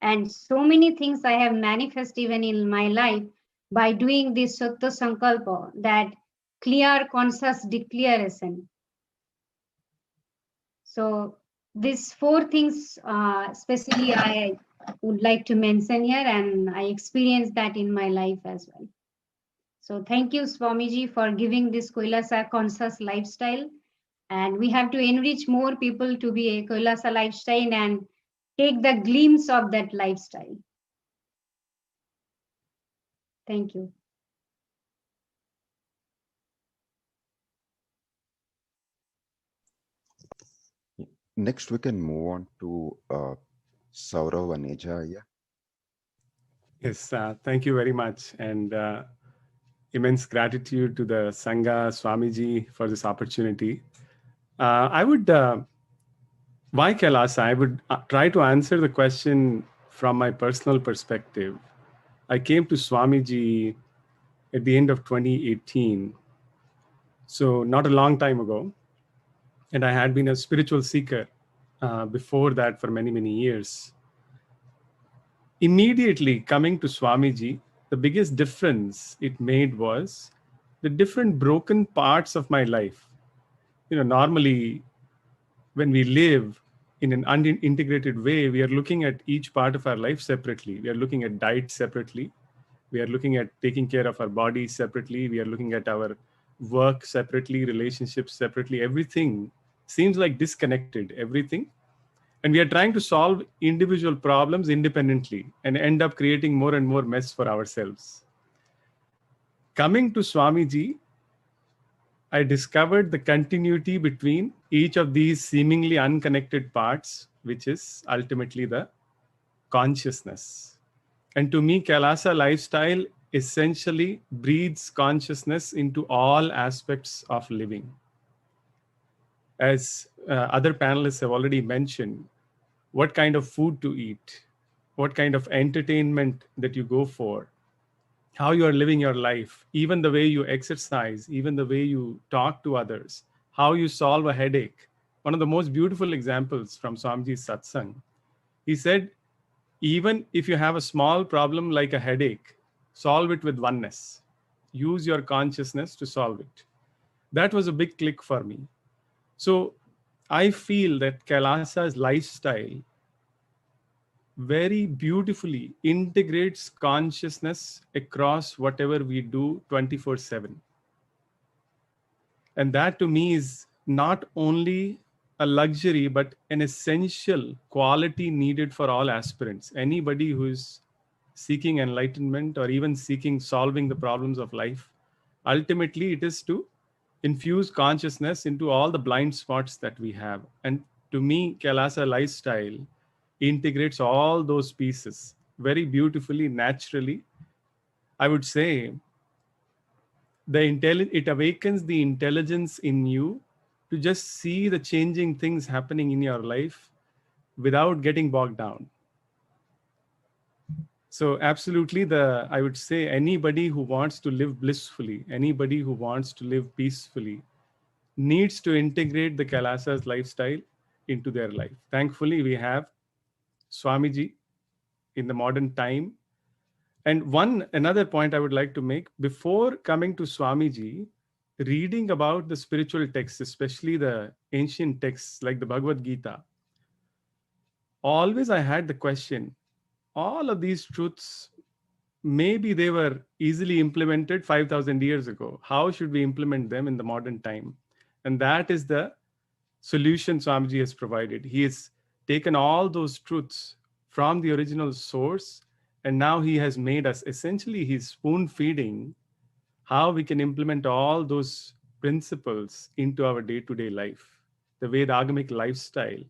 And so many things I have manifested even in my life by doing this Sattva Sankalpa, that clear conscious declaration. So these four things, especially I would like to mention here, and I experienced that in my life as well. So thank you, Swamiji, for giving this Kailasa conscious lifestyle. And we have to enrich more people to be a Kailasa lifestyle and take the glimpse of that lifestyle. Thank you. Next, we can move on to Saurav Aneja. Yeah. Yes, thank you very much. And immense gratitude to the Sangha Swamiji for this opportunity. I would, why Kailasa? I would try to answer the question from my personal perspective. I came to Swamiji at the end of 2018, so not a long time ago. And I had been a spiritual seeker before that for many, many years. Immediately coming to Swamiji, the biggest difference it made was the different broken parts of my life. You know, normally when we live in an unintegrated way, we are looking at each part of our life separately. We are looking at diet separately. We are looking at taking care of our body separately. We are looking at our work separately, relationships separately. Everything seems like disconnected, everything. And we are trying to solve individual problems independently and end up creating more and more mess for ourselves. Coming to Swamiji, I discovered the continuity between each of these seemingly unconnected parts, which is ultimately the consciousness. And to me, Kailasa lifestyle essentially breathes consciousness into all aspects of living. As other panelists have already mentioned, what kind of food to eat, what kind of entertainment that you go for, how you are living your life, even the way you exercise, even the way you talk to others, how you solve a headache. One of the most beautiful examples from Swamiji's satsang, he said, even if you have a small problem like a headache, solve it with oneness. Use your consciousness to solve it. That was a big click for me. So I feel that Kailasa's lifestyle very beautifully integrates consciousness across whatever we do 24/7. And that to me is not only a luxury, but an essential quality needed for all aspirants. Anybody who is seeking enlightenment or even seeking solving the problems of life, ultimately it is to infuse consciousness into all the blind spots that we have. And to me, Kailasa lifestyle integrates all those pieces very beautifully, naturally. I would say it awakens the intelligence in you to just see the changing things happening in your life without getting bogged down. So absolutely, I would say anybody who wants to live blissfully, anybody who wants to live peacefully, needs to integrate the Kailasa's lifestyle into their life. Thankfully, we have Swamiji in the modern time. And another point I would like to make, before coming to Swamiji, reading about the spiritual texts, especially the ancient texts like the Bhagavad Gita, always I had the question, all of these truths, maybe they were easily implemented 5,000 years ago. How should we implement them in the modern time? And that is the solution Swamiji has provided. He has taken all those truths from the original source, and now he has made us, essentially he's spoon feeding how we can implement all those principles into our day-to-day life. The Vedagamic lifestyle,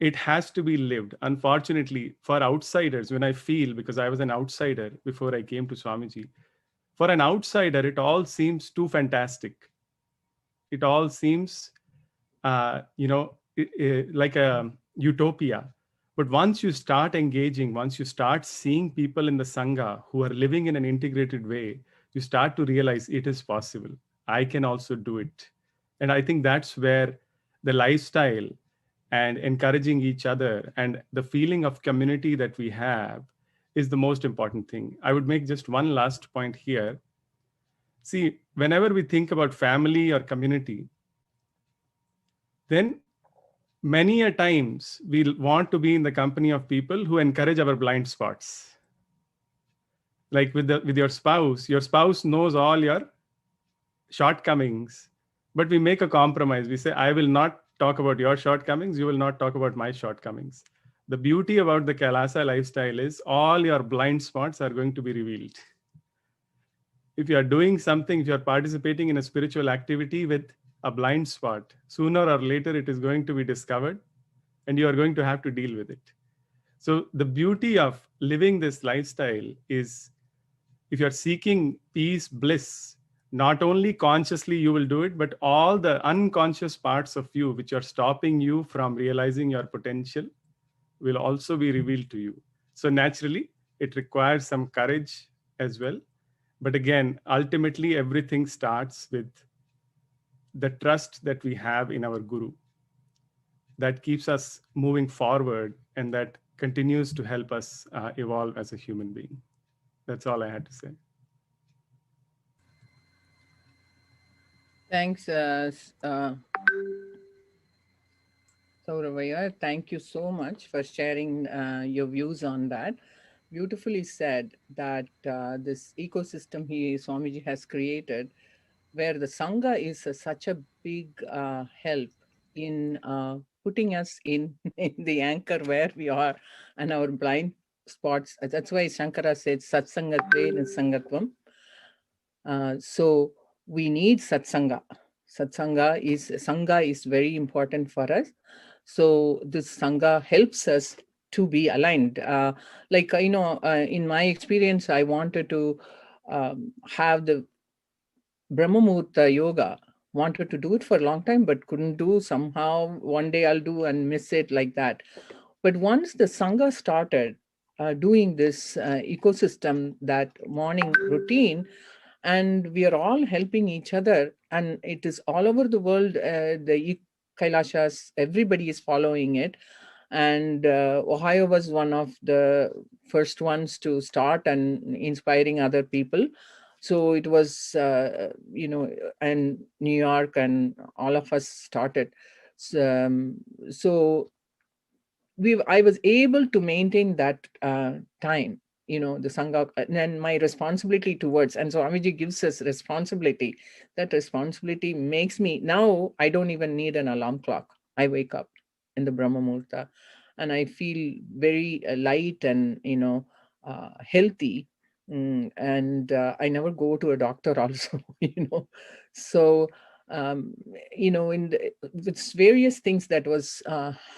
it has to be lived. Unfortunately, for outsiders, when I feel, because I was an outsider before I came to Swamiji, for an outsider, it all seems too fantastic. It all seems, like a utopia. But once you start engaging, once you start seeing people in the Sangha who are living in an integrated way, you start to realize it is possible. I can also do it. And I think that's where the lifestyle and encouraging each other, and the feeling of community that we have is the most important thing. I would make just one last point here. See, whenever we think about family or community, then many a times we want to be in the company of people who encourage our blind spots. Like with your spouse knows all your shortcomings, but we make a compromise. We say, I will not talk about your shortcomings, you will not talk about my shortcomings. The beauty about the Kailasa lifestyle is all your blind spots are going to be revealed. If you are doing something, if you are participating in a spiritual activity with a blind spot, sooner or later it is going to be discovered and you are going to have to deal with it. So the beauty of living this lifestyle is, if you're seeking peace, bliss, not only consciously you will do it, but all the unconscious parts of you which are stopping you from realizing your potential will also be revealed to you. So naturally, it requires some courage as well. But again, ultimately, everything starts with the trust that we have in our Guru. That keeps us moving forward and that continues to help us evolve as a human being. That's all I had to say. Thanks, Sauravaya. Thank you so much for sharing your views on that. Beautifully said that this ecosystem Swamiji has created, where the Sangha is such a big help in putting us in the anchor where we are and our blind spots. That's why Shankara said, Satsangatve Nisangatvam. So we need satsanga. Sangha is very important for us. So this Sangha helps us to be aligned. In my experience, I wanted to have the Brahma Muhurta yoga, wanted to do it for a long time, but couldn't do. Somehow one day I'll do and miss it like that. But once the Sangha started doing this ecosystem, that morning routine, and we are all helping each other, and it is all over the world, the Kailashas, everybody is following it. And Ohio was one of the first ones to start and inspiring other people. So it was, and New York and all of us started. So I was able to maintain that time, the Sangha, and my responsibility towards, and so Swamiji gives us responsibility. That responsibility makes me, now I don't even need an alarm clock. I wake up in the Brahma Muhurta and I feel very light and, healthy. And I never go to a doctor also, So, with various things that was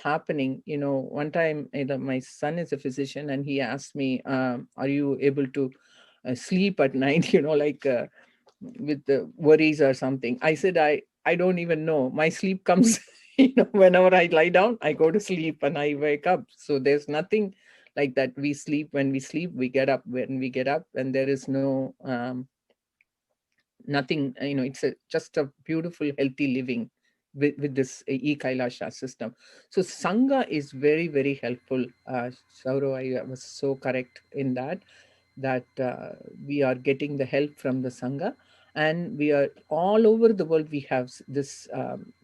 happening, one time, my son is a physician and he asked me, are you able to sleep at night, with the worries or something? I said, I don't even know. My sleep comes, whenever I lie down, I go to sleep and I wake up. So there's nothing like that. We sleep when we sleep, we get up when we get up, and there is no nothing, it's just a beautiful, healthy living with this e-Kailasha system. So Sangha is very, very helpful. Saurav, I was so correct in that we are getting the help from the Sangha, and we are all over the world. We have this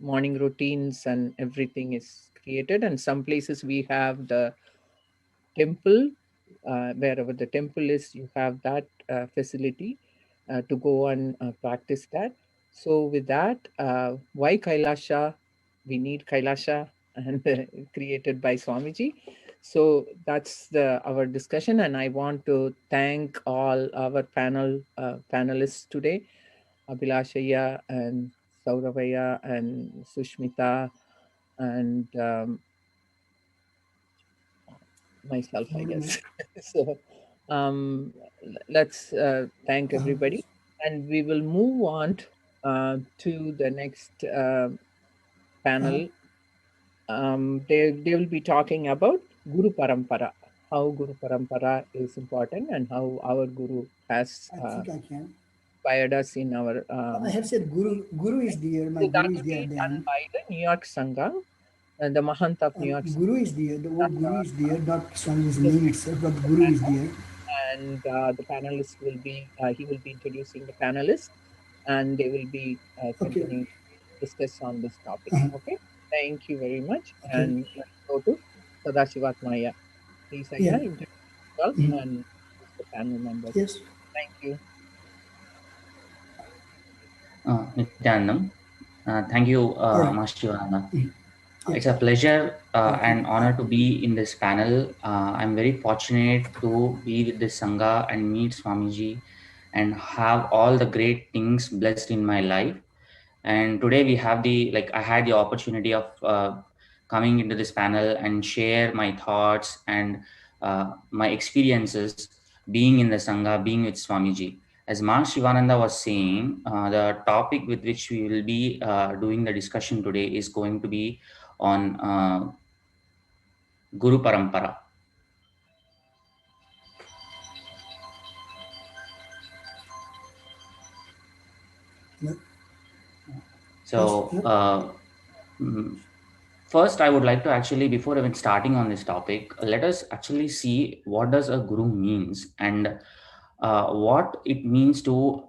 morning routines and everything is created, and some places we have the temple, wherever the temple is, you have that facility to go and practice that. So with that, why Kailasha? We need Kailasha, and created by Swamiji. So that's our discussion, and I want to thank all our panelists today, Abhilashaya and Sauravaya and Sushmita and myself, I guess. So let's thank everybody, and we will move on to the next panel. They will be talking about Guru Parampara, how Guru Parampara is important, and how our Guru has I think I can. inspired us in our. I have said Guru. Guru is there. My So that Guru is will there be at the done end. by the New York Sangha. the Mahant of New York City. Guru is there. The word Guru is there, not Swamiji's name itself, but Guru is there. And the panelist will be, he will be introducing the panelists, and they will be continuing to discuss on this topic. Okay, thank you very much. Okay. And let's go to Sadashivatmaya. Please, Yeah. introduce yourself and the panel members. Yes. Thank you. Nithyanandam. Thank you, Alright. Mahasannidhanam. It's a pleasure and honor to be in this panel. I'm very fortunate to be with this Sangha and meet Swamiji and have all the great things blessed in my life. And today we have I had the opportunity of coming into this panel and share my thoughts and my experiences being in the Sangha, being with Swamiji. As Mahashivananda was saying, the topic with which we will be doing the discussion today is going to be on Guru Parampara. So, first I would like to actually, before even starting on this topic, let us actually see what does a Guru means and what it means to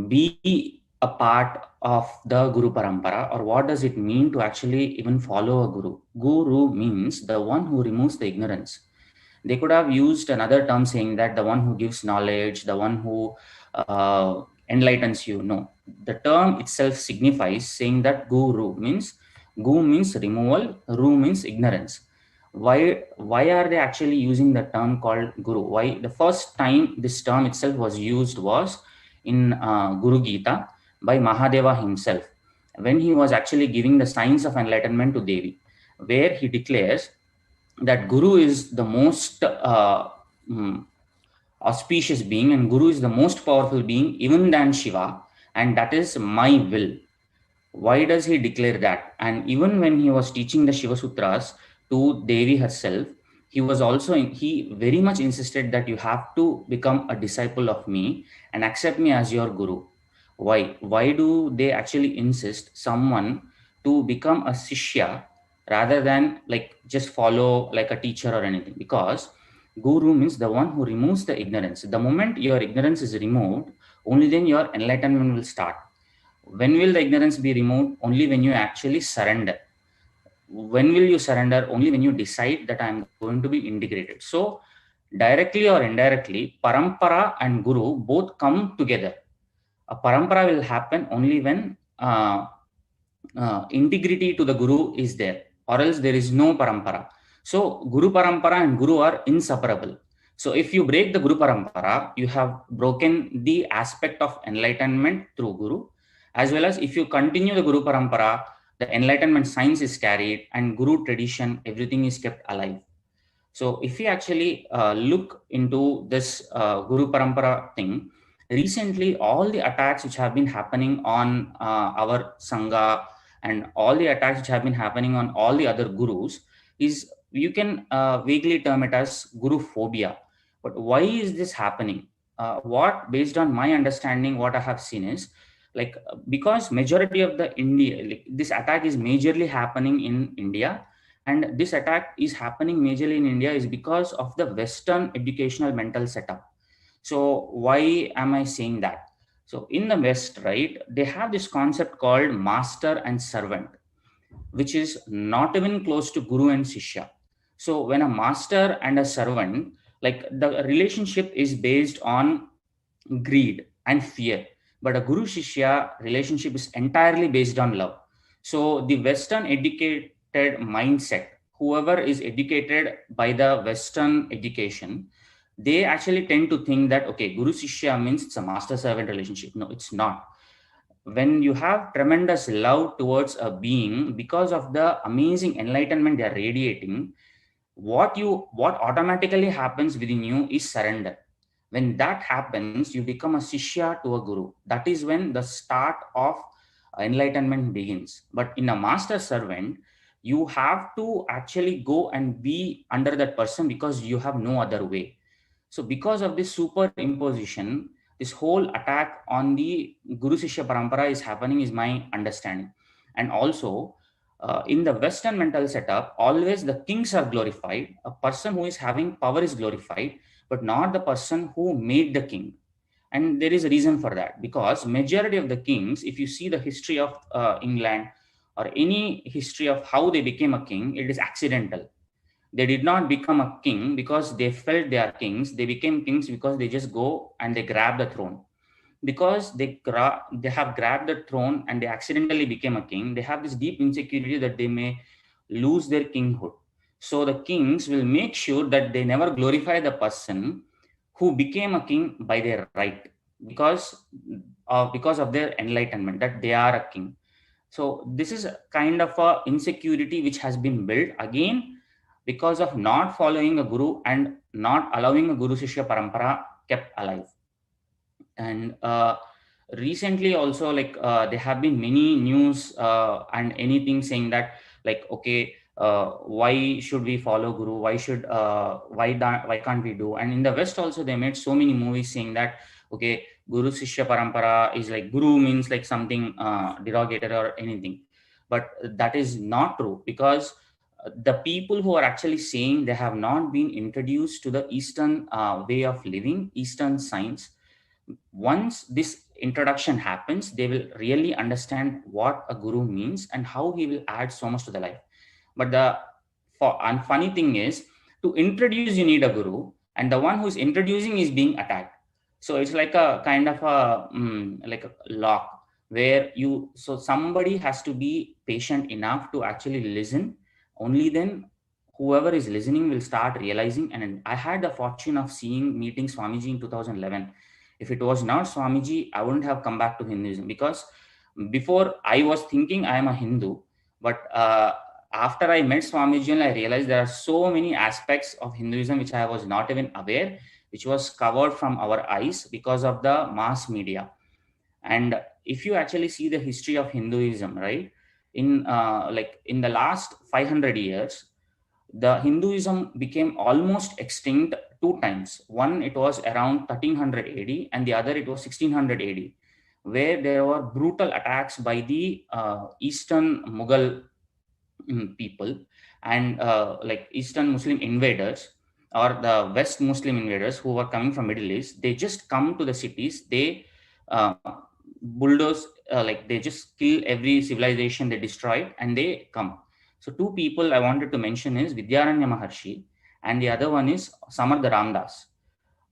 be a part of the Guru Parampara, or what does it mean to actually even follow a Guru. Guru means the one who removes the ignorance. They could have used another term saying that the one who gives knowledge, the one who enlightens you. No, the term itself signifies saying that Guru means, Gu means removal, Ru means ignorance. Why are they actually using the term called Guru? Why the first time this term itself was used was in Guru Gita by Mahadeva himself, when he was actually giving the signs of enlightenment to Devi, where he declares that Guru is the most auspicious being, and Guru is the most powerful being even than Shiva, and that is my will. Why does he declare that? And even when he was teaching the Shiva Sutras to Devi herself, he very much insisted that you have to become a disciple of me and accept me as your Guru. Why do they actually insist someone to become a Shishya rather than just follow like a teacher or anything? Because Guru means the one who removes the ignorance. The moment your ignorance is removed, only then your enlightenment will start. When will the ignorance be removed? Only when you actually surrender. When will you surrender? Only when you decide that I am going to be integrated. So directly or indirectly, Parampara and Guru both come together. A Parampara will happen only when integrity to the Guru is there, or else there is no Parampara. So Guru Parampara and Guru are inseparable. So if you break the Guru Parampara, you have broken the aspect of enlightenment through Guru, as well as if you continue the Guru Parampara, the enlightenment science is carried and Guru tradition, everything is kept alive. So if you actually look into this Guru Parampara thing, recently all the attacks which have been happening on our Sangha and all the attacks which have been happening on all the other Gurus is, you can vaguely term it as Guru phobia. But why is this happening? Based on my understanding, what I have seen is, because majority of the India, this attack is majorly happening in India, and this attack is happening majorly in India is because of the Western educational mental setup. So why am I saying that? So in the West, right, they have this concept called master and servant, which is not even close to Guru and Shishya. So when a master and a servant, the relationship is based on greed and fear. But a Guru Shishya relationship is entirely based on love. So the Western educated mindset, whoever is educated by the Western education, they actually tend to think that, okay, Guru Shishya means it's a master-servant relationship. No, it's not. When you have tremendous love towards a being because of the amazing enlightenment they are radiating, what automatically happens within you is surrender. When that happens, you become a Shishya to a Guru. That is when the start of enlightenment begins. But in a master servant, you have to actually go and be under that person because you have no other way. So because of this superimposition, this whole attack on the Guru Shishya Parampara is happening, is my understanding. And also, In the Western mental setup, always the kings are glorified. A person who is having power is glorified, but not the person who made the king. And there is a reason for that, because majority of the kings, if you see the history of England or any history of how they became a king, it is accidental. They did not become a king because they felt they are kings. They became kings because they just go and they grab the throne. Because they have grabbed the throne and they accidentally became a king, they have this deep insecurity that they may lose their kinghood. So the kings will make sure that they never glorify the person who became a king by their right, because of their enlightenment, that they are a king. So this is a kind of a insecurity which has been built again because of not following a guru and not allowing a guru shishya parampara kept alive. And recently also, like there have been many news and anything saying that, like, okay, why should we follow guru, why can't we do? And in the West also they made so many movies saying that, okay, guru shishya parampara is like, guru means like something derogatory or anything. But that is not true, because the people who are actually saying, they have not been introduced to the Eastern way of living, Eastern science. Once this introduction happens, they will really understand what a guru means and how he will add so much to the life. But the funny thing is, to introduce you need a guru, and the one who is introducing is being attacked. So it's like a kind of a like a lock, where somebody has to be patient enough to actually listen. Only then whoever is listening will start realizing. And I had the fortune of meeting Swamiji in 2011. If it was not Swamiji, I wouldn't have come back to Hinduism, because before I was thinking I am a Hindu, but after I met Swamiji, I realized there are so many aspects of Hinduism which I was not even aware, which was covered from our eyes because of the mass media. And if you actually see the history of Hinduism, right, in the last 500 years, the Hinduism became almost extinct two times. One, it was around 1300 AD, and the other, it was 1600 AD, where there were brutal attacks by the Eastern Mughal people and like Eastern Muslim invaders, or the West Muslim invaders who were coming from Middle East. They just come to the cities, they bulldoze, like they just kill every civilization they destroyed, and they come. So two people I wanted to mention is Vidyaranya Maharshi, and the other one is Samartha Ramdas.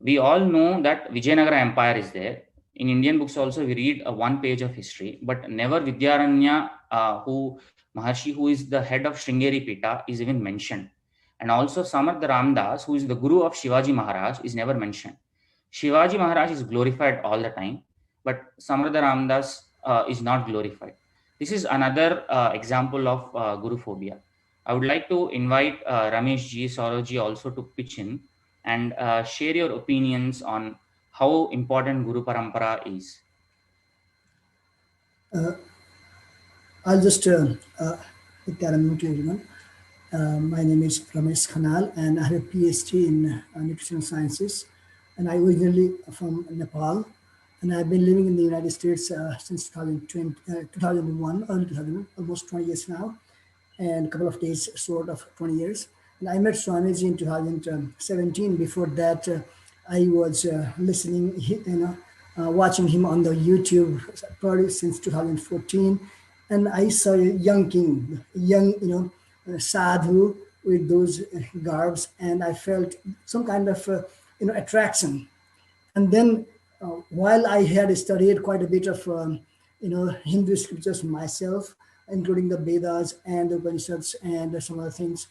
We all know that Vijayanagara Empire is there. In Indian books also we read one page of history, but never Vidyaranya Maharshi, who is the head of Sringeri Pita, is even mentioned. And also Samartha Ramdas, who is the guru of Shivaji Maharaj, is never mentioned. Shivaji Maharaj is glorified all the time, but Samartha Ramdas is not glorified. This is another example of guru phobia. I would like to invite Ramesh ji, Saurav ji also to pitch in and share your opinions on how important Guru Parampara is. I'll just unmute everyone. My name is Ramesh Khanal, and I have a PhD in nutritional sciences. And I originally from Nepal, and I've been living in the United States since 2001, early 2000, almost 20 years now, and a couple of days short of 20 years. And I met Swamiji in 2017. Before that, I was listening, watching him on the YouTube probably since 2014. And I saw a young king, young, sadhu with those garbs, and I felt some kind of, attraction. And then while I had studied quite a bit of, Hindu scriptures myself, including the Vedas and the Upanishads and some other things,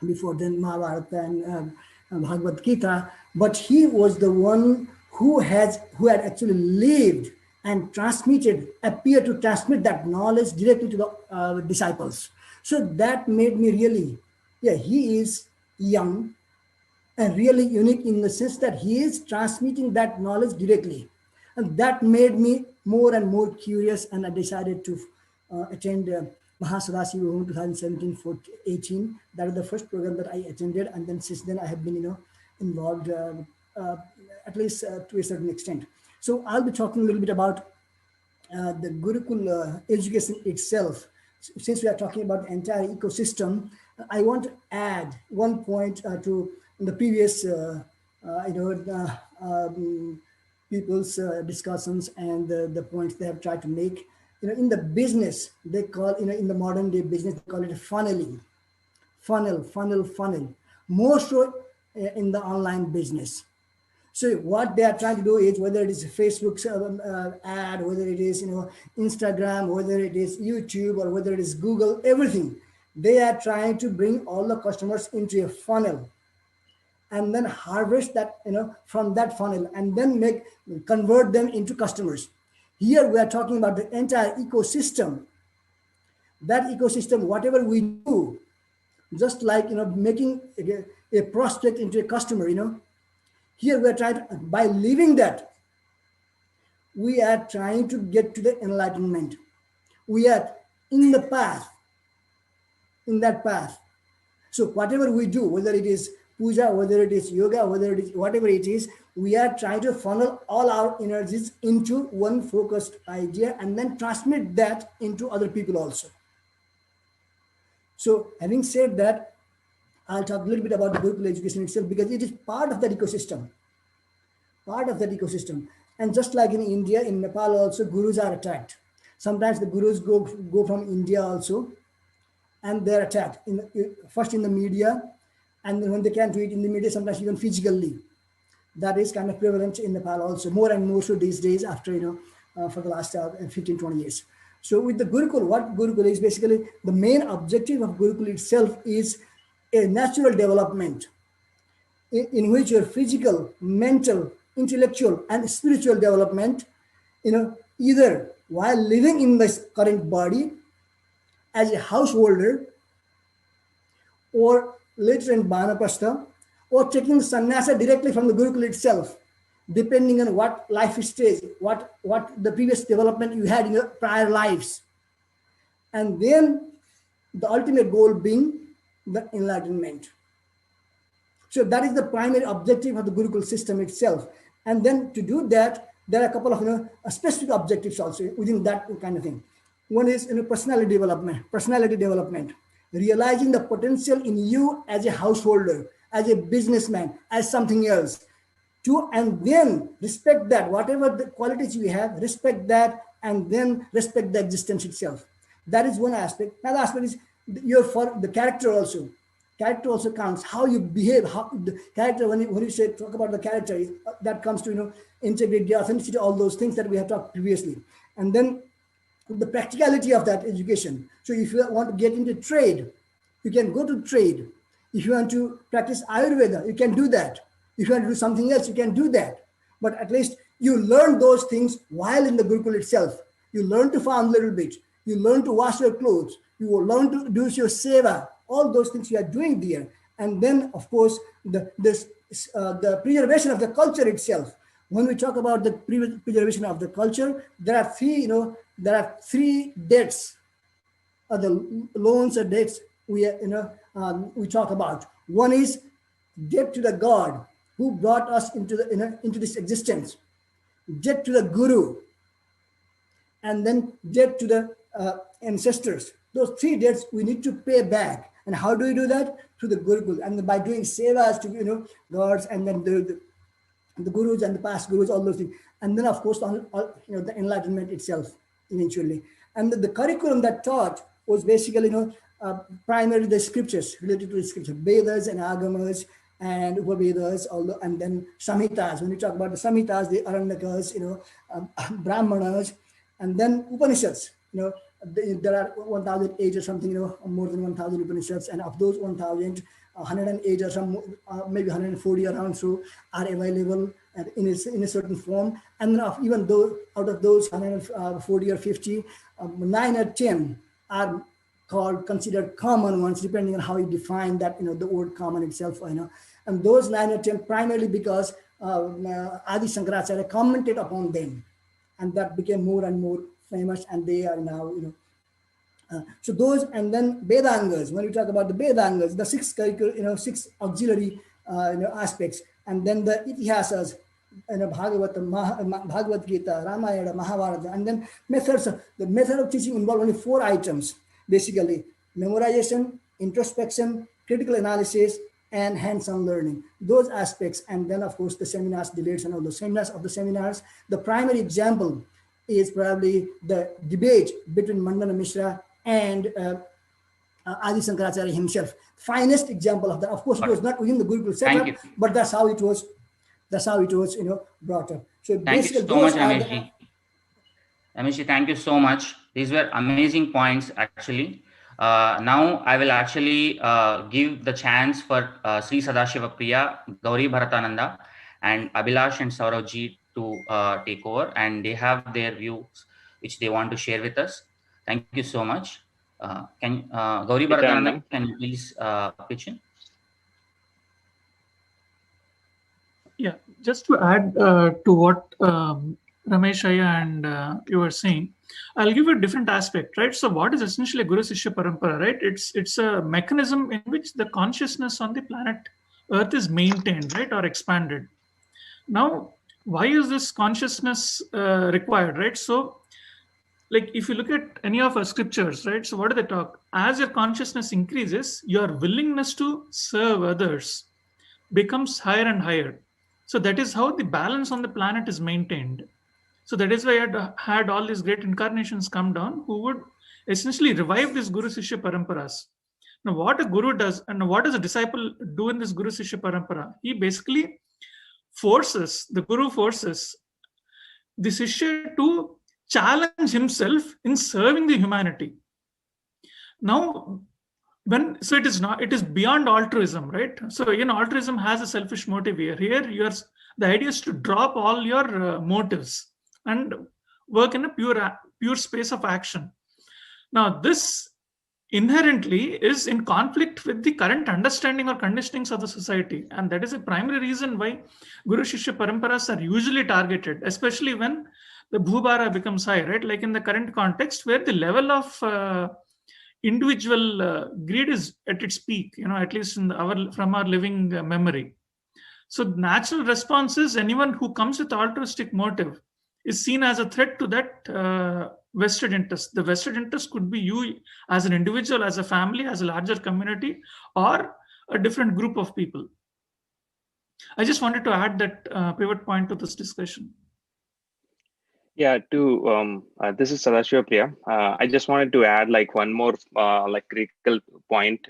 before then Mahabharata and Bhagavad Gita, but he was the one who had actually lived and appeared to transmit that knowledge directly to the disciples. So that made me really, he is young and really unique in the sense that he is transmitting that knowledge directly. And that made me more and more curious, and I decided to attend Paramashivoham 2017-18. That was the first program that I attended, and then since then I have been, involved at least to a certain extent. So I'll be talking a little bit about the Gurukul education itself. since we are talking about the entire ecosystem, I want to add one point to the previous, people's discussions and the points they have tried to make. In the business, they call, in the modern day business, they call it funneling. Funnel. More so in the online business. So what they are trying to do is, whether it is Facebook's ad, whether it is Instagram, whether it is YouTube, or whether it is Google, everything, they are trying to bring all the customers into a funnel, and then harvest that from that funnel, and then convert them into customers. Here we are talking about the entire ecosystem. That ecosystem, whatever we do, just like making a prospect into a customer, here we are trying to, by living that, we are trying to get to the enlightenment. We are in the path, in that path. So whatever we do, whether it is puja, whether it is yoga, whether it is whatever it is, we are trying to funnel all our energies into one focused idea, and then transmit that into other people also. So having said that, I'll talk a little bit about the Gurukul education itself, because it is part of that ecosystem. And just like in India, in Nepal also, gurus are attacked. Sometimes the gurus go from India also, and they're attacked, first in the media, and then when they can't do it in the media, sometimes even physically. That is kind of prevalent in Nepal also, more and more so these days, after, for the last 15, 20 years. So with the Gurukul, what Gurukul is, basically the main objective of Gurukul itself is a natural development in which your physical, mental, intellectual, and spiritual development, either while living in this current body as a householder, or later in Banapastha, or taking sannyasa directly from the Gurukul itself, depending on what life stage, what the previous development you had in your prior lives. And then the ultimate goal being the enlightenment. So that is the primary objective of the Gurukul system itself. And then to do that, there are a couple of specific objectives also within that kind of thing. One is personality development, realizing the potential in you as a householder, as a businessman, as something else. And then respect that, whatever the qualities you have, respect that, and then respect the existence itself. That is one aspect. Another aspect is the character also. Character also counts. How you behave, how the character, when you say talk about the character, that comes to integrity, authenticity, all those things that we have talked previously. And then the practicality of that education. So if you want to get into trade, you can go to trade. If you want to practice Ayurveda, you can do that. If you want to do something else, you can do that. But at least you learn those things while in the Gurukul itself. You learn to farm a little bit. You learn to wash your clothes. You will learn to do your seva. All those things you are doing there. And then, of course, the preservation of the culture itself. When we talk about the preservation of the culture, there are three debts, the loans or debts we talk about. One is debt to the God who brought us into this existence, debt to the Guru, and then debt to the ancestors. Those three debts we need to pay back. And how do we do that? Through the Gurukul, and by doing sevas to gods, and then the gurus and the past gurus, all those things, and then of course the enlightenment itself eventually. And the curriculum that taught was basically primarily the scriptures, related to the scripture, Vedas and Agamas and Upavedas, and then Samhitas. When we talk about the Samhitas, the Aranyakas, Brahmanas, and then Upanishads. There are 1,008 or something, more than 1,000 Upanishads, and of those 1,000, 108 or some, maybe 140 around, so are available in a certain form. And then even though out of those 140 or 50, 9 or 10 are considered common ones, depending on how you define that, the word common itself, and those 9 or 10 primarily because Adi Shankaracharya commented upon them, and that became more and more famous, and they are now, so those, and then Vedangas. When we talk about the Vedangas, the six auxiliary aspects, and then the Itihasas, Bhagavad Gita, Ramayana, Mahabharata, and then the method of teaching involve only 4 items. basically memorization, introspection, critical analysis, and hands-on learning. Those aspects, and then of course the seminars, debates, and all the seminars of the seminars. The primary example is probably the debate between Mandana Mishra and Adi Shankaracharya himself. Finest example of that. Of course, it was not within the Gurukul setup, but that's how it was. That's how it was, brought up. So thank you so much, Rameshji. Rameshji, thank you so much. These were amazing points, actually. Now I will actually give the chance for Sri Sadashiva Priya, Gauri Bharatananda, and Abhilash and Sauravji to take over, and they have their views which they want to share with us. Thank you so much. Gauri Bharatananda, can you please pitch in? Yeah, just to add to what Ramesh Ayya and you were saying, I'll give a different aspect, right? So what is essentially Guru Sishya Parampara, right? It's a mechanism in which the consciousness on the planet Earth is maintained, right, or expanded. Now, why is this consciousness required, right? So, like if you look at any of our scriptures, right? So what do they talk? As your consciousness increases, your willingness to serve others becomes higher and higher. So that is how the balance on the planet is maintained. So that is why I had all these great incarnations come down who would essentially revive this Guru Sishya Paramparas. Now, what a guru does and what does a disciple do in this Guru Sishya Parampara? He basically the guru forces the Sishya to challenge himself in serving the humanity. Now, it is beyond altruism, right? So altruism has a selfish motive here. The idea is to drop all your motives and work in a pure space of action. Now, this inherently is in conflict with the current understanding or conditionings of the society, and that is a primary reason why Guru Shishya Paramparas are usually targeted, especially when the Bhubara becomes high, right? Like in the current context where the level of individual greed is at its peak, at least from our living memory. So natural response is anyone who comes with altruistic motive is seen as a threat to that vested interest. The vested interest could be you as an individual, as a family, as a larger community, or a different group of people. I just wanted to add that pivot point to this discussion. Yeah, this is Sadashiva Priya. I just wanted to add one more critical point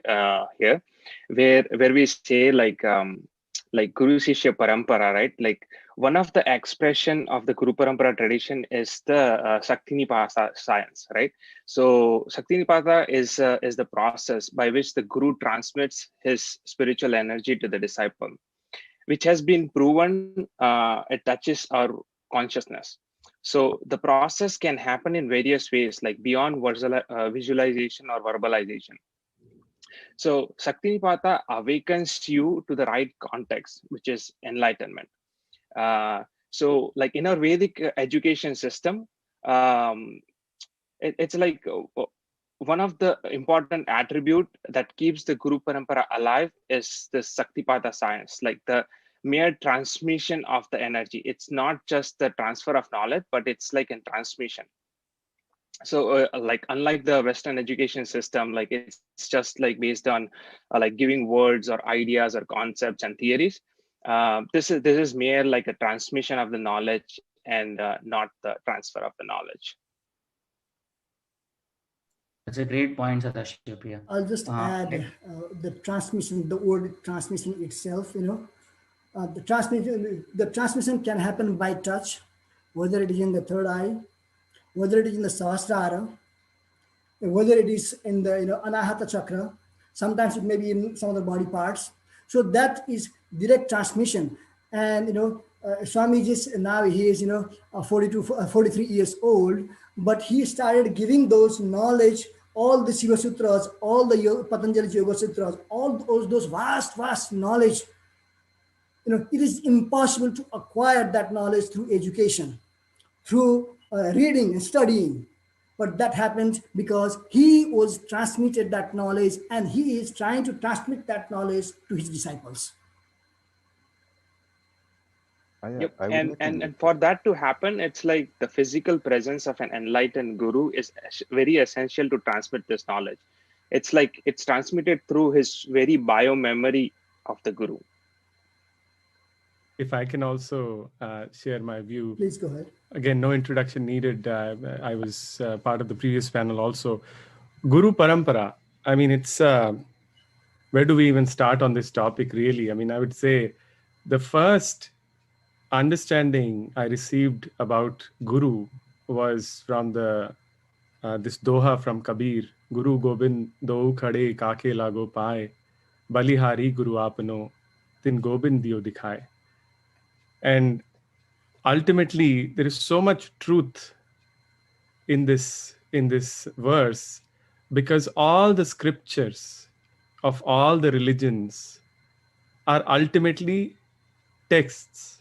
here, where we say Guru Sishya Parampara, right? Like one of the expression of the Guru Parampara tradition is the Saktinipata science, right? So Saktinipata is the process by which the Guru transmits his spiritual energy to the disciple, which has been proven it touches our consciousness. So the process can happen in various ways, like beyond visualization or verbalization. So Saktinipata awakens you to the right context, which is enlightenment. So like in our Vedic education system, it's like one of the important attribute that keeps the Guru Parampara alive is the Saktipada science, like the mere transmission of the energy. It's not just the transfer of knowledge, but it's like a transmission. So unlike the Western education system, like it's just like based on giving words or ideas or concepts and theories. This is mere like a transmission of the knowledge and not the transfer of the knowledge. That's a great point, Sadashiva Priya. I'll just add the transmission, the word transmission itself, the transmission can happen by touch, whether it is in the third eye, whether it is in the Sahasrara, whether it is in the Anahata chakra. Sometimes it may be in some of the body parts. So that is direct transmission. And Swamiji, now he is 43 years old, but he started giving those knowledge, all the Shiva Sutras, all the Patanjali Yoga Sutras, all those vast knowledge. It is impossible to acquire that knowledge through education, through reading and studying. But that happened because he was transmitted that knowledge, and he is trying to transmit that knowledge to his disciples. Yep. I would like to And for that to happen, it's like the physical presence of an enlightened guru is very essential to transmit this knowledge. It's like it's transmitted through his very bio memory of the guru. If I can also share my view. Please go ahead. Again, no introduction needed. I was part of the previous panel also. Guru Parampara, I mean, it's, where do we even start on this topic really? I mean, I would say the first understanding I received about Guru was from this Doha from Kabir, Guru Gobind do khade kake lago pae, balihari Guru apno, tin Gobind dio dikhai. And ultimately, there is so much truth in this verse, because all the scriptures of all the religions are ultimately texts.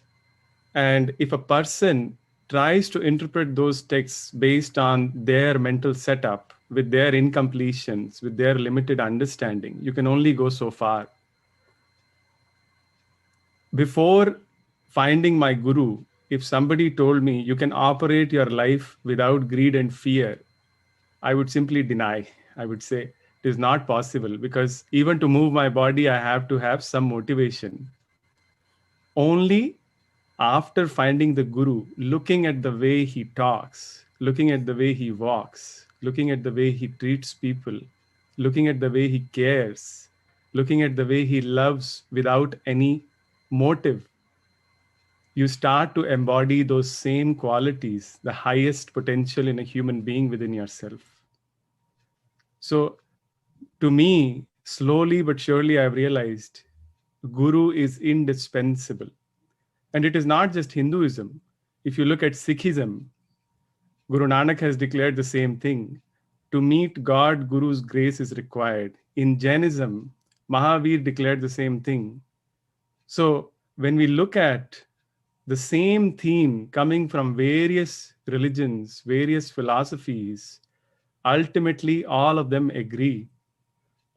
And if a person tries to interpret those texts based on their mental setup, with their incompletions, with their limited understanding, you can only go so far. Before finding my guru, if somebody told me you can operate your life without greed and fear, I would simply deny. I would say it is not possible, because even to move my body, I have to have some motivation. Only after finding the guru, looking at the way he talks, looking at the way he walks, looking at the way he treats people, looking at the way he cares, looking at the way he loves without any motive, you start to embody those same qualities, the highest potential in a human being within yourself. So to me, slowly but surely, I've realized Guru is indispensable. And it is not just Hinduism. If you look at Sikhism, Guru Nanak has declared the same thing. To meet God, Guru's grace is required. In Jainism, Mahavir declared the same thing. So when we look at the same theme coming from various religions, various philosophies, ultimately all of them agree.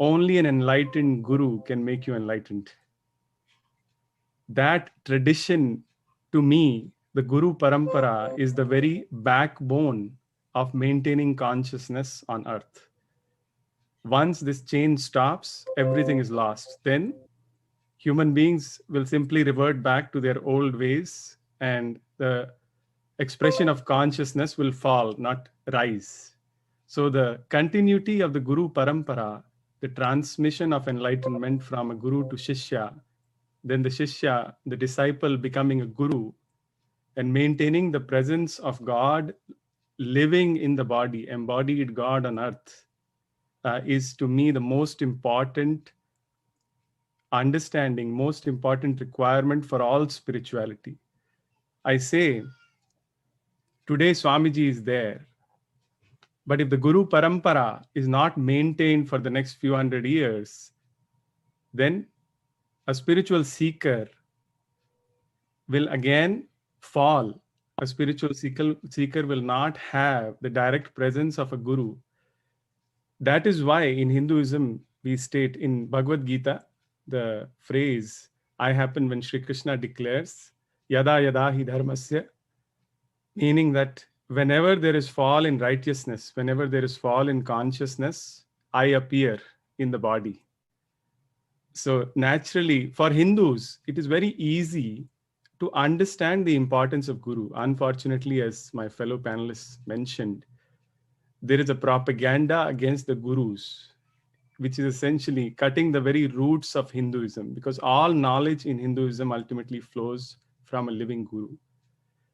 Only an enlightened guru can make you enlightened. That tradition, to me, the Guru Parampara is the very backbone of maintaining consciousness on earth. Once this chain stops, everything is lost. Then human beings will simply revert back to their old ways, and the expression of consciousness will fall, not rise. So the continuity of the Guru Parampara, the transmission of enlightenment from a guru to Shishya, then the Shishya, the disciple becoming a guru, and maintaining the presence of God living in the body, embodied God on earth, is to me the most important understanding, most important requirement for all spirituality. I say, today Swamiji is there, but if the Guru Parampara is not maintained for the next few hundred years, then a spiritual seeker will again fall. A spiritual seeker will not have the direct presence of a guru. That is why in Hinduism, we state in Bhagavad Gita, the phrase, I happen when Sri Krishna declares, Yada yada hi dharmasya, meaning that whenever there is fall in righteousness, whenever there is fall in consciousness, I appear in the body. So naturally, for Hindus, it is very easy to understand the importance of Guru. Unfortunately, as my fellow panelists mentioned, there is a propaganda against the gurus, which is essentially cutting the very roots of Hinduism, because all knowledge in Hinduism ultimately flows from a living guru.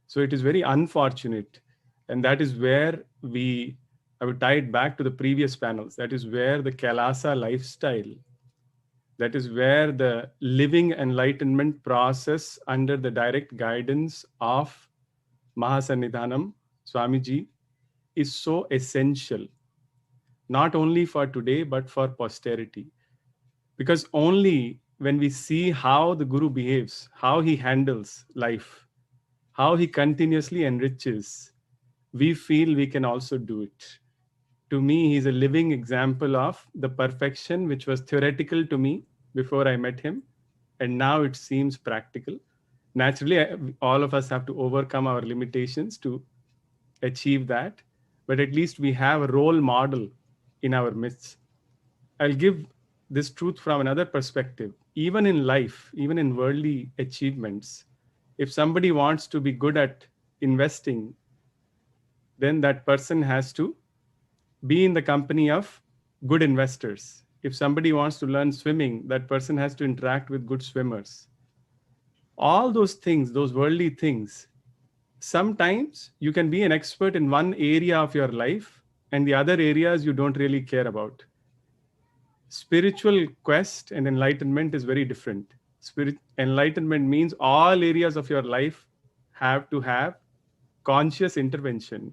So it is very unfortunate. And that is where I would tie it back to the previous panels. That is where the KAILASA lifestyle, that is where the living enlightenment process under the direct guidance of Mahasannidhanam, Swamiji, is so essential, not only for today, but for posterity. Because only when we see how the Guru behaves, how he handles life, how he continuously enriches, we feel we can also do it. To me, he's a living example of the perfection which was theoretical to me before I met him, and now it seems practical. Naturally, all of us have to overcome our limitations to achieve that, but at least we have a role model in our midst. I'll give this truth from another perspective. Even in life, even in worldly achievements, if somebody wants to be good at investing, then that person has to be in the company of good investors. If somebody wants to learn swimming, that person has to interact with good swimmers. All those things, those worldly things, sometimes you can be an expert in one area of your life and the other areas you don't really care about. Spiritual quest and enlightenment is very different. Enlightenment means all areas of your life have to have conscious intervention.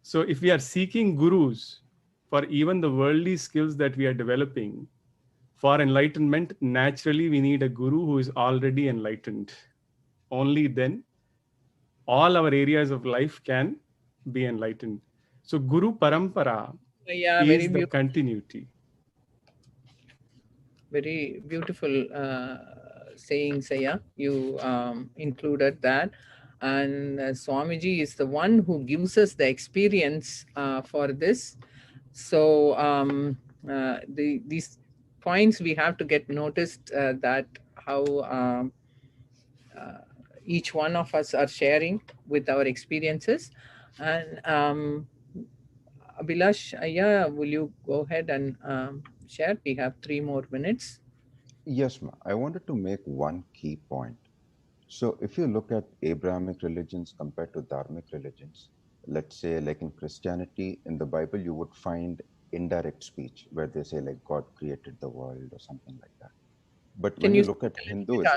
So if we are seeking gurus for even the worldly skills that we are developing, for enlightenment, naturally we need a guru who is already enlightened. Only then all our areas of life can be enlightened. So Guru Parampara Yeah, is very the beautiful. continuity. Very beautiful saying, Saya. You included that. And Swamiji is the one who gives us the experience for this. So these points we have to get noticed, that how each one of us are sharing with our experiences. And Abhilash, will you go ahead and share? We have 3 more minutes. Yes, ma'am. I wanted to make one key point. So if you look at Abrahamic religions compared to Dharmic religions, let's say like in Christianity, in the Bible, you would find indirect speech where they say like God created the world or something like that. But Can when you you speak look at a little bit Hinduism,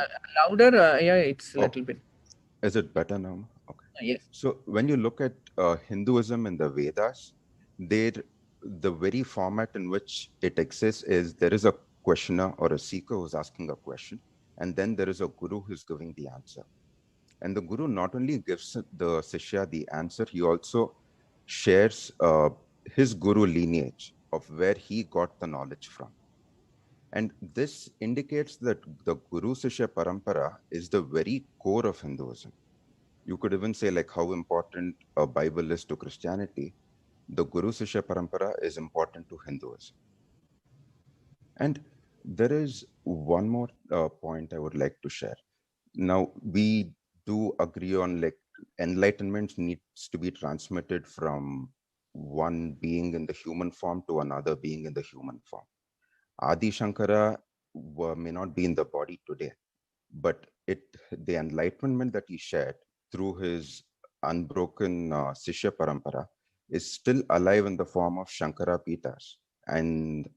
louder? Yeah, it's a oh, little bit. is it better now, ma'am? Okay. Yes. So when you look at Hinduism in the Vedas, the very format in which it exists is there is a questioner or a seeker who's asking a question, and then there is a guru who's giving the answer. And the guru not only gives the Sishya the answer, he also shares his guru lineage of where he got the knowledge from. And this indicates that the Guru Sishya Parampara is the very core of Hinduism. You could even say like how important a Bible is to Christianity, the Guru Sishya Parampara is important to Hinduism. And there is one more point I would like to share. Now, we do agree on like enlightenment needs to be transmitted from one being in the human form to another being in the human form. Adi Shankara may not be in the body today, but the enlightenment that he shared through his unbroken Sishya Parampara is still alive in the form of Shankara Pitas and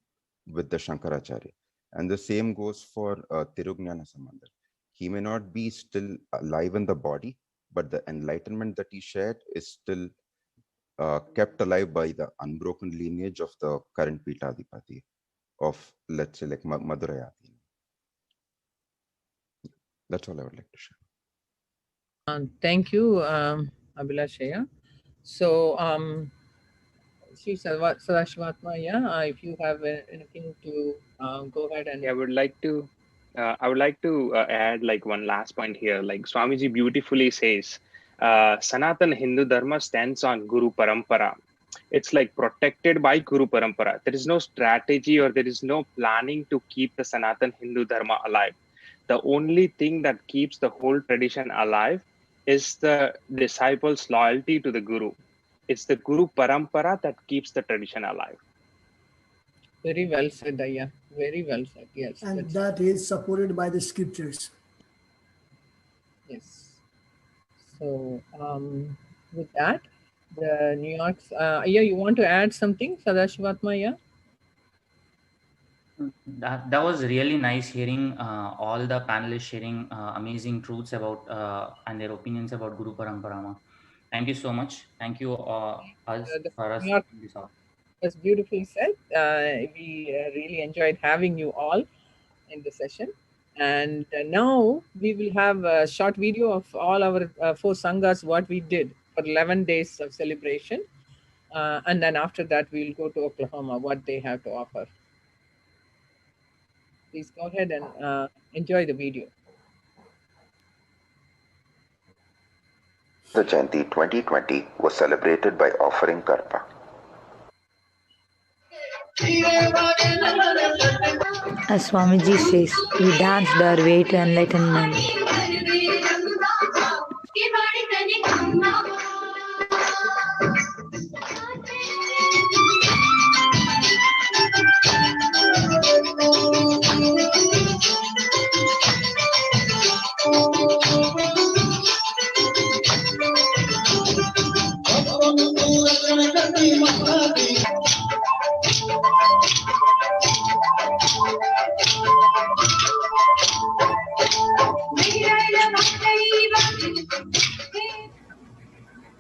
with the Shankaracharya. And the same goes for Tirugnana Sambandha. He may not be still alive in the body, but the enlightenment that he shared is still kept alive by the unbroken lineage of the current Pitadipati of, let's say, like Madhurayati. That's all I would like to share. Thank you, Abhilashaya. So, Sri Sadashivatma, if you have anything to go ahead and. Yeah, I would like to add like one last point here. Like Swamiji beautifully says, Sanatana Hindu Dharma stands on Guru Parampara. It's like protected by Guru Parampara. There is no strategy or there is no planning to keep the Sanatana Hindu Dharma alive. The only thing that keeps the whole tradition alive is the disciples' loyalty to the Guru. It's the Guru Parampara that keeps the tradition alive. Very well said, Ayya. Very well said. Yes. And that is supported by the scriptures. Yes. So, with that, the New York, Ayya, you want to add something, Sadashivatma? Yeah. That was really nice hearing all the panelists sharing amazing truths about and their opinions about Guru Parampara. Thank you so much. Thank you for us. New York was beautifully said. We really enjoyed having you all in the session. And now we will have a short video of all our 4 sanghas, what we did for 11 days of celebration. And then after that, we'll go to Oklahoma, what they have to offer. Please go ahead and enjoy the video. The Jayanti 2020 was celebrated by offering karpa. As Swamiji says, we danced our way to enlightenment.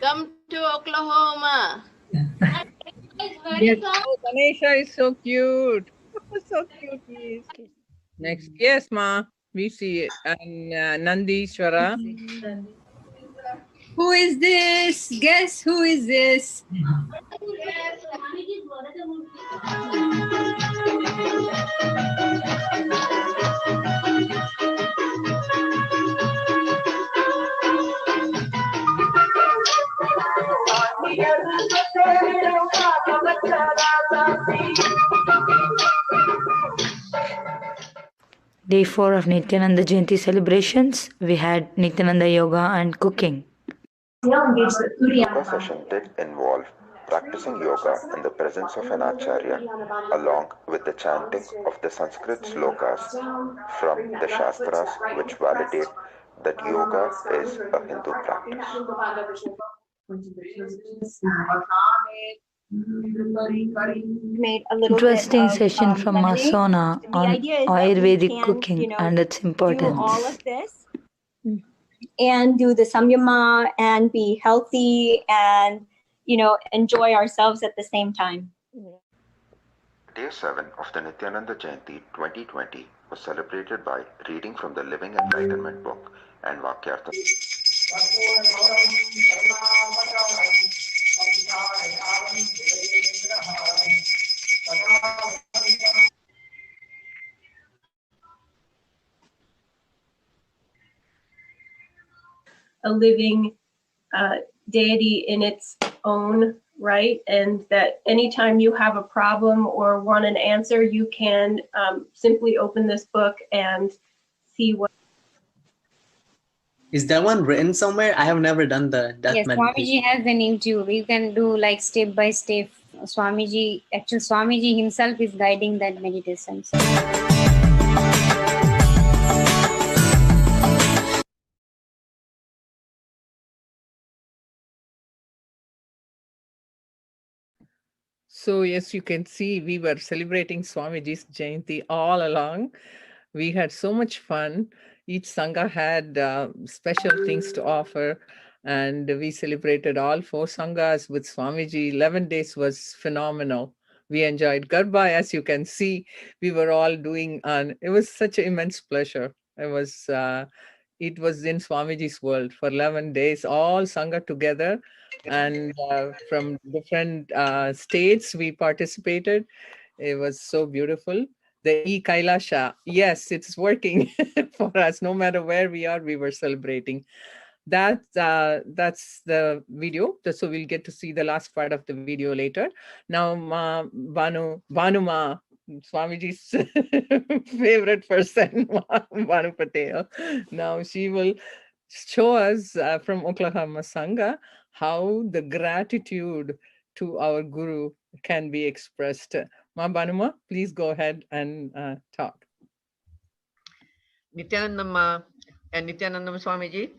Come to Oklahoma. Yes. Oh, Ganesha is so cute. So cute he is. Next, yes, Ma, we see it. And Nandishwara. Who is this? Guess who is this? Day 4 of Nithyananda Jayanti celebrations, we had Nithyananda Yoga and cooking. Yoga session did involve practicing yoga in the presence of an acharya, along with the chanting of the Sanskrit slokas from the Shastras, which validate that yoga is a Hindu practice. Made a little Interesting bit of, session from lemonade. Masona The on idea is that we Ayurvedic can, cooking and its do importance. all of this and do the samyama and be healthy and, enjoy ourselves at the same time. Day 7 of the Nithyananda Jayanti 2020 was celebrated by reading from the Living Enlightenment book and Vakyartha. A living deity in its own right, and that anytime you have a problem or want an answer, you can simply open this book and see what. Is that one written somewhere? I have never done the death Yes, meditation. Swamiji has an YouTube. You can do like step by step. Swamiji himself is guiding that meditation. So yes, you can see we were celebrating Swamiji's Jayanti all along. We had so much fun. Each Sangha had special things to offer, and we celebrated all 4 Sanghas with Swamiji. 11 days was phenomenal. We enjoyed Garba, as you can see. We were all doing, it was such an immense pleasure. It was in Swamiji's world for 11 days, all Sangha together. And from different states we participated. It was so beautiful. The KAILASA, yes, it's working for us. No matter where we are, we were celebrating. That's the video. So we'll get to see the last part of the video later. Now, Bhanuma, Swamiji's favorite person, Bhanu Patel. Now she will show us from Oklahoma Sangha how the gratitude to our Guru can be expressed. Ma Bhanuma, please go ahead and talk. Nithyanandam and Nithyanandam Swamiji,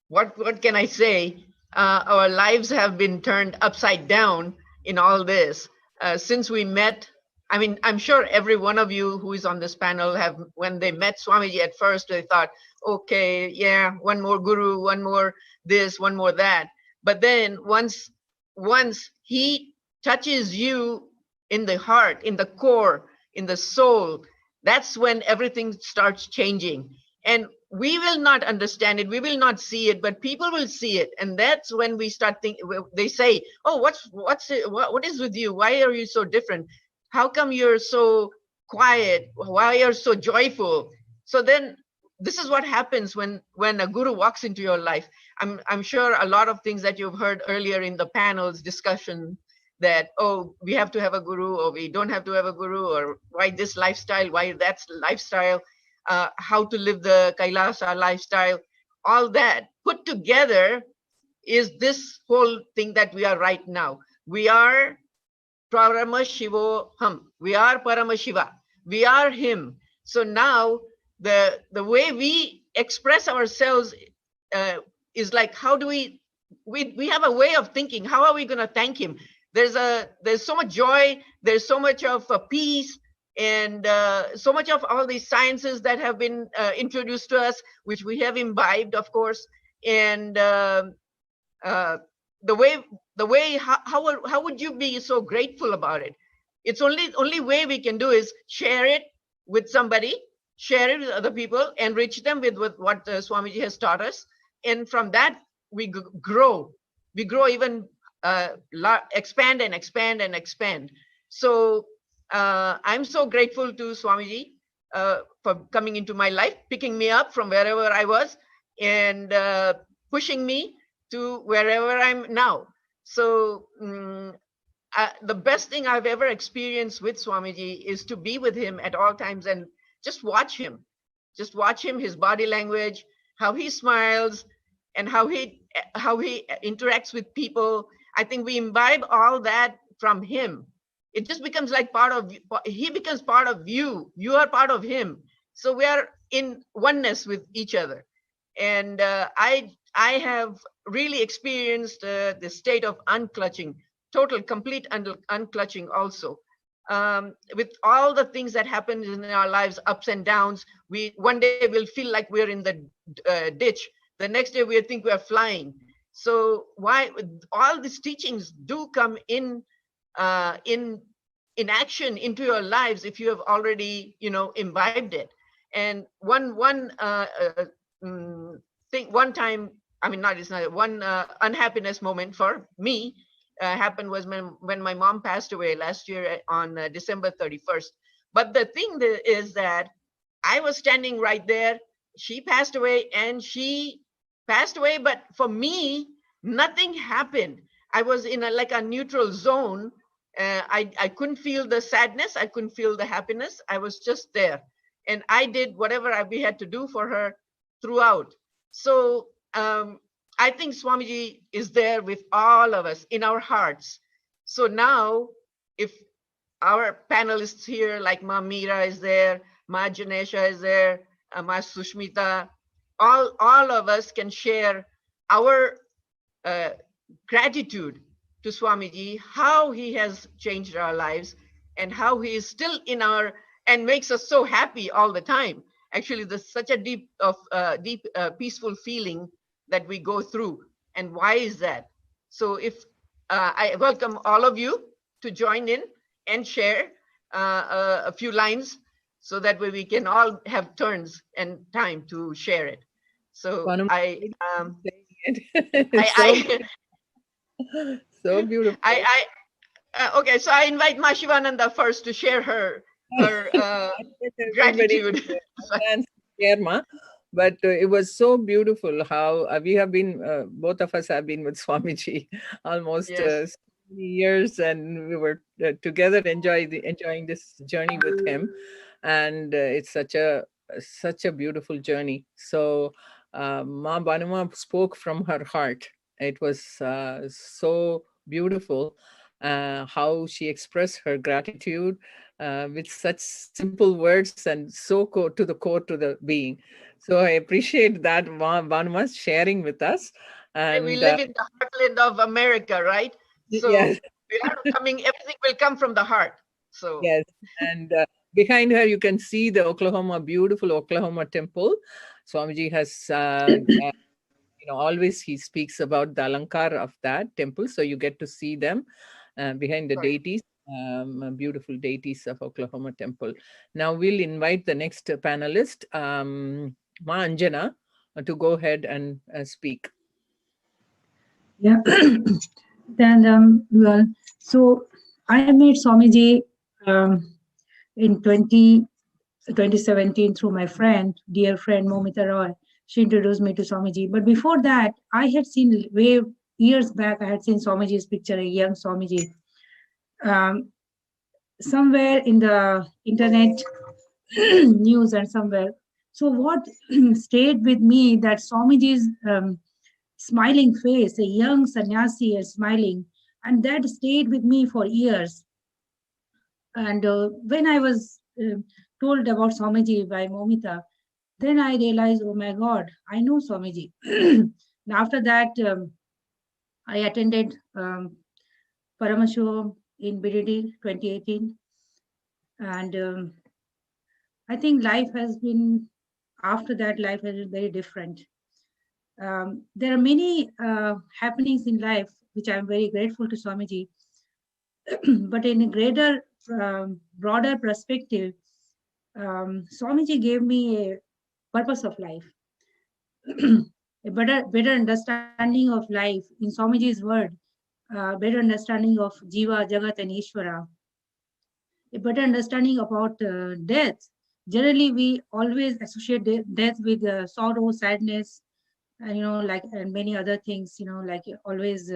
what can I say? Our lives have been turned upside down in all this. Since we met, I mean, I'm sure every one of you who is on this panel when they met Swamiji at first, they thought, okay, yeah, one more guru, one more this, one more that. But then once he touches you in the heart, in the core, in the soul, that's when everything starts changing. And we will not understand it, we will not see it, but people will see it. And that's when we start thinking, they say, oh, what is with you? Why are you so different? How come you're so quiet? Why are you so joyful? So then this is what happens when a guru walks into your life. I'm sure a lot of things that you've heard earlier in the panel's discussion, that, oh, we have to have a guru, or we don't have to have a guru, or why this lifestyle, why that's lifestyle, how to live the KAILASA lifestyle, all that put together is this whole thing that we are right now. We are Paramashivoham. We are Paramashiva. We are him. So now the way we express ourselves is like, how do we have a way of thinking, how are we going to thank him? There's so much joy, there's so much of peace, and so much of all these sciences that have been introduced to us, which we have imbibed, of course. And the way how would you be so grateful about it? It's only way we can do is share it with somebody, share it with other people, enrich them with what Swamiji has taught us, and from that we grow. We grow even expand and expand and expand. So I'm so grateful to Swamiji for coming into my life, picking me up from wherever I was, and pushing me to wherever I'm now. So the best thing I've ever experienced with Swamiji is to be with him at all times and just watch him. Just watch him, his body language, how he smiles, and how he interacts with people. I think we imbibe all that from him. It just becomes like he becomes part of you. You are part of him. So we are in oneness with each other. And I have really experienced the state of unclutching, total, complete unclutching also. With all the things that happen in our lives, ups and downs, one day we'll feel like we're in the ditch. The next day we think we're flying. So why all these teachings do come in action into your lives if you have already, imbibed it. And one unhappiness moment for me happened was when my mom passed away last year on December 31st. But the thing is that I was standing right there. She passed away, but for me, nothing happened. I was in a neutral zone. I couldn't feel the sadness. I couldn't feel the happiness. I was just there. And I did whatever we had to do for her throughout. So I think Swamiji is there with all of us in our hearts. So now, if our panelists here, like Ma Meera is there, Ma Janesha is there, Ma Sushmita, all of us can share our gratitude to Swamiji, how he has changed our lives, and how he is still in and makes us so happy all the time. Actually, there's such a deep, peaceful feeling that we go through. And why is that? So I welcome all of you to join in and share a few lines, so that way we can all have turns and time to share it. So so beautiful. Okay, so I invite Ma Shivananda first to share her gratitude. But it was so beautiful how we have been, both of us have been with Swamiji almost so many years, and we were together enjoying this journey with him, and it's such a beautiful journey. So Ma Banuma spoke from her heart. It was so beautiful how she expressed her gratitude with such simple words and so to the core, to the being. So I appreciate that Banuma sharing with us. And we live in the heartland of America, right? So yes. Everything will come from the heart. So yes, and behind her you can see the beautiful Oklahoma temple. Swamiji has always he speaks about the alankar of that temple, so you get to see them behind the deities, beautiful deities of Oklahoma temple. Now we'll invite the next panelist, Ma Anjana, to go ahead and speak. Yeah. Then so I met Swamiji in 2016, 2017 through my friend, dear friend Momita Roy. She introduced me to Swamiji. But before that, I had seen years back, I had seen Swamiji's picture, a young Swamiji, somewhere in the internet news and somewhere. So what stayed with me, that Swamiji's smiling face, a young sannyasi is smiling, and that stayed with me for years. And when I was told about Swamiji by Momita, then I realized, oh my God, I know Swamiji. And after that, I attended Paramashivoham in BDD 2018. And I think life has been, after that, life has been very different. There are many happenings in life which I'm very grateful to Swamiji. But in a greater, broader perspective, Swamiji gave me a purpose of life, a better understanding of life in Swamiji's word, better understanding of Jiva, Jagat, and Ishvara, a better understanding about death. Generally, we always associate death with sorrow, sadness, and and many other things. Like always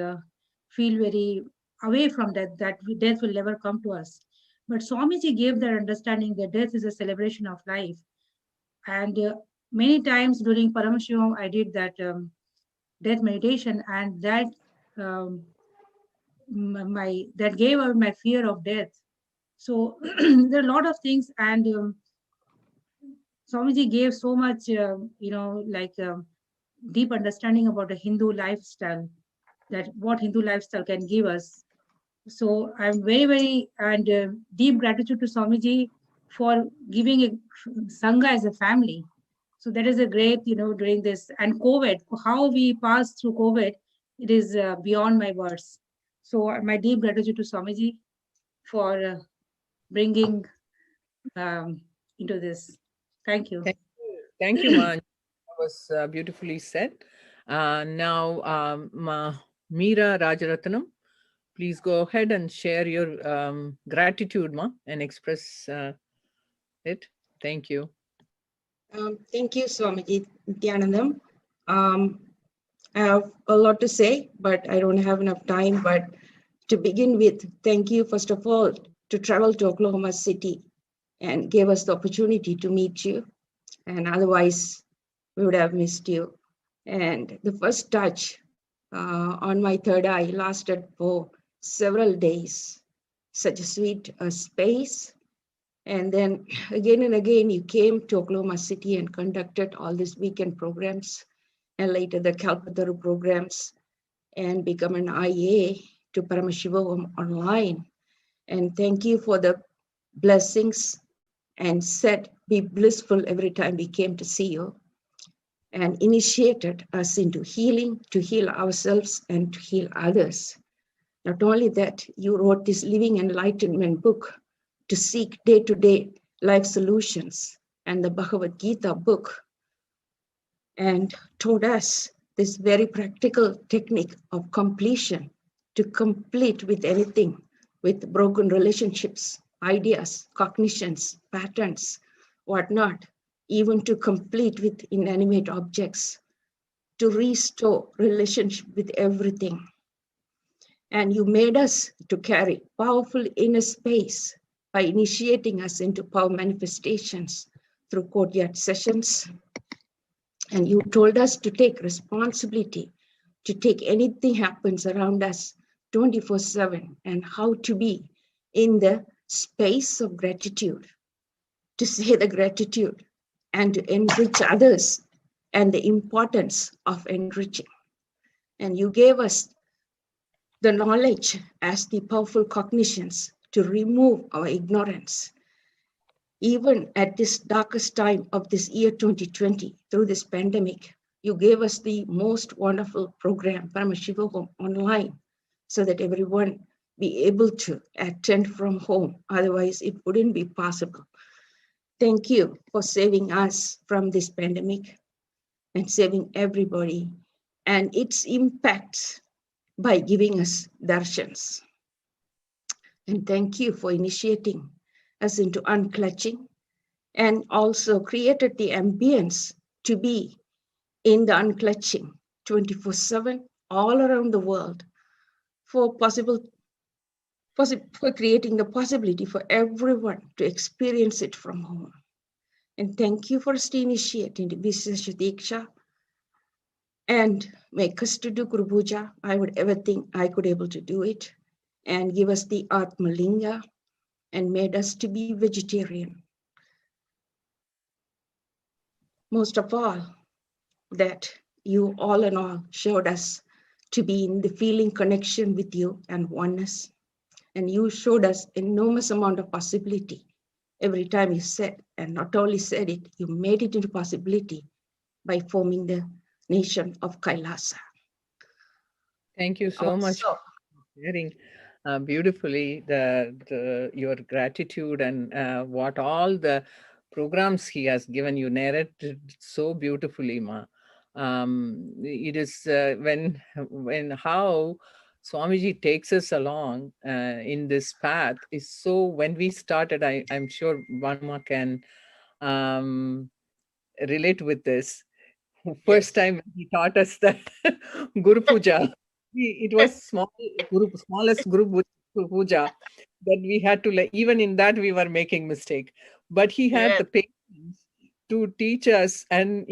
feel very away from that death will never come to us. But Swamiji gave that understanding that death is a celebration of life. And many times during Paramashiva, I did that death meditation, and that that gave up my fear of death. So there are a lot of things, and Swamiji gave so much, deep understanding about the Hindu lifestyle, that what Hindu lifestyle can give us. So I'm very, very, and deep gratitude to Swamiji for giving a Sangha as a family. So that is a great, during this, and COVID, how we passed through COVID, it is beyond my words. So my deep gratitude to Swamiji for bringing into this. Thank you. Thank you, Manj. That was beautifully said. Now, Meera Rajaratnam, please go ahead and share your gratitude, Ma, and express it. Thank you. Thank you, Swamiji Nithyanandam. I have a lot to say, but I don't have enough time. But to begin with, thank you, first of all, to travel to Oklahoma City and gave us the opportunity to meet you. And otherwise, we would have missed you. And the first touch on my third eye lasted for several days. Such a sweet space. And then again and again, you came to Oklahoma City and conducted all these weekend programs, and later the Kalpataru programs, and become an IA to Paramashivoham online. And thank you for the blessings, and said, be blissful every time we came to see you, and initiated us into healing, to heal ourselves and to heal others. Not only that, you wrote this Living Enlightenment book to seek day-to-day life solutions, and the Bhagavad Gita book, and taught us this very practical technique of completion, to complete with anything, with broken relationships, ideas, cognitions, patterns, whatnot, even to complete with inanimate objects, to restore relationship with everything. And you made us to carry powerful inner space by initiating us into power manifestations through courtyard sessions. And you told us to take responsibility, to take anything happens around us 24/7, and how to be in the space of gratitude, to say the gratitude and to enrich others, and the importance of enriching. And you gave us the knowledge as the powerful cognitions to remove our ignorance. Even at this darkest time of this year 2020, through this pandemic, you gave us the most wonderful program, Paramashivoham online, so that everyone be able to attend from home. Otherwise, it wouldn't be possible. Thank you for saving us from this pandemic and saving everybody and its impacts by giving us darshans. And thank you for initiating us into unclutching and also created the ambience to be in the unclutching 24/7 all around the world for for creating the possibility for everyone to experience it from home. And thank you for initiating the Visesha Diksha and make us to do Guru Puja. I would ever think I could able to do it, and give us the Atmalinga and made us to be vegetarian. Most of all, that you all in all showed us to be in the feeling connection with you and oneness. And you showed us enormous amount of possibility every time you said, and not only said it, you made it into possibility by forming the nation of Kailasa. Thank you so much for sharing beautifully your gratitude and what all the programs he has given you narrated so beautifully, Ma. It is when how Swamiji takes us along in this path is so. When we started, I'm sure Vanma can relate with this. First time he taught us that Guru Puja, it was smallest Guru Puja that we had to, even in that we were making mistake. But he had the patience to teach us and,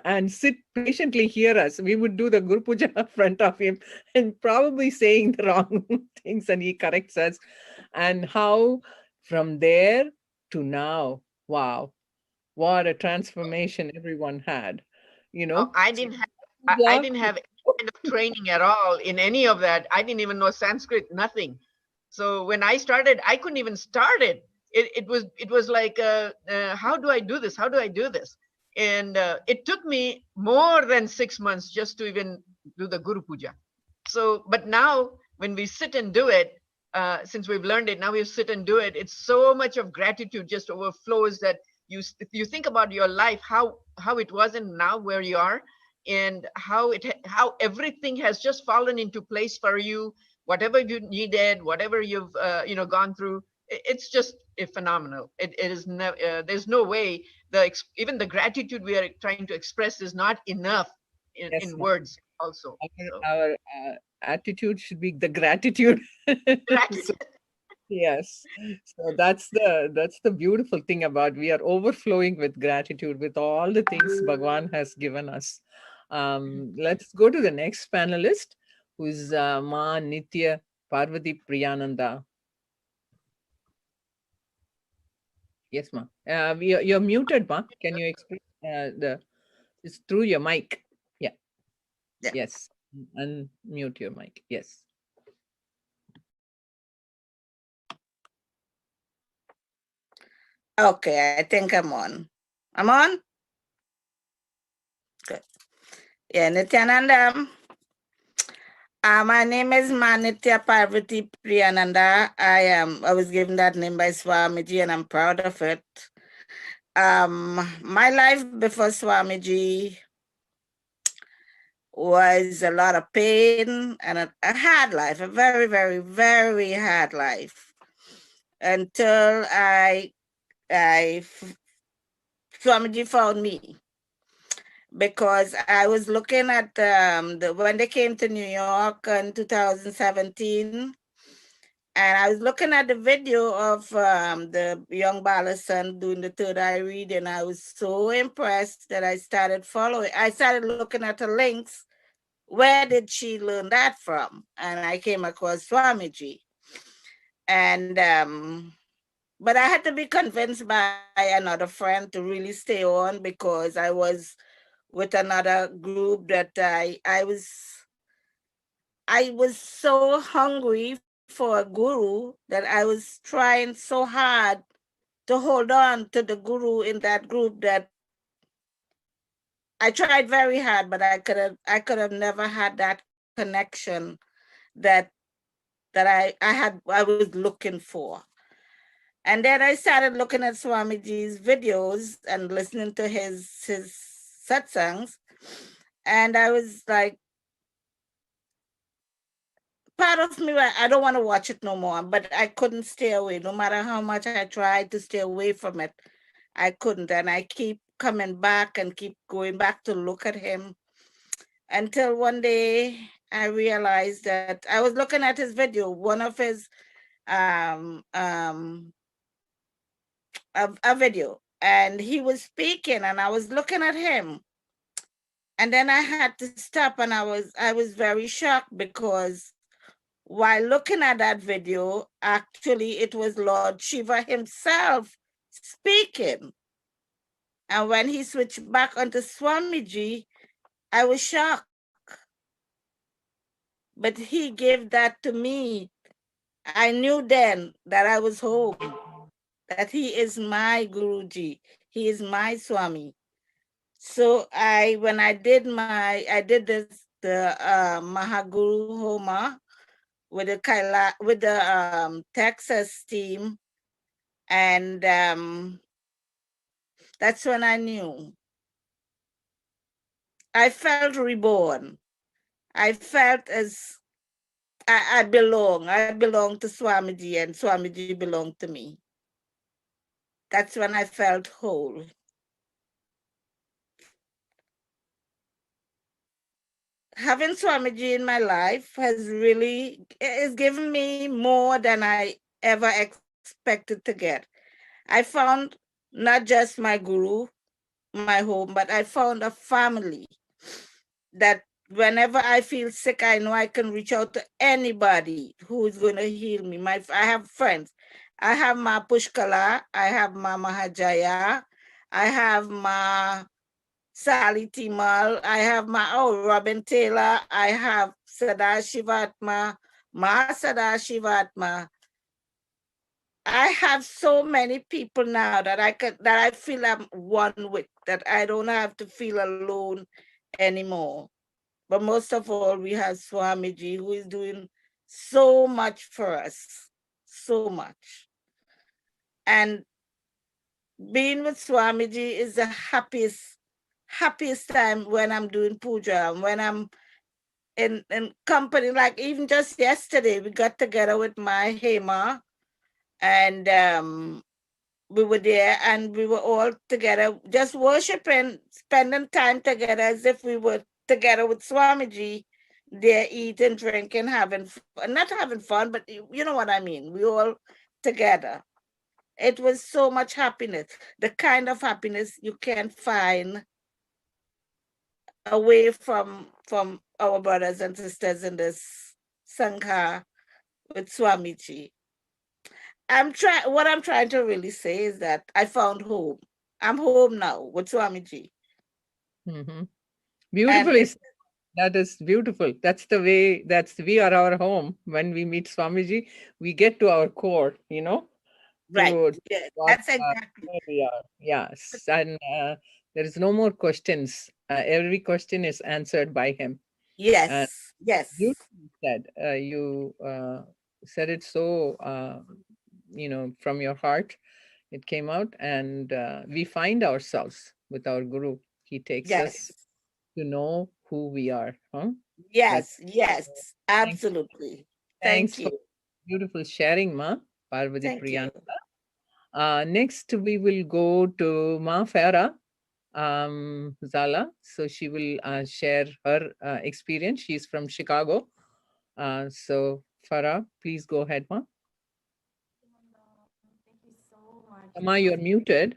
and sit patiently hear us. We would do the Guru Puja in front of him and probably saying the wrong things, and he corrects us. And how from there to now, wow, what a transformation everyone had, I didn't have I didn't have any kind of training at all in any of that. I didn't even know Sanskrit, nothing. So when I started, I couldn't even start it. It was like, how do I do this? How do I do this? And it took me more than 6 months just to even do the Guru Puja. So, but now when we sit and do it, since we've learned it, now we sit and do it. It's so much of gratitude just overflows that you think about your life, how it was and now where you are, and how everything has just fallen into place for you. Whatever you needed, whatever you've gone through, it's just phenomenal. It is there's no way even the gratitude we are trying to express is not enough in words. Also, our attitude should be the gratitude. So, yes, so that's the beautiful thing about we are overflowing with gratitude with all the things Bhagavan has given us. Let's go to the next panelist, who's Ma Nitya Parvati Priyananda. Yes, Ma. You're muted, Ma. Can you explain it's through your mic? Yeah. Yes. Unmute your mic. Yes. Okay, I think I'm on. I'm on? Good. Yeah, Nithyananda. My name is Manitya Parvati Priyananda. I was given that name by Swamiji and I'm proud of it. My life before Swamiji was a lot of pain and a hard life, a very, very, very hard life. Until Swamiji found me, because I was looking at when they came to New York in 2017, and I was looking at the video of the young Balasan doing the third eye read, and I was so impressed that I started following. I started looking at the links. Where did she learn that from? And I came across Swamiji. And but I had to be convinced by another friend to really stay on, because I was with another group that I was so hungry for a guru that I was trying so hard to hold on to the guru in that group that I tried very hard, but I could have never had that connection that I was looking for. And then I started looking at Swamiji's videos and listening to his satsangs, and I was like, part of me, I don't want to watch it no more, but I couldn't stay away. No matter how much I tried to stay away from it, I couldn't. And I keep coming back and keep going back to look at him until one day I realized that I was looking at his video, one of his a video, and he was speaking and I was looking at him. And then I had to stop, and I was very shocked because while looking at that video, actually it was Lord Shiva himself speaking. And when he switched back onto Swamiji, I was shocked. But he gave that to me. I knew then that I was home, that he is my Guruji. He is my Swami. So when I did the Mahaguru Homa with the Texas team, and that's when I knew. I felt reborn. I felt as I belong. I belong to Swamiji, and Swamiji belonged to me. That's when I felt whole. Having Swamiji in my life has given me more than I ever expected to get. I found not just my guru, my home, but I found a family that whenever I feel sick, I know I can reach out to anybody who is going to heal me. I have friends. I have my Pushkala, I have my Mahajaya, I have my Sally Timal, I have my Robin Taylor, I have Sadashivatma, Ma Sadashivatma. I have so many people now that I feel I'm one with, that I don't have to feel alone anymore. But most of all, we have Swamiji, who is doing so much for us, so much. And being with Swamiji is the happiest time when I'm doing puja, when I'm in company. Like even just yesterday, we got together with my Hema, and we were there and we were all together, just worshiping, spending time together as if we were together with Swamiji, there eating, drinking, not having fun, but you know what I mean. We all together. It was so much happiness, the kind of happiness you can find away from our brothers and sisters in this Sangha with Swamiji. What I'm trying to really say is that I found home. I'm home now with Swamiji. Mm-hmm. Beautifully. That is beautiful. That's the way, we are our home. When we meet Swamiji, we get to our core, Right. Yeah, that's exactly where we are. Yes. And there is no more questions. Every question is answered by him. Yes. And yes. Beautifully said. You said it so, from your heart. It came out, and we find ourselves with our Guru. He takes us to know who we are. Huh? Yes, yes, absolutely. Thanks Thank for you. Beautiful sharing, Ma Parvati Thank you. Priyanka. Next, we will go to Ma Farah Zala. So she will share her experience. She's from Chicago. So Farah, please go ahead, Ma. Thank you so much. Ma, you're muted.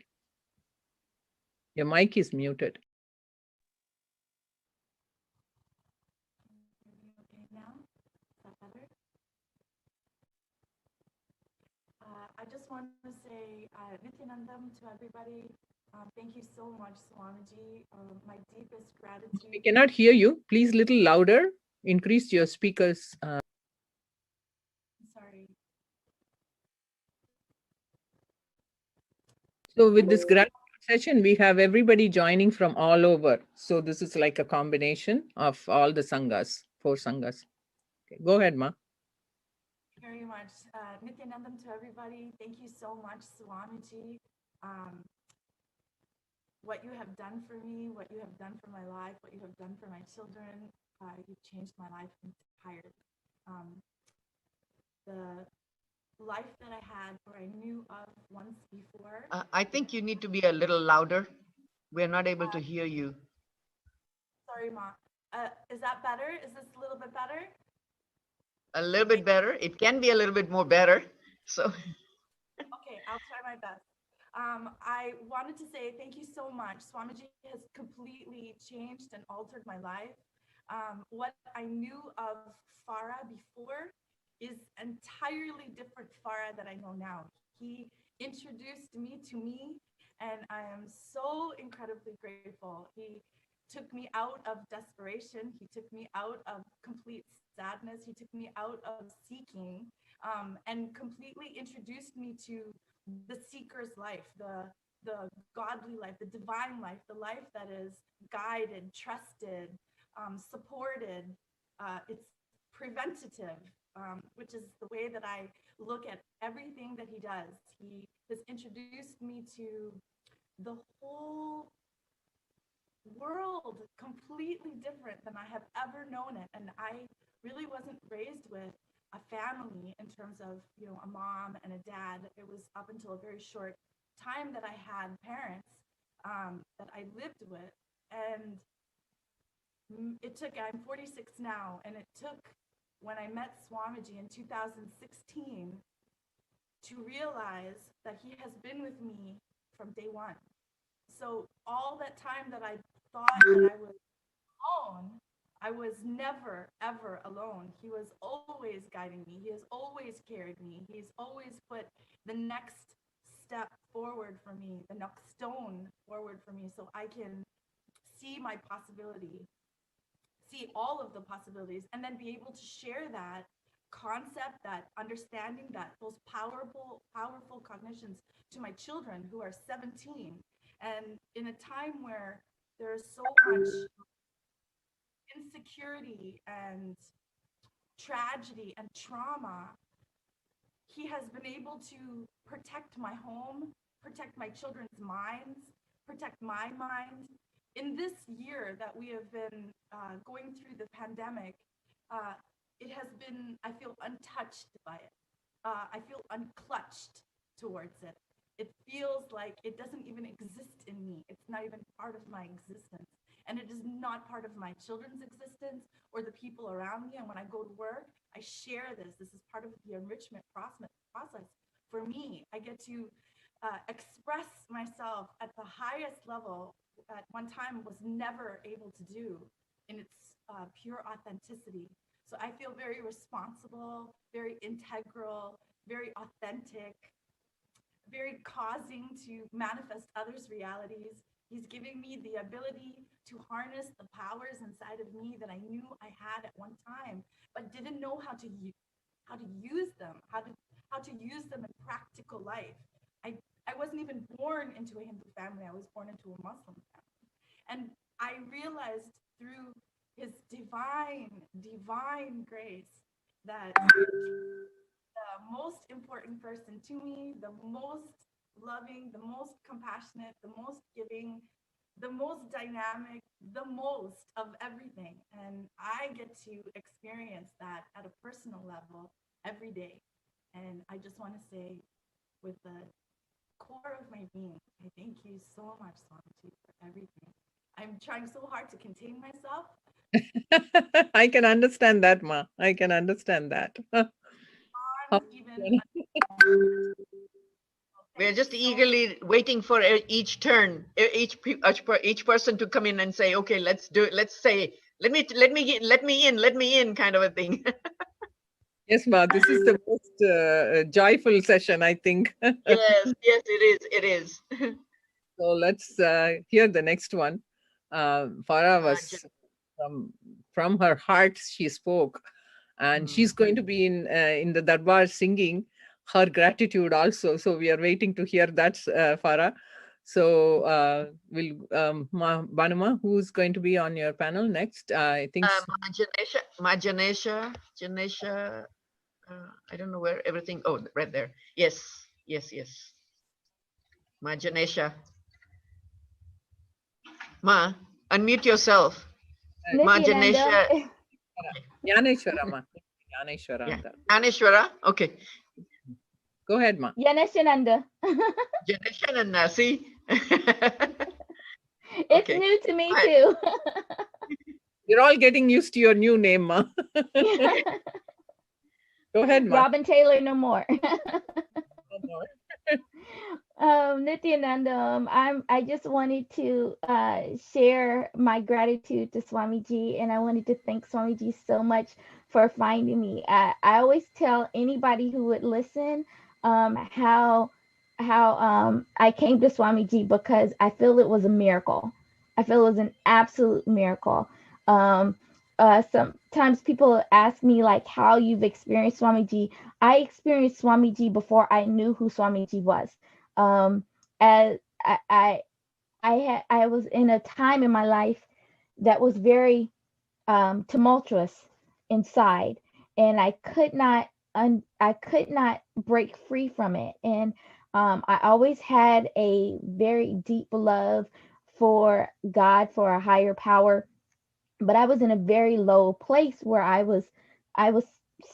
Your mic is muted. Okay now? Is that better? I just want to say Nithyanandam to everybody. Thank you so much, Swamiji. My deepest gratitude. We cannot hear you. Please, little louder. Increase your speakers. Sorry. So with this gratitude session, we have everybody joining from all over. So this is like a combination of all the sanghas, 4 sanghas. Okay, go ahead, Ma. Very much. Nithyanandam to everybody. Thank you so much, Swamiji. What you have done for me, what you have done for my life, what you have done for my children, you've changed my life entirely. life that I had or I knew of once before. I think you need to be a little louder. We're not able to hear you. Sorry, Ma. Is that better? Is this a little bit better? A little bit better. It can be a little bit more better. So. Okay, I'll try my best. I wanted to say thank you so much. Swamiji has completely changed and altered my life. What I knew of Farah before is entirely different Farah that I know now. He introduced me to me, and I am so incredibly grateful. He took me out of desperation. He took me out of complete sadness. He took me out of seeking, and completely introduced me to the seeker's life, the godly life, the divine life, the life that is guided, trusted, supported. It's preventative, which is the way that I look at everything that he does. He has introduced me to the whole world completely different than I have ever known it. And I really wasn't raised with a family in terms of, you know, a mom and a dad. It was up until a very short time that I had parents that I lived with. And it took, I'm 46 now, and it took when I met Swamiji in 2016 to realize that he has been with me from day one. So all that time that I thought that I was alone, I was never, ever alone. He was always guiding me. He has always carried me. He's always put the next step forward for me, the next stone forward for me, so I can see my possibility, see all of the possibilities, and then be able to share that concept, that understanding, that those powerful cognitions to my children who are 17. And in a time where there is so much insecurity and tragedy and trauma, he has been able to protect my home, protect my children's minds, protect my mind. In this year that we have been going through the pandemic, it has been, I feel untouched by it. I feel unclutched towards it. It feels like it doesn't even exist in me. It's not even part of my existence. And it is not part of my children's existence or the people around me. And when I go to work, I share this. This is part of the enrichment process. For me, I get to express myself at the highest level at one time was never able to do in its pure authenticity. So I feel very responsible, very integral, very authentic, very causing to manifest others' realities. He's giving me the ability to harness the powers inside of me that I knew I had at one time, but didn't know how to use them, how to use them in practical life. I wasn't even born into a Hindu family. I was born into a Muslim family. And I realized through his divine grace that the most important person to me, the most loving, the most compassionate, the most giving, the most dynamic, the most of everything. And I get to experience that at a personal level every day. And I just want to say, with the core of my being, I thank you so much, Swamiji, for everything. I'm trying so hard to contain myself. I can understand that, Ma. I can understand that. We're just eagerly waiting for each turn, each person to come in and say, "Okay, let's do it. Let's say, let me in," kind of a thing. Yes, Ma. This is the most joyful session, I think. Yes, it is. So let's hear the next one. Farah was from her heart. She spoke, and she's going to be in the Darbar singing her gratitude also. So we are waiting to hear that, Farah. So we'll Banuma, who's going to be on your panel next? I think Janesha. I don't know where everything. Oh, right there. Yes. Ma Janesha. Ma, unmute yourself. Ma Janesha. Yaneshwara, Ma. Yaneshwara. Okay. Go ahead, Ma. Yaneshananda. Janeshananda, see? It's new to me too. You're all getting used to your new name, Ma. Go ahead, Ma. Robin Taylor, no more. No more. Nithyananda, I just wanted to share my gratitude to Swamiji, and I wanted to thank Swamiji so much for finding me. I always tell anybody who would listen how I came to Swamiji, because I feel it was a miracle. I feel it was an absolute miracle. Sometimes people ask me like how you've experienced Swamiji. I experienced Swamiji before I knew who Swamiji was. As I was in a time in my life that was very tumultuous inside, and I could not break free from it. And I always had a very deep love for God, for a higher power, but I was in a very low place where I was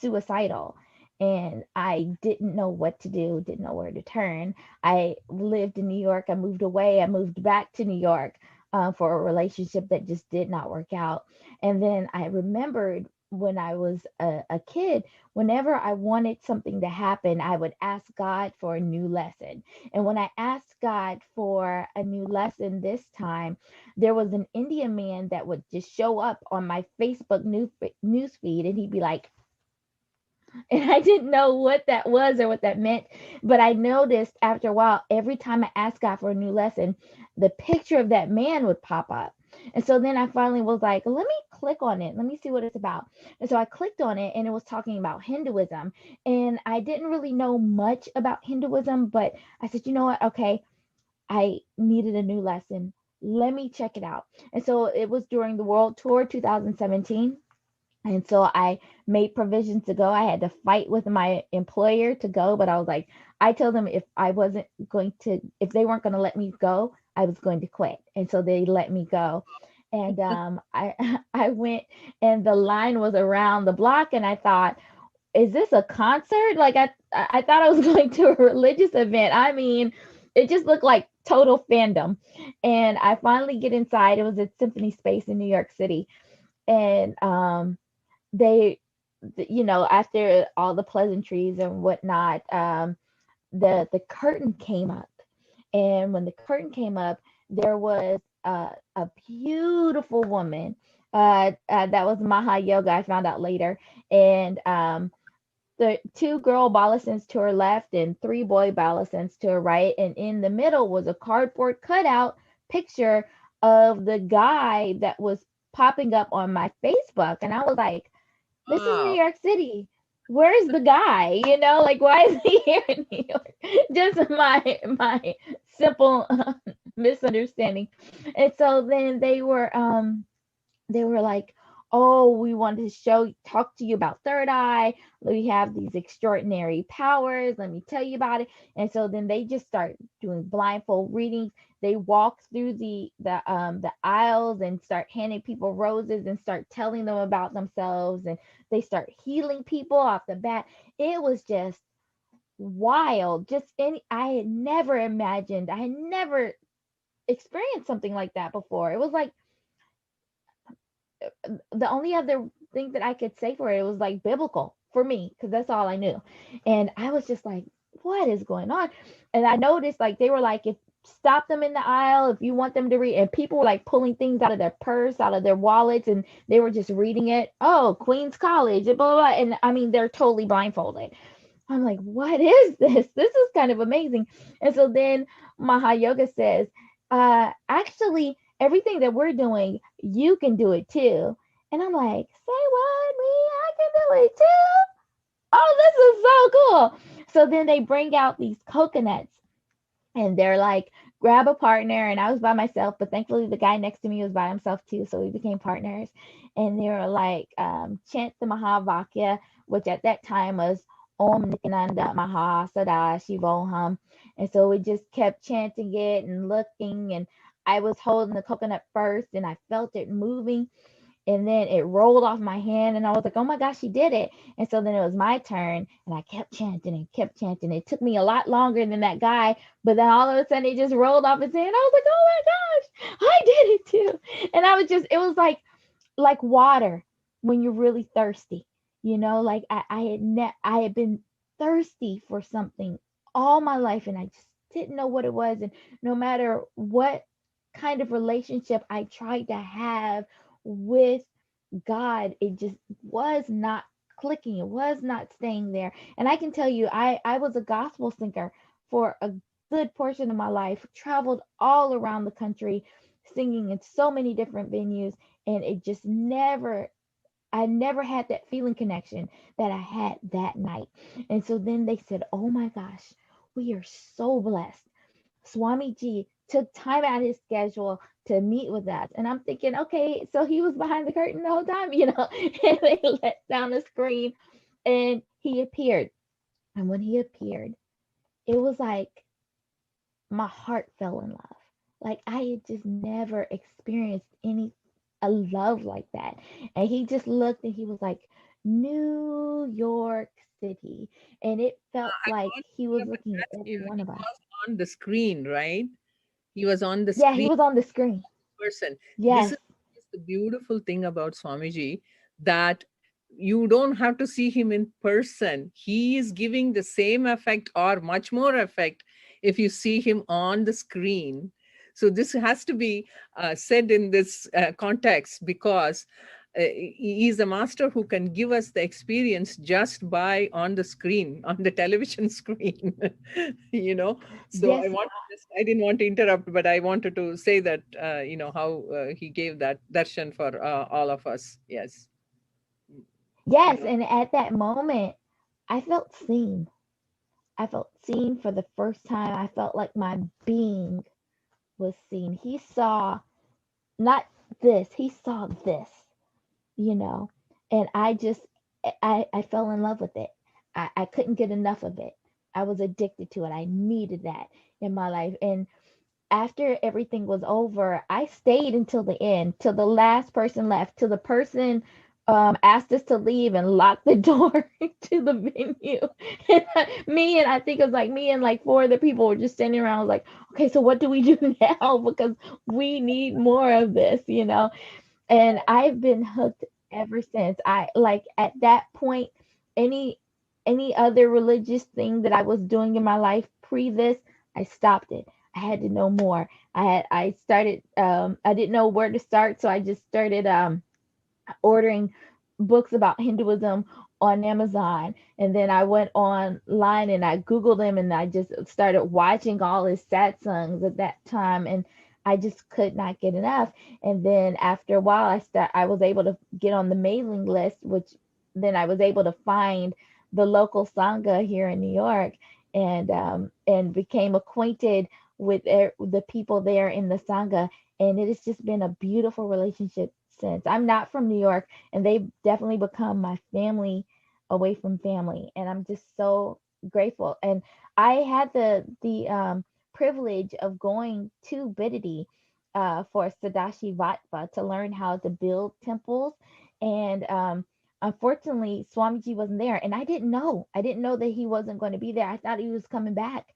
suicidal, and I didn't know what to do, didn't know where to turn. I lived in New York. I moved away. I moved back to New York for a relationship that just did not work out. And then I remembered when I was a kid, whenever I wanted something to happen, I would ask God for a new lesson. And when I asked God for a new lesson this time, there was an Indian man that would just show up on my Facebook news feed, and he'd be like, and I didn't know what that was or what that meant, but I noticed after a while, every time I asked God for a new lesson, the picture of that man would pop up. And so then I finally was like, let me click on it. Let me see what it's about. And so I clicked on it, and it was talking about Hinduism. And I didn't really know much about Hinduism, but I said, you know what? Okay, I needed a new lesson. Let me check it out. And so it was during the World Tour 2017. And so I made provisions to go. I had to fight with my employer to go, but I was like, I told them if they weren't going to let me go, I was going to quit. And so they let me go. And I went, and the line was around the block, and I thought, is this a concert? Like I thought I was going to a religious event. I mean, it just looked like total fandom. And I finally get inside. It was at Symphony Space in New York City. And they, after all the pleasantries and whatnot, the curtain came up. And when the curtain came up, there was a beautiful woman. That was Maha Yoga, I found out later. And the 2 girl Balasans to her left and 3 boy Balasans to her right. And in the middle was a cardboard cutout picture of the guy that was popping up on my Facebook. And I was like, this is New York City. Where's the guy? Like, why is he here in New York? Just my simple misunderstanding. And so then they were like, oh, we wanted to talk to you about third eye. We have these extraordinary powers. Let me tell you about it. And so then they just start doing blindfold readings. They walk through the aisles and start handing people roses and start telling them about themselves. And they start healing people off the bat. It was just wild. I had never imagined, I had never experienced something like that before. It was like, the only other thing that I could say for it was like biblical for me, because that's all I knew. And I was just like, what is going on? And I noticed like they were like, if stop them in the aisle if you want them to read, and people were like pulling things out of their purse, out of their wallets, and they were just reading it. Oh, Queens College, blah, blah, blah. And I mean, they're totally blindfolded. I'm like, what is this? This is kind of amazing. And so then Maha Yoga says, actually, everything that we're doing, you can do it too. And I'm like, say what? Me? I can do it too? Oh, this is so cool. So then they bring out these coconuts, and they're like, grab a partner. And I was by myself, but thankfully the guy next to me was by himself too. So we became partners. And they were like, chant the Mahavakya, which at that time was Om Nithyananda Paramashivoham. And so we just kept chanting it and looking, and I was holding the coconut first, and I felt it moving. And then it rolled off my hand, and I was like, oh my gosh, she did it. And so then it was my turn, and I kept chanting and kept chanting. It took me a lot longer than that guy, but then all of a sudden it just rolled off his hand. I was like, oh my gosh, I did it too. And I was just, it was like water when you're really thirsty, you know, like I had been thirsty for something all my life, and I just didn't know what it was. And no matter what kind of relationship I tried to have with God, it just was not clicking. It was not staying there. And I can tell you, I was a gospel singer for a good portion of my life, traveled all around the country, singing in so many different venues, and it just I never had that feeling connection that I had that night. And so then they said, oh my gosh, we are so blessed. Swamiji took time out of his schedule to meet with us. And I'm thinking, okay, so he was behind the curtain the whole time, you know, and they let down the screen and he appeared. And when he appeared, it was like my heart fell in love. Like I had just never experienced a love like that. And he just looked and he was like, New York City. And it felt like he was looking at every one of us. On the screen, right? He was on the Yeah, screen. he was on the screen. Person. Yes. This is the beautiful thing about Swamiji, that you don't have to see him in person. He is giving the same effect or much more effect if you see him on the screen. So this has to be said in this context, because he is a master who can give us the experience just by on the screen, on the television screen, you know. So Yes. I didn't want to interrupt, but I wanted to say that, you know, how he gave that darshan for all of us. Yes. Yes. And at that moment, I felt seen. I felt seen for the first time. I felt like my being was seen. He saw not this, he saw this, you know, and I fell in love with it. I couldn't get enough of it. I was addicted to it. I needed that in my life. And after everything was over, I stayed until the end, till the last person left, till the person asked us to leave and locked the door to the venue. And I think it was like me and like four other people were just standing around. I was like, okay, so what do we do now? Because we need more of this, you know? And I've been hooked ever since. I like at that point, any other religious thing that I was doing in my life pre this, I stopped it. I had to know more. I started I didn't know where to start, so I just started ordering books about Hinduism on Amazon. And then I went online and I Googled him, and I just started watching all his satsangs at that time. And I just could not get enough. And then after a while, I was able to get on the mailing list, which then I was able to find the local sangha here in New York, and became acquainted with the people there in the sangha. And it has just been a beautiful relationship since. I'm not from New York, and they've definitely become my family away from family. And I'm just so grateful. And I had the privilege of going to Bidadi for Sadashivatva to learn how to build temples. And unfortunately, Swamiji wasn't there, and I didn't know that he wasn't going to be there. I thought he was coming back.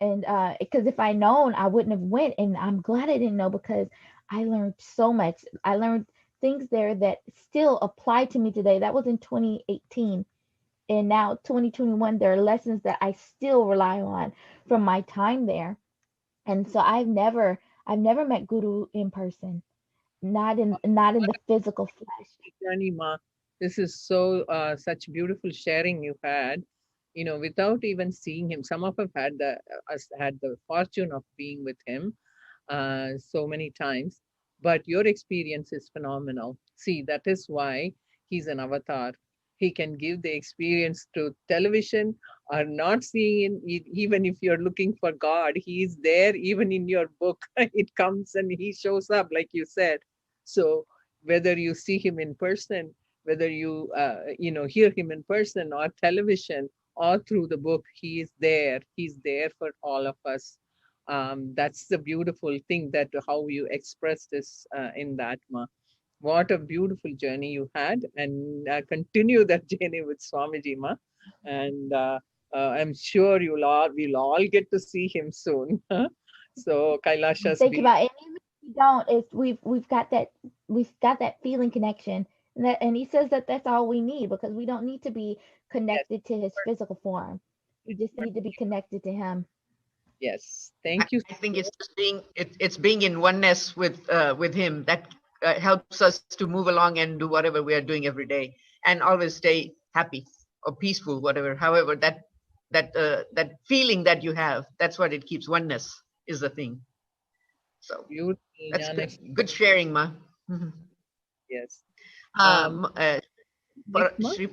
And because if I known, I wouldn't have went. And I'm glad I didn't know, because I learned so much. I learned things there that still apply to me today. That was in 2018. And now 2021, there are lessons that I still rely on from my time there. And so I've never met Guru in person, not in the physical flesh. Janima, this is so such beautiful sharing you had, you know, without even seeing him. Some of us had the fortune of being with him so many times, but your experience is phenomenal. See, that is why he's an avatar. He can give the experience to television or not seeing it. Even if you're looking for God, he is there. Even in your book, it comes and he shows up, like you said. So whether you see him in person, whether you hear him in person or television or through the book, he is there. He's there for all of us. That's the beautiful thing, that how you express this in that, Ma. What a beautiful journey you had, and continue that journey with Swamiji Ma. And I'm sure we'll all get to see him soon. So Kailasha's Think about it. And even if we don't, it's we've got that feeling connection, and he says that that's all we need, because we don't need to be connected to his physical form. We just need to be connected to him. Yes, thank you. I think it's just it's being in oneness with him that helps us to move along and do whatever we are doing every day, and always stay happy or peaceful, whatever. However, that feeling that you have, that's what it keeps. Oneness is the thing. So that's good sharing, Ma. Yes. Sri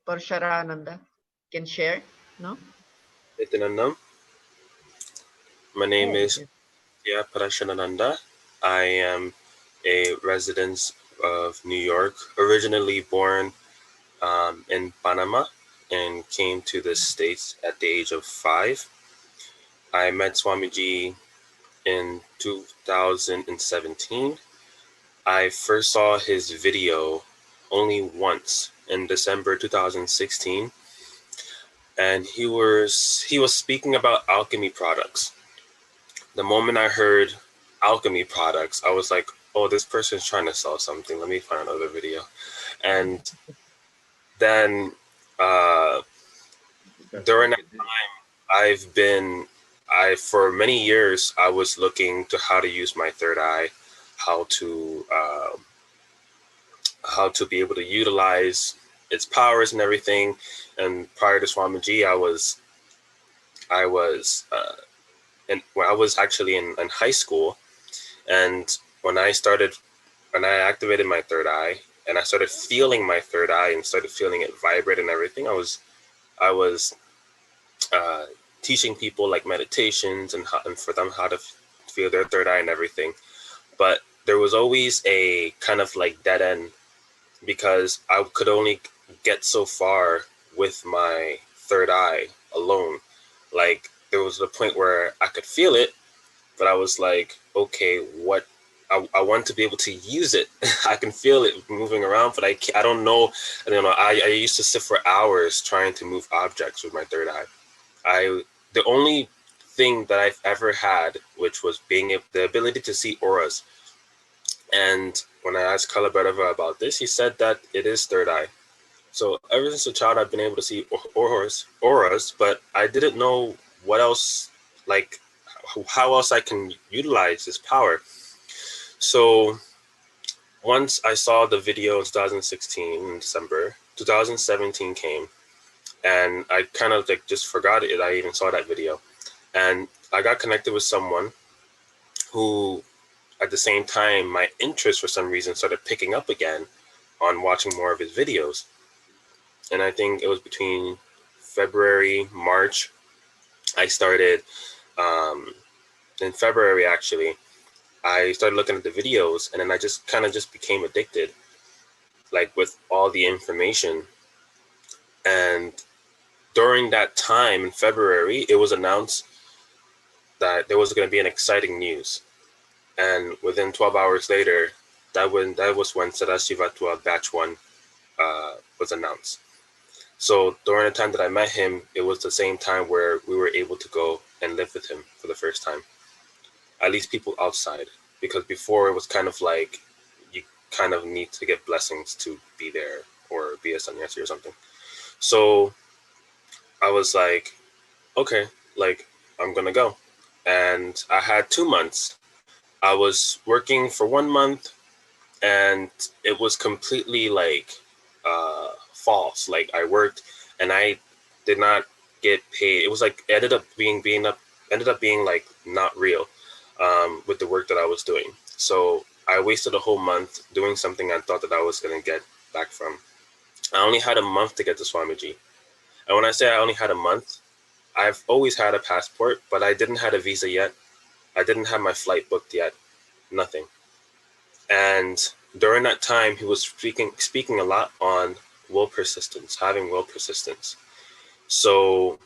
Parsharananda can share, no? Nithyanandam. My name is Parsharananda. I am a resident of New York, originally born in Panama, and came to the States at the age of 5. I met Swamiji in 2017. I first saw his video only once in December 2016, and he was speaking about alchemy products. The moment I heard alchemy products, I was like, oh, this person's trying to sell something. Let me find another video. And then during that time, for many years, I was looking to how to use my third eye, how to be able to utilize its powers and everything. And prior to Swamiji, I was actually in high school, and when I activated my third eye and I started feeling my third eye and started feeling it vibrate and everything, I was teaching people like meditations and for them how to feel their third eye and everything. But there was always a kind of like dead end, because I could only get so far with my third eye alone. Like, there was a point where I could feel it, but I was like, okay, what? I want to be able to use it. I can feel it moving around, but I don't know. I used to sit for hours trying to move objects with my third eye. The only thing that I've ever had, which was the ability to see auras. And when I asked Kalabharava about this, he said that it is third eye. So ever since a child, I've been able to see auras, but I didn't know what else, like how else I can utilize this power. So once I saw the video in 2016 in December, 2017 came, and I kind of like just forgot it. I even saw that video, and I got connected with someone who, at the same time, my interest for some reason started picking up again on watching more of his videos. And I think it was between February, March, I started, in February actually, I started looking at the videos, and then I just kind of became addicted, like with all the information. And during that time in February, it was announced that there was going to be an exciting news. And within 12 hours later, that was when Sadashiva Batch 1 was announced. So during the time that I met him, it was the same time where we were able to go and live with him for the first time. At least people outside, because before it was kind of like you kind of need to get blessings to be there or be a sannyasi or something. So I was like, okay, like I'm gonna go. And I had 2 months. I was working for 1 month, and it was completely like false. Like, I worked and I did not get paid. It was like ended up being like not real with the work that I was doing. So I wasted a whole month doing something I thought that I was going to get back from. I only had a month to get to Swamiji. And when I say I only had a month, I've always had a passport, but I didn't have a visa yet. I didn't have my flight booked yet. Nothing. And during that time, he was speaking a lot on will persistence, having will persistence. So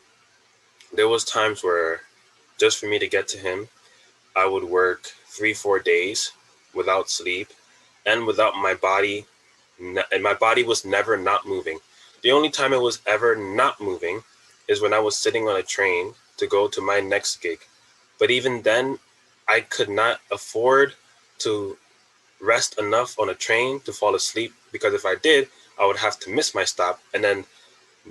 there was times where just for me to get to him, I would work 3-4 days without sleep, and without my body, and my body was never not moving. The only time it was ever not moving is when I was sitting on a train to go to my next gig. But even then, I could not afford to rest enough on a train to fall asleep, because if I did, I would have to miss my stop and then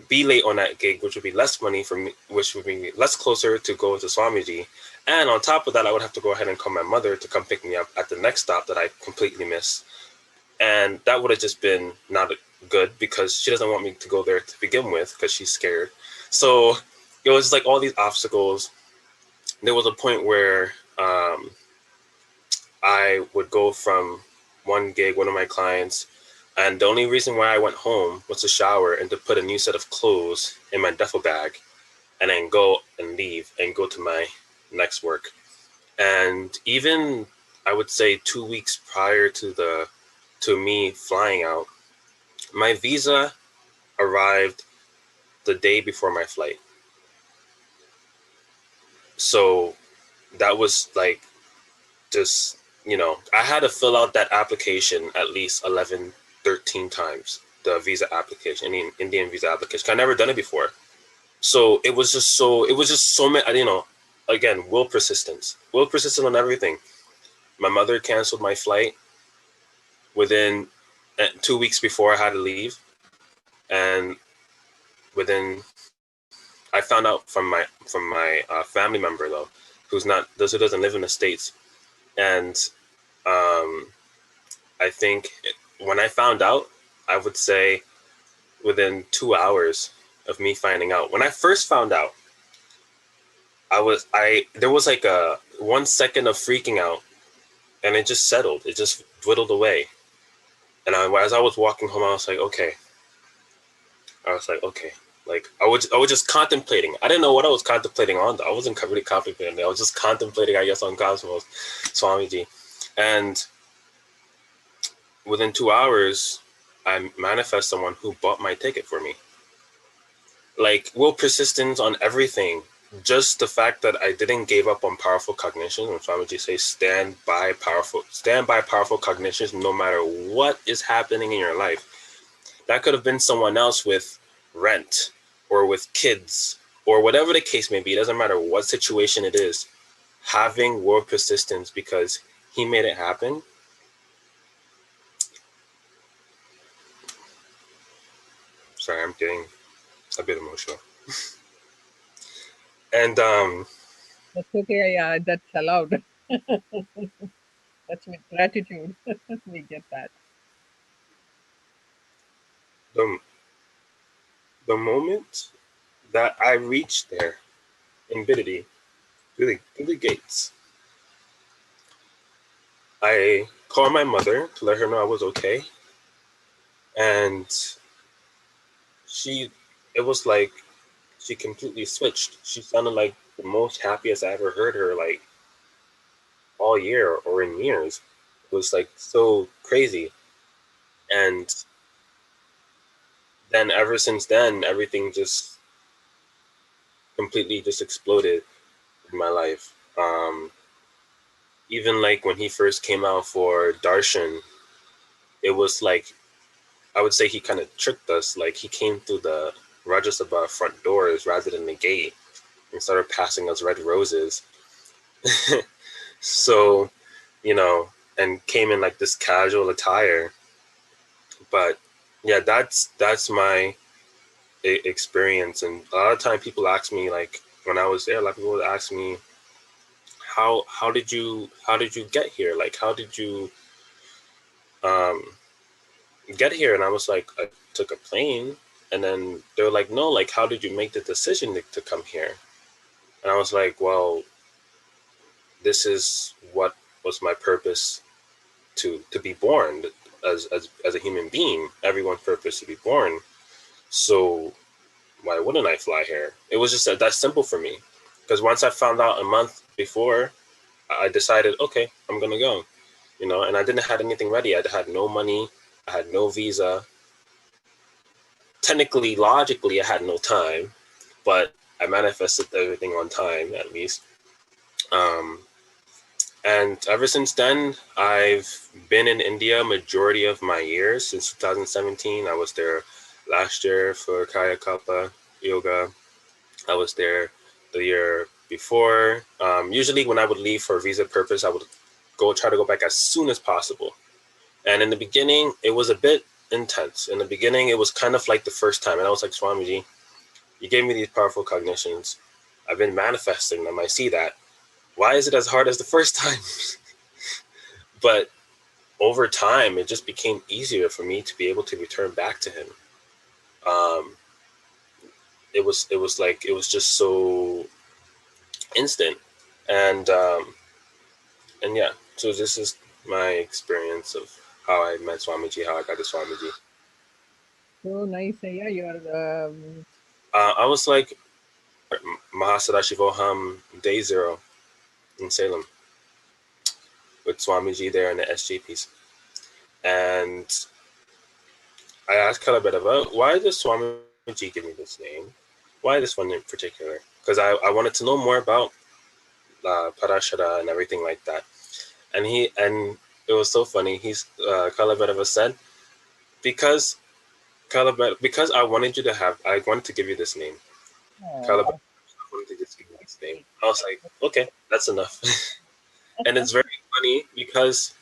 be late on that gig, which would be less money for me, which would be less closer to go to Swamiji. And on top of that, I would have to go ahead and call my mother to come pick me up at the next stop that I completely missed. And that would have just been not good, because she doesn't want me to go there to begin with, because she's scared. So it was like all these obstacles. There was a point where I would go from one gig, one of my clients, and the only reason why I went home was to shower and to put a new set of clothes in my duffel bag, and then go and leave and go to my next work. And even, I would say, 2 weeks prior to me flying out, my visa arrived the day before my flight. So that was like, just, you know, I had to fill out that application at least 11, 13 times, the visa application, Indian visa application. I've never done it before. So it was just so many, you know, again, will persistence on everything. My mother canceled my flight within 2 weeks before I had to leave. And I found out from my family member, though, who doesn't live in the States. And I think when I found out, I would say within 2 hours of me finding out. When I first found out, there was like a 1 second of freaking out, and it just settled. It just dwindled away. And as I was walking home, I was like, okay. Like I was just contemplating. I didn't know what I was contemplating on, though. I wasn't really contemplating. I was just contemplating, I guess, on Cosmos, Swamiji. And within 2 hours, I manifest someone who bought my ticket for me. Like, will persistence on everything. Just the fact that I didn't give up on powerful cognition. When Swamiji says stand by powerful cognitions, no matter what is happening in your life. That could have been someone else with rent or with kids or whatever the case may be. It doesn't matter what situation it is. Having world persistence because he made it happen. Sorry, I'm getting a bit emotional. And that's okay. Yeah, that's allowed. That's with gratitude. We get that. The moment that I reached there in Bididi, through the gates, I called my mother to let her know I was okay. And it was like she completely switched. She sounded like the most happiest I ever heard her, like all year or in years. It was like so crazy. And then ever since then, everything just completely just exploded in my life. Even like when he first came out for Darshan, it was like, I would say he kind of tricked us. Like he came through the Rajya Sabha front doors rather than the gate and started passing us red roses. So, you know, and came in like this casual attire. But yeah, that's my experience. And a lot of time people ask me, like when I was there, a lot of people would ask me, how did you get here? Like, how did you get here? And I was like, I took a plane. And then they were like, no, like, how did you make the decision to come here? And I was like, well, this is what was my purpose to be born as a human being. Everyone's purpose to be born. So why wouldn't I fly here? It was just that simple for me. Because once I found out a month before, I decided, okay, I'm going to go, you know, and I didn't have anything ready. I had no money. I had no visa. Technically, logically, I had no time, but I manifested everything on time, at least. And ever since then, I've been in India majority of my years. Since 2017, I was there last year for Kaya Kalpa Yoga. I was there the year before. Usually when I would leave for visa purpose, I would try to go back as soon as possible. And in the beginning, it was a bit intense. In the beginning, it was kind of like the first time. And I was like, Swamiji, you gave me these powerful cognitions. I've been manifesting them. I see that. Why is it as hard as the first time? But over time, it just became easier for me to be able to return back to him. It was just so instant. And yeah, so this is my experience of how I met Swamiji, how I got to Swamiji. So nice. Yeah, you are. I was like Mahasannidhanam day 0 in Salem with Swamiji there in the SJPs. And I asked Kalabedava, why does Swamiji give me this name? Why this one in particular? Because I wanted to know more about Parashara and everything like that. And it was so funny. Kalabedava said, because I wanted to give you this name. Kalabedava, I wanted to just give you this name. I was like, okay, that's enough. And it's very funny because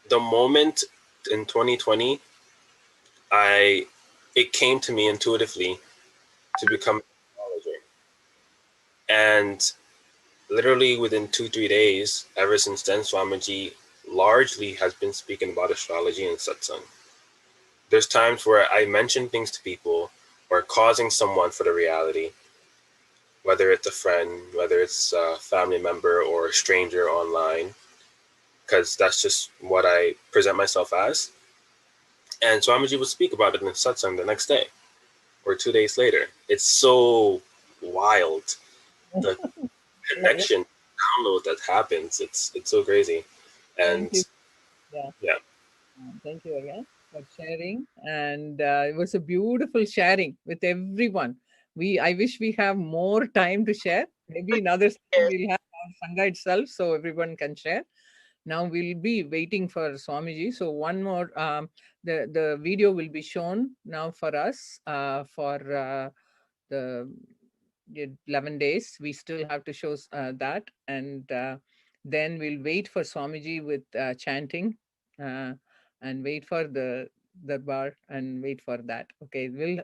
the moment in 2020, it came to me intuitively to become an astrologer. And literally within 2-3 days, ever since then, Swamiji largely has been speaking about astrology and satsang. There's times where I mention things to people or causing someone for the reality, whether it's a friend, whether it's a family member or a stranger online, because that's just what I present myself as. And Swamiji would speak about it in satsang the next day or 2 days later. It's so wild. The connection, download that happens. It's so crazy. And yeah. Thank you again for sharing. And it was a beautiful sharing with everyone. I wish we have more time to share. Maybe in other we'll have our Sangha itself so everyone can share. Now we'll be waiting for Swamiji. So one more, the video will be shown now for us for the 11 days. We still have to show that. And then we'll wait for Swamiji with chanting and wait for the bar and wait for that. Okay, we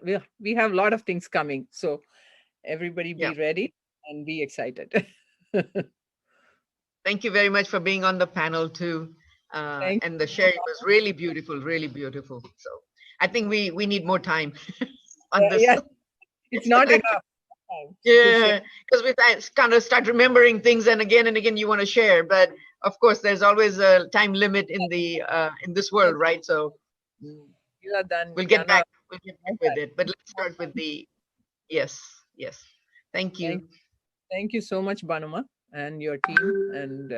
have a lot of things coming. So everybody be ready and be excited. Thank you very much for being on the panel too. And the sharing was really beautiful, really beautiful. So I think we need more time on this. Yeah. It's not enough. Yeah, because we kind of start remembering things and again you want to share. But of course, there's always a time limit in this world, right? So we'll get back with it. But let's start with the yes. Thank you. Thank you so much, Banuma, and your team and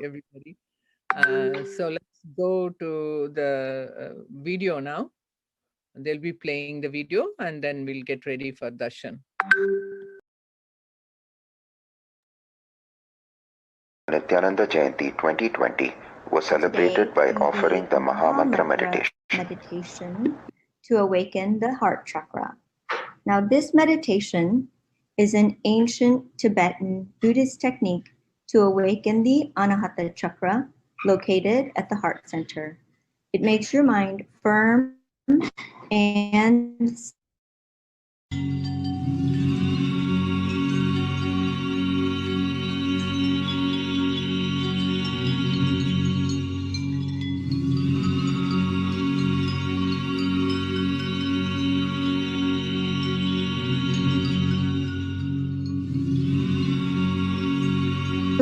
everybody. So let's go to the video now. They'll be playing the video and then we'll get ready for darshan. Nithyananda Jayanti 2020 was celebrated by offering the Mahamantra meditation to awaken the heart chakra. Now, this meditation is an ancient Tibetan Buddhist technique to awaken the Anahata chakra located at the heart center. It makes your mind firm and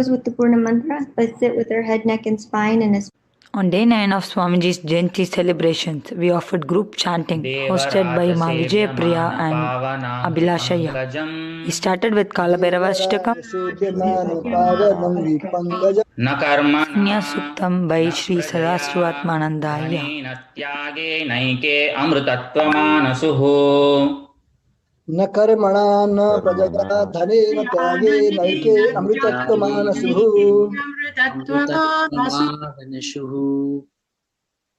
with the Purna mantra, but sit with their head, neck, and spine in a. On day 9 of Swamiji's Jayanti celebrations, we offered group chanting hosted by Ma Vijaya Priya and Abhilashaya. We started with Kalabhairavashtakam, Nya Suktam by Sri Sadashivatmanandaya. न कर्मणा न प्रजया धनेन त्यागेन नैके अमृतत्वमानसुः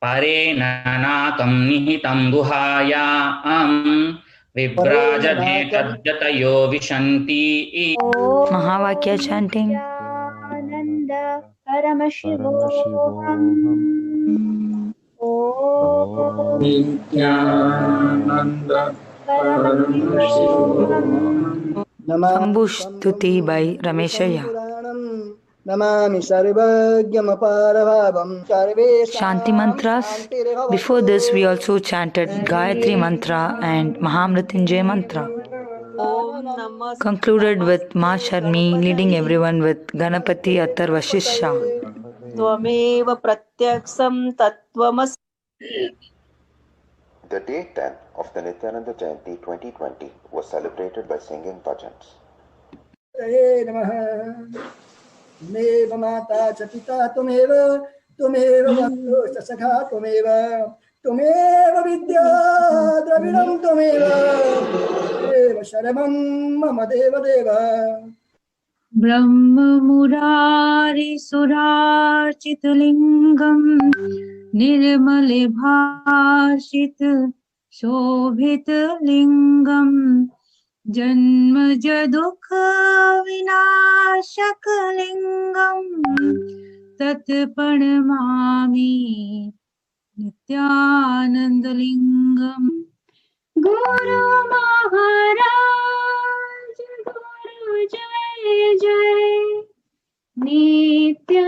परे नानाकं निहितं गुहायां विभ्राजते तद्यतयो विशन्ति. Mahavakya chanting. Nityananda Paramashivoham. Nityananda Paramashivoham. Sambushtuti by Rameshaya. Namami sarvajñamaparavam sarvesam. Shanti mantras. Before this, we also chanted Gayatri mantra and Mahamrityunjay mantra. Concluded with Ma Sharmi leading everyone with Ganapati Attar Vashisha. Tvameva pratyaksam tattvamas. The day 10 of the Nithyananda Jayanti 2020 was celebrated by singing bhajans. Tumeva mata cha pita tumeva bandhu cha sakha tumeva vidya dravidam tumeva sharamam mama deva deva. Brahma Murari Surachit Lingam Nirmale Bhashit Shobhit Lingam Janma Jadukha Vinashak Lingam Tat Pranamami Nityananda Lingam. Guru Maharaj Guru Jai Jai Nityananda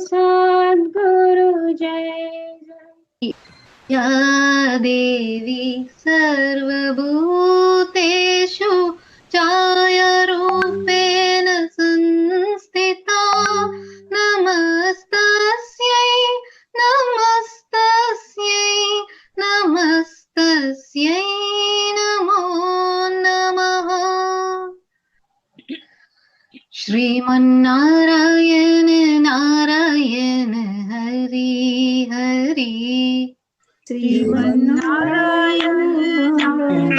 Sadguru Jai Jai. Ya Devi Sarvabhuteshu Jaya Rupena Sanstita Namastasyai Namastasyai Namastasyai Namo Namaha. Shriman Narayana Hari Hari Shriman Narayana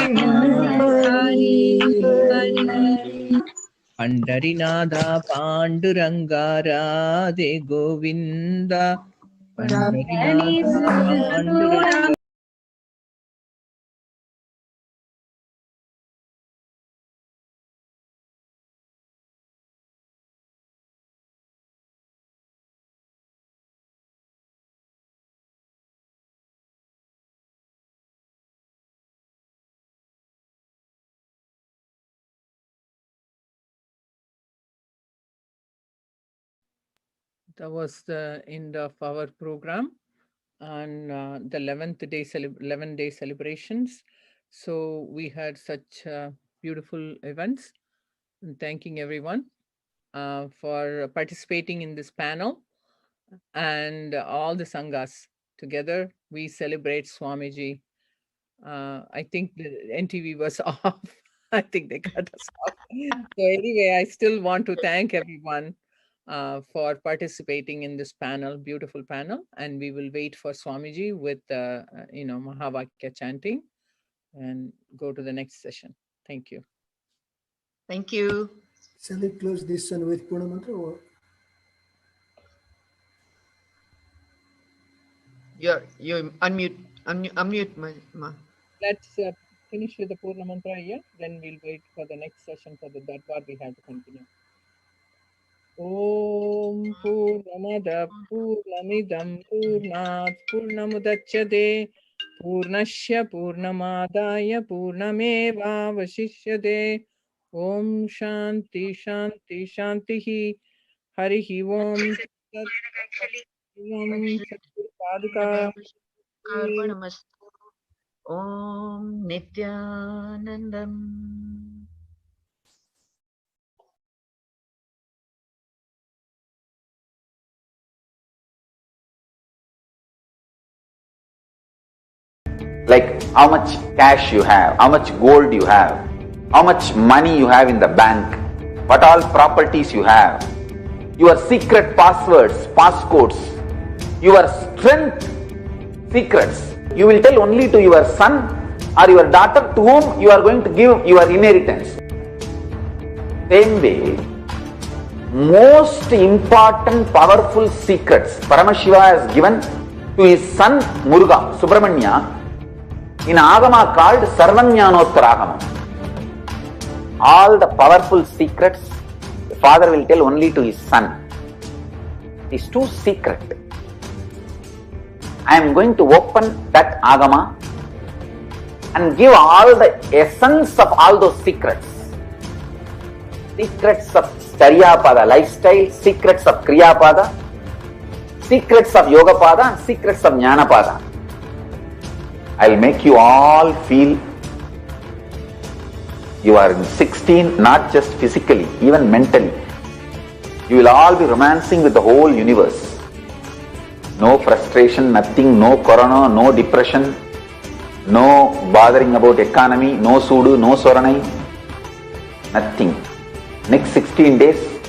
Hari Hari Pandarinada Panduranga Radhe Govinda Pandarinada Panduranga. That was the end of our program on the 11-day celebrations. So we had such beautiful events, and thanking everyone for participating in this panel, and all the sanghas together. We celebrate Swamiji. I think the NTV was off. I think they cut us off. So anyway, I still want to thank everyone for participating in this panel, beautiful panel, and we will wait for Swamiji with Mahavakya chanting and go to the next session. Thank you. Thank you. Shall we close this one with Purna Mantra or? You unmute ma. Let's finish with the Purna Mantra here, then we'll wait for the next session for that part we have to continue. Om Purnamada Purnamidam Purnat Purnamudachyate Purnasya Purnamadaya Purnameva Vasishyate. Om Shanti Shanti Shantihi Harihi Om Sadguru Om Nityanandam. Like how much cash you have, how much gold you have, how much money you have in the bank, what all properties you have, your secret passwords, passcodes, your strength secrets. You will tell only to your son or your daughter to whom you are going to give your inheritance. Same way, most important powerful secrets Paramashiva has given to his son Muruga, Subramanya, in Agama called Sarvanyanottaragamam. All the powerful secrets the father will tell only to his son. It is too secret. I am going to open that Agama and give all the essence of all those secrets. Secrets of Charyapada lifestyle, secrets of Kriyapada, secrets of Yogapada, and secrets of Jnanapada. I will make you all feel you are in 16, not just physically, even mentally. You will all be romancing with the whole universe. No frustration, nothing, no corona, no depression, no bothering about economy, no sudu, no soranai, nothing. Next 16 days,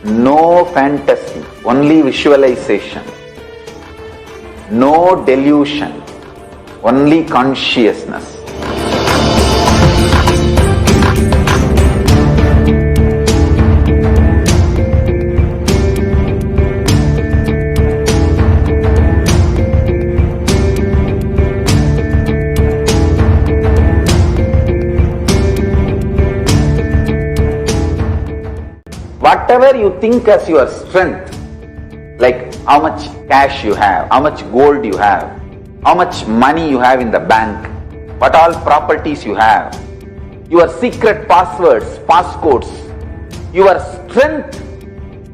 no fantasy, only visualization. No delusion, only consciousness. Whatever you think as your strength, like how much cash you have, how much gold you have, how much money you have in the bank, what all properties you have, your secret passwords, passcodes, your strength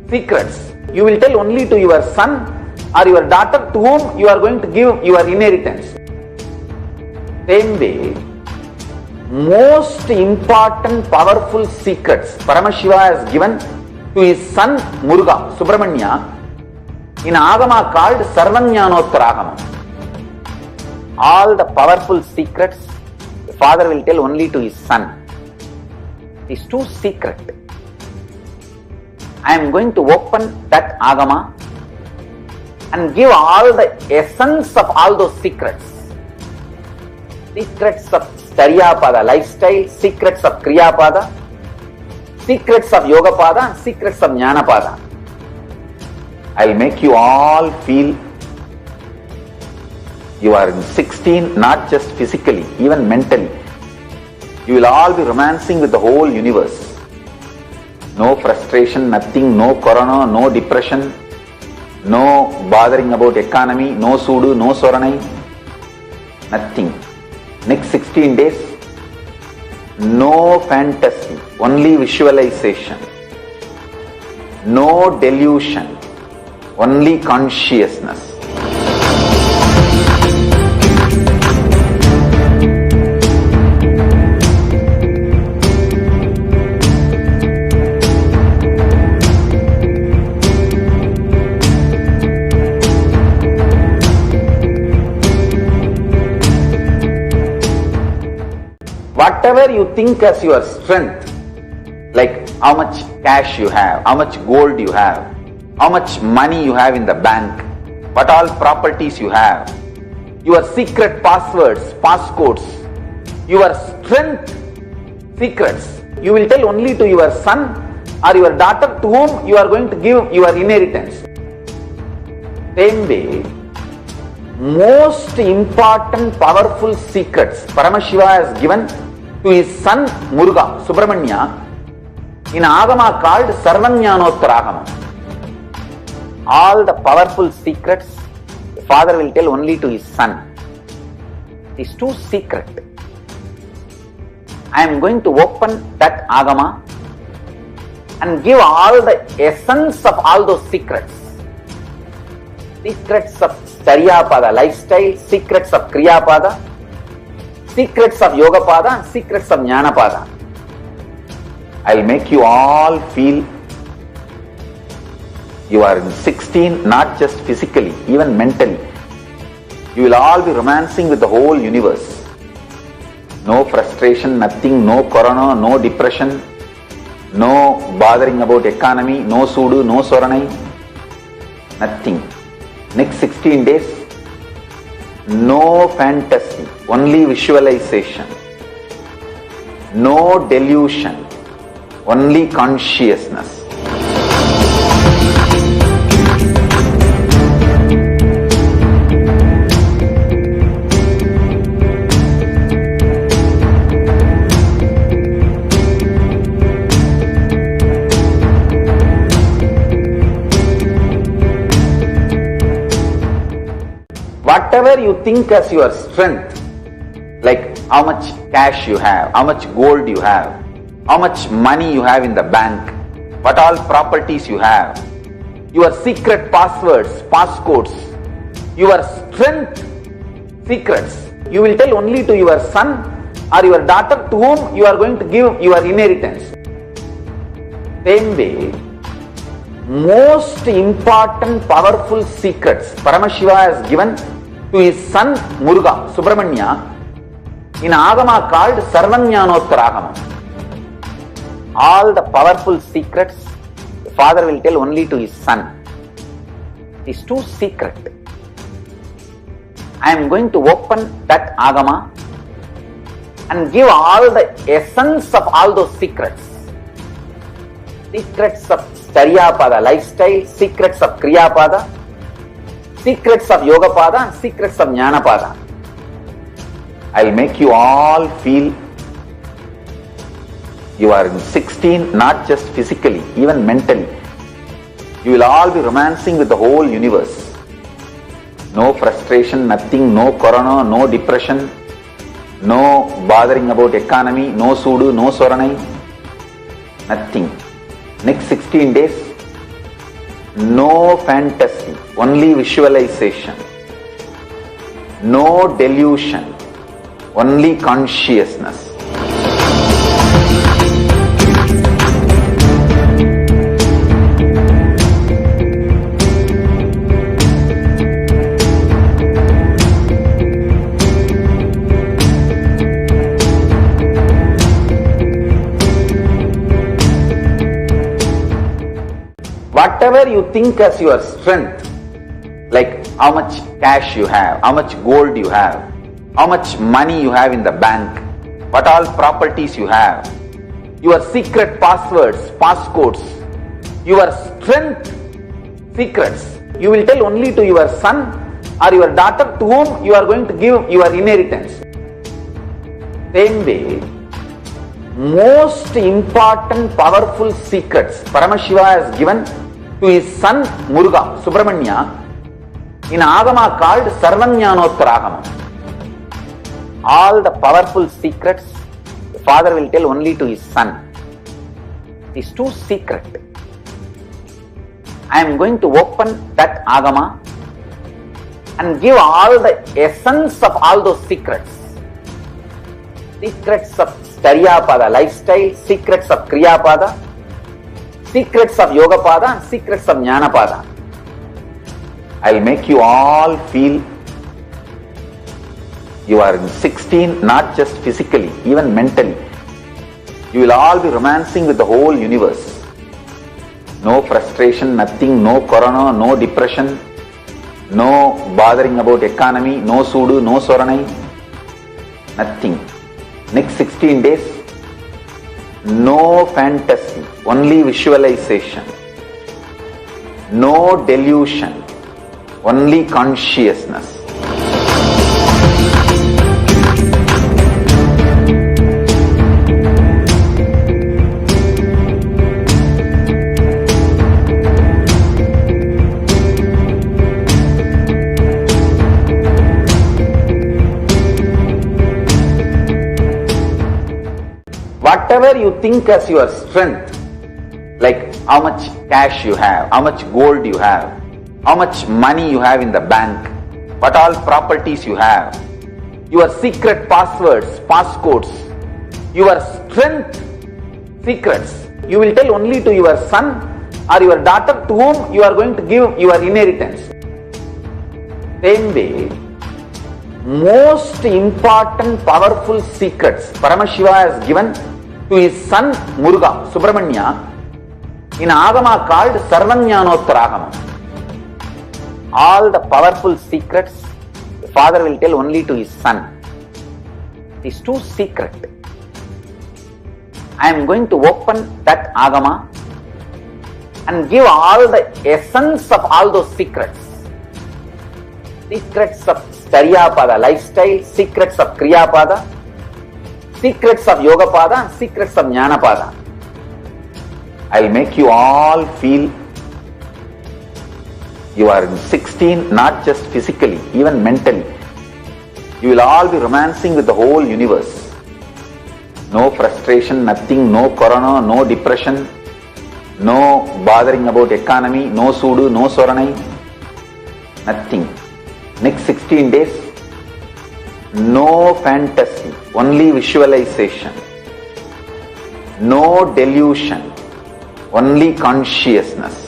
secrets, you will tell only to your son or your daughter to whom you are going to give your inheritance. Same way, most important powerful secrets Paramashiva has given to his son Muruga, Subramanya, in Agama called Sarvanyanottaragamam. All the powerful secrets the father will tell only to his son. It is too secret. I am going to open that Agama and give all the essence of all those secrets. Secrets of Charyapada lifestyle, secrets of Kriyapada, secrets of Yogapada, and secrets of Jnanapada. I will make you all feel you are in 16, not just physically, even mentally. You will all be romancing with the whole universe. No frustration, nothing, no corona, no depression, no bothering about economy, no sudu, no soranai, nothing. Next 16 days, no fantasy, only visualization. No delusion, only consciousness. Whatever you think as your strength, like how much cash you have, how much gold you have, how much money you have in the bank, what all properties you have, your secret passwords, passcodes, your strength secrets, you will tell only to your son or your daughter to whom you are going to give your inheritance. Same way, most important powerful secrets Paramashiva has given to his son Muruga, Subramanya, in Agama called Sarvanyanottaragamam. All the powerful secrets the father will tell only to his son. It is too secret. I am going to open that Agama and give all the essence of all those secrets. Secrets of Charyapada lifestyle, secrets of Kriyapada, secrets of Yogapada, and secrets of Jnanapada. I will make you all feel you are in 16, not just physically, even mentally. You will all be romancing with the whole universe. No frustration, nothing, no corona, no depression, no bothering about economy, no sudu, no soranai, nothing. Next 16 days, no fantasy, only visualization. No delusion, only consciousness. Whatever you think as your strength, like how much cash you have, how much gold you have, how much money you have in the bank, what all properties you have, your secret passwords, passcodes, your strength secrets, you will tell only to your son or your daughter to whom you are going to give your inheritance. Same way, most important powerful secrets Paramashiva has given to his son Muruga, Subramanya, in Agama called Sarvanyanottaragamam. All the powerful secrets the father will tell only to his son. It is too secret. I am going to open that Agama and give all the essence of all those secrets. Secrets of Charyapada lifestyle, secrets of Kriyapada, secrets of Yogapada, and secrets of Jnanapada. I will make you all feel you are in 16, not just physically, even mentally. You will all be romancing with the whole universe. No frustration, nothing, no corona, no depression, no bothering about economy, no sudu, no soranai, nothing. Next 16 days, no fantasy, only visualization. No delusion, only consciousness. Whatever you think as your strength, like how much cash you have, how much gold you have, how much money you have in the bank, what all properties you have, your secret passwords, passcodes, your strength secrets, you will tell only to your son or your daughter to whom you are going to give your inheritance. Same way, most important powerful secrets Paramashiva has given to his son Muruga, Subramanya, in Agama called Sarvanyanottaragamam. All the powerful secrets the father will tell only to his son. It is too secret. I am going to open that Agama and give all the essence of all those secrets. Secrets of Charyapada lifestyle, secrets of Kriyapada, secrets of Yogapada, and secrets of Jnanapada. I will make you all feel you are in 16, not just physically, even mentally. You will all be romancing with the whole universe. No frustration, nothing, no corona, no depression, no bothering about economy, no sudu, no soranai, nothing. Next 16 days, no fantasy, only visualization. No delusion, only consciousness. Whatever you think as your strength, like how much cash you have, how much gold you have, how much money you have in the bank, what all properties you have, your secret passwords, passcodes, your strength secrets, you will tell only to your son or your daughter to whom you are going to give your inheritance. Same way, most important powerful secrets Paramashiva has given to his son Muruga, Subramanya, in Agama called Sarvanyanottaragamam. All the powerful secrets the father will tell only to his son. It is too secret. I am going to open that agama and give all the essence of all those secrets. Secrets of Charyapada lifestyle, secrets of Kriyapada, secrets of Yogapada, and secrets of Jnanapada. I will make you all feel you are in 16, not just physically, even mentally. You will all be romancing with the whole universe. No frustration, nothing, no corona, no depression, no bothering about economy, no sudu, no soranai, nothing. Next 16 days, no fantasy, only visualization. No delusion, only consciousness.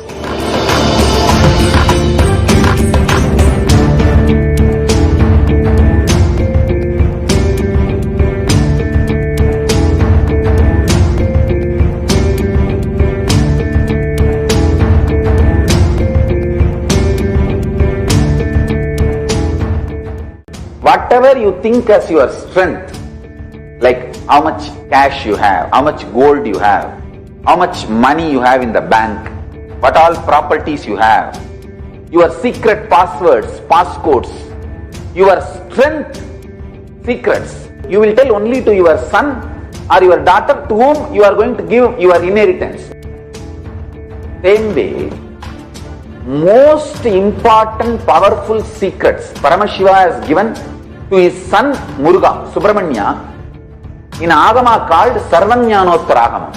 Whatever you think as your strength, like how much cash you have, how much gold you have, how much money you have in the bank, what all properties you have, your secret passwords, passcodes, your strength secrets, you will tell only to your son or your daughter to whom you are going to give your inheritance. Same way, most important powerful secrets Paramashiva has given to his son Muruga, Subramanya, in Agama called Sarvanyanottara.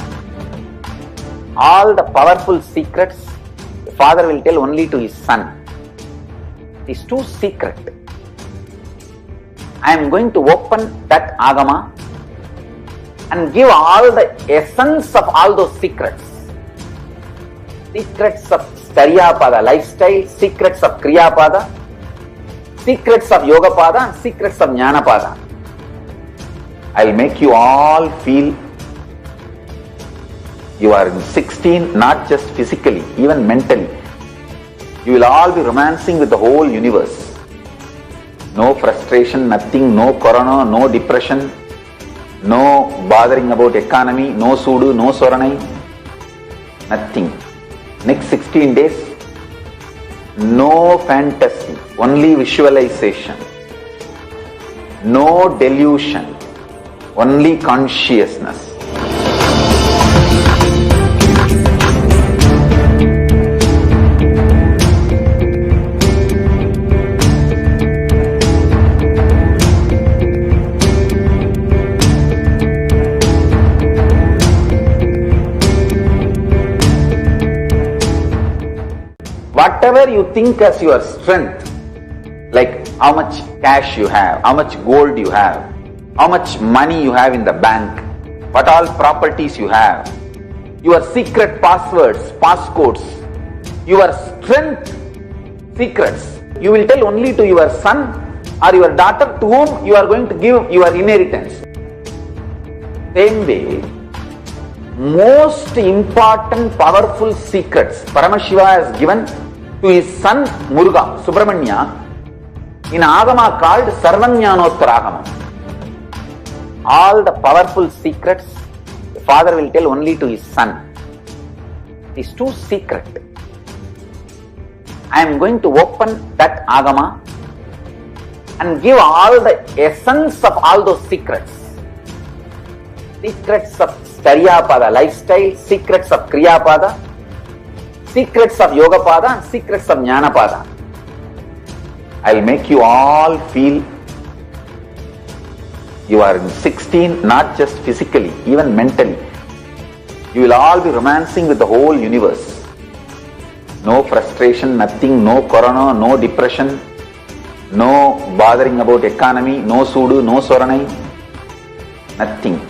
All the powerful secrets the father will tell only to his son. It is too secret. I am going to open that Agama and give all the essence of all those secrets. Secrets of Charyapada lifestyle, secrets of Kriyapada, secrets of Yogapada, and secrets of Jnanapada. I will make you all feel you are in 16, not just physically, even mentally. You will all be romancing with the whole universe. No frustration, nothing, no corona, no depression, no bothering about economy, no sudu, no soranai, nothing. Next 16 days, no fantasy, only visualization. No delusion, only consciousness. Whatever you think as your strength, like how much cash you have, how much gold you have, how much money you have in the bank, what all properties you have, your secret passwords, passcodes, your strength secrets, you will tell only to your son or your daughter to whom you are going to give your inheritance. Same way, most important powerful secrets Paramashiva has given to his son Muruga, Subramanya, in Agama called Sarvanyanottara. All the powerful secrets the father will tell only to his son. It is too secret. I am going to open that Agama and give all the essence of all those secrets. Secrets of Charyapada lifestyle, secrets of Kriyapada, secrets of Yogapada, and secrets of Jnanapada. I will make you all feel you are in 16, not just physically, even mentally. You will all be romancing with the whole universe. No frustration, nothing, no corona, no depression, no bothering about economy, no sudu, no soranai, nothing.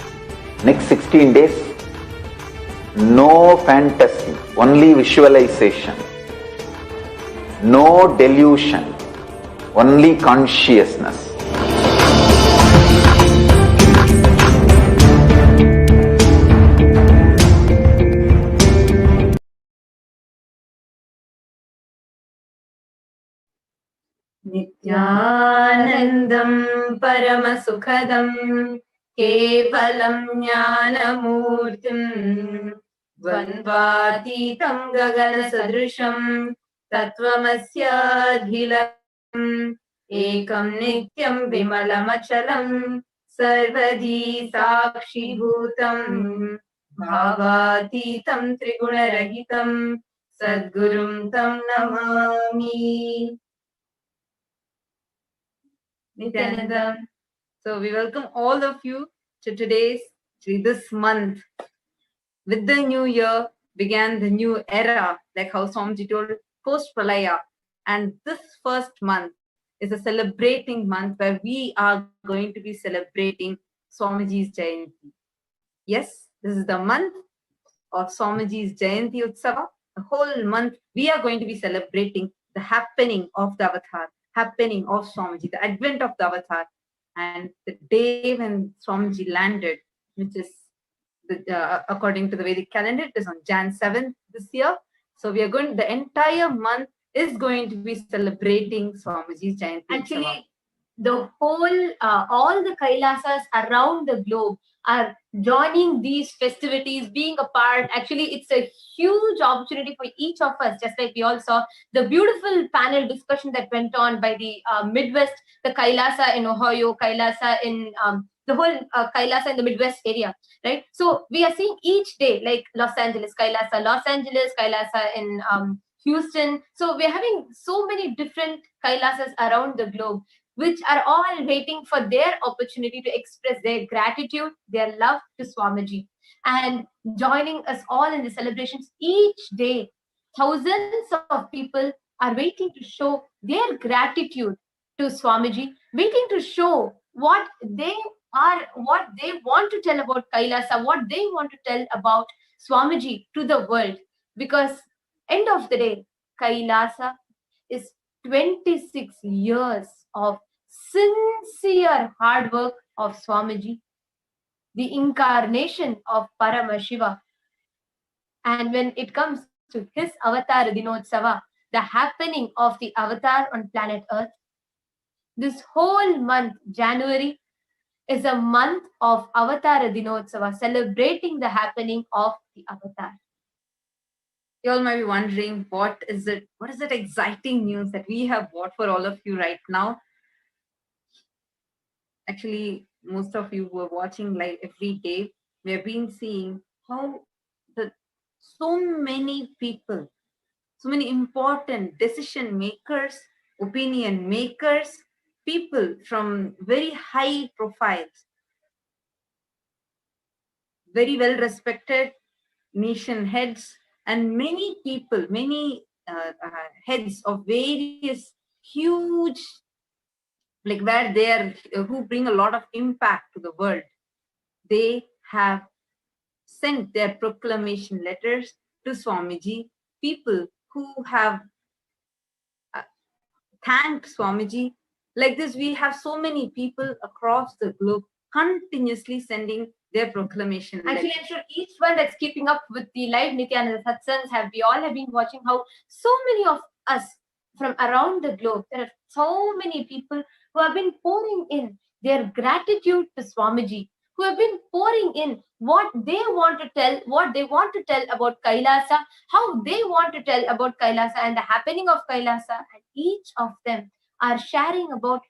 Next 16 days, no fantasy, only visualization. No delusion, only consciousness. Nithyanandam Paramasukhadam Kevalam Jnanamurtim Dvandvatitam Gagana Sadrisham Tattvamasya Ekam Nityam Vimalamachalam Sarvadi Sakshi Bhutam Bhavatitam Trigunarahitam Sadgurum Tam Namami. Nithyananda. So we welcome all of you to this month. With the new year began the new era, like how Swamiji told, post-Pralaya. And this first month is a celebrating month where we are going to be celebrating Swamiji's Jayanti. Yes, this is the month of Swamiji's Jayanti Utsava. The whole month we are going to be celebrating the happening of the avatar, happening of Swamiji, the advent of the avatar. And the day when Swamiji landed, which is according to the Vedic calendar, it is on Jan 7th this year. So we are going, the entire month is going to be celebrating Swamiji's Jayanti. Actually, the whole, all the Kailasas around the globe are joining these festivities, being a part. Actually, it's a huge opportunity for each of us, just like we all saw the beautiful panel discussion that went on by the Midwest, the Kailasa in Ohio, Kailasa in the whole Kailasa in the Midwest area, right? So we are seeing each day, like Los Angeles, Kailasa in Houston. So we're having so many different Kailasas around the globe, which are all waiting for their opportunity to express their gratitude, their love to Swamiji, and joining us all in the celebrations each day. Thousands of people are waiting to show their gratitude to Swamiji, waiting to show what they are, what they want to tell about Kailasa, what they want to tell about Swamiji to the world. Because end of the day, Kailasa is 26 years of sincere hard work of Swamiji, the incarnation of Paramashiva. And when it comes to his Avatar Dinotsava, the happening of the Avatar on planet Earth, this whole month, January, is a month of Avatar Dinotsava, celebrating the happening of the Avatar. You all might be wondering, what is that exciting news that we have brought for all of you right now? Actually, most of you who are watching live every day, we have been seeing how so many people, so many important decision makers, opinion makers, people from very high profiles, very well respected nation heads, and many people, many heads of various huge, like where they are, who bring a lot of impact to the world, they have sent their proclamation letters to Swamiji. People who have thanked Swamiji. Like this, we have so many people across the globe continuously sending their proclamation Actually, letters. I'm sure each one that's keeping up with the live Nithyananda satsangs, we all have been watching how so many of us from around the globe, there are so many people who have been pouring in their gratitude to Swamiji, who have been pouring in what they want to tell, what they want to tell about Kailasa, how they want to tell about Kailasa and the happening of Kailasa. And each of them are sharing about,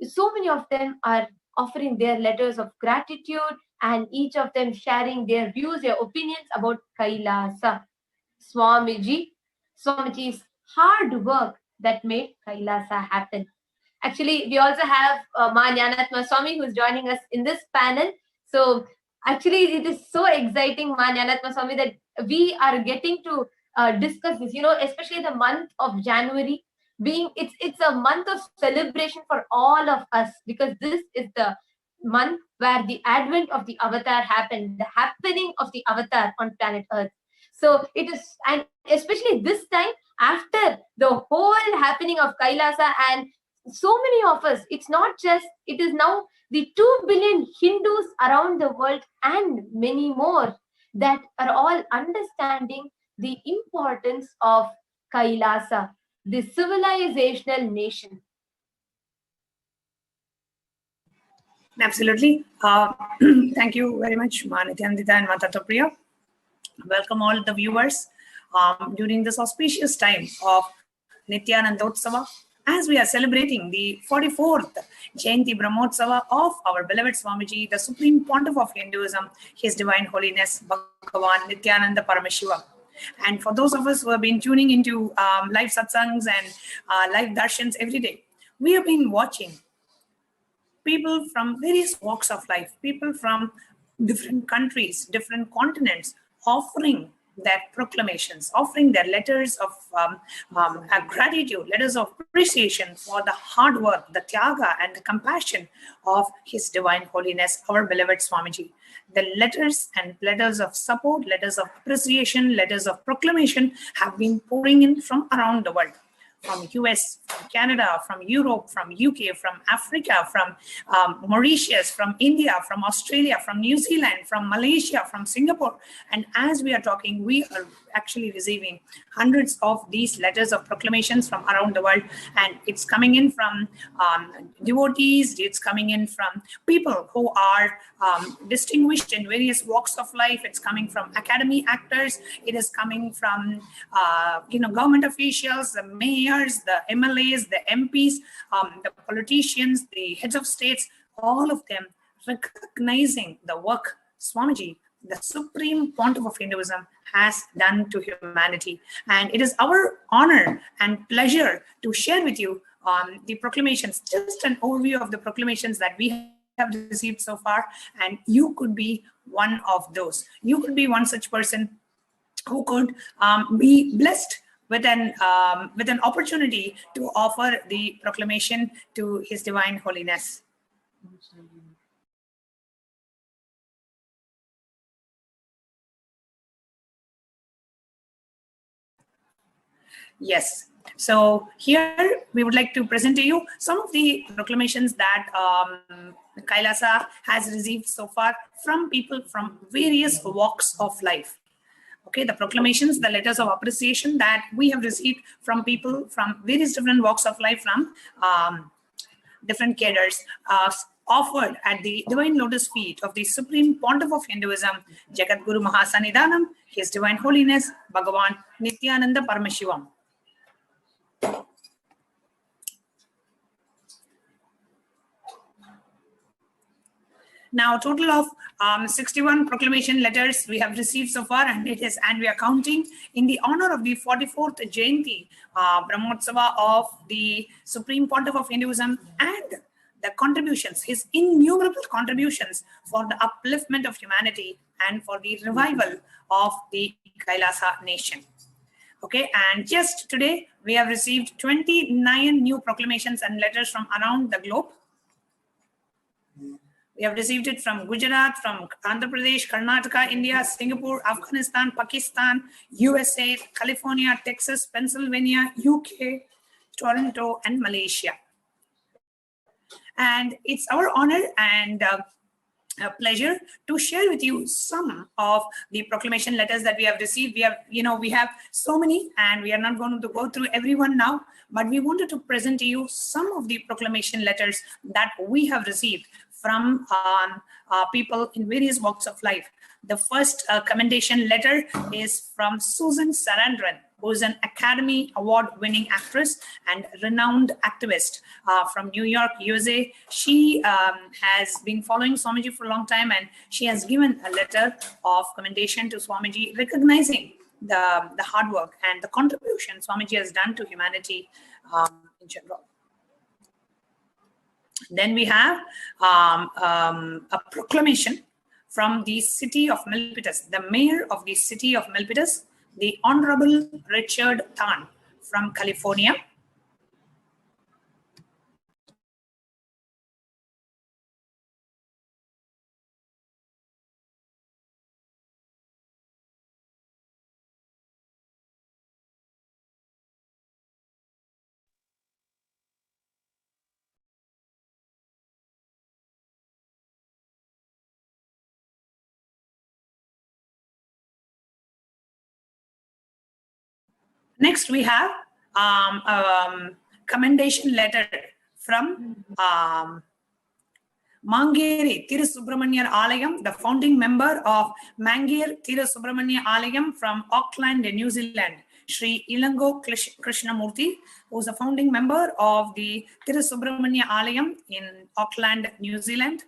so many of them are offering their letters of gratitude, and each of them sharing their views, their opinions about Kailasa. Swamiji's hard work that made Kailasa happen. Actually, we also have Ma Jnanatma Swami who's joining us in this panel. So actually, it is so exciting, Ma Jnanatma Swami, that we are getting to discuss this, especially the month of January being, it's a month of celebration for all of us, because this is the month where the advent of the Avatar happened, the happening of the Avatar on planet Earth. So it is, and especially this time, after the whole happening of Kailasa, and so many of us, it's not just, it is now the 2 billion Hindus around the world and many more that are all understanding the importance of Kailasa, the civilizational nation. Absolutely. Thank you very much, Ma Nithyananda and Mata Priya. Welcome all the viewers during this auspicious time of Nithyanandotsava, as we are celebrating the 44th Jayanti Brahmotsava of our beloved Swamiji, the Supreme Pontiff of Hinduism, His Divine Holiness, Bhagavan Nithyananda Paramashivam. And for those of us who have been tuning into live satsangs and live darshans every day, we have been watching people from various walks of life, people from different countries, different continents, offering their proclamations, offering their letters of gratitude, letters of appreciation for the hard work, the tyaga, and the compassion of His Divine Holiness, our beloved Swamiji. The letters and letters of support, letters of appreciation, letters of proclamation have been pouring in from around the world. From US, from Canada, from Europe, from UK, from Africa, from Mauritius, from India, from Australia, from New Zealand, from Malaysia, from Singapore. And as we are talking, we are actually receiving hundreds of these letters of proclamations from around the world. And it's coming in from devotees, it's coming in from people who are distinguished in various walks of life. It's coming from academy actors. It is coming from government officials, the mayors, the MLAs, the MPs, the politicians, the heads of states, all of them recognizing the work Swamiji, the Supreme Pontiff of Hinduism, has done to humanity. And it is our honor and pleasure to share with you the proclamations, just an overview of the proclamations that we have received so far. And you could be one of those. You could be one such person who could be blessed with an opportunity to offer the proclamation to His Divine Holiness. Yes. So here we would like to present to you some of the proclamations that KAILASA has received so far from people from various walks of life. Okay, the proclamations, the letters of appreciation that we have received from people from various different walks of life, from different cadres, offered at the Divine Lotus feet of the Supreme Pontiff of Hinduism, Jagatguru Mahasannidhanam, His Divine Holiness, Bhagavan Nithyananda Paramashivam. Now, a total of 61 proclamation letters we have received so far, and we are counting in the honor of the 44th Jayanti Brahmotsava of the Supreme Pontiff of Hinduism, and the contributions, his innumerable contributions for the upliftment of humanity and for the revival of the KAILASA nation. Okay, and just today we have received 29 new proclamations and letters from around the globe. We have received it from Gujarat, from Andhra Pradesh, Karnataka, India, Singapore, Afghanistan, Pakistan, USA, California, Texas, Pennsylvania, UK, Toronto, and Malaysia. And it's our honor and a pleasure to share with you some of the proclamation letters that we have received. We have so many, and we are not going to go through everyone now, but we wanted to present to you some of the proclamation letters that we have received from people in various walks of life. The first commendation letter is from Susan Sarandon, who is an Academy Award-winning actress and renowned activist from New York, USA. She has been following Swamiji for a long time, and she has given a letter of commendation to Swamiji, recognizing the hard work and the contribution Swamiji has done to humanity in general. Then we have a proclamation from the city of Milpitas, the mayor of the city of Milpitas, the Honorable Richard Tan from California. Next, we have commendation letter from Mangere Tirusubramanya Alayam, the founding member of Mangere Tirusubramanya Alayam from Auckland, New Zealand, Sri Ilango Krishnamurti, who is a founding member of the Tirusubramanya Alayam in Auckland, New Zealand.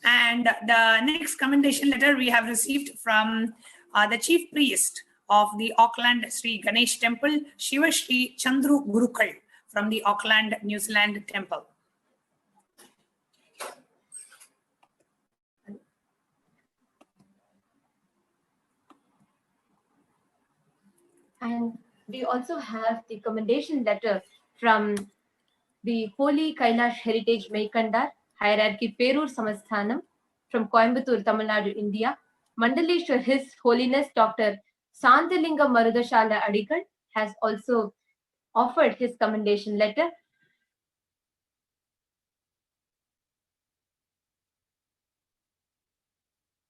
And the next commendation letter we have received from the chief priest of the Auckland Sri Ganesh Temple, Shiva Sri Chandru Gurukal from the Auckland, New Zealand temple. And we also have the commendation letter from the Holy Kailash Heritage Meikandar, Hierarchy Perur Samasthanam from Coimbatore, Tamil Nadu, India. Mandaleshwar, His Holiness Dr. Santalinga Marudashala Adikal has also offered his commendation letter.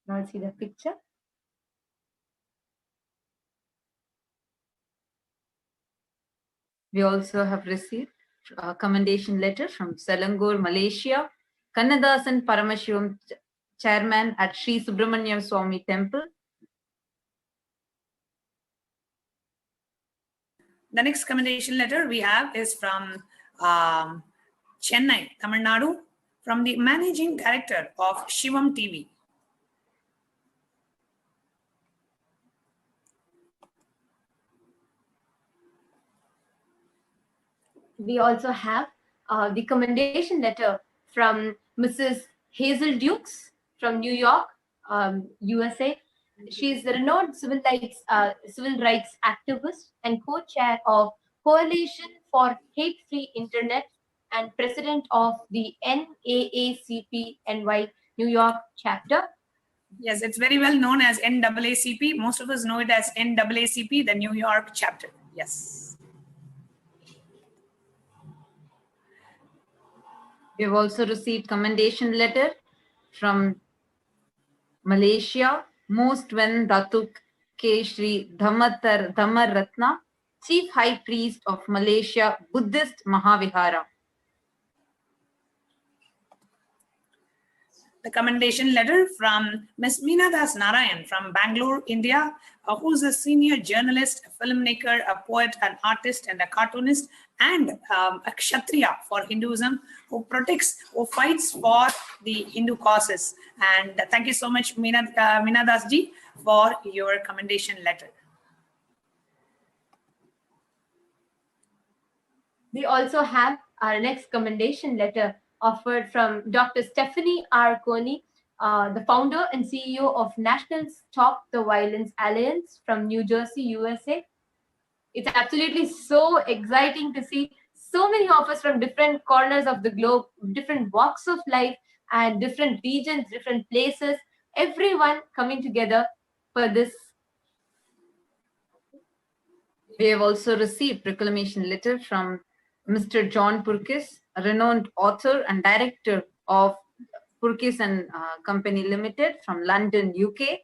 Now see the picture. We also have received a commendation letter from Selangor, Malaysia, Kannadasan Paramashivam, chairman at Sri Subramanyam Swami Temple. The next commendation letter we have is from Chennai, Tamil Nadu, from the managing director of Shivam TV. We also have the commendation letter from Mrs. Hazel Dukes from New York, USA. She is the renowned civil rights activist and co-chair of Coalition for Hate-Free Internet and president of the NAACP NY New York chapter. Yes, it's very well known as NAACP. Most of us know it as NAACP, the New York chapter. Yes. We have also received commendation letter from Malaysia, Most Wen Datuk K. Sri Dhammar Ratna, Chief High Priest of Malaysia Buddhist Mahavihara. The commendation letter from Ms. Meena Das Narayan from Bangalore, India, who is a senior journalist, a filmmaker, a poet, an artist, and a cartoonist, and a Kshatriya for Hinduism, who fights for the Hindu causes. And thank you so much, Meena Das ji, for your commendation letter. We also have our next commendation letter offered from Dr. Stephanie R. Coney, the founder and CEO of National Stop the Violence Alliance from New Jersey, USA. It's absolutely so exciting to see so many of us from different corners of the globe, different walks of life, and different regions, different places, everyone coming together for this. We have also received proclamation letter from Mr. John Purkis, a renowned author and director of Purkis and Company Limited from London, UK.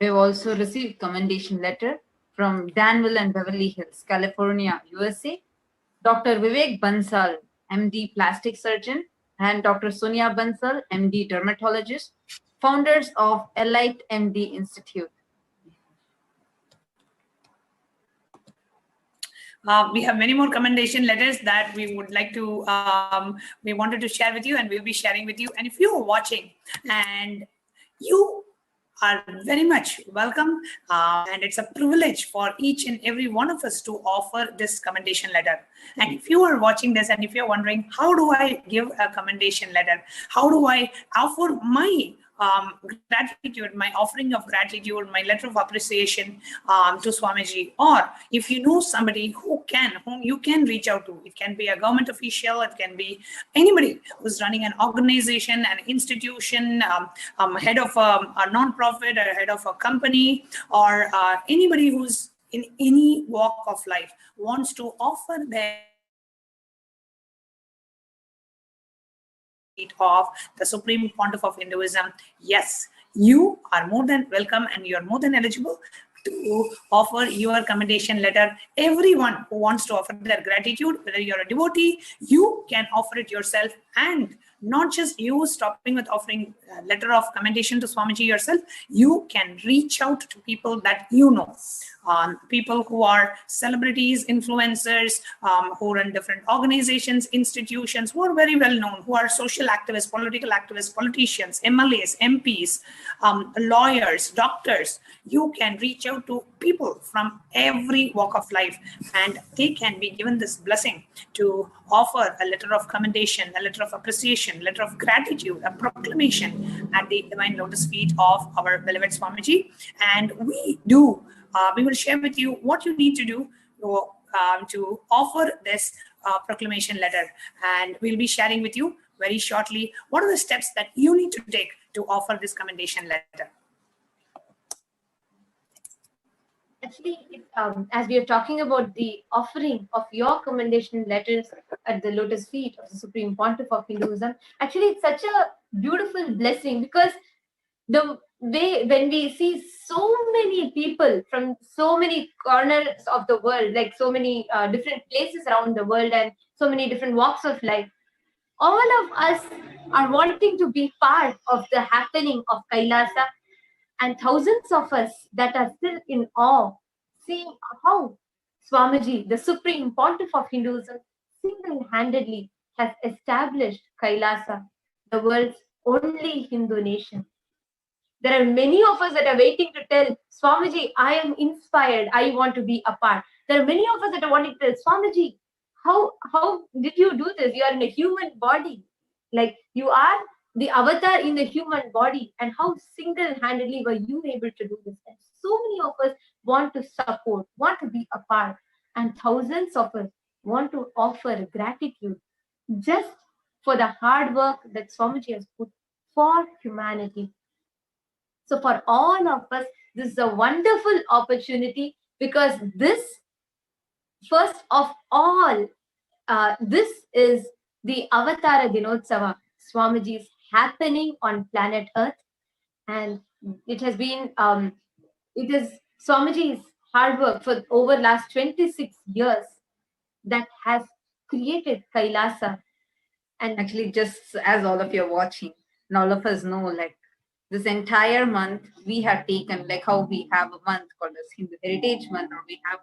We have also received commendation letter from Danville and Beverly Hills, California, USA. Dr. Vivek Bansal, MD plastic surgeon, and Dr. Sonia Bansal, MD dermatologist, founders of Elite MD Institute. We have many more commendation letters that we would like to, we wanted to share with you, and we'll be sharing with you. And if you are watching and you are very much welcome, and it's a privilege for each and every one of us to offer this commendation letter. And if you are watching this and if you're wondering, how do I give a commendation letter? How do I offer my gratitude, my offering of gratitude, my letter of appreciation to Swamiji? Or if you know somebody whom you can reach out to, it can be a government official, it can be anybody who's running an organization, an institution, head of a non-profit, or head of a company, or anybody who's in any walk of life wants to offer their of the Supreme Pontiff of Hinduism. Yes, you are more than welcome and you are more than eligible to offer your commendation letter. Everyone who wants to offer their gratitude, whether you're a devotee, you can offer it yourself, and not just you stopping with offering a letter of commendation to Swamiji yourself, you can reach out to people that you know. People who are celebrities, influencers, who run different organizations, institutions, who are very well known, who are social activists, politicians, MLAs, MPs, lawyers, doctors. You can reach out to people from every walk of life, and they can be given this blessing to offer a letter of commendation, a letter of appreciation, a letter of gratitude, a proclamation at the divine lotus feet of our beloved Swamiji. And we will share with you what you need to do to offer this proclamation letter. And we'll be sharing with you very shortly what are the steps that you need to take to offer this commendation letter. Actually, as we are talking about the offering of your commendation letters at the lotus feet of the Supreme Pontiff of Hinduism, actually it's such a beautiful blessing, because the way when we see so many people from so many corners of the world, like so many different places around the world and so many different walks of life, all of us are wanting to be part of the happening of Kailasa, and thousands of us that are still in awe, seeing how Swamiji, the Supreme Pontiff of Hinduism, single-handedly has established Kailasa, the world's only Hindu nation. There are many of us that are waiting to tell Swamiji, I am inspired, I want to be a part. There are many of us that are wanting to tell Swamiji, how did you do this? You are in a human body. Like, you are the avatar in the human body, and how single-handedly were you able to do this? And so many of us want to support, want to be a part, and thousands of us want to offer gratitude just for the hard work that Swamiji has put for humanity. So for all of us, this is a wonderful opportunity, because this, first of all, this is the Avatara Dinotsava, Swamiji's happening on planet Earth, and it has been it is Swamiji's hard work for over last 26 years that has created Kailasa. And actually, just as all of you are watching, and all of us know, like, this entire month we have taken, like how we have a month called as Hindu Heritage Month, or we have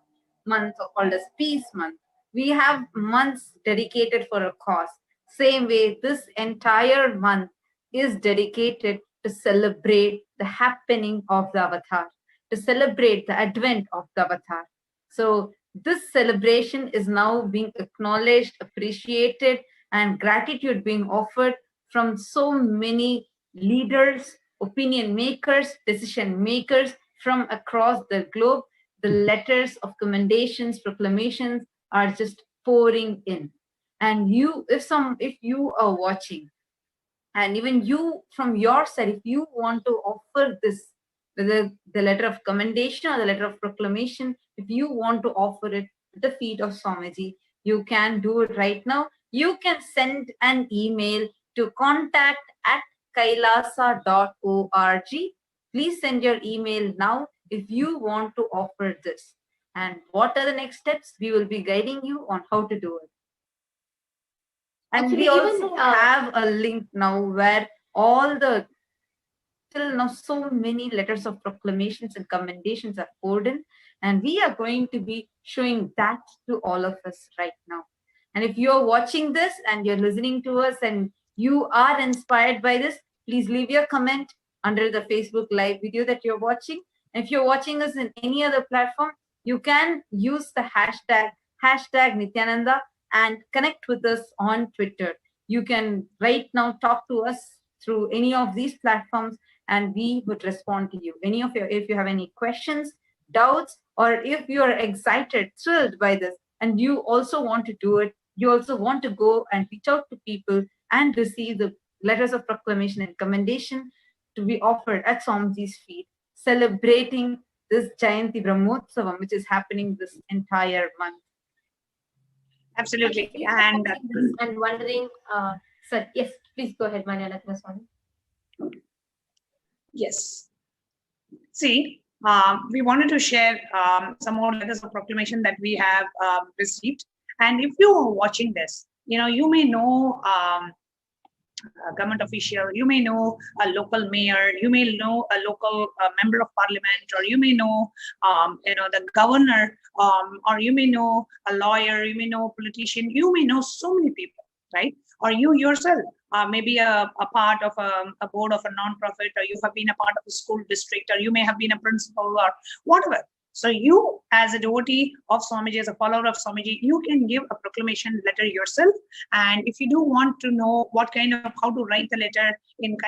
months called as Peace Month. We have months dedicated for a cause. Same way, this entire month is dedicated to celebrate the happening of the avatar, to celebrate the advent of the avatar. So this celebration is now being acknowledged, appreciated, and gratitude being offered from so many leaders, opinion makers, decision makers from across the globe. The letters of commendations, proclamations are just pouring in. And you, if you are watching, and even you from your side, if you want to offer this, whether the letter of commendation or the letter of proclamation, if you want to offer it at the feet of Swamiji, you can do it right now. You can send an email to contact@kailasa.org. Please send your email now if you want to offer this. And what are the next steps? We will be guiding you on how to do it. And we also have a link now where all the, till now, so many letters of proclamations and commendations are poured in, and we are going to be showing that to all of us right now. And if you're watching this and you're listening to us and you are inspired by this, please leave your comment under the Facebook live video that you're watching. And if you're watching us in any other platform, you can use the hashtag Nithyananda and connect with us on Twitter. You can right now talk to us through any of these platforms, and we would respond to you. If you have any questions, doubts, or if you are excited, thrilled by this, and you also want to do it, you also want to go and reach out to people and receive the letters of proclamation and commendation to be offered at Swamiji's feet, celebrating this Jayanti Brahmotsavam, which is happening this entire month. Absolutely. And wondering, So, yes, please go ahead, Manyalatna Swami. Yes. See, we wanted to share some more letters of proclamation that we have received. And if you are watching this, you may know a government official, you may know a local mayor, you may know a local member of parliament, or you may know, the governor, or you may know a lawyer, you may know a politician, you may know so many people, right? Or you yourself maybe a part of a board of a non-profit, or you have been a part of a school district, or you may have been a principal or whatever. So you, as a devotee of Swamiji, as a follower of Swamiji, you can give a proclamation letter yourself. And if you do want to know how to write the letter in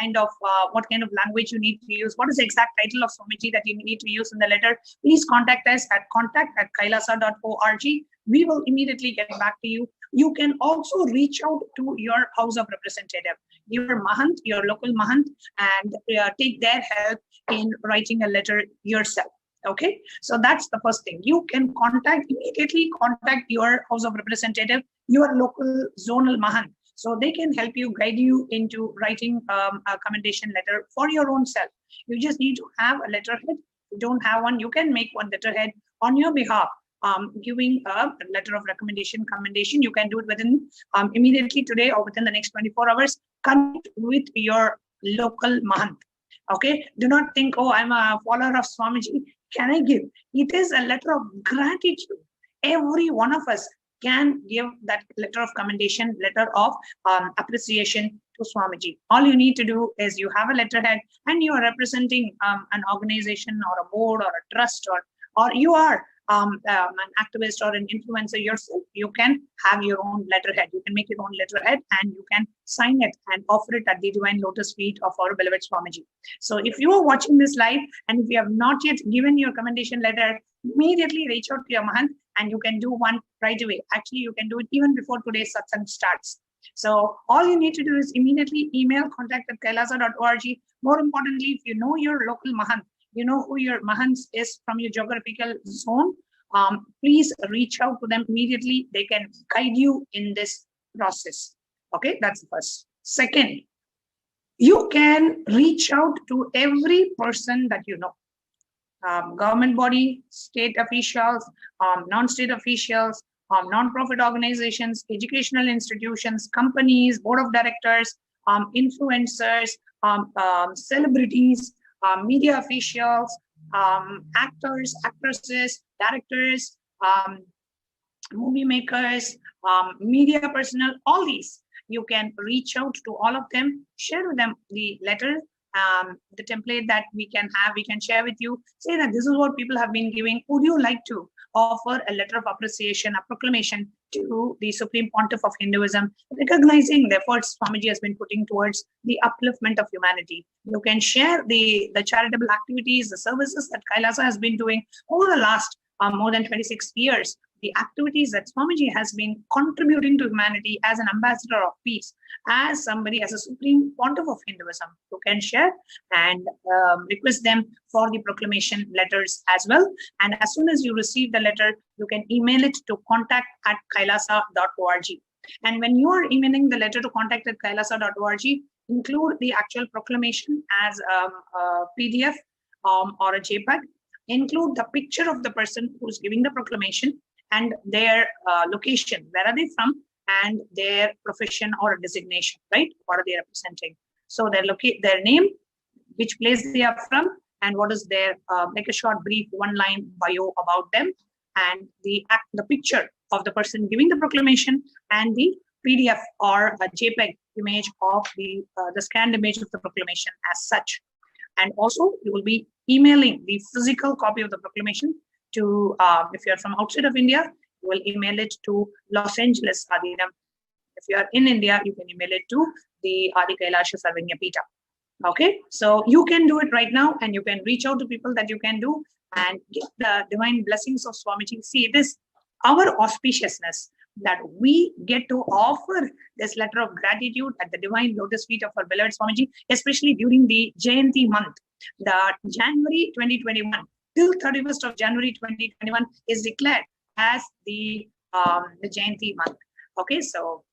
what kind of language you need to use, what is the exact title of Swamiji that you need to use in the letter, please contact us at contact@kailasa.org. We will immediately get back to you. You can also reach out to your house of representative, your mahant, your local mahant, and take their help in writing a letter yourself. Okay, so that's the first thing. You can immediately contact your house of representative, your local zonal mahant, so they can help you, guide you into writing a commendation letter for your own self. You just need to have a letterhead. If you don't have one, you can make one letterhead on your behalf, giving a letter of commendation. You can do it within immediately today or within the next 24 hours. Connect with your local mahant. Okay, do not think, oh, I'm a follower of Swamiji. Can I give? It is a letter of gratitude. Every one of us can give that letter of commendation, letter of appreciation to Swamiji. All you need to do is you have a letterhead and you are representing an organization or a board or a trust, or you are an activist or an influencer yourself. You can have your own letterhead. You can make your own letterhead and you can sign it and offer it at the divine lotus feet of our beloved Swamiji. So if you are watching this live and if you have not yet given your commendation letter, immediately reach out to your mahant and you can do one right away. Actually, you can do it even before today's satsang starts. So all you need to do is immediately email contact@kailasa.org. More importantly, if you know your local mahant, you know who your mahants is from your geographical zone, please reach out to them immediately. They can guide you in this process. Okay, that's the first. Second, you can reach out to every person that you know. Government body, state officials, non-state officials, non-profit organizations, educational institutions, companies, board of directors, influencers, celebrities, media officials, actors, actresses, directors, movie makers, media personnel, all these. You can reach out to all of them, share with them the letter, the template that we can have, we can share with you. Say that this is what people have been giving. Would you like to offer a letter of appreciation, a proclamation to the Supreme Pontiff of Hinduism, recognizing the efforts Swamiji has been putting towards the upliftment of humanity? You can share the charitable activities, the services that Kailasa has been doing over the last more than 26 years, the activities that Swamiji has been contributing to humanity as an ambassador of peace, as somebody, as a Supreme Pontiff of Hinduism. You can share and request them for the proclamation letters as well. And as soon as you receive the letter, you can email it to contact@kailasa.org. And when you are emailing the letter to contact@kailasa.org, include the actual proclamation as a PDF or a JPEG. Include the picture of the person who's giving the proclamation and their location, where are they from, and their profession or designation, right? What are they representing? So their name, which place they are from, and what is their, like a short brief one-line bio about them, and the picture of the person giving the proclamation, and the PDF or a JPEG image of the scanned image of the proclamation as such. And also, you will be emailing the physical copy of the proclamation to, if you're from outside of India, you will email it to Los Angeles Adinam. If you are in India, you can email it to the Adi Kailasha Sarvanya Pita. Okay, so you can do it right now, and you can reach out to people that you can do and get the divine blessings of Swamiji. See, it is our auspiciousness that we get to offer this letter of gratitude at the divine lotus feet of our beloved Swamiji, especially during the Jayanti month. The January 2021 till 31st of January 2021 is declared as the Jayanti month. Okay, so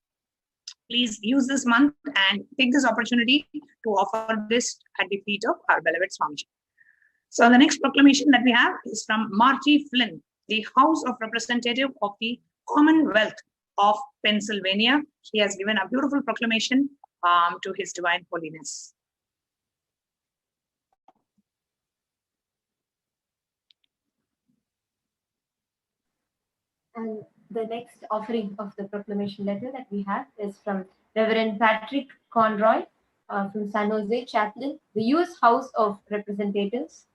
please use this month and take this opportunity to offer this at the feet of our beloved Swamiji. So the next proclamation that we have is from Marty Flynn, the House of Representative of the Commonwealth of Pennsylvania. He has given a beautiful proclamation to His Divine Holiness. And the next offering of the proclamation letter that we have is from Reverend Patrick Conroy from San Jose, Chaplain, the U.S. House of Representatives.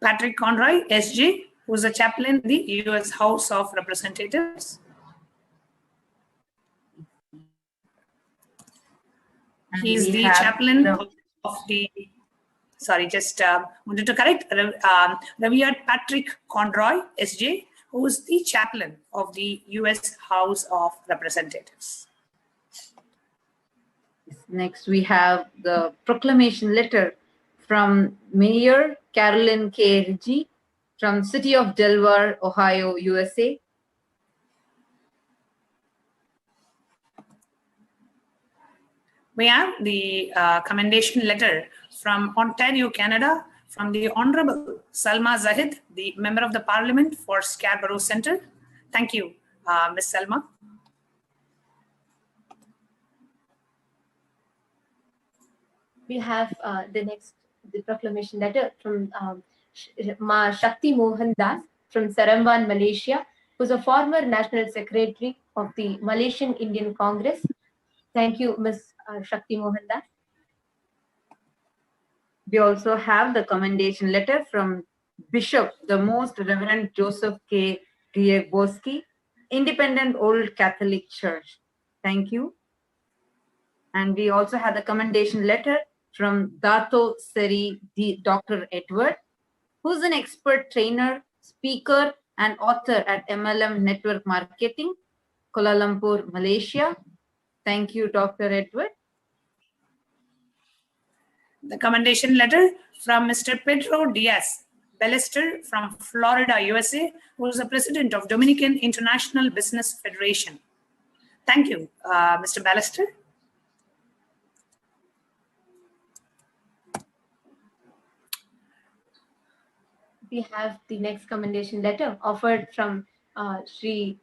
Patrick Conroy, SG, who is a chaplain in the U.S. House of Representatives. He is the chaplain of the, sorry, just wanted to correct, Revered Patrick Conroy, SJ, who is the chaplain of the U.S. House of Representatives. Next, we have the proclamation letter from Mayor Carolyn K. Ritchie from City of Delaware, Ohio, USA. We have the commendation letter from Ontario, Canada, from the Honorable Salma Zahid, the Member of the Parliament for Scarborough Centre. Thank you, Ms. Salma. We have the proclamation letter from Ma Shakti Mohan Das from Saramban, Malaysia, who's a former National Secretary of the Malaysian Indian Congress. Thank you, Ms. Shakti Mohan Das. We also have the commendation letter from Bishop, the Most Reverend Joseph K. Rieboski, Independent Old Catholic Church. Thank you. And we also have the commendation letter from Dato Seri Dr. Edward, who's an expert trainer, speaker, and author at MLM Network Marketing, Kuala Lumpur, Malaysia. Thank you, Dr. Edward. The commendation letter from Mr. Pedro Diaz Ballester from Florida, USA, who is the president of Dominican International Business Federation. Thank you, Mr. Ballester. We have the next commendation letter offered from Sri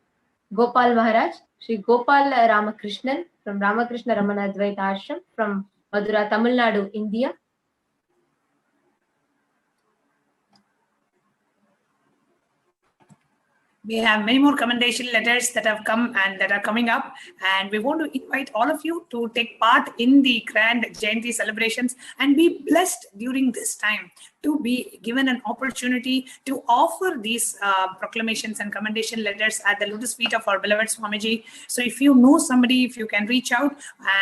Gopal Maharaj, Sri Gopal Ramakrishnan from Ramakrishna Ramana Advaita Ashram from Madura, Tamil Nadu, India. We have many more commendation letters that have come and that are coming up, and we want to invite all of you to take part in the grand Jayanti celebrations and be blessed during this time to be given an opportunity to offer these proclamations and commendation letters at the lotus feet of our beloved Swamiji. So if you know somebody, if you can reach out,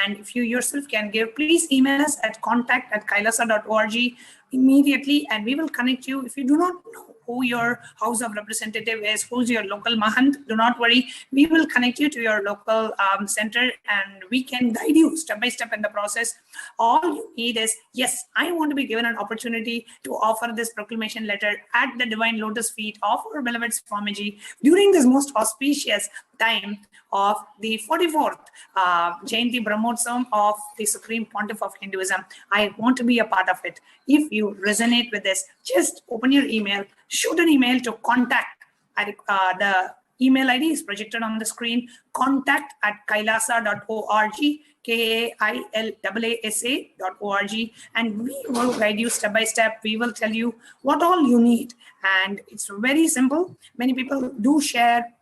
and if you yourself can give, please email us at contact@kailasa.org immediately, and we will connect you. If you do not know who your House of Representative is, who's your local Mahant, do not worry. We will connect you to your local center, and we can guide you step by step in the process. All you need is, yes, I want to be given an opportunity to offer this proclamation letter at the divine lotus feet of our beloved Swamiji during this most auspicious time of the 44th Jayanti Brahmotsavam of the Supreme Pontiff of Hinduism. I want to be a part of it. If you resonate with this, just open your email, shoot an email to contact. The email ID is projected on the screen, contact@kailasa.org, KAILASA.org, and we will guide you step by step. We will tell you what all you need, and it's very simple. Many people do share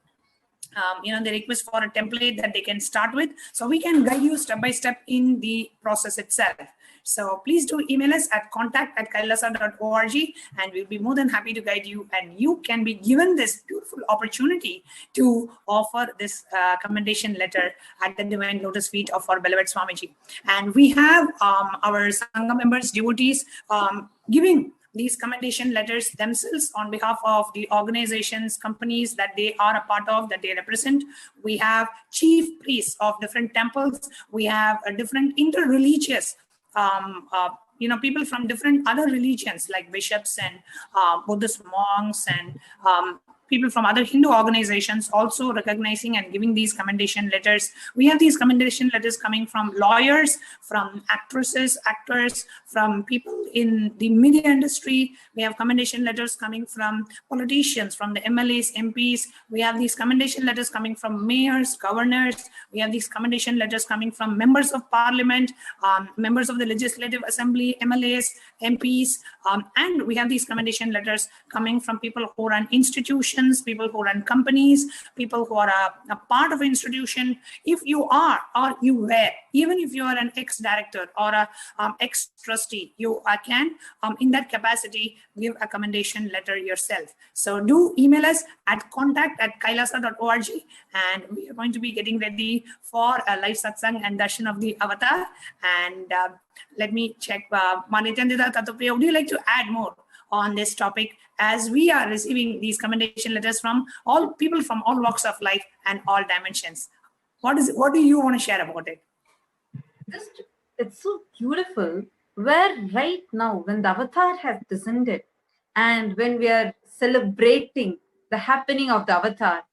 the request for a template that they can start with, so we can guide you step by step in the process itself. So please do email us at contact@kailasa.org, and we'll be more than happy to guide you, and you can be given this beautiful opportunity to offer this commendation letter at the divine lotus feet of our beloved Swamiji. And we have our Sangha members, devotees, giving these commendation letters themselves on behalf of the organizations, companies that they are a part of, that they represent. We have chief priests of different temples. We have different interreligious people from different other religions like bishops and Buddhist monks and people from other Hindu organizations also recognizing and giving these commendation letters. We have these commendation letters coming from lawyers, from actresses, actors, from people in the media industry. We have commendation letters coming from politicians, from the MLAs, MPs. We have these commendation letters coming from mayors, governors. We have these commendation letters coming from members of parliament, members of the legislative assembly, MLAs, MPs, and we have these commendation letters coming from people who run institutions, people who run companies, people who are a part of an institution. If you are, or you were, even if you are an ex-director or a ex-trustee, you can, in that capacity, give a commendation letter yourself. So do email us at contact@kailasa.org, and we are going to be getting ready for a live satsang and darshan of the avatar. And let me check. Nithyananda Paramashivam, would you like to add more on this topic, as we are receiving these commendation letters from all people from all walks of life and all dimensions? What do you want to share about it? It's so beautiful, where right now, when the avatar has descended and when we are celebrating the happening of the avatar,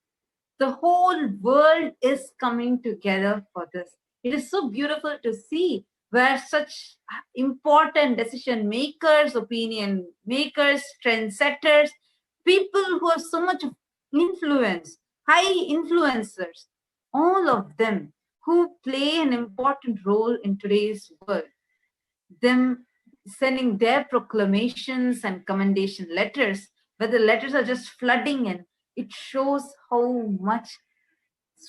the whole world is coming together for this. It is so beautiful to see where such important decision makers, opinion makers, trendsetters, people who have so much influence, high influencers, all of them who play an important role in today's world, them sending their proclamations and commendation letters, where the letters are just flooding in, it shows how much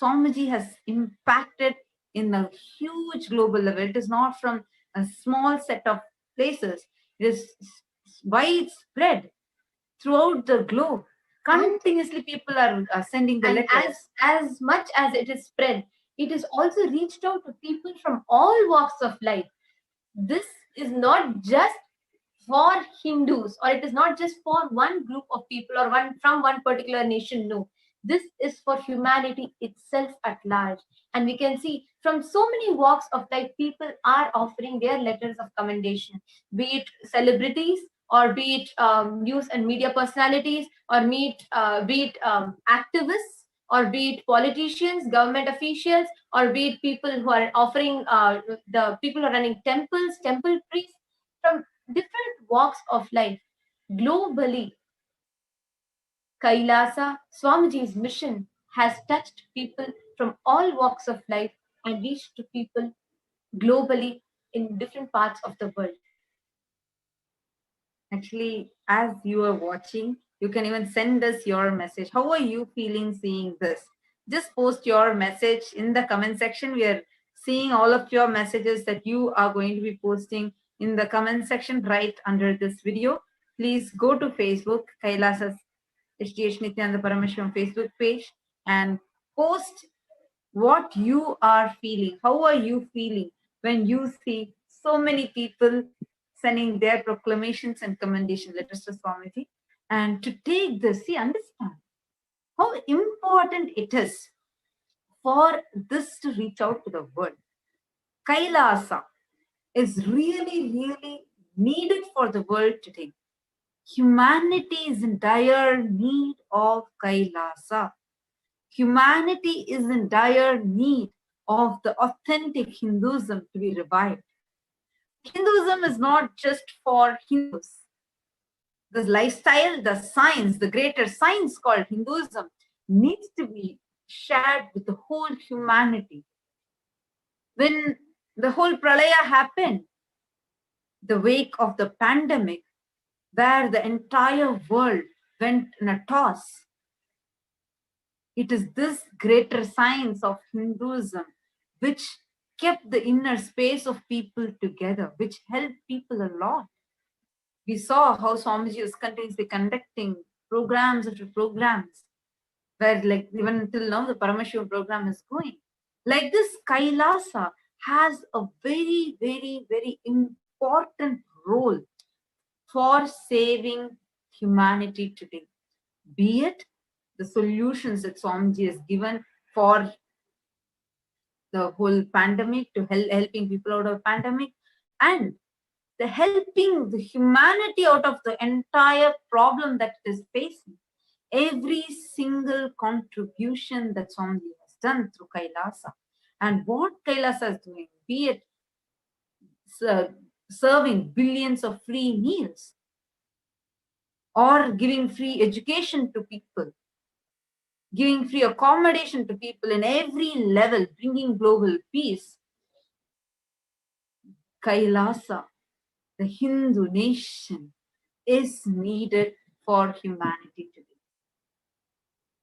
Swamiji has impacted in a huge global level. It is not from a small set of places. It is widespread throughout the globe. Continuously, people are sending the letters. As much as it is spread, it is also reached out to people from all walks of life. This is not just for Hindus, or it is not just for one group of people or from one particular nation. No, this is for humanity itself at large. And we can see from so many walks of life, people are offering their letters of commendation, be it celebrities, or be it news and media personalities, or be it activists, or be it politicians, government officials, or be it people who are offering, the people who are running temples, temple priests, from different walks of life. Globally, KAILASA, Swamiji's mission has touched people from all walks of life and reached to people globally in different parts of the world. Actually, as you are watching, you can even send us your message. How are you feeling seeing this? Just post your message in the comment section. We are seeing all of your messages that you are going to be posting in the comment section right under this video. Please go to Facebook, KAILASA's HDH Nithyananda Paramashivam Facebook page, and post what you are feeling. How are you feeling when you see so many people sending their proclamations and commendation letters to Swamiji? And to take this, understand how important it is for this to reach out to the world. KAILASA is really, really needed for the world today. Humanity is in dire need of KAILASA. Humanity is in dire need of the authentic Hinduism to be revived. Hinduism is not just for Hindus. The lifestyle, the science, the greater science called Hinduism needs to be shared with the whole humanity. When the whole pralaya happened, the wake of the pandemic, where the entire world went in a toss, it is this greater science of Hinduism which kept the inner space of people together, which helped people a lot. We saw how Swamiji was continuously conducting programs after programs, where like even until now the Paramashiva program is going. Like this, KAILASA has a very, very, very important role for saving humanity today. Be it the solutions that Swamiji has given for the whole pandemic, to helping people out of pandemic, and the helping the humanity out of the entire problem that it is facing. Every single contribution that Swamiji has done through Kailasa, and what Kailasa is doing, be it serving billions of free meals, or giving free education to people, giving free accommodation to people in every level, bringing global peace. Kailasa, the Hindu nation, is needed for humanity today.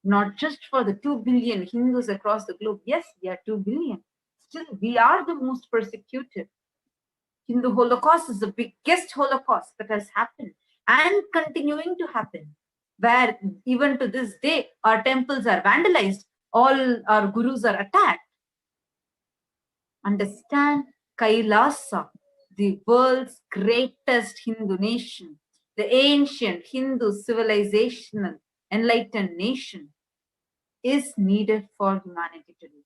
Not just for the 2 billion Hindus across the globe. Yes, we are 2 billion. Still, we are the most persecuted. Hindu Holocaust is the biggest Holocaust that has happened and continuing to happen, where even to this day, our temples are vandalized, all our gurus are attacked. Understand Kailasa, the world's greatest Hindu nation, the ancient Hindu civilizational enlightened nation, is needed for humanity today.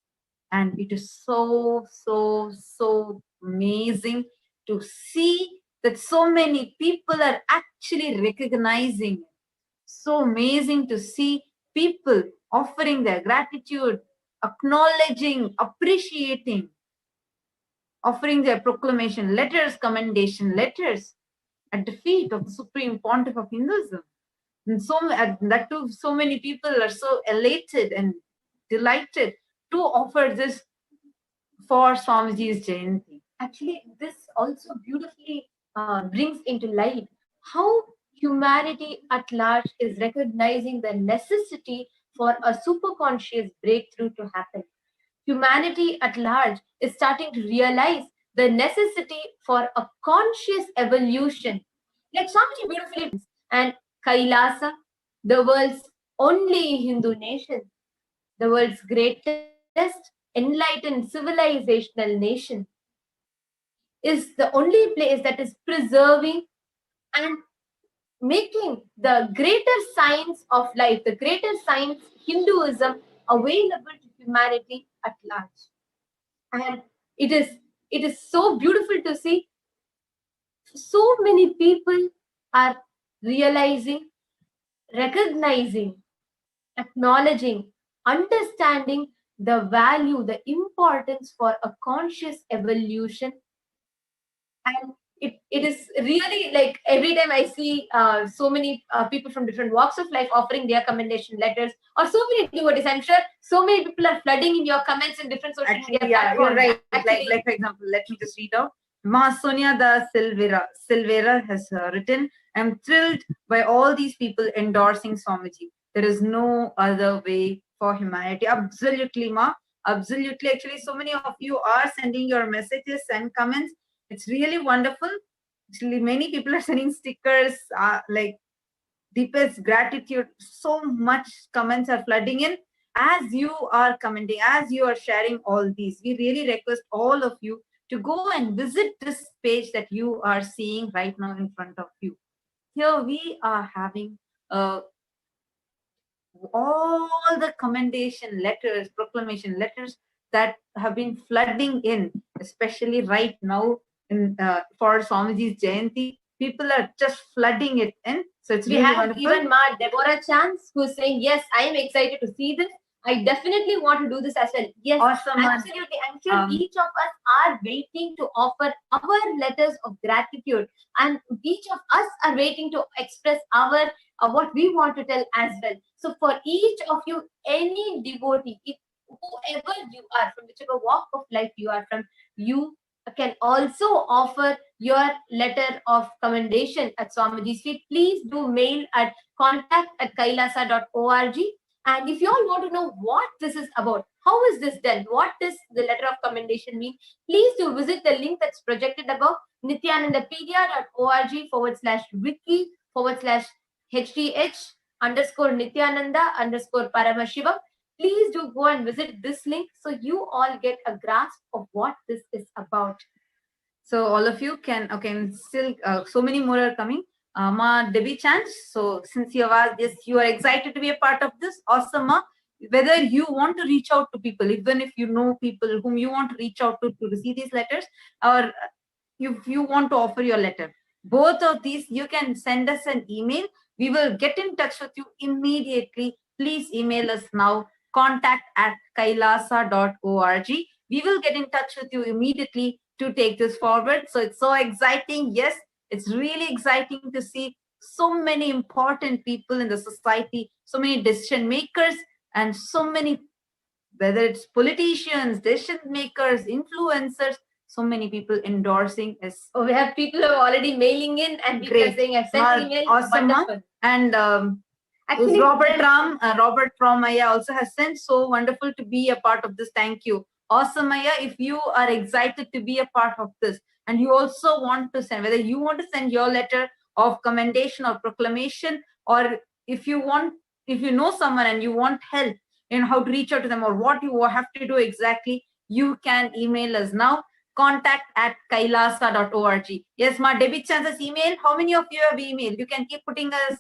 And it is so, so, so amazing to see that so many people are actually recognizing it. So amazing to see people offering their gratitude, acknowledging, appreciating, offering their proclamation letters, commendation letters at the feet of the Supreme Pontiff of Hinduism. And that too, so many people are so elated and delighted to offer this for Swamiji's Jayanti. Actually, this also beautifully brings into light how humanity at large is recognizing the necessity for a superconscious breakthrough to happen. Humanity at large is starting to realize the necessity for a conscious evolution. Like Swamiji beautifully says, and Kailasa, the world's only Hindu nation, the world's greatest enlightened civilizational nation, is the only place that is preserving and making the greater science of life, the greater science Hinduism, available to humanity at large. And it is so beautiful to see so many people are realizing, recognizing, acknowledging, understanding the value, the importance for a conscious evolution. And it is really like every time I see so many people from different walks of life offering their commendation letters, or so many devotees. I'm sure so many people are flooding in your comments in different social media platforms. You're right. Like, for example, let me just read out. Mahasannidhanam Silvera has written, I'm thrilled by all these people endorsing Swamiji. There is no other way for humanity. Absolutely, Ma. Absolutely. Actually, so many of you are sending your messages and comments. It's really wonderful. Actually, many people are sending stickers, like deepest gratitude. So much comments are flooding in. As you are commenting, as you are sharing all these, we really request all of you to go and visit this page that you are seeing right now in front of you. Here we are having all the commendation letters, proclamation letters that have been flooding in, especially right now for Swamiji's Jayanti. People are just flooding it in. So it's really wonderful. Even Ma Deborah Chance who is saying, yes, I am excited to see this. I definitely want to do this as well. Yes, awesome, absolutely. I'm sure each of us are waiting to offer our letters of gratitude, and each of us are waiting to express our what we want to tell as well. So for each of you, any devotee, whoever you are, from whichever walk of life you are from, you can also offer your letter of commendation at Swamiji's feet. Please do mail at contact@kailasa.org. And if you all want to know what this is about, how is this done, what does the letter of commendation mean, please do visit the link that's projected above, nithyanandapedia.org/wiki/HDH_Nithyananda_Paramashivam. Please do go and visit this link so you all get a grasp of what this is about. So all of you can, still so many more are coming. Ma Debbie Chance. So since you have asked, yes, you are excited to be a part of this. Awesome, Ma. Whether you want to reach out to people, even if you know people whom you want to reach out to receive these letters, or if you want to offer your letter, both of these, you can send us an email. We will get in touch with you immediately. Please email us now, contact@kailasa.org. We will get in touch with you immediately to take this forward. So it's so exciting. Yes, it's really exciting to see so many important people in the society, so many decision makers, and so many, whether it's politicians, decision makers, influencers, so many people endorsing us. Oh, we have people who are already mailing in and people are saying, I've sent email. Awesome. Wonderful. And Actually, Robert Ramaya also has sent, so wonderful to be a part of this. Thank you. Awesome, Maya. If you are excited to be a part of this, and you also want to send, whether you want to send your letter of commendation or proclamation, or if you know someone and you want help in how to reach out to them or what you have to do exactly, you can email us now, contact@kailasa.org. Yes, Ma Debbie Chance's email. How many of you have emailed? You can keep putting us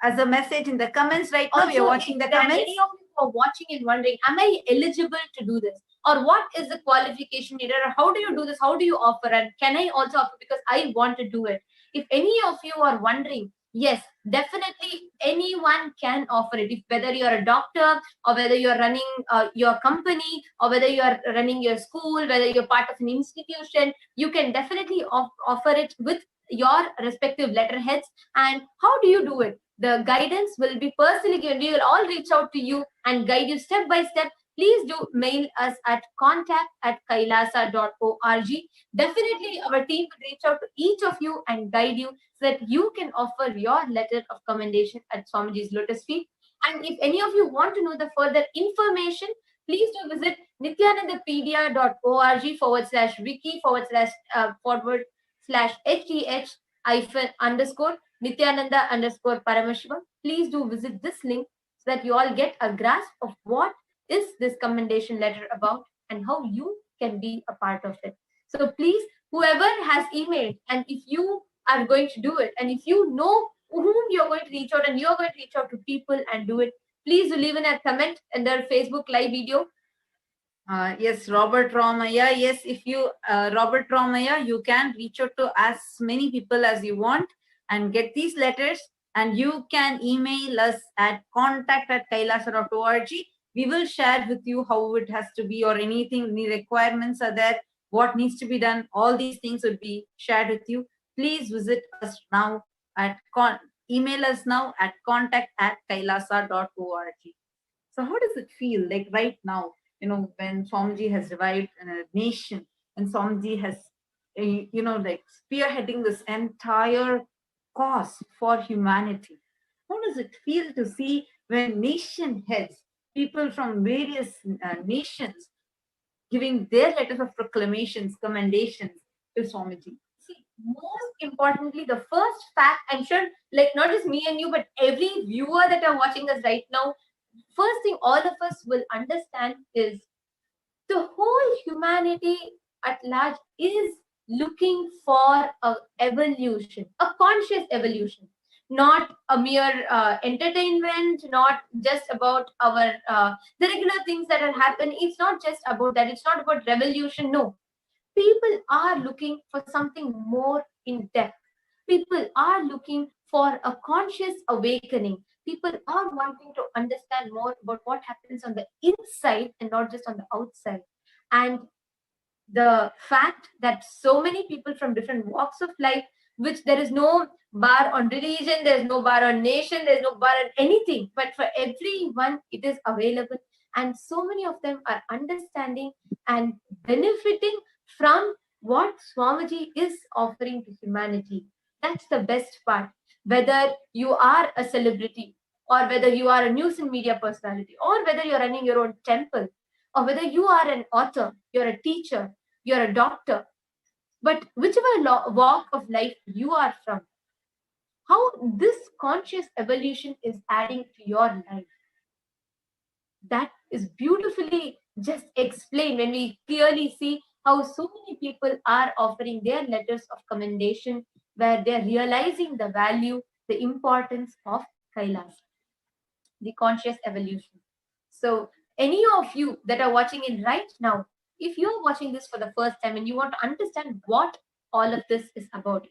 as a message in the comments right now. We are watching the comments. Many of you who are watching and wondering, am I eligible to do this? Or what is the qualification needed? Or how do you do this? How do you offer? And can I also offer because I want to do it? If any of you are wondering, yes, definitely anyone can offer it. If whether you're a doctor or whether you're running your company or whether you're running your school, whether you're part of an institution, you can definitely offer it with your respective letterheads. And how do you do it? The guidance will be personally given. We will all reach out to you and guide you step by step. Please do mail us at contact@kailasa.org. Definitely our team will reach out to each of you and guide you so that you can offer your letter of commendation at Swamiji's lotus feet. And if any of you want to know the further information, please do visit nithyanandapedia.org/wiki/HDH_Nithyananda_Paramashivam. Please do visit this link so that you all get a grasp of what is this commendation letter about and how you can be a part of it. So please, whoever has emailed, and if you are going to do it, and if you know whom you're going to reach out and you're going to reach out to people and do it, please do leave in a comment in their Facebook live video. Yes, Robert Ramaya. Yes, if you, Robert Ramaya, you can reach out to as many people as you want and get these letters, and you can email us at contact@kailasa.org. We will share with you how it has to be, or anything, any requirements are there, what needs to be done. All these things will be shared with you. Please visit us now at email us now at contact@kailasa.org. So how does it feel like right now? You know, when Swamiji has revived a nation, and Swamiji has, like spearheading this entire cause for humanity. How does it feel to see when nation heads, people from various nations, giving their letters of proclamations, commendations to Swamiji? See, most importantly, the first fact, I'm sure, like not just me and you, but every viewer that are watching us right now, first thing all of us will understand is the whole humanity at large is looking for a evolution, a conscious evolution, not a mere entertainment, not just about our the regular things that are happening. It's not just about that. It's not about revolution. No, people are looking for something more in depth. People are looking for a conscious awakening. People are wanting to understand more about what happens on the inside and not just on the outside. And the fact that so many people from different walks of life, which there is no bar on religion, there's no bar on nation, there's no bar on anything, but for everyone it is available. And so many of them are understanding and benefiting from what Swamiji is offering to humanity. That's the best part. Whether you are a celebrity, or whether you are a news and media personality, or whether you're running your own temple, or whether you are an author, you're a teacher, you're a doctor, but whichever walk of life you are from, how this conscious evolution is adding to your life, that is beautifully just explained when we clearly see how so many people are offering their letters of commendation where they're realizing the value, the importance of Kailasa, the conscious evolution. So any of you that are watching it right now, if you're watching this for the first time and you want to understand what all of this is about,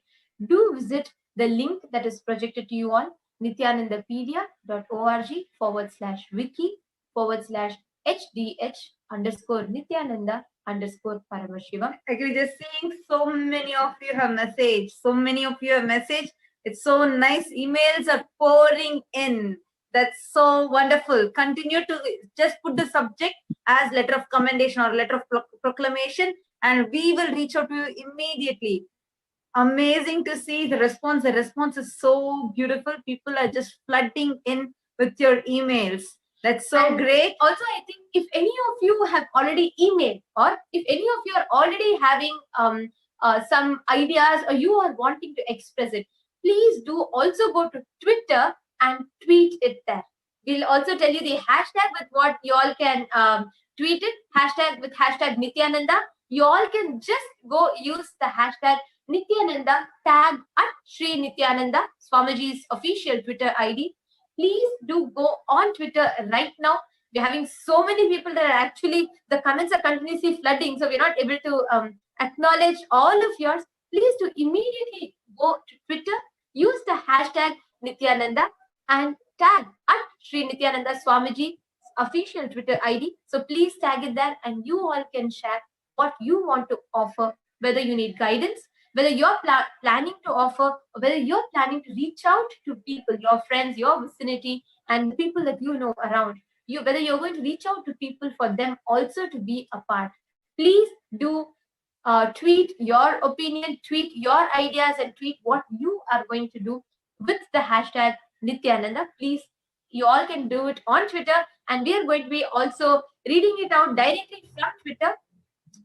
do visit the link that is projected to you on nithyanandapedia.org/wiki/HDH_Nithyananda_Paramashivam. Actually, just seeing so many of you have messaged. So many of you have messaged. It's so nice. Emails are pouring in. That's so wonderful. Continue to just put the subject as letter of commendation or letter of proclamation, and we will reach out to you immediately. Amazing to see the response. The response is so beautiful. People are just flooding in with your emails. That's so great. Also, I think if any of you have already emailed, or if any of you are already having some ideas, or you are wanting to express it, please do also go to Twitter and tweet it there. We'll also tell you the hashtag with what you all can tweet it. Hashtag with hashtag Nithyananda. You all can just go use the hashtag Nithyananda, tag at Sri Nithyananda, Swamiji's official Twitter ID. Please do go on Twitter right now. We're having so many people that are actually, the comments are continuously flooding, so we're not able to acknowledge all of yours. Please do immediately go to Twitter, use the hashtag Nithyananda and tag at Sri Nithyananda Swamiji's official Twitter ID. So please tag it there and you all can share what you want to offer, whether you need guidance, whether you're planning to offer, or whether you're planning to reach out to people, your friends, your vicinity, and the people that you know around you, whether you're going to reach out to people for them also to be a part. Please do tweet your opinion, tweet your ideas, and tweet what you are going to do with the hashtag Nithyananda. Please, you all can do it on Twitter, and we are going to be also reading it out directly from Twitter.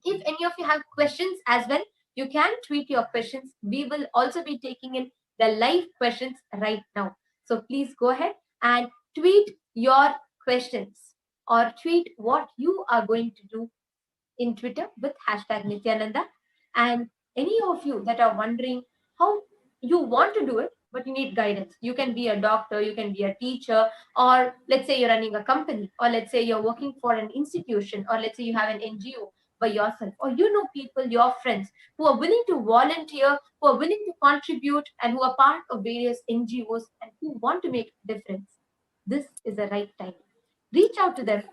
If any of you have questions as well, you can tweet your questions. We will also be taking in the live questions right now. So please go ahead and tweet your questions or tweet what you are going to do in Twitter with hashtag Nithyananda. And any of you that are wondering how you want to do it, but you need guidance. You can be a doctor, you can be a teacher, or let's say you're running a company, or let's say you're working for an institution, or let's say you have an NGO by yourself, or you know people, your friends, who are willing to volunteer, who are willing to contribute, and who are part of various NGOs and who want to make a difference. This is the right time. Reach out to them,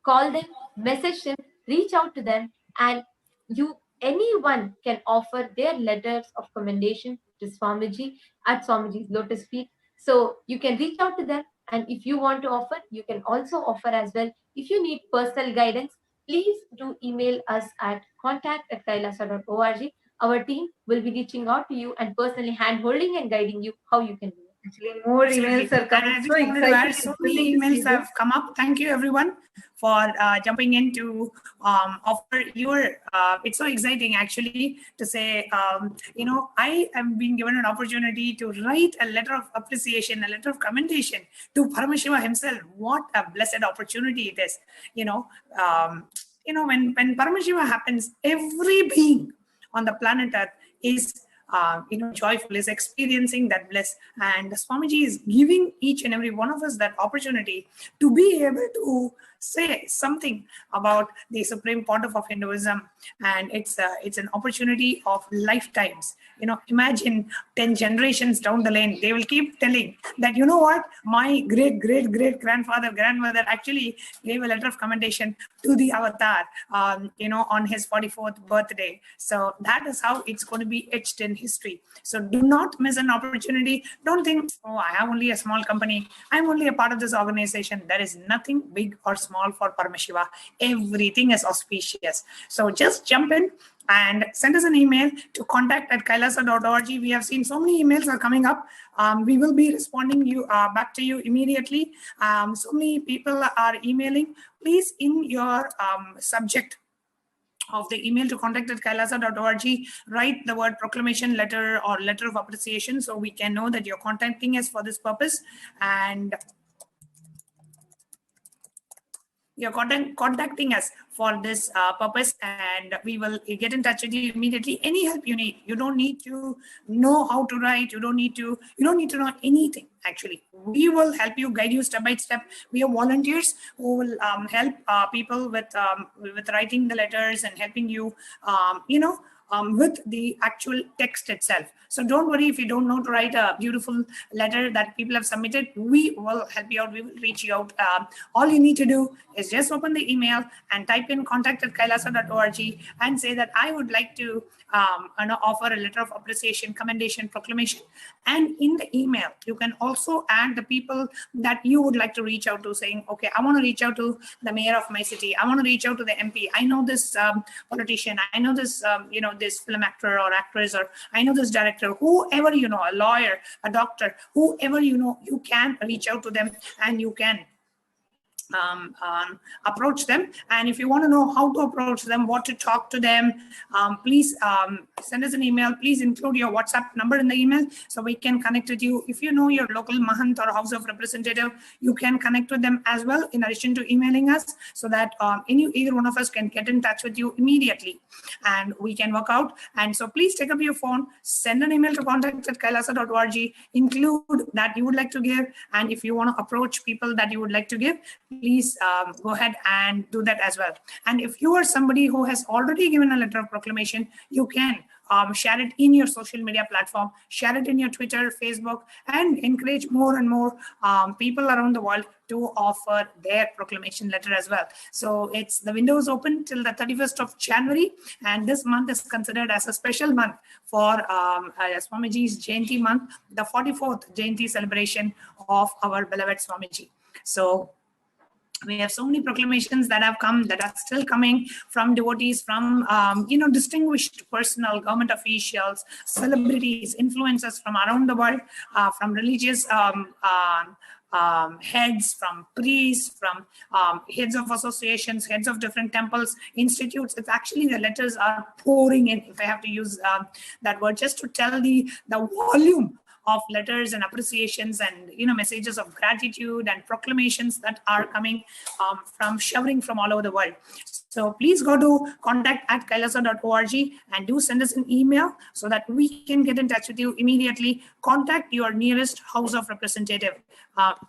call them, message them, reach out to them, and anyone can offer their letters of commendation to Swamiji at Swamiji's Lotus Feet. So you can reach out to them, and if you want to offer, you can also offer as well. If you need personal guidance, please do email us at contact@kailasa.org. Our team will be reaching out to you and personally hand-holding and guiding you how you can do it. Actually, more emails are coming. So excited. So many emails have come up. Thank you, everyone, for jumping in to offer your. It's so exciting, actually, to say, I am being given an opportunity to write a letter of appreciation, a letter of commendation to Paramashiva himself. What a blessed opportunity it is. When Paramashiva happens, every being on the planet Earth is joyful, is experiencing that bliss, and Swamiji is giving each and every one of us that opportunity to be able to say something about the Supreme Pontiff of Hinduism, and it's an opportunity of lifetimes. Imagine 10 generations down the lane, they will keep telling that, my great grandmother actually gave a letter of commendation to the avatar, on his 44th birthday. So that is how it's going to be etched in history. So do not miss an opportunity. Don't think, I have only a small company, I'm only a part of this organization. There is nothing big or small for Paramashiva. Everything is auspicious. So just jump in and send us an email to contact@kailasa.org. We have seen so many emails are coming up. We will be responding back to you immediately. So many people are emailing. Please, in your subject of the email to contact@kailasa.org, write the word proclamation letter or letter of appreciation, so we can know that you're contacting us for this purpose. And you're contacting us for this purpose, and we will get in touch with you immediately. Any help you need, you don't need to know how to write, you don't need to know anything. Actually, we will help you, guide you step by step. We have volunteers who will help people with writing the letters and helping you with the actual text itself. So don't worry if you don't know to write a beautiful letter that people have submitted. We will help you out. We will reach you out. All you need to do is just open the email and type in contact@kailasa.org and say that I would like to offer a letter of appreciation, commendation, proclamation. And in the email, you can also add the people that you would like to reach out to, saying, okay, I want to reach out to the mayor of my city. I want to reach out to the MP. I know this politician. I know this, this film actor or actress, or I know this director, whoever you know, a lawyer, a doctor, whoever you know, you can reach out to them and you can approach them. And if you want to know how to approach them, what to talk to them, please send us an email. Please include your WhatsApp number in the email so we can connect with you. If you know your local Mahant or House of Representative, you can connect with them as well, in addition to emailing us, so that either one of us can get in touch with you immediately and we can work out. And so please take up your phone, send an email to contact@kailasa.org, include that you would like to give, and if you want to approach people that you would like to give, please go ahead and do that as well. And if you are somebody who has already given a letter of proclamation, you can share it in your social media platform, share it in your Twitter, Facebook, and encourage more and more people around the world to offer their proclamation letter as well. So it's the window is open till the 31st of January, and this month is considered as a special month for Swamiji's Jayanti month, the 44th Jayanti celebration of our beloved Swamiji. So we have so many proclamations that have come, that are still coming from devotees, from distinguished personnel, government officials, celebrities, influencers from around the world, from religious heads, from priests, from heads of associations, heads of different temples, institutes. It's actually, the letters are pouring in, if I have to use that word, just to tell the volume of letters and appreciations and messages of gratitude and proclamations that are coming showering from all over the world. So please go to contact@kailasa.org and do send us an email so that we can get in touch with you immediately. Contact your nearest House of Representative,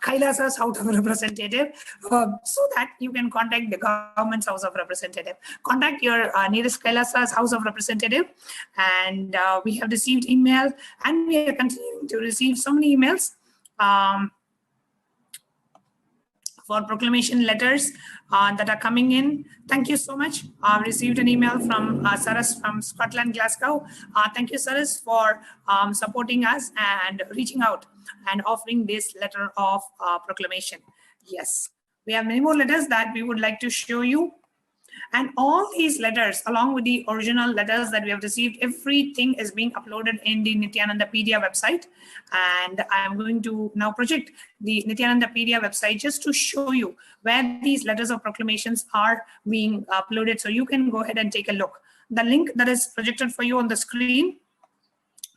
Kailasa's House of Representative, so that you can contact the government's House of Representative. Contact your nearest Kailasa's House of Representative. And we have received email, and we are continuing to receive so many emails for proclamation letters that are coming in. Thank you so much. I've received an email from Saras from Scotland, Glasgow. Thank you, Saras, for supporting us and reaching out and offering this letter of proclamation. Yes, we have many more letters that we would like to show you. And all these letters, along with the original letters that we have received, everything is being uploaded in the Nithyanandapedia website. And I'm going to now project the Nithyanandapedia website just to show you where these letters of proclamations are being uploaded. So you can go ahead and take a look. The link that is projected for you on the screen,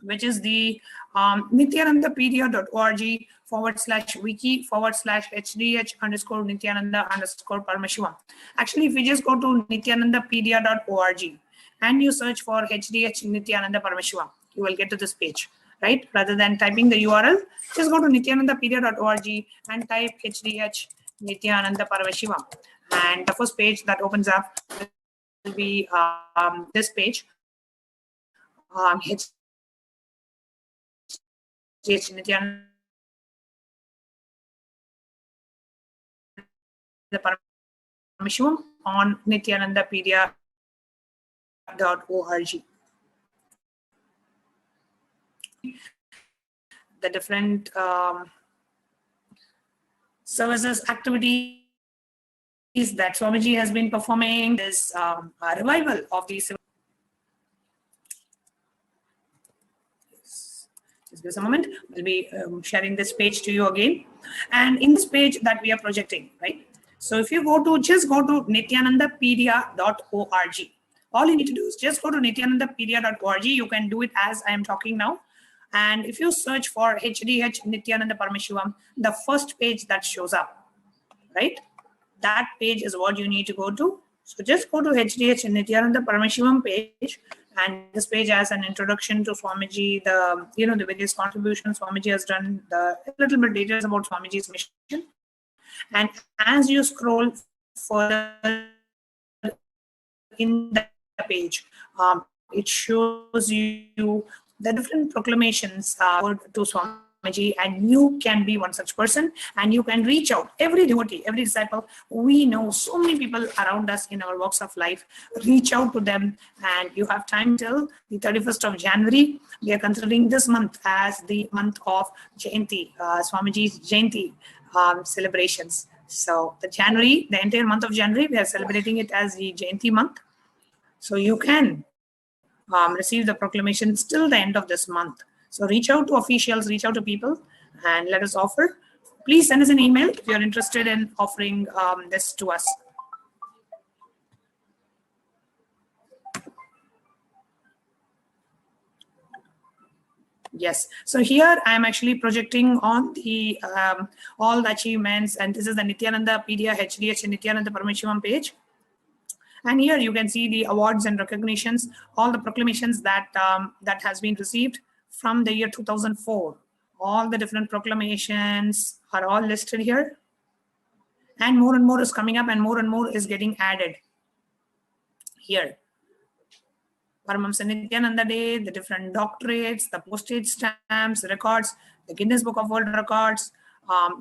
which is the nithyanandapedia.org/wiki/HDH_Nithyananda_Paramashivam. Actually, if you just go to nithyanandapedia.org and you search for HDH Nithyananda Paramashivam, you will get to this page, right? Rather than typing the URL, just go to nithyanandapedia.org and type HDH Nithyananda Paramashivam. And the first page that opens up will be this page. HDH Nithyananda Paramashivam on nithyanandapedia.org. The different services, activities that Swamiji has been performing, is a revival of these. Just give us a moment. We'll be sharing this page to you again. And in this page that we are projecting, right? So if you just go to nithyanandapedia.org. All you need to do is just go to nithyanandapedia.org. You can do it as I am talking now. And if you search for HDH Nithyananda Paramashivam, the first page that shows up, right? that page is what you need to go to. So just go to HDH Nithyananda Paramashivam page, and this page has an introduction to Swamiji, the the various contributions Swamiji has done, the little bit details about Swamiji's mission. And as you scroll further in the page, it shows you the different proclamations to Swamiji, and you can be one such person, and you can reach out. Every devotee, every disciple, we know so many people around us in our walks of life. Reach out to them, and you have time till the 31st of January. We are considering this month as the month of Jayanti, Swamiji's Jayanti celebrations. So the entire month of January, we are celebrating it as the Jayanti month. So you can receive the proclamations till the end of this month. So reach out to officials, reach out to people, and let us offer. Please send us an email if you're interested in offering this to us. Yes, so here I am actually projecting on the all the achievements, and this is the Nithyananda Pedia HDH Nithyananda Paramashivam page. And here you can see the awards and recognitions, all the proclamations that that has been received from the year 2004. All the different proclamations are all listed here. And more is coming up, and more is getting added here. Paramahamsa Nithyananda Day, the different doctorates, the postage stamps, records, the Guinness Book of World Records.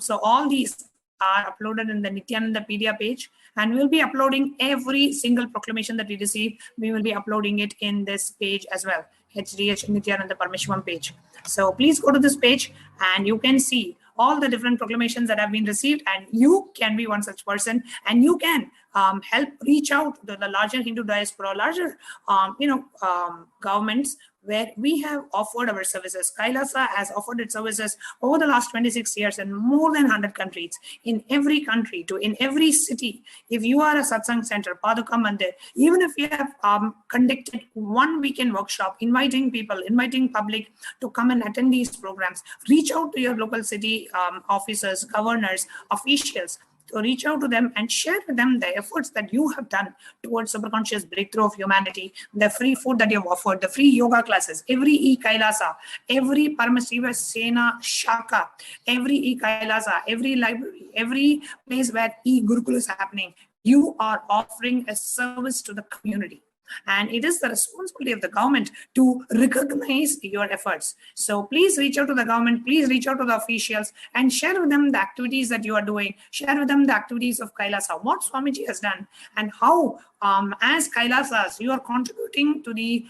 So all these are uploaded in the Nithyananda Pedia page, and we'll be uploading every single proclamation that we receive. We will be uploading it in this page as well, HDH Nithyananda Paramashivam page. So please go to this page, and you can see all the different proclamations that have been received, and you can be one such person, and you can help reach out to the larger Hindu diaspora, larger governments where we have offered our services. KAILASA has offered its services over the last 26 years in more than 100 countries. In every country, in every city, if you are a satsang center, Paduka Mandir, even if you have conducted one weekend workshop, inviting people, inviting public to come and attend these programs, reach out to your local city officers, governors, officials, to reach out to them and share with them the efforts that you have done towards superconscious breakthrough of humanity, the free food that you have offered, the free yoga classes, every e-Kailasa, every Paramashiva Sena Shaka, every e-Kailasa, every library, every place where e-Gurukul is happening, you are offering a service to the community. And it is the responsibility of the government to recognize your efforts. So please reach out to the government, please reach out to the officials and share with them the activities that you are doing. Share with them the activities of KAILASA, what Swamiji has done, and how as KAILASAs you are contributing to the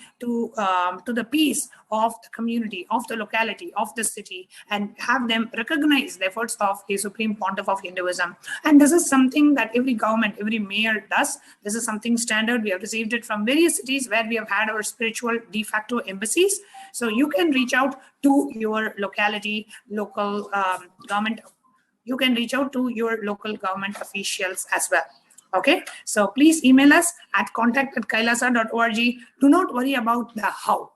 peace of the community, of the locality, of the city, and have them recognize the efforts of the Supreme Pontiff of Hinduism. And this is something that every government, every mayor does. This is something standard. We have received it from various cities where we have had our spiritual de facto embassies. So you can reach out to your locality, local government. You can reach out to your local government officials as well. Okay, so please email us at contact@kailasa.org. Do not worry about the how.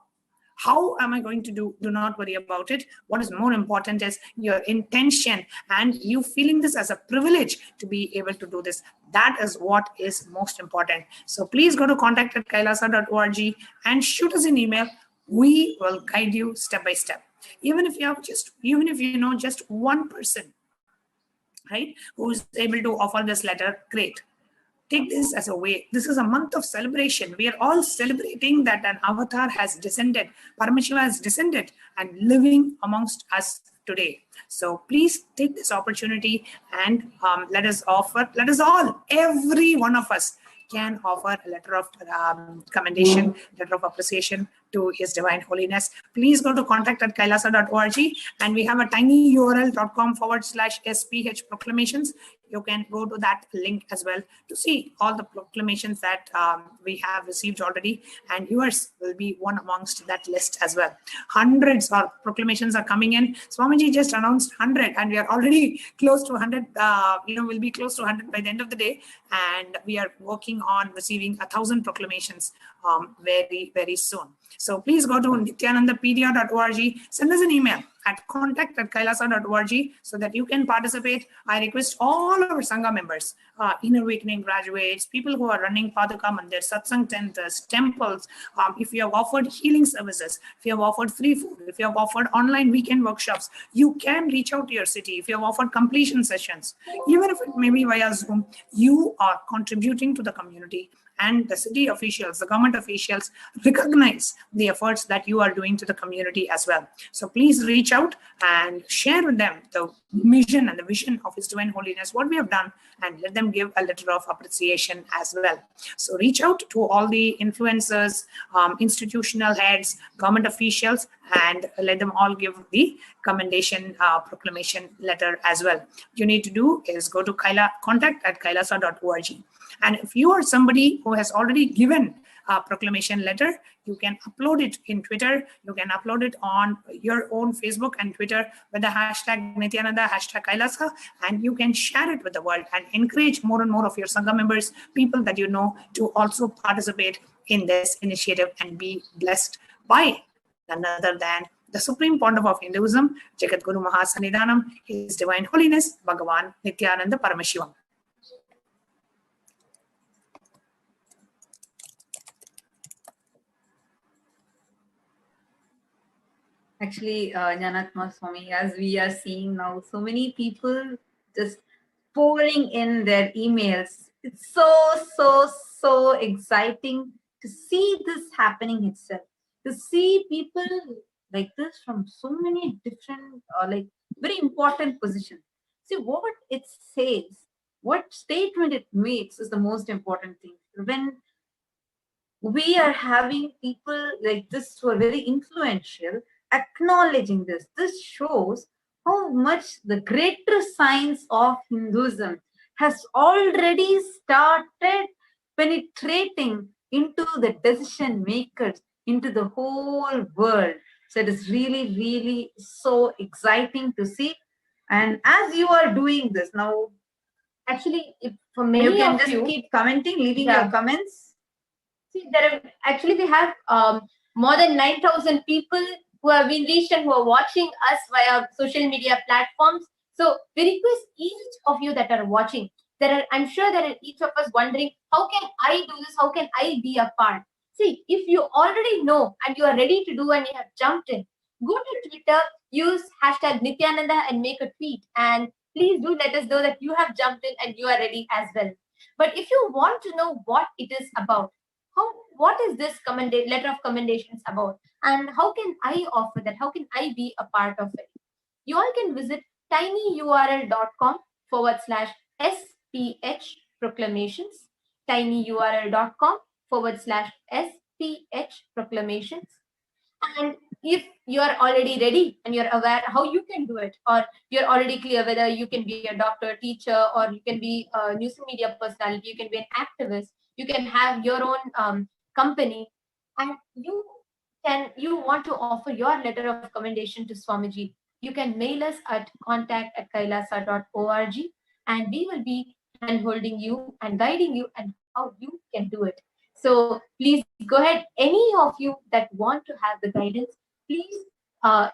How am I going to do? Do not worry about it. What is more important is your intention and you feeling this as a privilege to be able to do this. That is what is most important. So please go to contact@kailasa.org and shoot us an email. We will guide you step by step. Even if you know just one person, right, who is able to offer this letter, great. Take this as a way. This is a month of celebration. We are all celebrating that an avatar has descended. Paramashiva has descended and living amongst us today. So please take this opportunity and let us all, every one of us can offer a letter of commendation, letter of appreciation to His Divine Holiness. Please go to contact@kailasa.org and we have a tiny url.com/SPH proclamations. You can go to that link as well to see all the proclamations that we have received already, and yours will be one amongst that list as well. Hundreds of proclamations are coming in. Swamiji just announced 100 and we are already close to 100. We'll be close to 100 by the end of the day, and we are working on receiving 1,000 proclamations very, very soon. So please go to nithyanandapedia.org, send us an email at contact@kailasa.org so that you can participate. I request all our Sangha members, Inner Awakening graduates, people who are running Paduka Mandir, satsang centers, temples, if you have offered healing services, if you have offered free food, if you have offered online weekend workshops, you can reach out to your city. If you have offered completion sessions, even if it may be via Zoom, you are contributing to the community. And the city officials, the government officials recognize the efforts that you are doing to the community as well. So please reach out and share with them the mission and the vision of His Divine Holiness, what we have done, and let them give a letter of appreciation as well. So reach out to all the influencers, institutional heads, government officials, and let them all give the commendation proclamation letter as well. What you need to do is go to contact@kailasa.org. And if you are somebody who has already given a proclamation letter, you can upload it in Twitter. You can upload it on your own Facebook and Twitter with the hashtag Nithyananda, hashtag KAILASA, and you can share it with the world and encourage more and more of your Sangha members, people that you know, to also participate in this initiative and be blessed by none other than the Supreme Pontiff of Hinduism, Jagatguru Mahasannidhanam, His Divine Holiness, Bhagavan Nithyananda Paramashivam. Actually, Jnanatma Swami, as we are seeing now, so many people just pouring in their emails. It's so exciting to see this happening itself. To see people like this from so many different, like very important positions. See what it says, what statement it makes is the most important thing. When we are having people like this who are very influential, acknowledging this. This shows how much the greater science of Hinduism has already started penetrating into the decision makers, into the whole world. So it is really so exciting to see. And as you are doing this now, actually, if for many you can of just you keep commenting, leaving your comments. See, we have more than 9,000 people who have been reached and who are watching us via social media platforms. So we request each of you that are watching, I'm sure there are each of us wondering, how can I do this? How can I be a part? See, if you already know and you are ready to do and you have jumped in, go to Twitter, use hashtag Nithyananda and make a tweet. And please do let us know that you have jumped in and you are ready as well. But if you want to know what it is about, what is this letter of commendations about, and how can I offer that? How can I be a part of it? You all can visit tinyurl.com/SPH proclamations, tinyurl.com/SPH proclamations. And if you are already ready and you're aware how you can do it, or you're already clear whether you can be a doctor, teacher, or you can be a news media personality, you can be an activist, you can have your own company, and you want to offer your letter of commendation to Swamiji, you can mail us at contact@kailasa.org, and we will be hand-holding you and guiding you and how you can do it. So please go ahead. Any of you that want to have the guidance, please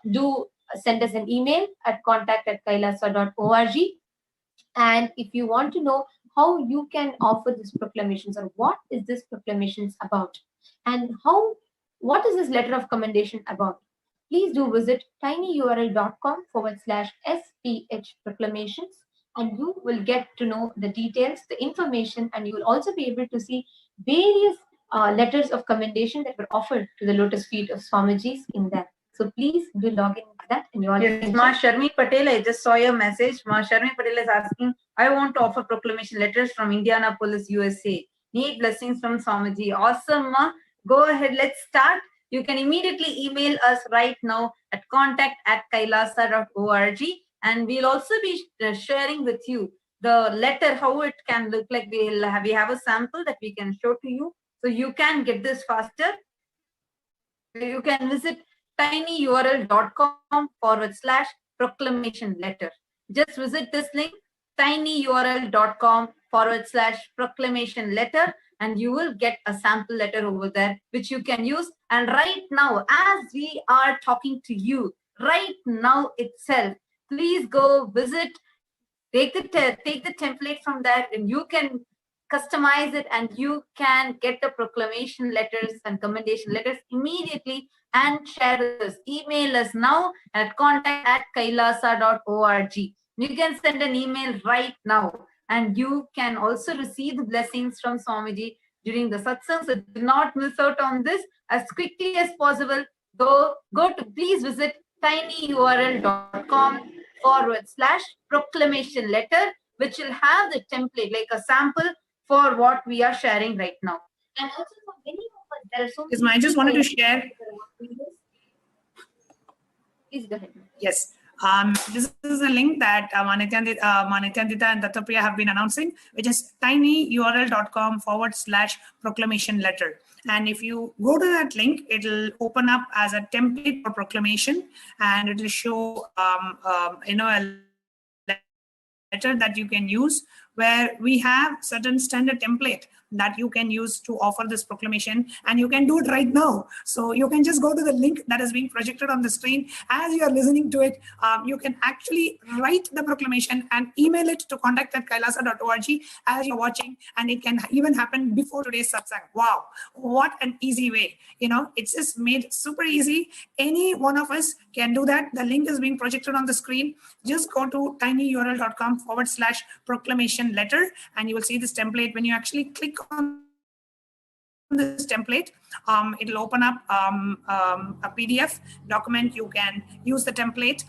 do send us an email at contact@kailasa.org. And if you want to know how you can offer these proclamations, or what is this proclamations about, and what is this letter of commendation about, please do visit tinyurl.com/SPH proclamations, and you will get to know the details, the information, and you will also be able to see various letters of commendation that were offered to the lotus feet of Swamiji's in that. So please do log in to that. And you all Yes, Ma Sharmi Patel, I just saw your message. Ma Sharmi Patel is asking, I want to offer proclamation letters from Indianapolis, USA. Need blessings from Swamiji. Awesome, Ma. Go ahead, let's start. You can immediately email us right now at contact@kailasa.org, and we'll also be sharing with you the letter, how it can look like. We have a sample that we can show to you, so you can get this faster. You can visit tinyurl.com/proclamation letter. Just visit this link, tinyurl.com/proclamation letter, and you will get a sample letter over there, which you can use. And right now, as we are talking to you, right now itself. Please go visit, take the template from that, and you can customize it, and you can get the proclamation letters and commendation letters immediately and share us. Email us now at contact@kailasa.org. You can send an email right now, and you can also receive the blessings from Swamiji during the satsang. So do not miss out on this. As quickly as possible, go to, please visit tinyurl.com/proclamation letter, which will have the template, like a sample for what we are sharing right now. And also for many of us, there are so many. I just wanted to share. Please go ahead. Yes. This is a link that Nithyananda and Dattapriya have been announcing, which is tinyurl.com/proclamation letter. And if you go to that link, it'll open up as a template for proclamation, and it will show a letter that you can use, where we have certain standard template that you can use to offer this proclamation, and you can do it right now. So you can just go to the link that is being projected on the screen. As you are listening to it, you can actually write the proclamation and email it to contact@kailasa.org as you're watching, and it can even happen before today's satsang. Wow, what an easy way. It's just made super easy. Any one of us can do that. The link is being projected on the screen. Just go to tinyurl.com/proclamation letter, and you will see this template. When you actually click on this template, it'll open up a PDF document. You can use the template.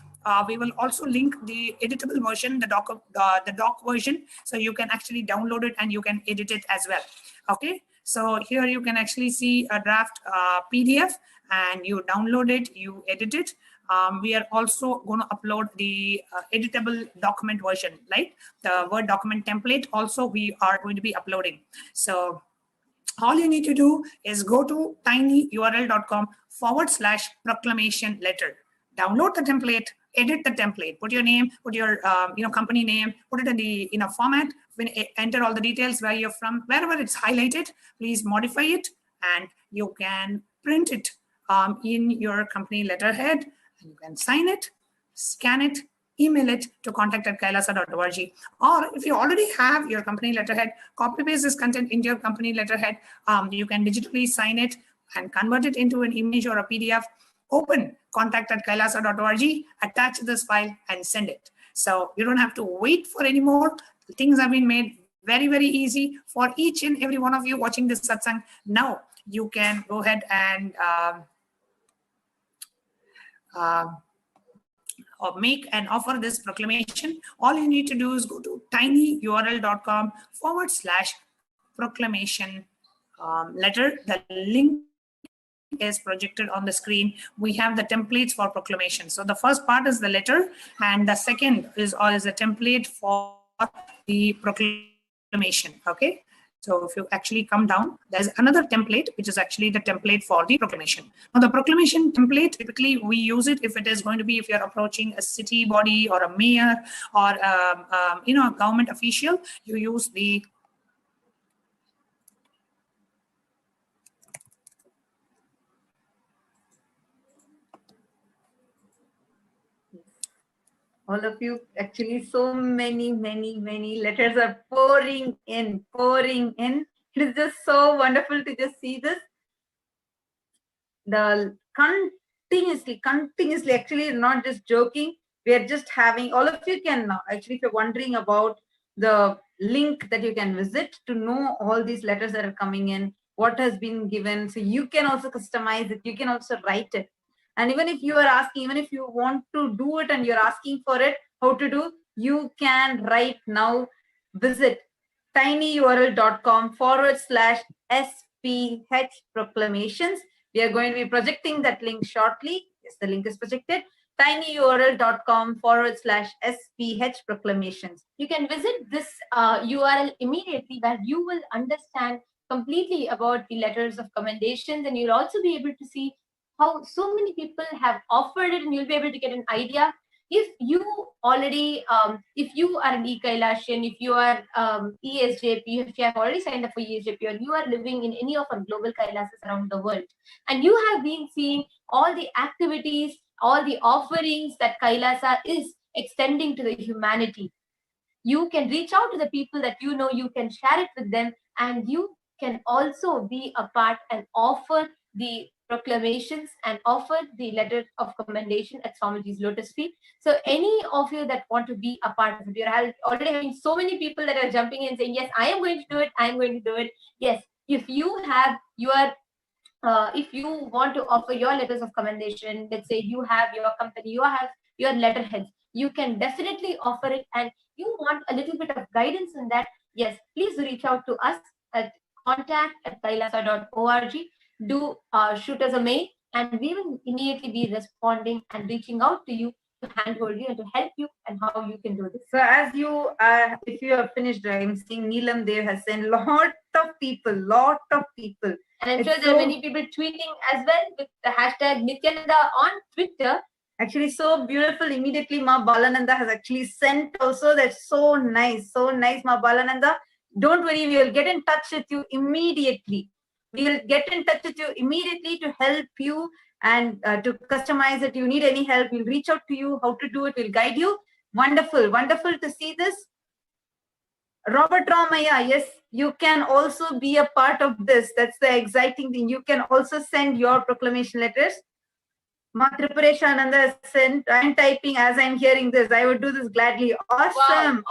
We will also link the editable version, the doc version, so you can actually download it and you can edit it as well. Okay, so here you can actually see a draft PDF, and you download it, you edit it. We are also going to upload the editable document version, right? The Word document template also we are going to be uploading. So all you need to do is go to tinyurl.com/proclamation letter. Download the template, edit the template, put your name, put your company name, put it in the format, enter all the details, where you're from, wherever it's highlighted, please modify it, and you can print it in your company letterhead. You can sign it, scan it, email it to contact@kailasa.org. Or if you already have your company letterhead, copy paste this content into your company letterhead. You can digitally sign it and convert it into an image or a PDF. Open contact@kailasa.org, attach this file and send it. So you don't have to wait for any more. Things have been made very, very easy for each and every one of you watching this satsang. Now you can go ahead and or make and offer this proclamation. All you need to do is go to tinyurl.com/proclamation letter. The link is projected on the screen. We have the templates for proclamation. So the first part is the letter, and the second is a template for the proclamation. Okay. So if you actually come down, there's another template, which is actually the template for the proclamation. Now, the proclamation template, typically we use it if it is going to be, if you're approaching a city body or a mayor or a government official, you use the all of you, actually so many letters are pouring in. It is just so wonderful to just see this. The continuously, actually not just joking, we are just having, all of you can now, actually if you're wondering about the link that you can visit to know all these letters that are coming in, what has been given, so you can also customize it, you can also write it. And even if you are asking, even if you want to do it and you're asking for it, how to do, you can right now visit tinyurl.com/SPH proclamations. We are going to be projecting that link shortly. Yes, the link is projected. tinyurl.com/SPH proclamations. You can visit this URL immediately, where you will understand completely about the letters of commendations, and you'll also be able to see how so many people have offered it, and you'll be able to get an idea. If you already, if you are an e-Kailashian, if you are ESJP, if you have already signed up for ESJP, or you are living in any of our global Kailasas around the world, and you have been seeing all the activities, all the offerings that Kailasa is extending to the humanity, you can reach out to the people that you know, you can share it with them, and you can also be a part and offer the proclamations and offer the letter of commendation at Swamiji's lotus feet. So any of you that want to be a part of it, you're already having so many people that are jumping in and saying, yes, I am going to do it, I am going to do it. Yes, if you have your if you want to offer your letters of commendation, let's say you have your company, you have your letterheads, you can definitely offer it, and you want a little bit of guidance in that, yes, please reach out to us at contact@kailasa.org. Do shoot us a mail, and we will immediately be responding and reaching out to you to handhold you and to help you and how you can do this. So as you if you have finished, I'm seeing Neelam Dev has sent lot of people. And I'm sure there are many people tweeting as well with the hashtag Nithyananda on Twitter. Actually, so beautiful. Immediately, Ma Balananda has actually sent also. That's so nice, Ma Balananda. Don't worry, we will get in touch with you immediately. We will get in touch with you immediately to help you and to customize it. You need any help, we'll reach out to you how to do it. We'll guide you. Wonderful to see this. Robert Ramaya, yes, you can also be a part of this. That's the exciting thing. You can also send your proclamation letters. Ma Tripuresha Ananda has sent. I'm typing as I'm hearing this. I would do this gladly. Awesome.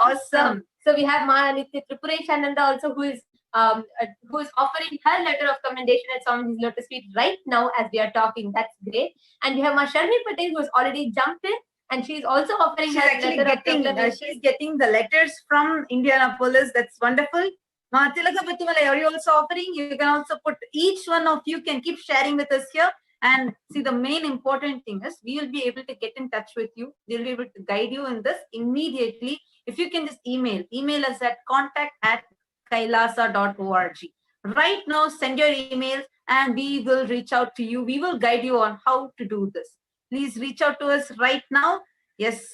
So we have Ma Tripuresha Ananda also, who is offering her letter of commendation at Swamiji's lotus feet right now as we are talking. That's great. And we have Ma Sharmi Patel, who has already jumped in, and she's also offering her letter of commendation. She's getting the letters from Indianapolis. That's wonderful. Ma Tilaka Pattimalai, are you also offering? You can also put, each one of you can keep sharing with us here. And see, the main important thing is we will be able to get in touch with you. We'll be able to guide you in this immediately. If you can just email us at contact@kailasa.org. Right now, send your emails and we will reach out to you. We will guide you on how to do this. Please reach out to us right now. Yes,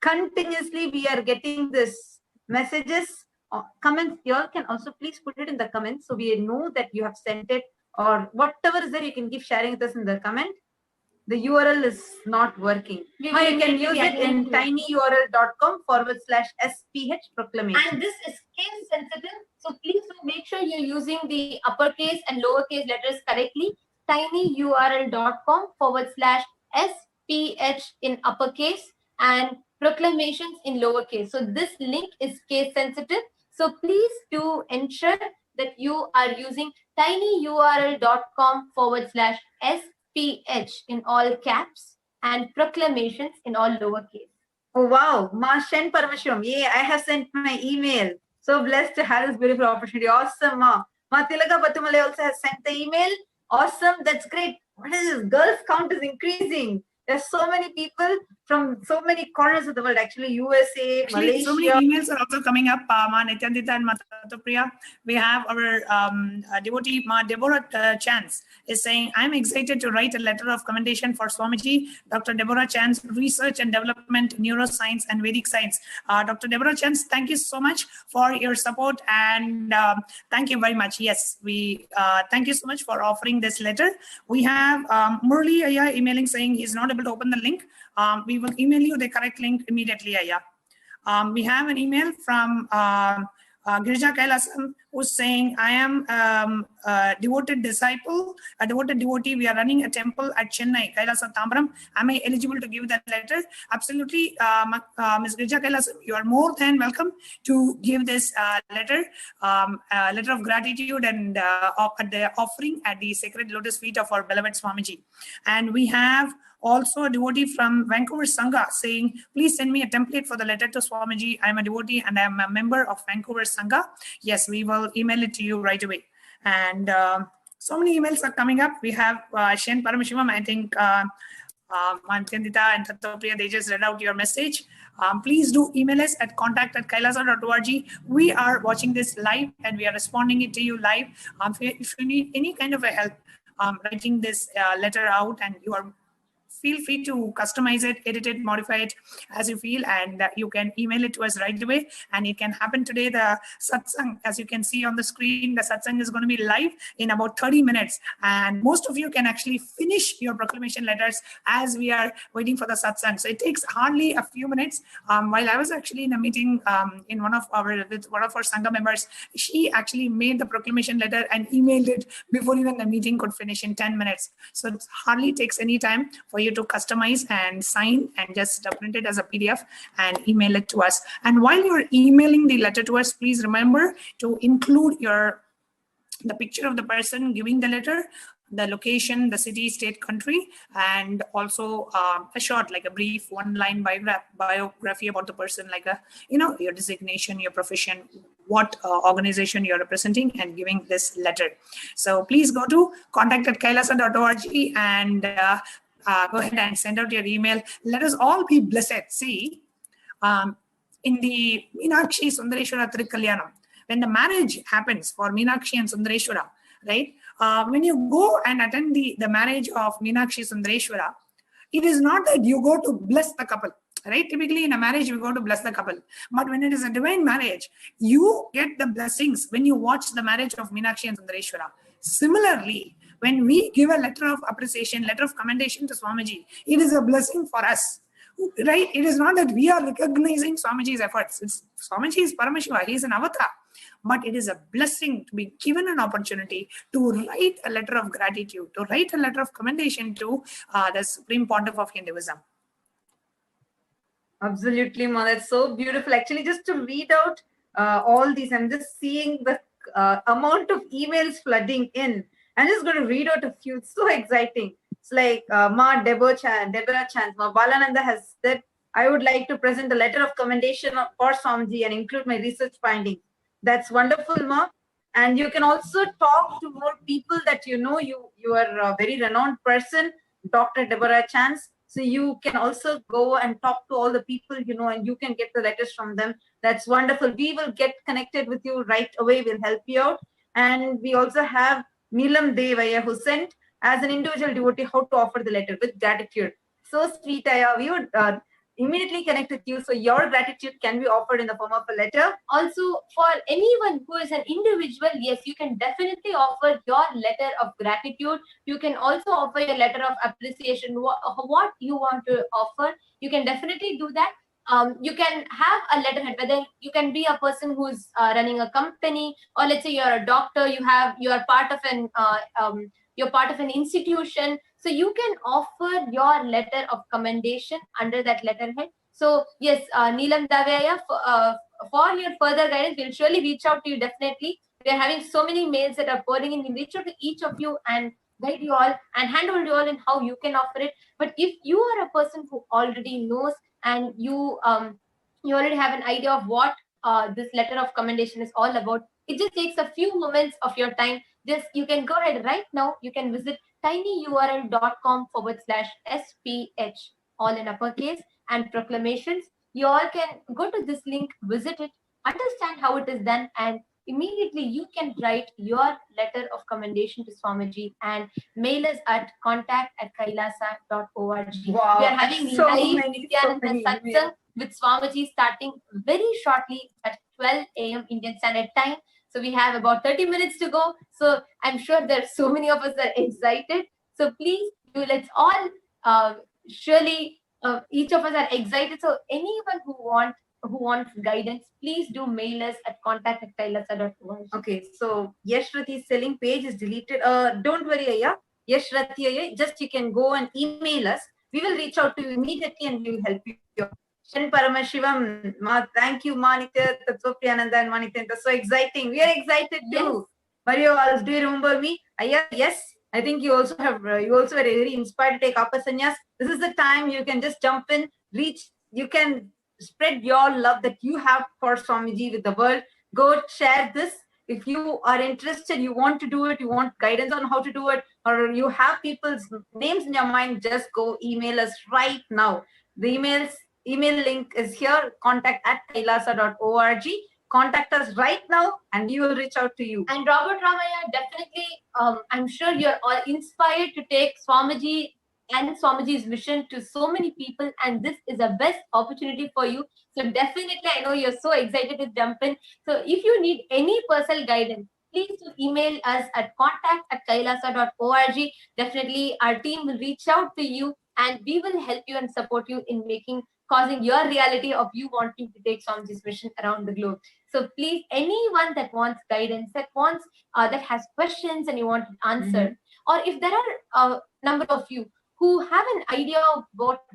continuously we are getting this messages, comments. You all can also please put it in the comments so we know that you have sent it, or whatever is there, you can keep sharing with us in the comment. The URL is not working. You can use it in tinyurl.com/SPH proclamation. And this is case sensitive, so please do make sure you're using the uppercase and lowercase letters correctly. tinyurl.com/SPH in uppercase and proclamations in lowercase. So this link is case sensitive. So please do ensure that you are using tinyurl.com/SPH in all caps and proclamations in all lowercase. Oh wow, Ma Shen Paramashivam. Yeah, I have sent my email. So blessed to have this beautiful opportunity. Awesome, Ma. Ma Tilaka Pattimalai also has sent the email. Awesome, that's great. What is this? Girls count is increasing. There's so many people from so many corners of the world, actually USA, Malaysia. So many emails are also coming up, Ma Nithyananda and Mata Priya. We have our devotee, Ma Deborah Chance is saying, I'm excited to write a letter of commendation for Swamiji, Dr. Deborah Chance, Research and Development, Neuroscience and Vedic Science. Dr. Deborah Chance, thank you so much for your support, and thank you very much. Yes, we thank you so much for offering this letter. We have Murli Aya emailing saying he's not able to open the link. We will email you the correct link immediately, Aya. We have an email from Girija Kailasam, who's saying, I am a devoted disciple, a devoted devotee. We are running a temple at Chennai, Kailasa Tambaram. Am I eligible to give that letter? Absolutely, Ms. Girija Kailasam, you are more than welcome to give this letter of gratitude and the offering at the sacred lotus feet of our beloved Swamiji. And we have also a devotee from Vancouver Sangha saying, please send me a template for the letter to Swamiji. I'm a devotee and I'm a member of Vancouver Sangha. Yes, we will email it to you right away. And so many emails are coming up. We have Shen Paramashivam. I think Mantandita and Tattopriya, they just read out your message. Please do email us at contact@kailasa.org. We are watching this live and we are responding it to you live. If you need any kind of a help writing this letter out and you are feel free to customize it, edit it, modify it as you feel, and you can email it to us right away. And it can happen today. The satsang, as you can see on the screen, the satsang is going to be live in about 30 minutes. And most of you can actually finish your proclamation letters as we are waiting for the satsang. So it takes hardly a few minutes. While I was actually in a meeting with one of our Sangha members, she actually made the proclamation letter and emailed it before even the meeting could finish in 10 minutes. So it hardly takes any time for you to customize and sign and just print it as a PDF and email it to us. And while you're emailing the letter to us, please remember to include the picture of the person giving the letter, the location, the city, state, country, and also a short, like a brief one-line biography about the person, like your designation, your profession, what organization you're representing, and giving this letter. So please go to contact@kailasa.org and go ahead and send out your email. Let us all be blessed. See, in the Meenakshi Sundareshwara Trikalyanam, when the marriage happens for Meenakshi and Sundareshwara, right? When you go and attend the marriage of Meenakshi Sundareshwara, it is not that you go to bless the couple, right? Typically in a marriage, you go to bless the couple. But when it is a divine marriage, you get the blessings when you watch the marriage of Meenakshi and Sundareshwara. Similarly, when we give a letter of appreciation, letter of commendation to Swamiji, it is a blessing for us. Right? It is not that we are recognizing Swamiji's efforts. Swamiji is Paramashiva, he is an avatar. But it is a blessing to be given an opportunity to write a letter of gratitude, to write a letter of commendation to the Supreme Pontiff of Hinduism. Absolutely, Ma. That's so beautiful. Actually, just to read out all these, I'm just seeing the amount of emails flooding in. I'm just going to read out a few. It's so exciting. It's like Ma Deborah Chand, Ma Balananda has said, I would like to present a letter of commendation for Swamiji and include my research findings. That's wonderful, Ma. And you can also talk to more people that you know. You are a very renowned person, Dr. Deborah Chance. So you can also go and talk to all the people you know, and you can get the letters from them. That's wonderful. We will get connected with you right away. We'll help you out. And we also have Neelam Devaya, who sent as an individual devotee how to offer the letter with gratitude. So sweet, Aya. We would immediately connect with you. So your gratitude can be offered in the form of a letter. Also, for anyone who is an individual, yes, you can definitely offer your letter of gratitude. You can also offer your letter of appreciation, what you want to offer. You can definitely do that. You can have a letterhead, whether you can be a person who's running a company, or let's say you're a doctor, you are part of an institution. So you can offer your letter of commendation under that letterhead. So yes, Neelam Davaya, for your further guidance, we'll surely reach out to you definitely. We are having so many mails that are pouring in. We'll reach out to each of you and guide you all and handle you all in how you can offer it. But if you are a person who already knows and you already have an idea of what this letter of commendation is all about, it just takes a few moments of your time. Just you can go ahead right now. You can visit tinyurl.com/SPH, all in uppercase, and proclamations. You all can go to this link, visit it, understand how it is done, and immediately you can write your letter of commendation to Swamiji and mail us at contact@kailasa.org. Wow, we are having so live many satsang with Swamiji starting very shortly at 12 a.m. Indian Standard Time. So we have about 30 minutes to go. So I'm sure there are so many of us that are excited. So please, let's all surely each of us are excited. So anyone who wants guidance, please do mail us at contact@kailasa.org. Okay, so Yashrati's selling page is deleted. Don't worry, Aya. Yashrati, Aya, just you can go and email us. We will reach out to you immediately and we will help you. Shen Paramashivam, Ma, thank you, Manitya, Tatsopriyananda and Manitya. That's so exciting. We are excited too. Mario, do you remember me? Aya, yes. I think you also were very inspired to take Apasanyas. This is the time you can just jump in, you can spread your love that you have for Swamiji with the world. Go share this. If you are interested, you want to do it, you want guidance on how to do it, or you have people's names in your mind, just go email us right now. The email link is here, contact@kailasa.org. Contact us right now and we will reach out to you. And Robert Ramaya, definitely, I'm sure you're all inspired to take Swamiji and Swamiji's vision to so many people, and this is a best opportunity for you. So definitely, I know you're so excited to jump in. So if you need any personal guidance, please do email us at contact@kailasa.org. Definitely, our team will reach out to you, and we will help you and support you in causing your reality of you wanting to take Swamiji's mission around the globe. So please, anyone that wants guidance, that has questions and you want it answered, or if there are a number of you who have an idea of what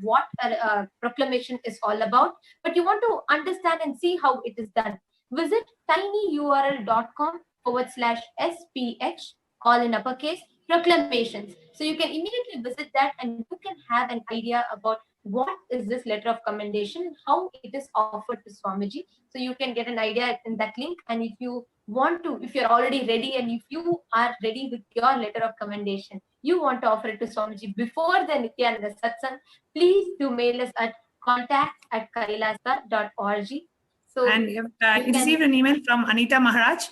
proclamation is all about, but you want to understand and see how it is done, visit tinyurl.com/SPH, all in uppercase, proclamations. So you can immediately visit that and you can have an idea about what is this letter of commendation, how it is offered to Swamiji. So you can get an idea in that link. And if you want to, if you're already ready and if you are ready with your letter of commendation, you want to offer it to Swamiji before the Nithyananda Satsang, please do mail us at contact@kailasa.org. So, and we have received an email from Anita Maharaj.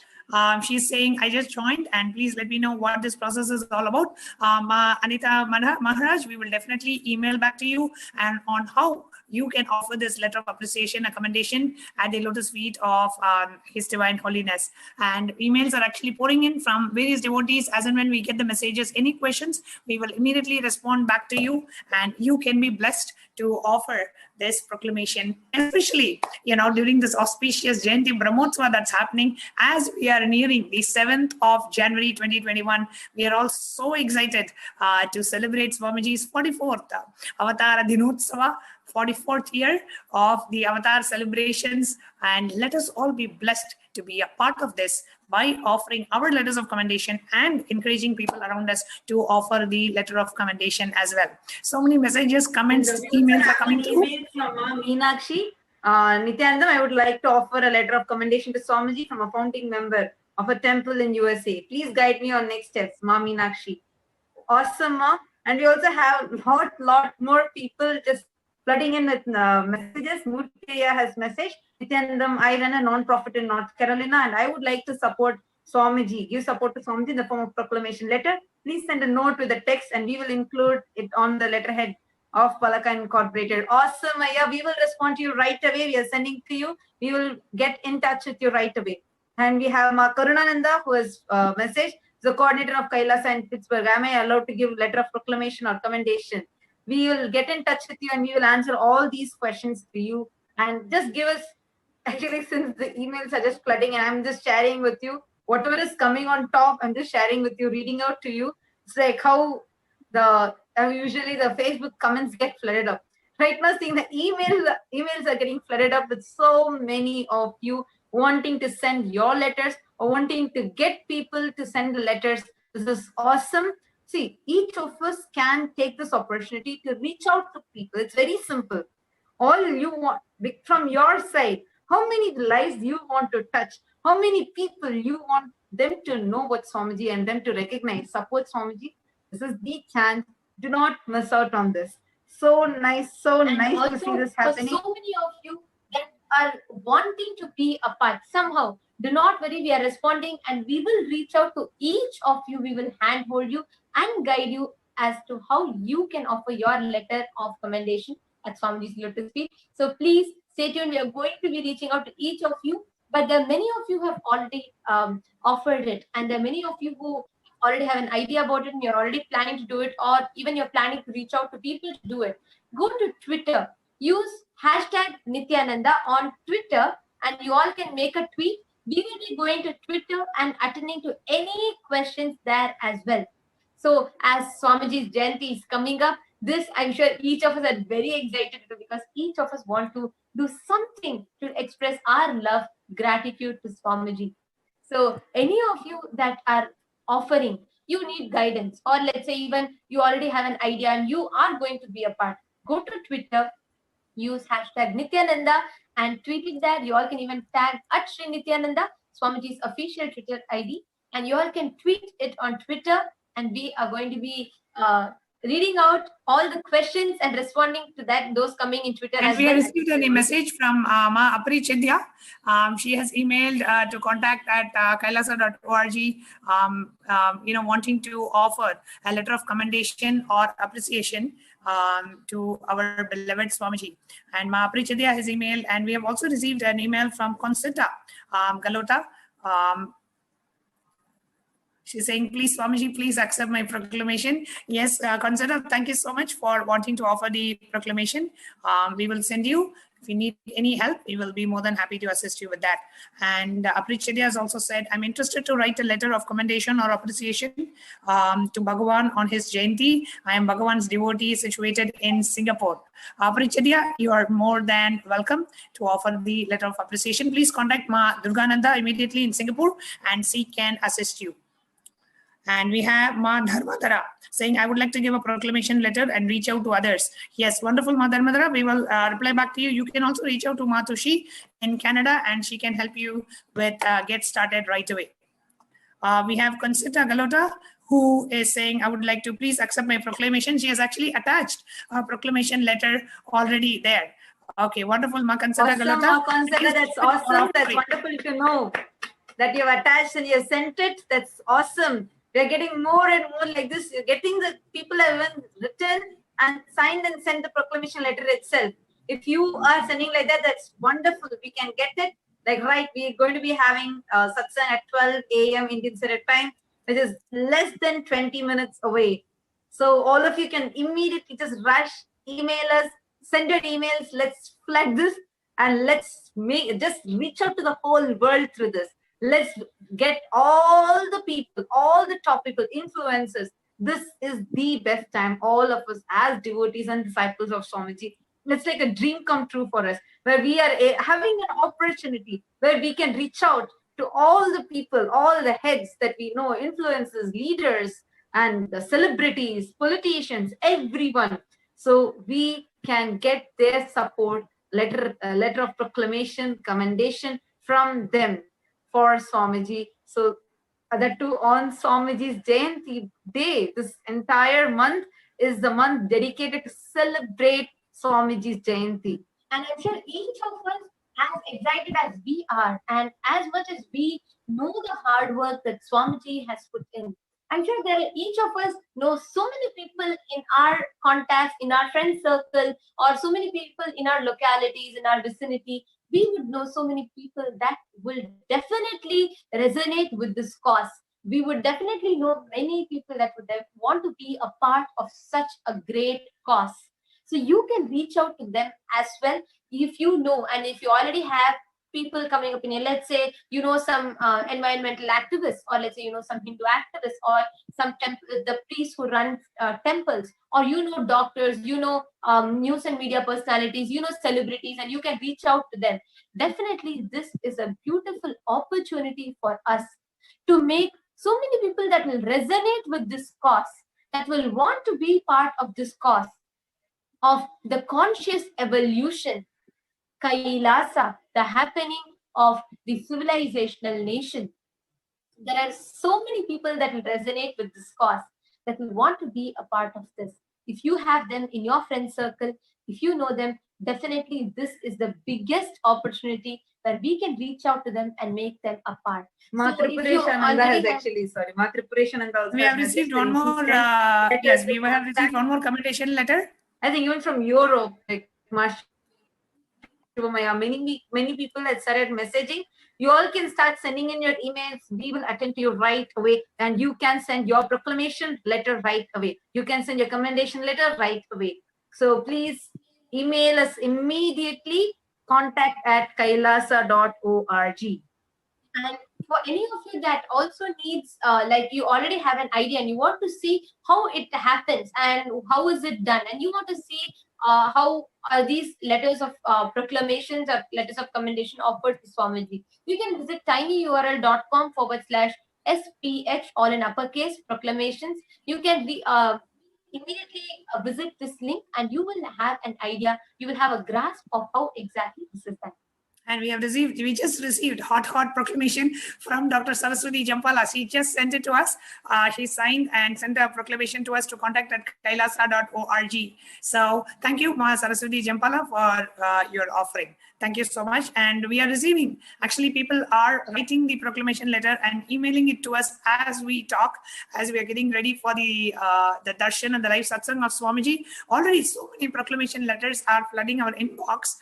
She's saying, I just joined and please let me know what this process is all about. Anita Maharaj, we will definitely email back to you and on how you can offer this letter of appreciation, a commendation at the lotus feet of His Divine Holiness. And emails are actually pouring in from various devotees. As and when we get the messages, any questions, we will immediately respond back to you and you can be blessed to offer this proclamation, especially, during this auspicious Jayanti Brahmotsava that's happening as we are nearing the 7th of January 2021. We are all so excited to celebrate Swamiji's 44th Avatara Dinotsava, 44th year of the Avatar celebrations, and let us all be blessed to be a part of this by offering our letters of commendation and encouraging people around us to offer the letter of commendation as well. So many messages, comments, emails are coming through. Email from Meenakshi. Nithyanandam, I would like to offer a letter of commendation to Swamiji from a founding member of a temple in USA. Please guide me on next steps, Ma Meenakshi. Awesome, Ma. And we also have a lot more people just flooding in with messages. Murtiya has messaged. Nithyanandam, I run a non-profit in North Carolina and I would like to support Swamiji, give support to Swamiji in the form of proclamation letter. Please send a note with the text and we will include it on the letterhead of Palaka Incorporated. Awesome, Aya. We will respond to you right away. We are sending to you. We will get in touch with you right away. And we have Ma Karunananda who has messaged, the coordinator of KAILASA in Pittsburgh. Am I allowed to give letter of proclamation or commendation? We will get in touch with you and we will answer all these questions to you. And just give us, actually, since the emails are just flooding and I'm just sharing with you, whatever is coming on top, I'm just sharing with you, reading out to you. It's like how usually the Facebook comments get flooded up. Right now, seeing the emails are getting flooded up with so many of you wanting to send your letters or wanting to get people to send the letters. This is awesome. See, each of us can take this opportunity to reach out to people. It's very simple. All you want from your side, how many lives you want to touch, how many people you want them to know what Swamiji and them to recognize, support Swamiji. This is the chance. Do not miss out on this. So nice to see this happening. For so many of you that are wanting to be a part somehow, do not worry, we are responding and we will reach out to each of you. We will handhold you and guide you as to how you can offer your letter of commendation at Swamiji's lotus feet. So please stay tuned. We are going to be reaching out to each of you, but there are many of you who have already offered it, and there are many of you who already have an idea about it and you're already planning to do it, or even you're planning to reach out to people to do it. Go to Twitter, use #Nithyananda on Twitter, and you all can make a tweet. We will be going to Twitter and attending to any questions there as well. So as Swamiji's Jayanti is coming up, this I'm sure each of us are very excited to, because each of us want to do something to express our love, gratitude to Swamiji. So any of you that are offering, you need guidance, or let's say even you already have an idea and you are going to be a part, go to Twitter, use #Nithyananda and tweet it there. You all can even tag @Sri Nithyananda, Swamiji's official Twitter ID, and you all can tweet it on Twitter, and we are going to be reading out all the questions and responding to that, those coming in Twitter And as we well. have received a message from Ma Aparichidya. She has emailed to contact at kailasa.org, wanting to offer a letter of commendation or appreciation to our beloved Swamiji. And Ma Aparichidya has emailed, and we have also received an email from Constanta Galota. She's saying, please, Swamiji, please accept my proclamation. Yes, Consider, thank you so much for wanting to offer the proclamation. We will send you. If you need any help, we will be more than happy to assist you with that. And Aprichidya has also said, I'm interested to write a letter of commendation or appreciation to Bhagavan on his Jayanti. I am Bhagavan's devotee situated in Singapore. Aprichidya, you are more than welcome to offer the letter of appreciation. Please contact Ma Durgananda immediately in Singapore and she can assist you. And we have Ma Dharmadhara saying, I would like to give a proclamation letter and reach out to others. Yes, wonderful, Ma Dharmadhara. We will reply back to you. You can also reach out to Ma Tushi in Canada and she can help you with get started right away. We have Constanta Galota who is saying, I would like to please accept my proclamation. She has actually attached a proclamation letter already there. Okay, wonderful, Ma Constanta Galota. Ma Constanta, that's awesome. That's wonderful to know that you have attached and you have sent it. That's awesome. We are getting more and more like this. You're getting the people have even written and signed and sent the proclamation letter itself. If you are sending like that, that's wonderful. We can get it. Like, right, we're going to be having satsang at 12 a.m. Indian Standard Time, which is less than 20 minutes away. So all of you can immediately just rush, email us, send your emails. Let's flag this and let's just reach out to the whole world through this. Let's get all the people, all the top people, influencers. This is the best time, all of us as devotees and disciples of Swamiji. It's like a dream come true for us, where we are having an opportunity where we can reach out to all the people, all the heads that we know, influencers, leaders, and the celebrities, politicians, everyone. So we can get their support, letter of proclamation, commendation from them for Swamiji. So that too on Swamiji's Jayanti day. This entire month is the month dedicated to celebrate Swamiji's Jayanti. And I'm sure each of us, as excited as we are, and as much as we know the hard work that Swamiji has put in, I'm sure that each of us know so many people in our contacts, in our friend circle, or so many people in our localities, in our vicinity. We would know so many people that will definitely resonate with this cause. We would definitely know many people that would want to be a part of such a great cause. So you can reach out to them as well if you know, and if you already have people coming up in here, let's say you know some environmental activists, or let's say you know some Hindu activists, or some the priests who run temples, or you know doctors, you know news and media personalities, you know celebrities, and you can reach out to them. Definitely this is a beautiful opportunity for us to make so many people that will resonate with this cause, that will want to be part of this cause of the conscious evolution, KAILASA, the happening of the civilizational nation. There are so many people that will resonate with this cause, that will want to be a part of this. If you have them in your friend circle, if you know them, definitely this is the biggest opportunity where we can reach out to them and make them a part. Ma Tripureshananda has actually, sorry, Ma Tripureshananda also. We have received one more, yes, we have received one more commendation letter. I think even from Europe, like many people had started messaging. You all can start sending in your emails. We will attend to you right away, and you can send your proclamation letter right away. You can send your commendation letter right away. So please email us immediately. Contact at kailasa.org. And for any of you that also needs, like you already have an idea and you want to see how it happens and how is it done, and you want to see how are these letters of proclamations or letters of commendation offered to Swamiji, you can visit tinyurl.com/SPH, all in uppercase, proclamations. You can immediately visit this link and you will have an idea, you will have a grasp of how exactly this is done. And we just received hot proclamation from Dr. Saraswati Jampala. She just sent it to us. She signed and sent a proclamation to us to contact at kailasa.org. So thank you, Ma Saraswati Jampala, for your offering. Thank you so much. And we are receiving, actually people are writing the proclamation letter and emailing it to us as we talk, as we are getting ready for the darshan and the live satsang of Swamiji. Already so many proclamation letters are flooding our inbox.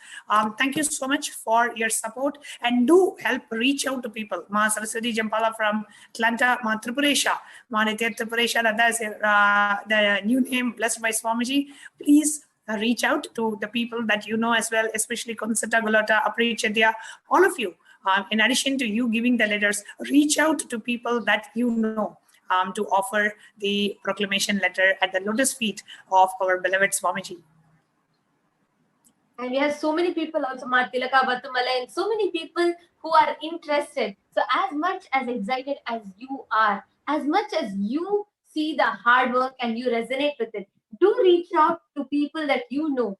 Thank you so much for your support, and do help reach out to people. Ma Saraswati Jampala from Atlanta, Ma Tripuresha, Ma Nitya Tripuresha, that is the new name blessed by Swamiji. Please reach out to the people that you know as well, especially Consita Gulata, Apri Chedia, all of you. In addition to you giving the letters, reach out to people that you know to offer the proclamation letter at the lotus feet of our beloved Swamiji. And we have so many people also, Tilaka, Batumala, and so many people who are interested. So as much as excited as you are, as much as you see the hard work and you resonate with it, do reach out to people that you know.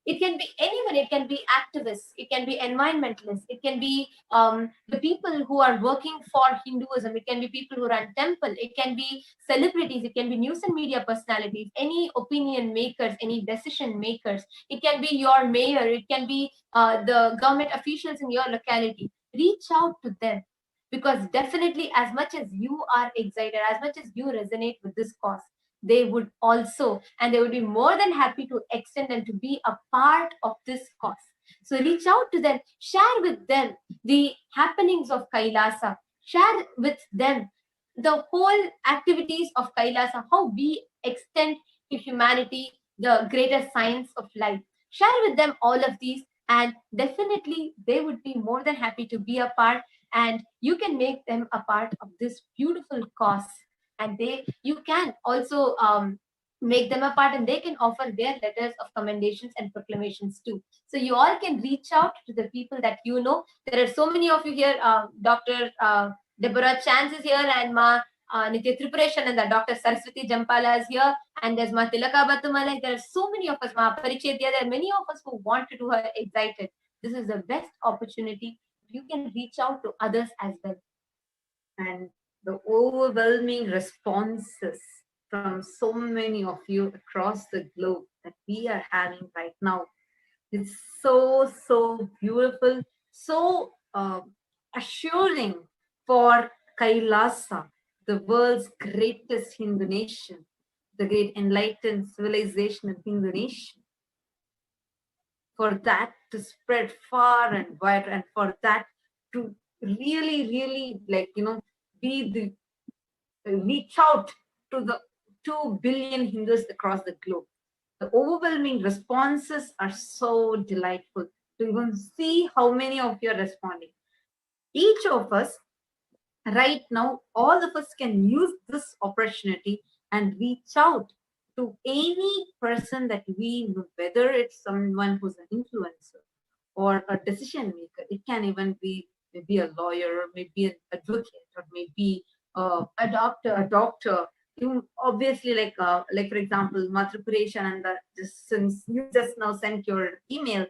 It can be anyone. It can be activists. It can be environmentalists. It can be the people who are working for Hinduism. It can be people who run temple. It can be celebrities. It can be news and media personalities, any opinion makers, any decision makers. It can be your mayor. It can be the government officials in your locality. Reach out to them, because definitely as much as you are excited, as much as you resonate with this cause, they would also, and they would be more than happy to extend and to be a part of this cause. So reach out to them, share with them the happenings of Kailasa, share with them the whole activities of Kailasa, how we extend to humanity the greater science of life. Share with them all of these, and definitely they would be more than happy to be a part, and you can make them a part of this beautiful cause. And you can also make them a part, and they can offer their letters of commendations and proclamations too. So you all can reach out to the people that you know. There are so many of you here. Dr. Deborah Chance is here, and Ma Nitya Tripureshan, and Dr. Saraswati Jampala is here, and there's Ma Tilaka Batumala. There are so many of us, Ma Parichetia. There are many of us who want to do her excited. This is the best opportunity. You can reach out to others as well. And the overwhelming responses from so many of you across the globe that we are having right now, it's so beautiful, so assuring for Kailasa, the world's greatest Hindu nation, the great enlightened civilization of Hindu nation. For that to spread far and wide, and for that to really be the reach out to the 2 billion Hindus across the globe. The overwhelming responses are so delightful to even see how many of you are responding. Each of us right now, all of us can use this opportunity and reach out to any person that we know, whether it's someone who's an influencer or a decision maker. It can even be maybe a lawyer, maybe an advocate, or maybe a doctor. You obviously, like for example, Matripureshan, and since you just now sent your email,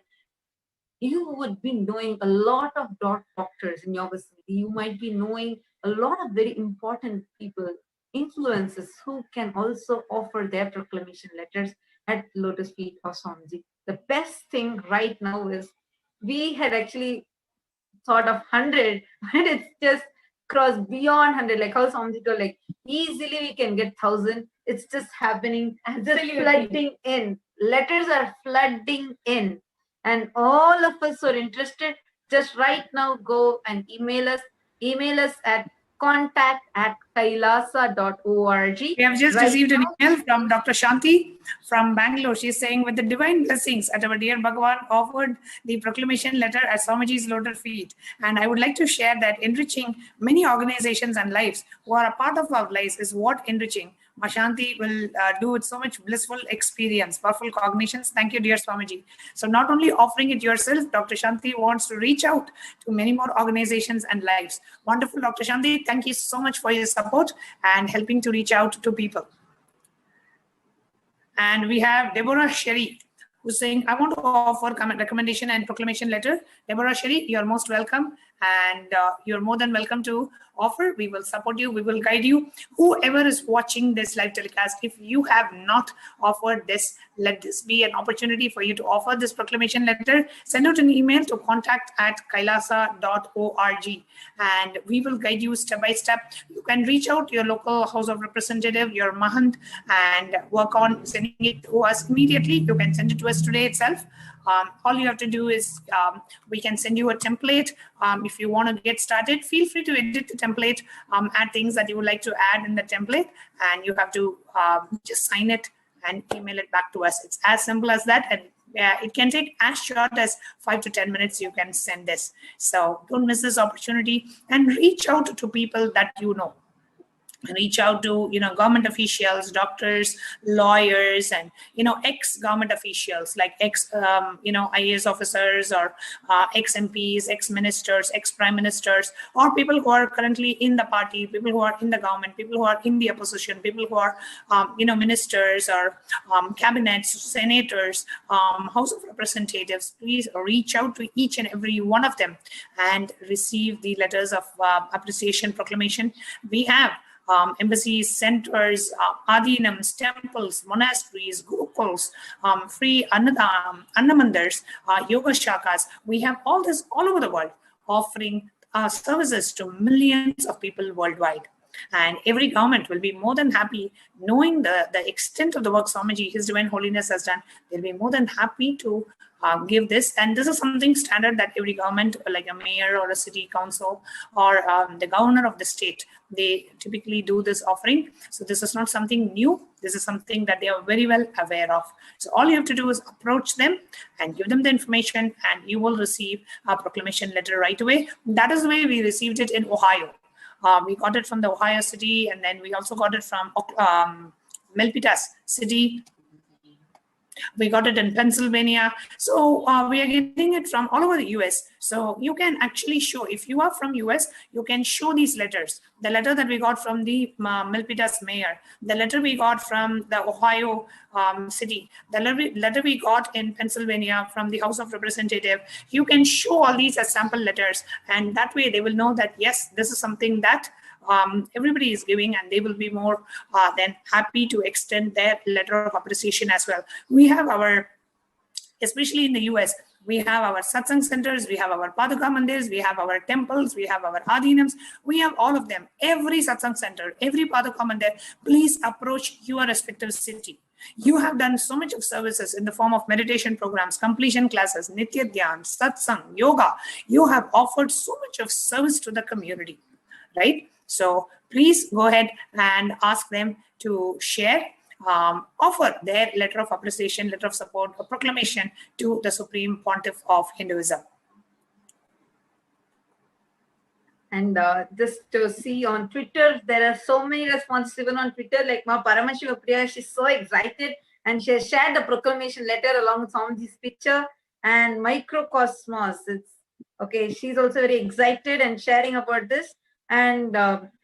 you would be knowing a lot of doctors in your vicinity. You might be knowing a lot of very important people, influencers, who can also offer their proclamation letters at Lotus Feet of Swamiji. The best thing right now is we had actually thought of 100, but it's just crossed beyond 100. Like how Swamiji told, like easily we can get 1,000. It's just happening and just flooding in. Letters are flooding in. And all of us who are interested, just right now go and email us. Email us at contact@kailasa.org. We have just received an email from Dr. Shanti from Bangalore. She's saying, with the divine blessings at our dear Bhagavan offered the proclamation letter at Swamiji's lotus feet. And I would like to share that enriching many organizations and lives who are a part of our lives is what enriching. Shanti will do with so much blissful experience, powerful cognitions. Thank you, dear Swamiji. So not only offering it yourself, Dr. Shanti wants to reach out to many more organizations and lives. Wonderful, Dr. Shanti. Thank you so much for your support and helping to reach out to people. And we have Deborah Sherry, who's saying, I want to offer recommendation and proclamation letter. Deborah Sherry, you're most welcome. And you're more than welcome to offer. We will support you. We will guide you. Whoever is watching this live telecast, if you have not offered this, let this be an opportunity for you to offer this proclamation letter. Send out an email to contact@kailasa.org, and we will guide you step by step. You can reach out to your local House of Representative, your Mahant, and work on sending it to us immediately. You can send it to us today itself. All you have to do is we can send you a template. If you want to get started, feel free to edit the template, add things that you would like to add in the template, and you have to just sign it and email it back to us. It's as simple as that, and it can take as short as 5 to 10 minutes. You can send this. So don't miss this opportunity, and reach out to people that you know. Reach out to government officials, doctors, lawyers, and ex-government officials like IAS officers, or ex-MPs, ex-ministers, ex-prime ministers, or people who are currently in the party, people who are in the government, people who are in the opposition, people who are ministers, or cabinets, senators, House of Representatives. Please reach out to each and every one of them and receive the letters of appreciation proclamation. We have embassies, centers, adhinams, temples, monasteries, gurukuls, free annamandars, yoga shakas. We have all this all over the world, offering services to millions of people worldwide. And every government will be more than happy, knowing the extent of the work Swamiji, His Divine Holiness, has done. They'll be more than happy to give this. And this is something standard that every government, like a mayor or a city council, or the governor of the state, they typically do this offering. So this is not something new. This is something that they are very well aware of. So all you have to do is approach them and give them the information, and you will receive a proclamation letter right away. That is the way we received it in Ohio. We got it from the Ohio city, and then we also got it from Milpitas city. We got it in Pennsylvania. So we are getting it from all over the US. So you can actually show, if you are from US, you can show these letters. The letter that we got from the Milpitas mayor, the letter we got from the Ohio city, the letter we got in Pennsylvania from the House of Representatives. You can show all these as sample letters, and that way they will know that, yes, this is something that everybody is giving, and they will be more than happy to extend their letter of appreciation as well. We have our, especially in the US, we have our satsang centers, we have our paduka mandirs, we have our temples, we have our adhinams, we have all of them. Every satsang center, every paduka mandir, please approach your respective city. You have done so much of services in the form of meditation programs, completion classes, nitya dhyan, satsang, yoga. You have offered so much of service to the community, right? So please go ahead and ask them to share, offer their letter of appreciation, letter of support, or proclamation to the Supreme Pontiff of Hinduism. And just to see on Twitter, there are so many responses even on Twitter, like Ma Paramashiva Priya, she's so excited, and she has shared the proclamation letter along with Swamiji's picture. And Microcosmos, it's okay, she's also very excited and sharing about this. And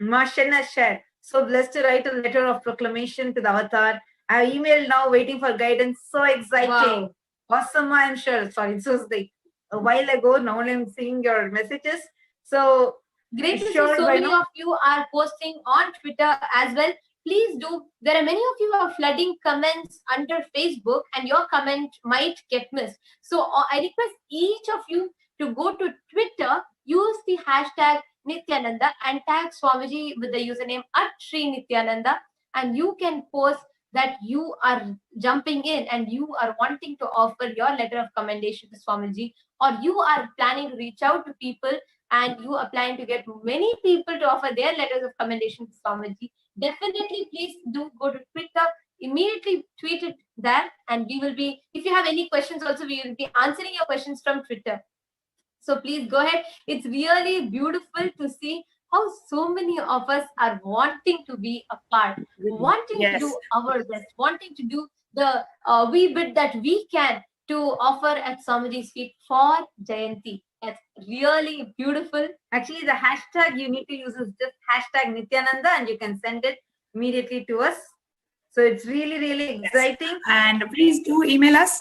Marshen has shared, so blessed to write a letter of proclamation to the avatar. I emailed now, waiting for guidance. So exciting. Wow. Awesome, I'm sure. Sorry, this was like a while ago. Now I'm seeing your messages. So great to see so many of you are posting on Twitter as well. Please do. There are many of you who are flooding comments under Facebook, and your comment might get missed. So I request each of you to go to Twitter, use the hashtag Nithyananda and tag Swamiji with the username @SriNithyananda, and you can post that you are jumping in and you are wanting to offer your letter of commendation to Swamiji, or you are planning to reach out to people and you are planning to get many people to offer their letters of commendation to Swamiji. Definitely, please do go to Twitter, immediately tweet it there, and we will be, if you have any questions also, we will be answering your questions from Twitter. So please go ahead. It's really beautiful to see how so many of us are wanting to be a part, wanting to do our best, wanting to do the wee bit that we can to offer at Swamiji's feet for Jayanti. It's really beautiful. Actually, the hashtag you need to use is just hashtag Nithyananda, and you can send it immediately to us. So it's really, really exciting. And please do email us.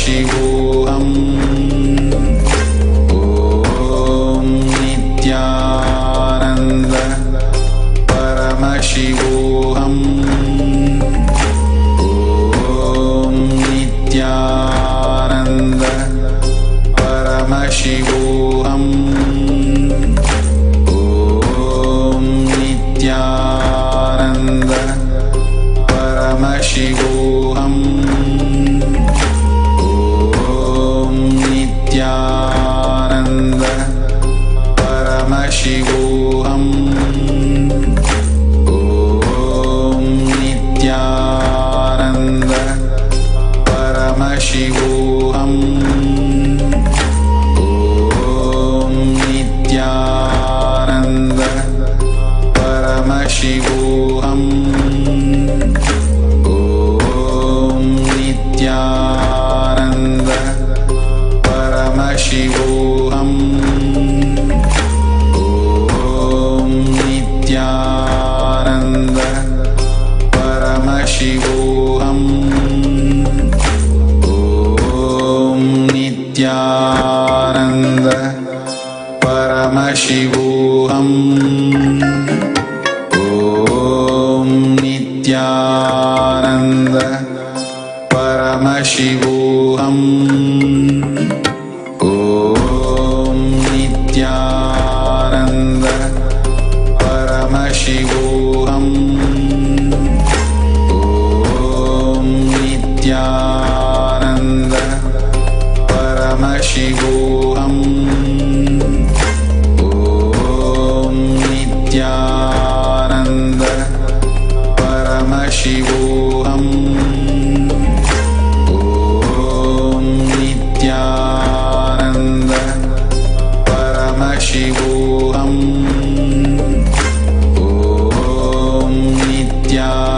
Paramashivoham. Om Nithyananda Paramashivoham. Om Nithyananda Paramashivoham. Om Nithyananda Paramashivoham. Om Nithyananda Paramashivoham. Om Nithyananda Paramashivoham. Om Nithyananda Paramashivoham. Om Nithyananda Paramashivoham. Om Nithyananda Paramashivoham. Om Nithyananda Paramashivoham. Om Nithyananda Paramashivoham. Om Nithyananda Paramashivoham. Om Nithyananda Paramashivoham. Om Nithyananda Paramashivoham. Om Nithyananda Paramashivoham. Om Nithyananda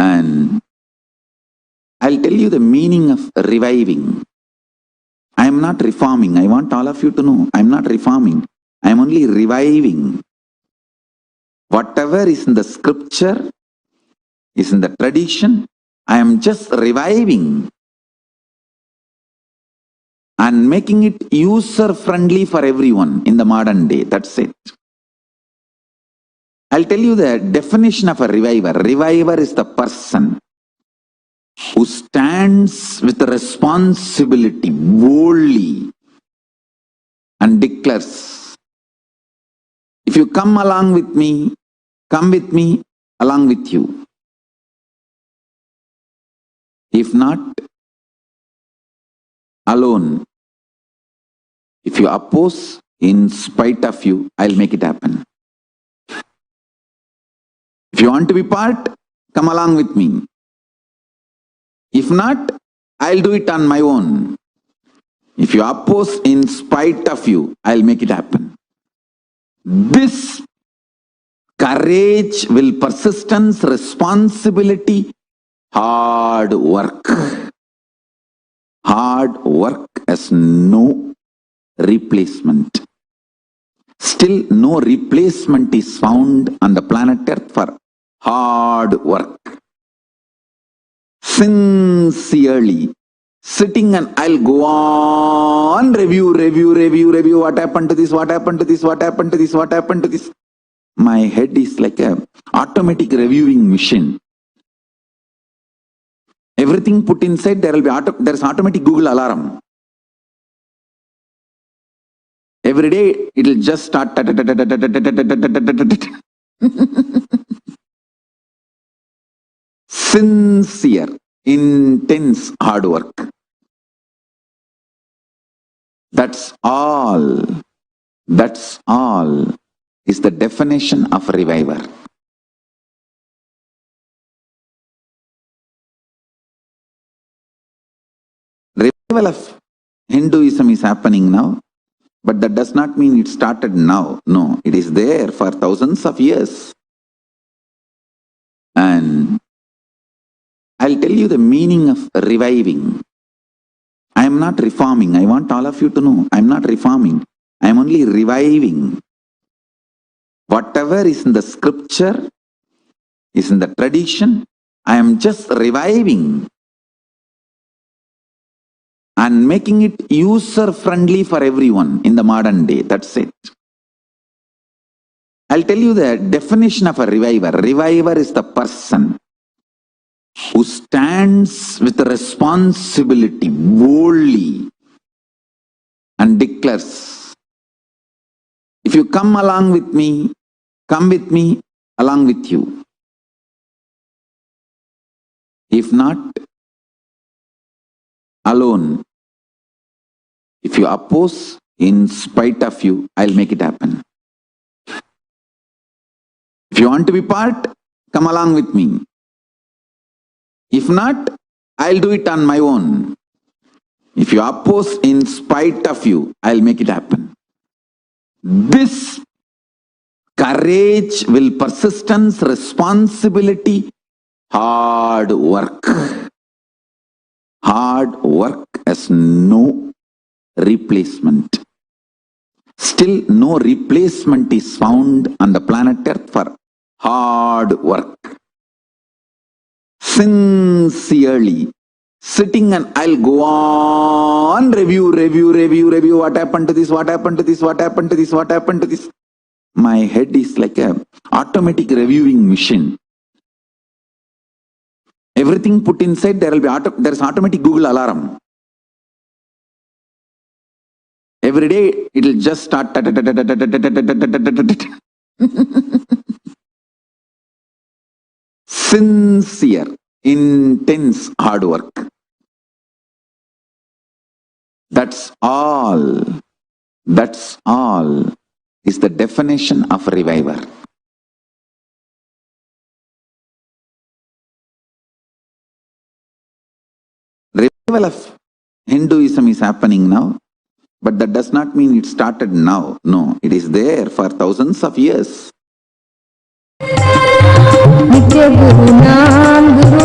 And I'll tell you the meaning of reviving. I am not reforming. I want all of you to know, I am not reforming. I am only reviving. Whatever is in the scripture, is in the tradition, I am just reviving and making it user-friendly for everyone in the modern day. That's it. I'll tell you the definition of a reviver. Reviver is the person who stands with responsibility boldly and declares, if you come along with me, come with me, along with you. If not, alone. If you oppose, in spite of you, I'll make it happen. If you want to be part, come along with me. If not, I'll do it on my own. If you oppose, in spite of you, I'll make it happen. This courage, will, persistence, responsibility, hard work. Hard work has no replacement. Still, no replacement is found on the planet Earth for hard work. Sincerely, sitting and I'll go on, review, what happened to this, what happened to this, what happened to this, what happened to this. My head is like a automatic reviewing machine. Everything put inside, there's automatic Google alarm. Every day, it'll just start. Sincere, intense hard work. That's all. That's all is the definition of reviver. Revival of Hinduism is happening now, but that does not mean it started now. No, it is there for thousands of years. And I'll tell you the meaning of reviving. I am not reforming. I want all of you to know, I am not reforming. I am only reviving. Whatever is in the scripture, is in the tradition, I am just reviving and making it user-friendly for everyone in the modern day. That's it. I'll tell you the definition of a reviver. Reviver is the person who stands with responsibility boldly and declares, if you come along with me, come with me, along with you. If not, alone. If you oppose, in spite of you, I'll make it happen. If you want to be part, come along with me. If not, I'll do it on my own. If you oppose, in spite of you, I'll make it happen. This courage, will, persistence, responsibility, hard work. Hard work has no replacement. Still, no replacement is found on the planet Earth for hard work. Sincerely, sitting and I'll go on, review, what happened to this, what happened to this, what happened to this, what happened to this. My head is like a automatic reviewing machine. Everything put inside, there's automatic Google alarm. Every day, it'll just start. Sincere, intense hard work. That's all. That's all is the definition of reviver. Revival of Hinduism is happening now, but that does not mean it started now. No, it is there for thousands of years. Nitya Guru Naam Guru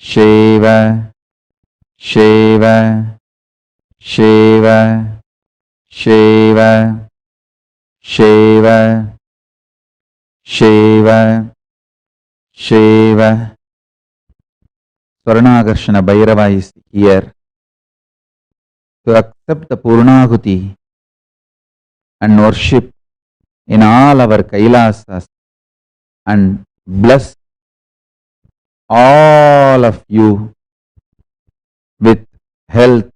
Shiva, Shiva, Shiva, Shiva, Shiva, Shiva, Shiva. Swarnakarshana Bhairava is here to accept the Purnahuti and worship in all our Kailasas and bless all of you with health,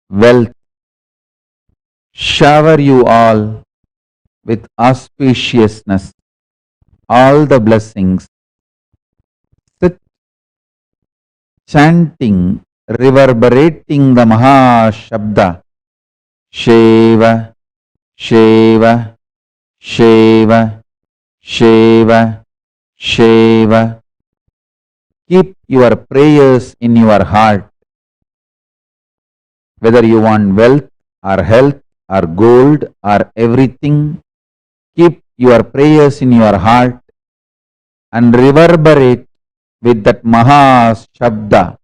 wealth, shower you all with auspiciousness, all the blessings. Sit chanting, reverberating the Mahashabda. Shiva, Shiva, Shiva, Shiva, Shiva. Keep your prayers in your heart. Whether you want wealth or health or gold or everything, keep your prayers in your heart and reverberate with that Mahashabda.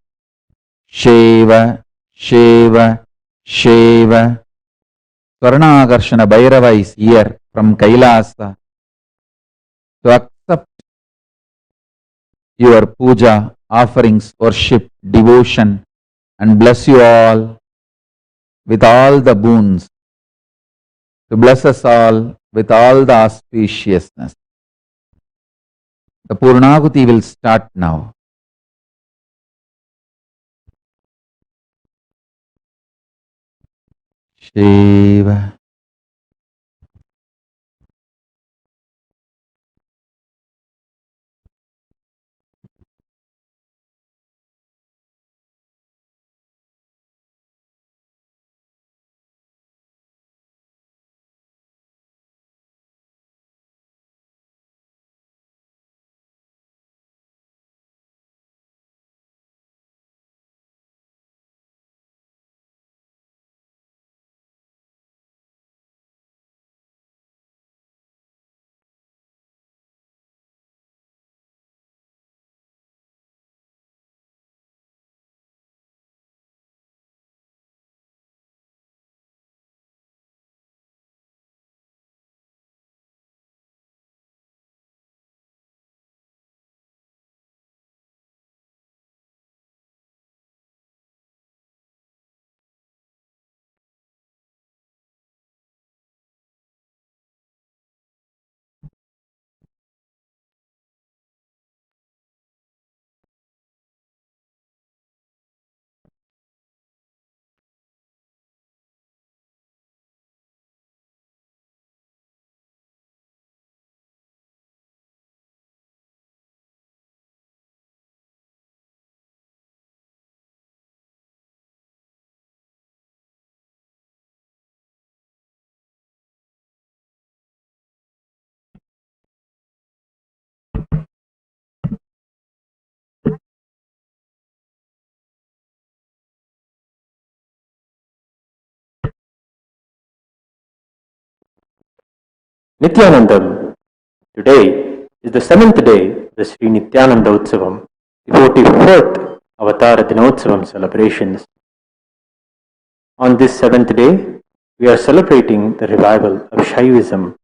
Shiva, Shiva, Shiva. Swarnakarshana Bhairava is here from Kailasa to accept your puja, offerings, worship, devotion, and bless you all with all the boons, to bless us all with all the auspiciousness. The Purnahuti will start now. Shiva. Nithyanandam. Today is the 7th day of the Sri Nithyananda Utsavam, the 44th Avatara Dinotsavam celebrations. On this 7th day, we are celebrating the revival of Shaivism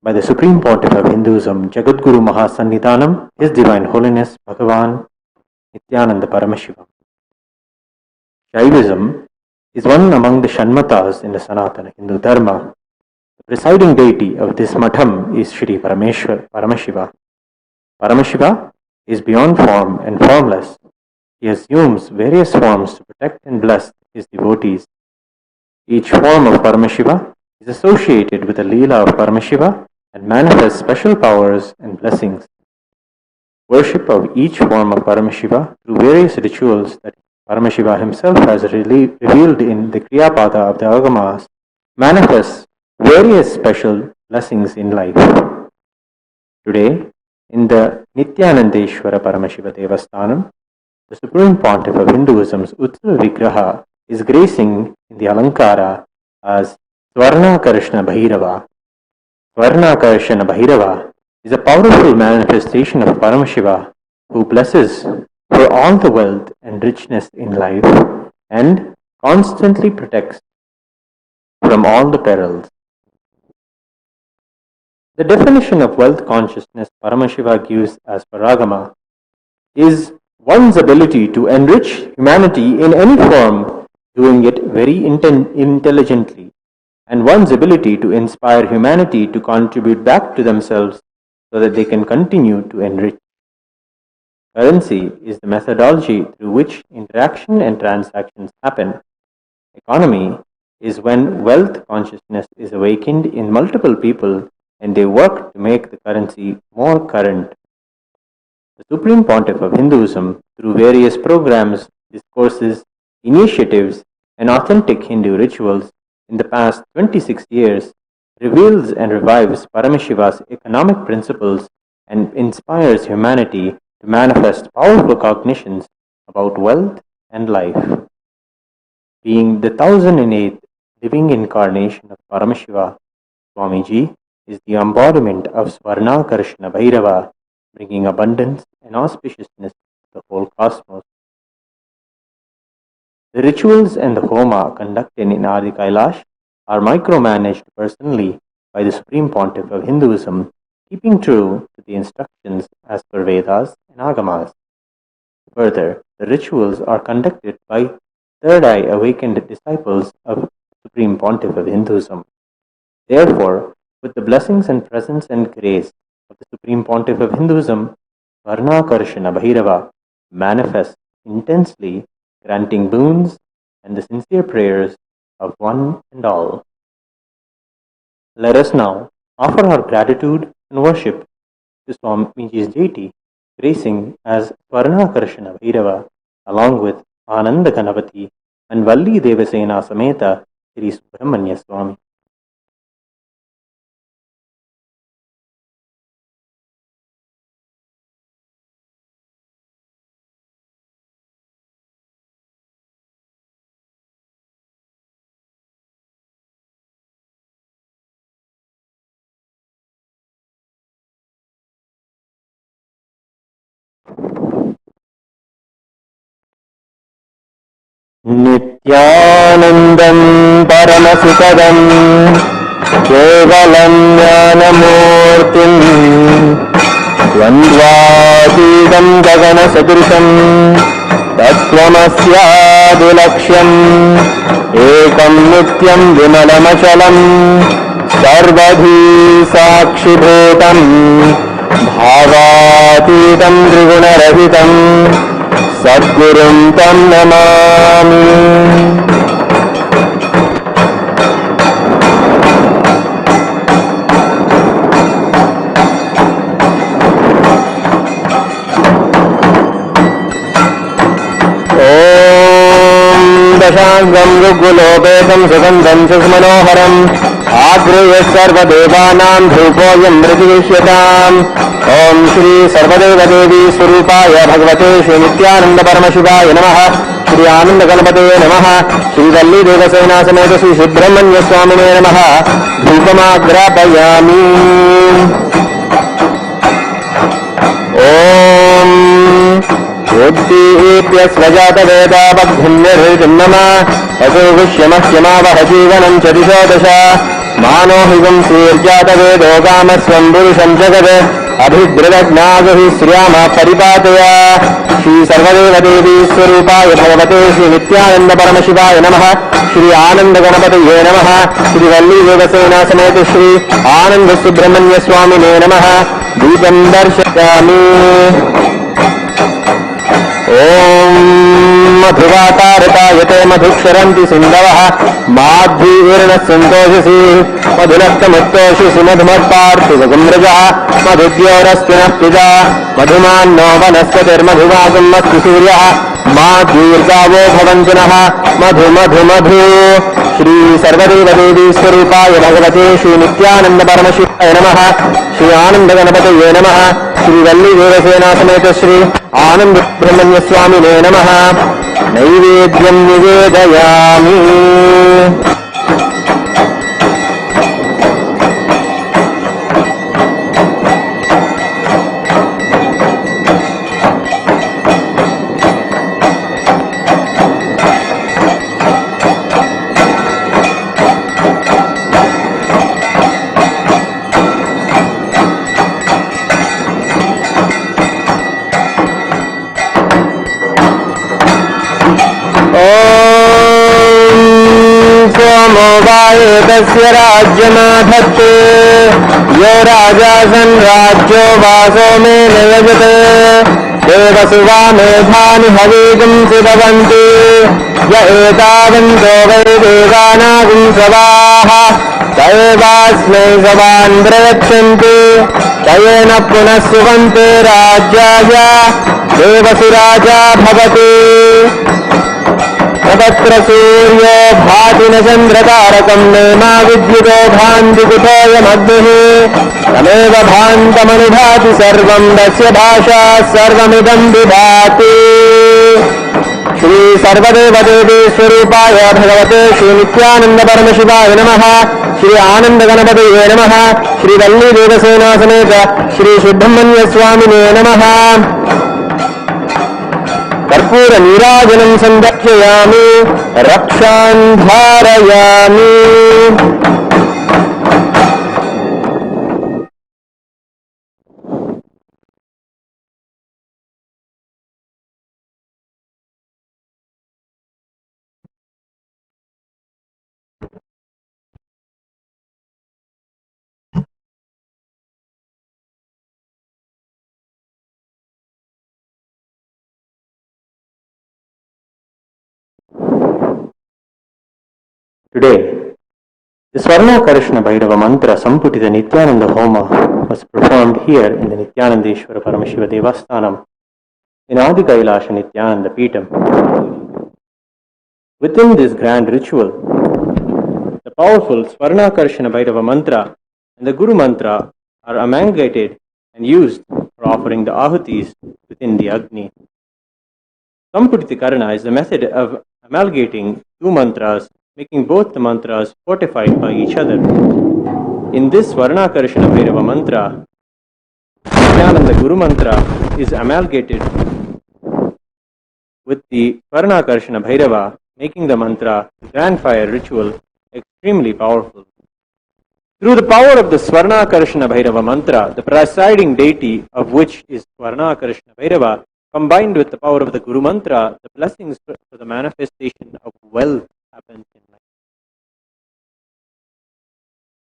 by the Supreme Pontiff of Hinduism, Jagatguru Mahasannidhanam, His Divine Holiness Bhagavan Nithyananda Paramashivam. Shaivism is one among the Shanmatas in the Sanatana Hindu Dharma. The presiding deity of this matham is Shri Paramashiva. Paramashiva is beyond form and formless. He assumes various forms to protect and bless his devotees. Each form of Paramashiva is associated with the Leela of Paramashiva and manifests special powers and blessings. Worship of each form of Paramashiva through various rituals that Paramashiva himself has revealed in the Kriyapada of the Agamas manifests various special blessings in life. Today, in the Nithyanandeshwara Paramashiva Devasthanam, the Supreme Pontiff of Hinduism's Uttara Vigraha is gracing in the Alankara as Swarnakarshana Bhairava. Swarnakarshana Bhairava is a powerful manifestation of Paramashiva who blesses for all the wealth and richness in life and constantly protects from all the perils. The definition of wealth consciousness Paramashiva gives as Paragama is one's ability to enrich humanity in any form, doing it very intelligently, and one's ability to inspire humanity to contribute back to themselves so that they can continue to enrich. Currency is the methodology through which interaction and transactions happen. Economy is when wealth consciousness is awakened in multiple people and they work to make the currency more current. The Supreme Pontiff of Hinduism, through various programs, discourses, initiatives, and authentic Hindu rituals in the past 26 years, reveals and revives Paramashiva's economic principles and inspires humanity to manifest powerful cognitions about wealth and life. Being the 1008th living incarnation of Paramashiva, Swamiji is the embodiment of Swarnakarshana Bhairava, bringing abundance and auspiciousness to the whole cosmos. The rituals and the homa conducted in Adi Kailash are micromanaged personally by the Supreme Pontiff of Hinduism, keeping true to the instructions as per Vedas and Agamas. Further, the rituals are conducted by third eye awakened disciples of Supreme Pontiff of Hinduism. Therefore, with the blessings and presence and grace of the Supreme Pontiff of Hinduism, Varnakarshana Bhairava manifests intensely, granting boons and the sincere prayers of one and all. Let us now offer our gratitude and worship to Swamiji's deity, gracing as Varnakarshana Bhairava, along with Ananda Ganapati and Valli Devasena Sameta Sri Subramanya Swami. Nithyanandam Paramashivoham Kevalam Jnanamurtim Dvandvatītam Gagana Sadrisham Tattvamasyaadilaksham Ekam Nityam Vimalamachalam Sarvadhi Sakshibhutam Bhavatītam Trigunarahitam Sadgurum Tam Namami. Om Dashangam Rugulopekam Sugandham Shusmanoharam Agriya Sarvadevanam Dhupoyam Mridishyatam. Om Shri Sarvadeva Devi Surupaya Bhagavate Shri Nithyananda Paramashivaya Namaha. Shri Ananda Ganapate Namaha. Shri Valli Devasena Sameta Shri Subramanya Swamine Namaha. Dhupamagrapayami. Om Uddihipya Svajata Veda Badhinnirhinnama Aso Vishyamahsyamavaha Jivanam Charishodasha Mano Higam Sirjata Vedo Gamaswam Purusham Jagade Abhidridagnagahi Sriyama Paripataya Shri Sarvadeva Devi Swarupaya Bhagavate Shri Nithyananda Paramashivaya Namaha. Shri Ananda Ganapataye Namaha. Shri Valli Devasena Sameta Shri Ananda Subramanya Swamine Namaha. Deepam Darshayami. Om Madhuvatarayate Madhuksharanti Sindavaha Madhvirna Santoshasi Madhulaktamattoshisi Madhumatparthivagumrajaha Madhudyorastinah Pija Madhumanno Vanaskatir Madhuvasam Masti Suryaha Madhvirgavo Bhavantunaha Madhu Madhu Madhu. Shri Sarvadeva Devi Swarupaya Bhagavate Shri Nithyananda Paramashivaya Namaha. Shri Ananda Ganapataye Namaha. Shri Valli Devasena Sameta Shri Ananda Brahmanya Swamine Namaha. Naivedyam Nivedayami. रामो वायेतस्य राज्यमाधत्ते यो राजा सन् राज्यो वासो मे नयजते देवसुवा मेधानि हवीगुं सिदवन्ति य एतावन्तो वै देवानागुं सवाः तैवास्मै सवान् प्रयच्छन्ति तयेन पुनः सुवन्ते राज्याय देवसुराजा भवति तत्र सूर्यो भाति न चन्द्रतारकं नेमा विद्युतो भान्ति कुतोऽयमग्निः तमेव भान्तमनुभाति सर्वं तस्य भाषा सर्वमिदं विभाति श्री सर्वदेवदेवी स्वरूपाय भगवते श्री नित्यानंद परमशिवाय नमः। श्री आनंद गणपतये नमः। श्री वल्ली देवसेना समेत श्री सुब्रह्मण्य स्वामिने नमः। कर्पूर नीराजनं संदर्शयामि रक्षां धारयामि। Today, the Swarnakarishna Bhairava mantra Samputita Nithyananda Homa was performed here in the Nithyanandeshwara Paramashiva Devasthanam in Adi KAILASA Nithyananda Peetham. Within this grand ritual, the powerful Swarnakarishna Bhairava mantra and the Guru mantra are amalgamated and used for offering the ahutis within the Agni. Samputita Karana is the method of amalgamating two mantras, making both the mantras fortified by each other. In this Swarnakarishna Bhairava mantra, Nithyananda Guru mantra is amalgamated with the Swarnakarishna Bhairava, making the mantra, the grand fire ritual, extremely powerful. Through the power of the Swarnakarishna Bhairava mantra, the presiding deity of which is Swarnakarishna Bhairava, combined with the power of the Guru mantra, the blessings for the manifestation of wealth happens in life.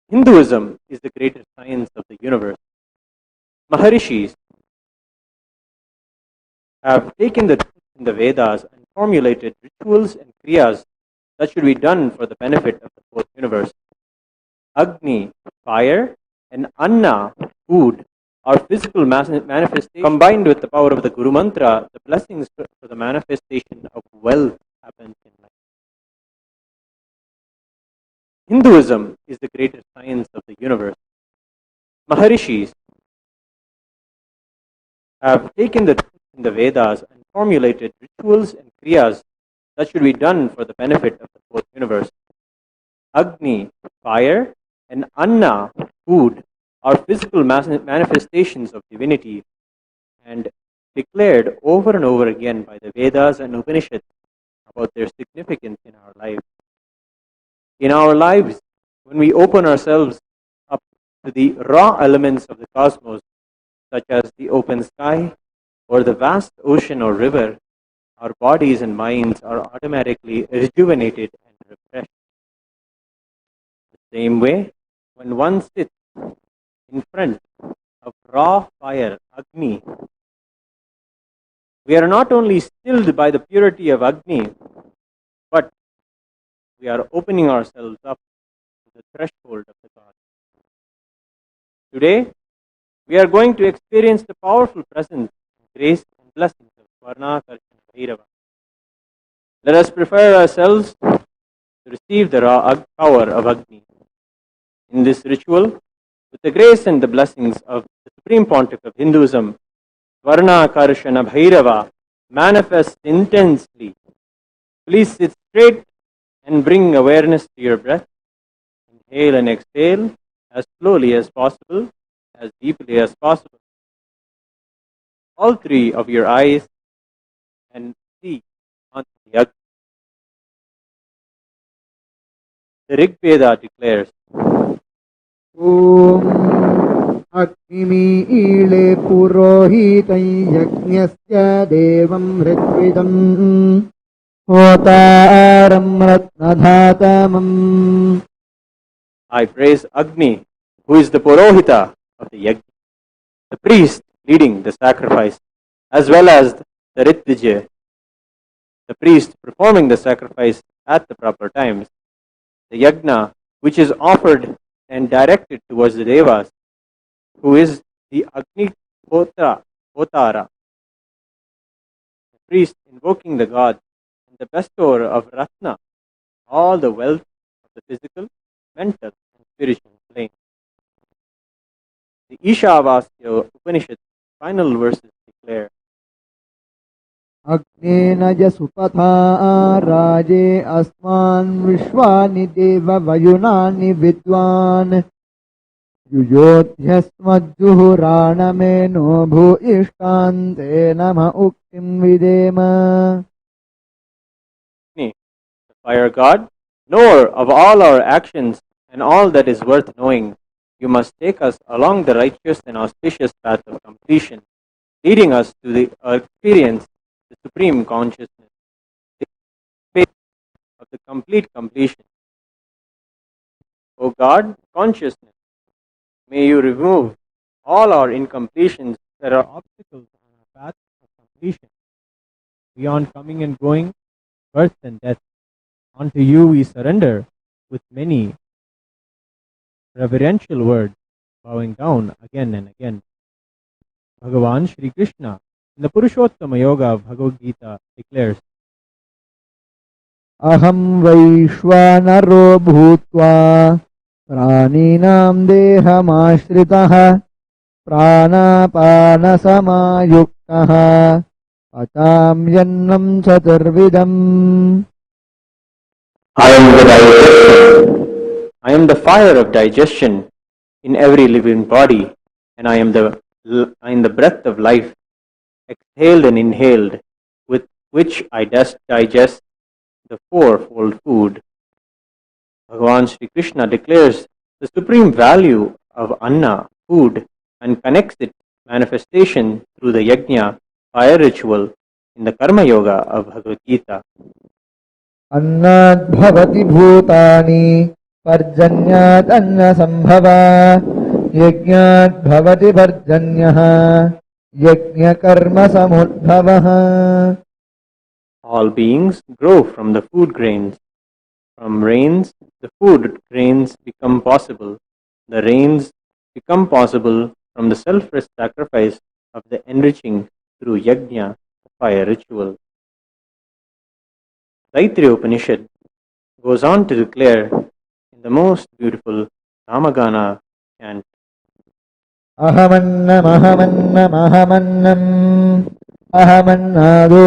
Hinduism is the greatest science of the universe. Maharishis have taken the truth in the Vedas and formulated rituals and kriyas that should be done for the benefit of the whole universe. Agni, fire, and Anna, food, are physical manifestations. Combined with the power of the Guru mantra, the blessings for the manifestation of wealth happens in life. Hinduism is the greatest science of the universe. Maharishis have taken the truth in the Vedas and formulated rituals and kriyas that should be done for the benefit of the whole universe. Agni, fire, and Anna, food, are physical manifestations of divinity and declared over and over again by the Vedas and Upanishads about their significance in our lives. In our lives, when we open ourselves up to the raw elements of the cosmos, such as the open sky or the vast ocean or river, our bodies and minds are automatically rejuvenated and refreshed. The same way, when one sits in front of raw fire, Agni, we are not only stilled by the purity of Agni, but we are opening ourselves up to the threshold of the God. Today, we are going to experience the powerful presence, grace, and blessings of Swarnakarishna Bhairava. Let us prepare ourselves to receive the raw power of Agni. In this ritual, with the grace and the blessings of the Supreme Pontiff of Hinduism, Swarnakarishna Bhairava manifests intensely. Please sit straight and bring awareness to your breath. Inhale and exhale as slowly as possible, as deeply as possible. All three of your eyes and see onto the Agni. The Rig Veda declares, Om Agnimeele Purohitai Yajñasya Devam Ritvidam होतारं रत्नधातमम्. I praise Agni, who is the Purohita of the Yajna, the priest leading the sacrifice, as well as the Ritvijay, the priest performing the sacrifice at the proper times, the Yajna, which is offered and directed towards the Devas, who is the Agni Hotara, the priest invoking the gods, and the bestower of Ratna, all the wealth of the physical, mental, and spiritual plane. The Ishavasya Upanishad final verses declare, अग्नेन जसुपथा राजे अस्मान् विश्वानि देव वयुनानि विद्वान् युयोध्यस्मज्जुहुराणमेनो भूयिष्ठान्ते नम उक्तिं विदेम. the fire god, knower of all our actions and all that is worth knowing, you must take us along the righteous and auspicious path of completion, leading us to the experience the supreme consciousness, the phase of the complete completion. O God, consciousness, may you remove all our incompletions that are obstacles on our path of completion, beyond coming and going, birth and death. Unto you we surrender with many reverential words, bowing down again and again. Bhagavan Shri Krishna in the Purushottama Yoga of Bhagavad Gita declares, अहं वैश्वानरो भूत्वा प्राणिनां देहमाश्रितः प्राणापानसमायुक्तः पचाम्यन्नं चतुर्विधम्. I am the digestion. I am the fire of digestion in every living body, and I am the breath of life, exhaled and inhaled, with which I digest the fourfold food. Bhagavan Sri Krishna declares the supreme value of anna, food, and connects its manifestation through the yajna, fire ritual, in the Karma Yoga of Bhagavad Gita. अन्नाद् भवति भूतानि पर्जन्यात् अन्नसम्भवा यज्ञात् भवति पर्जन्यः यज्ञकर्मसमुद्भवः. All beings grow from the food grains. From rains, the food grains become possible. The rains become possible from the selfless sacrifice of the enriching through yajna, fire ritual. Taittiriya Upanishad goes on to declare in the most beautiful Samagana chant, अहमन्नम् अहमन्नम् अहमन्नम् अहमन्नादो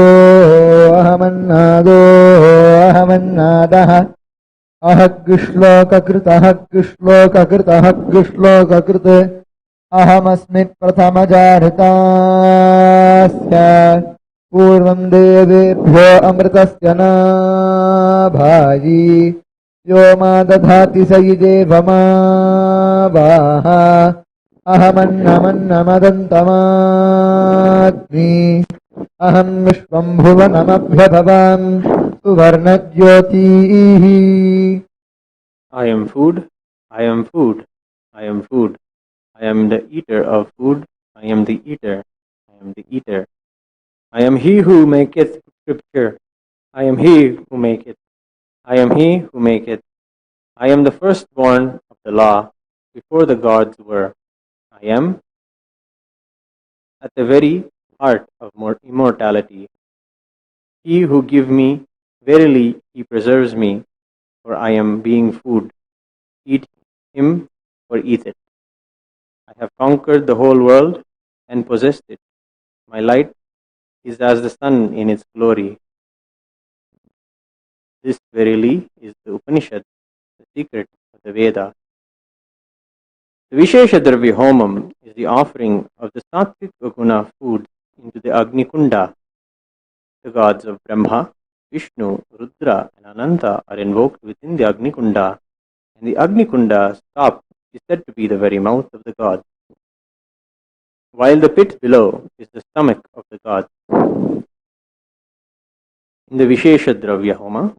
अहमन्नादो अहमन्नादः अहग्श्लोककृत अहग्श्लोककृत अहग्श्लोककृत अहमस्मि प्रथमजारितास्य पूर्वं देवेभ्यो अमृतस्य न भाजी यो मा दधाति स युजेवमावाः अहमन्नमन्नमदन्तमाग्नि अहं विश्वं भुवनमभ्यभवां सुवर्णज्योतिः. I am food, I am food, I am food. I am the eater of food, I am the eater, I am the eater. I am he who maketh scripture, I am he who maketh, I am he who maketh. I am the firstborn of the law before the gods were. I am at the very heart of immortality. He who give me, verily he preserves me, for I am being food. Eat him or eat it. I have conquered the whole world and possessed it. My light is as the sun in its glory. This verily is the Upanishad, the secret of the Veda. The Vishesha Dravya Homam is the offering of the Sattvic Guna food into the Agni Kunda. The gods of Brahma, Vishnu, Rudra, and Ananta are invoked within the Agni Kunda, and the Agni Kunda's top is said to be the very mouth of the gods, while the pit below is the stomach of the gods. In the Vishesha Dravya Homa,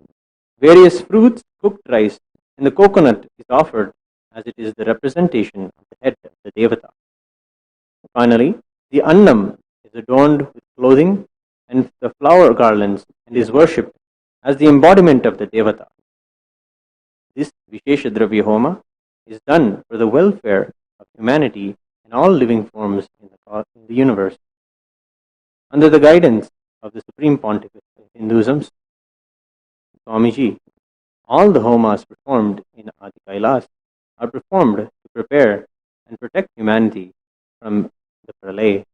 various fruits, cooked rice, and the coconut is offered as it is the representation of the head of the Devata. Finally, the Annam is adorned with clothing and the flower garlands and is worshipped as the embodiment of the Devata. This Vishesha Dravya Homa is done for the welfare of humanity and all living forms in the universe. Under the guidance of the Supreme Pontiff of Hinduism, Swamiji, all the homas performed in Adi KAILASA are performed to prepare and protect humanity from the pralay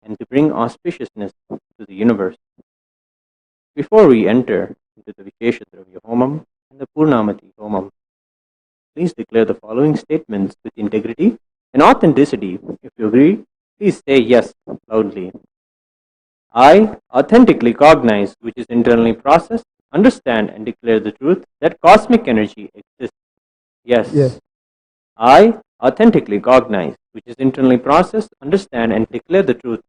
and to bring auspiciousness to the universe. Before we enter into the Vishesha Dravya Homam and the Purnamati Homam, please declare the following statements with integrity and authenticity. If you agree, please say yes loudly. I authentically cognize, which is internally processed, understand and declare the truth that cosmic energy exists. Yes. Yes. I authentically cognize, which is internally processed, understand and declare the truth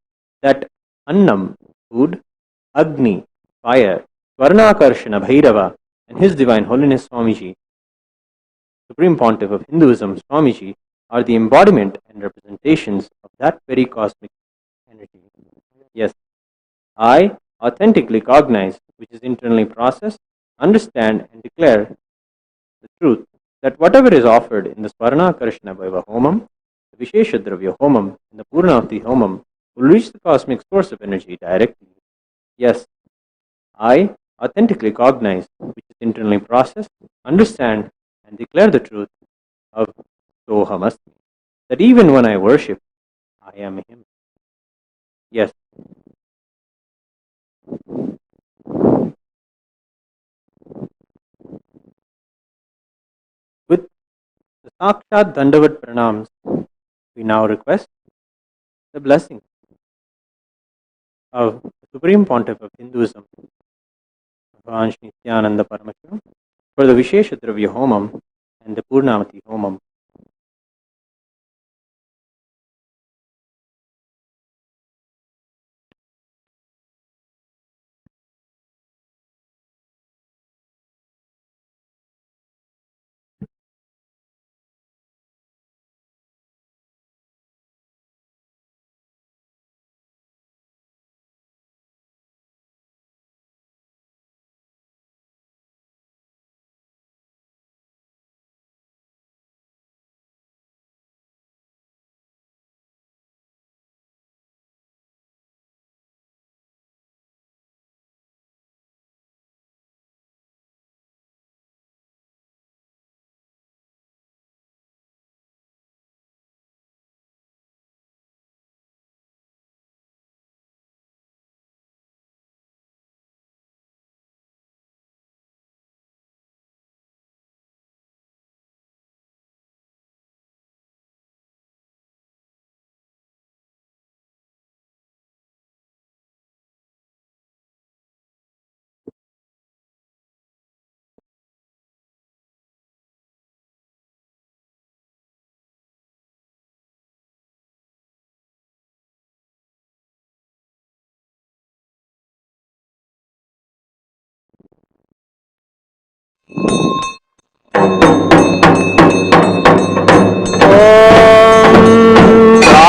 that Annam, food, Agni, fire, Swarnakarshana Bhairava, and His Divine Holiness Swamiji, Supreme Pontiff of Hinduism Swamiji, are the embodiment and representations of that very cosmic energy. Yes. I authentically cognize, which is internally processed, understand and declare the truth that whatever is offered in the Swarnakarshana Bhaiva Homam, the Vishesha Dravya Homam, and the Purnavati Homam will reach the cosmic source of energy directly. Yes, I authentically cognize, which is internally processed, understand and declare the truth of Sohamasmi, that even when I worship, I am Him. Yes. With the Sakshat Dandavat Pranams, we now request the blessing of the Supreme Pontiff of Hinduism, Bhagavan Nithyananda Paramashivam, for the Vishesha Dravya Homam and the Purnamati Homam.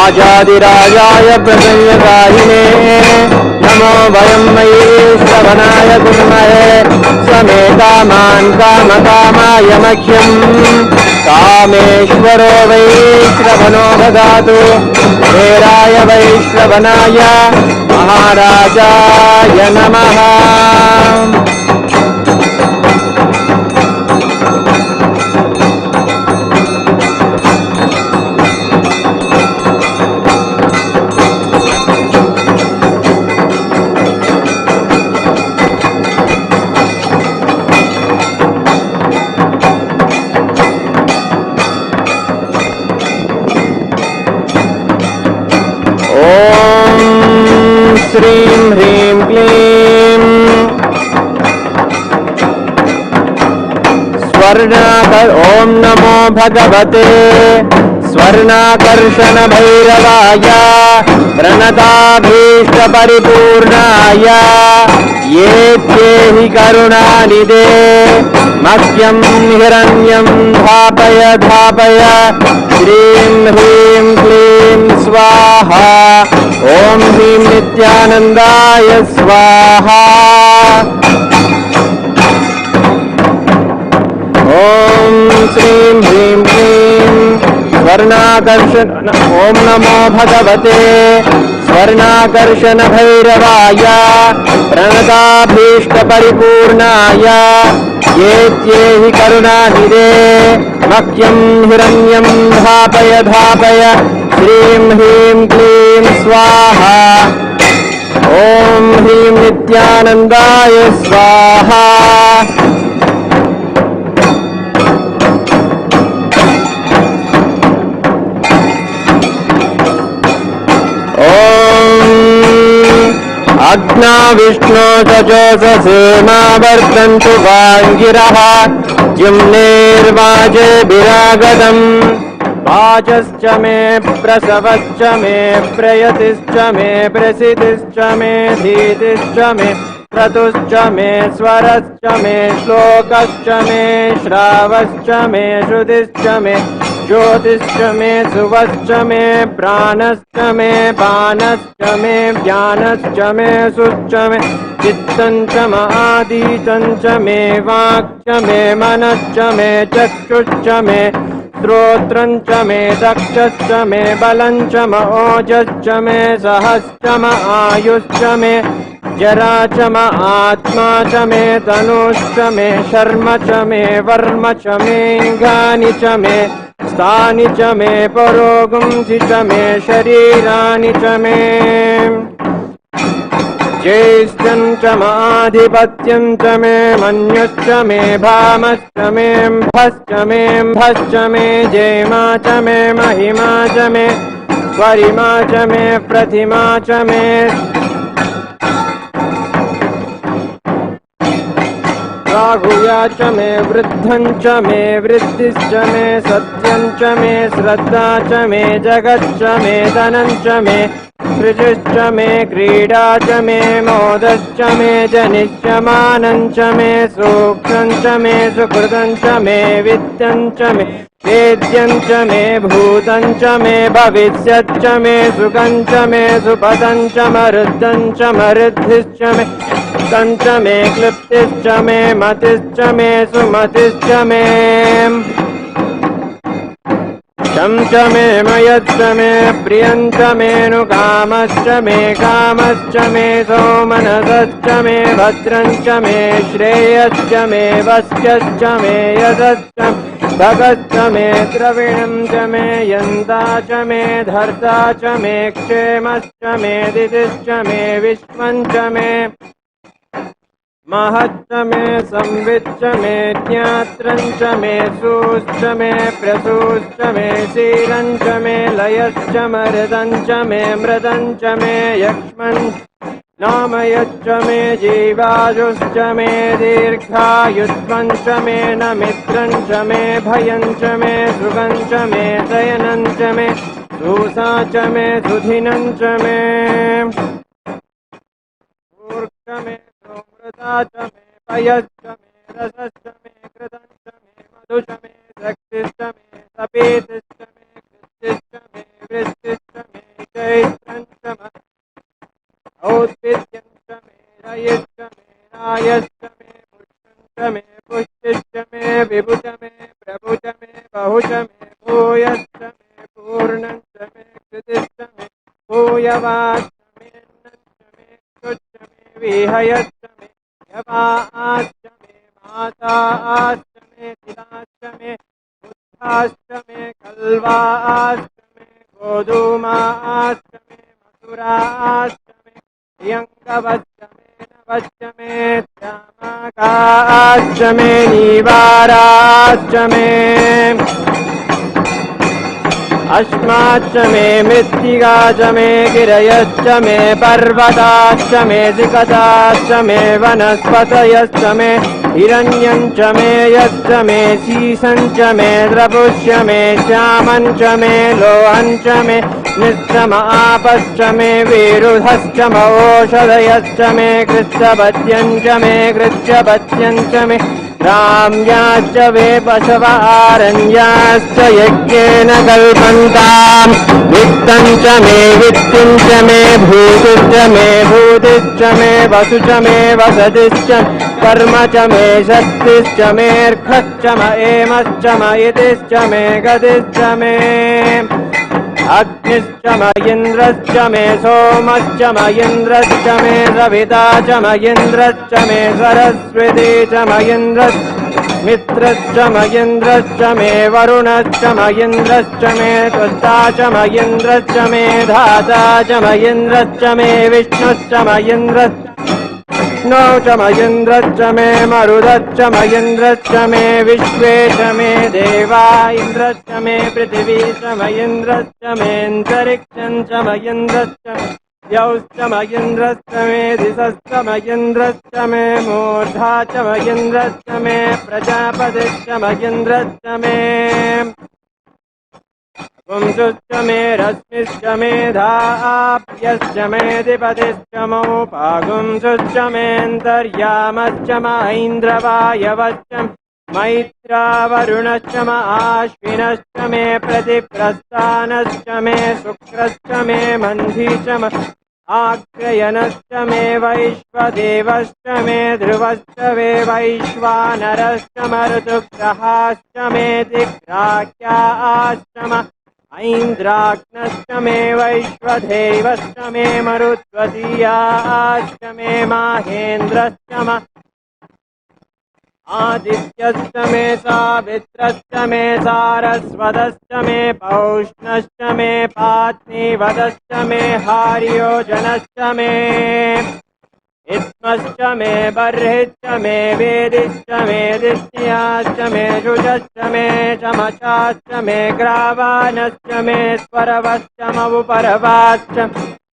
राजाधिराजाय प्रसन्नकारिणे नमो वयं मयि श्रवणाय कुर्महे स्वमे कामान् कामकामाय मह्यं कामेश्वरो वै श्रवणो ददातु हेराय वै श्रवणाय महाराजाय नमः। श्रीं ह्रीं क्लीं स्वर्णाकर ॐ नमो भगवते स्वर्णाकर्षण भैरवाय प्रणताभीष्टपरिपूर्णाय येत्येहि करुणानिधे मह्यं हिरण्यं धापय धापय श्रीं ह्रीं क्लीं स्वाहा ॐ ह्रीं नित्यानन्दाय स्वाहा ॐ श्रीं ह्रीं क्लीं स्वर्णाकर्षण ॐ नमो भगवते स्वर्णाकर्षण भैरवाय प्रणताभीष्टपरिपूर्णाय येत्येहि करुणानिधे मह्यं हिरण्यं धापय धापय श्रीं ह्रीं क्लीं स्वाहा ॐ ह्रीं नित्यानन्दाय स्वाहा अग्ना विष्णो सजोषसेमा वर्तन्तु वाङ्गिरः जिम्नेर्वाजेभिरागतम् वाचश्च मे प्रसवश्च मे प्रयतिश्च मे प्रसिद्धिश्च मे धीतिश्च मे क्रतुश्च मे स्वरश्च मे श्लोकश्च मे श्रावश्च मे श्रुतिश्च मे ज्योतिश्च मे सुवश्च मे प्राणश्च मे पानश्च मे ज्ञानश्च मे सुश्च मे चित्तञ्च आदितञ्च मे वाक्च मे मनश्च मे चक्षुश्च मे श्रोत्रञ्च मे दक्षश्च मे बलञ्च म ओजश्च मे सहश्च म आयुश्च मे जरा च म आत्मा च मे तनुश्च मे शर्म च मे वर्म च मेऽङ्गानि च मे स्थानि च मे परोगुंसि च मे शरीराणि च मे ज्येष्ठं च माधिपत्यं च मे मन्युश्च मे भामश्च मे भश्च मे भश्च मे जयमा च मे महिमा च मे गरिमा च मे प्रतिमा च मे राहुया च मे वृद्धं च मे वृद्धिश्च मे सत्यं च मे श्रद्धा च मे जगच्च मे धनं च मे सृजिश्च मे क्रीडा च मे मोदश्च मे जनिष्यमानं च मे सूक्ष्मं च मे सुकृतं च मे वित्तं च मे वेद्यं च मे भूतं च मे भविष्यच्च मे सुखं च मे सुपदं च मरुद्धं च मरुद्धिश्च मे च मे क्लिप्तिश्च मे मतिश्च मे सुमतिश्च मे शं च मे मयच्च मे प्रियं च मे नुकामश्च मे कामश्च मे सौमनसश्च मे भद्रं च मे श्रेयश्च मे वस्यश्च मे यशश्च भगश्च मे द्रविणं च मे यन्ता च मे धर्ता च मे क्षेमश्च मे दितिश्च मे विश्वं च मे महच्च मे संविच्च मे ज्ञात्रं च मे सूश्च मे प्रसूश्च मे क्षीरं च मे लयश्च मृदं च मे मृदं च मे यक्ष्मं नामयच्च मे जीवायुश्च मे दीर्घायुष्मं च मे नमित्रं च मे भयं च मे सुखं च मे शयनं च मे सूसा च मे सुधिनं च मे मूर्ख मे च मे पयश्च मे रसश्च मे कृतश्च मे मधुश्च मे शक्तिश्च मे सपेतिश्च मे कृष्टिश्च मे वृष्टिश्च मे चैत्रञ्च मे औद्भिद्यञ्च मे रयश्च मे रायश्च मे पुष्पञ्च मे पुष्टिश्च मे विभुच मे प्रभुच मे बहुच मे भूयश्च मे पूर्णञ्च मे कृतिश्च मे भूयवाश्च मे अन्नञ्च मे क्षुच्च मे विहयश्च यवाश्च मे माताश्च मे पिताश्च मे बुद्धाश्च मे कल्वाश्च मे गोधूमाश्च मे मथुराश्च मे प्रियङ्गवश्च मे नवश्च मे श्यामकाश्च मे नीवाराश्च मे अश्माच्च मे मृत्तिका च मे गिरयश्च मे पर्वताश्च मे सिकताश्च मे वनस्पतयश्च मे हिरण्यं च मे यच्च मे शीशं च मे द्रपुष्य मे श्यामं च मे लोहं च मे निश्चम आपश्च मे विरुधश्च मौषधयश्च मे कृच्छपत्यं च मे कृच्छपत्यं च मे राम्याश्च वे पशव आरण्याश्च यज्ञेन कल्पन्ताम् वित्तं च मे वित्तिं च मे भूतिश्च मे भूतिश्च मे वसु च मे वसतिश्च कर्म च मे शक्तिश्च मेऽर्कश्च म एमश्च म इतिश्च मे गतिश्च मे अग्निश्च म इन्द्रश्च मे सोमश्च म इन्द्रश्च मे सविता च म इन्द्रश्च मे सरस्वती च म इन्द्रश्च मित्रश्च म इन्द्रश्च मे वरुणश्च म इन्द्रश्च मे त्वष्टा च म इन्द्रश्च मे धाता च म इन्द्रश्च मे विष्णुश्च म इन्द्रश्च विष्णौ च म इन्द्रश्च मे मरुदश्च म इन्द्रश्च मे विश्वे च मे देवा इन्द्रश्च मे पृथिवी च म इन्द्रश्च मेऽन्तरिक्षं च म इन्द्रश्च यौश्च म इन्द्रश्च मे दिशश्च म इन्द्रश्च मे मूर्धा च म इन्द्रश्च मे प्रजापतिश्च म इन्द्रश्च मे पुंसुश्च मे रश्मिश्च मेधाप्यश्च मेधिपतिश्च मौपागुंसुश्च मेऽन्तर्यामश्च महीन्द्रवायवश्च मैत्रावरुणश्च म आश्विनश्च मे प्रतिप्रस्थानश्च मे शुक्रश्च मे मन्धी च म आग्रयणश्च मे वैश्वदेवश्च मे ध्रुवश्च मे वैश्वानरश्च मरुतुग्रहाश्च मे दिग्राह्याश्च म ऐन्द्राग्नश्च मे वैश्वदेवश्च मे मरुत्वतीयाश्च मे माहेन्द्रश्च म आदित्यश्च मे सावित्रश्च मे सारस्वतश्च मे पौष्णश्च मे पात्नीवदश्च मे हार्योजनश्च मे इत्मश्च मे बर्हिश्च मे वेदिश्च मे दिष्ट्याश्च मे शुचश्च मे चमचाश्च मे ग्रावानश्च मे स्वरवश्च मवुपरवाश्च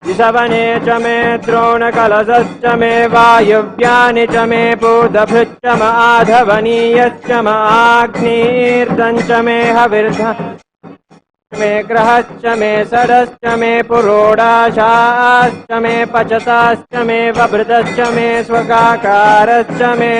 दिशवने च मे द्रोणकलशश्च मे वायुव्यानि च मे पूतभृच्च म आधवनीयश्च म आग्नेर्दं च मे हविर्धं मे ग्रहश्च मे षडश्च मे पुरोडाशाश्च मे पचताश्च मे वभृतश्च मे स्वगाकारश्च मे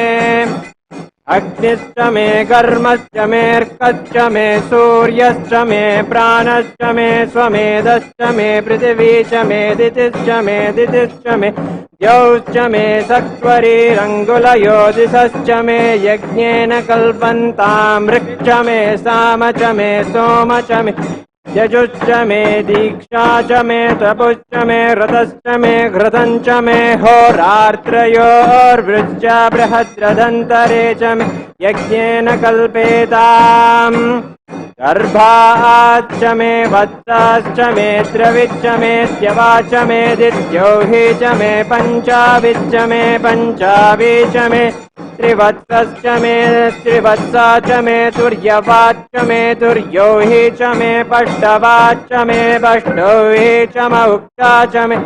अग्निश्च मे कर्मश्च मेऽर्कश्च मे सूर्यश्च मे प्राणश्च मे स्वमेधश्च मे पृथिवी च मे दितिश्च मे दितिश्च मे द्यौश्च मे सत्वरीरङ्गुलयो दिशश्च मे यज्ञेन कल्पन्तां वृक्ष मे साम च मे सोम च मे यजुश्च मे दीक्षा च मे तपुश्च मे रथश्च मे घृतं च मे होरात्रयोर्वृश्च बृहद्रदन्तरे च मे यज्ञेन कल्पेताम् गर्भाच्च मे वत्साश्च मे द्रविच्च मे स्यवाच मे दिद्योहि च मे पञ्चाविच्च मे पञ्चावी च मे त्रिवत्सश्च मे त्रिवत्सा च मे तुर्यवाच्च मे तुर्योहि च मे पष्टवाच्च मे पष्टोहि च म उक्ता च मे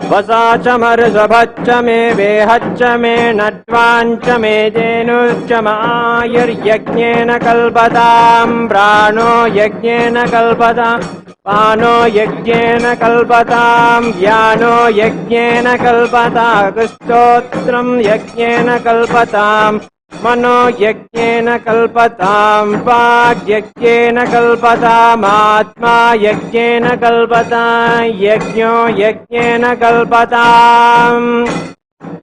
वसा च मर्षभच्च मे वेहच्च मे नट्वाञ्च मे धेनुश्च म आयुर्यज्ञेन कल्पतां प्राणो यज्ञेन कल्पतां पानो यज्ञेन कल्पतां व्यानो यज्ञेन कल्पता कुष्ठोत्रं यज्ञेन कल्पतां मनो यज्ञेन कल्पतां वाग्यज्ञेन कल्पतामात्मा यज्ञेन कल्पतां यज्ञो यज्ञेन कल्पताम्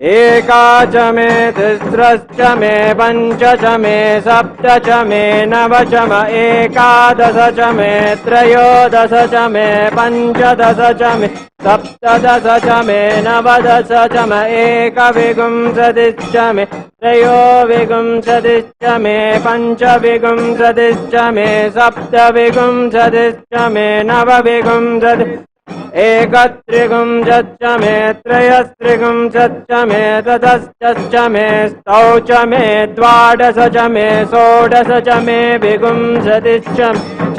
एका च मे तिस्रश्च मे पञ्च च मे सप्त च मे नव च म एकादश च मे त्रयोदश च मे पञ्चदश च मे सप्तदश च मे नवदश च म एकविंशतिश्च मे त्रयोविंशतिश्च मे पञ्चविंशतिश्च मे सप्तविंशतिश्च मे नवविंशतिः एकत्रिंशच्च मे त्रयस्त्रिंशच्च मे ततश्च मे स्तौ च मे द्वादश च मे षोडश च मे विंशतिश्च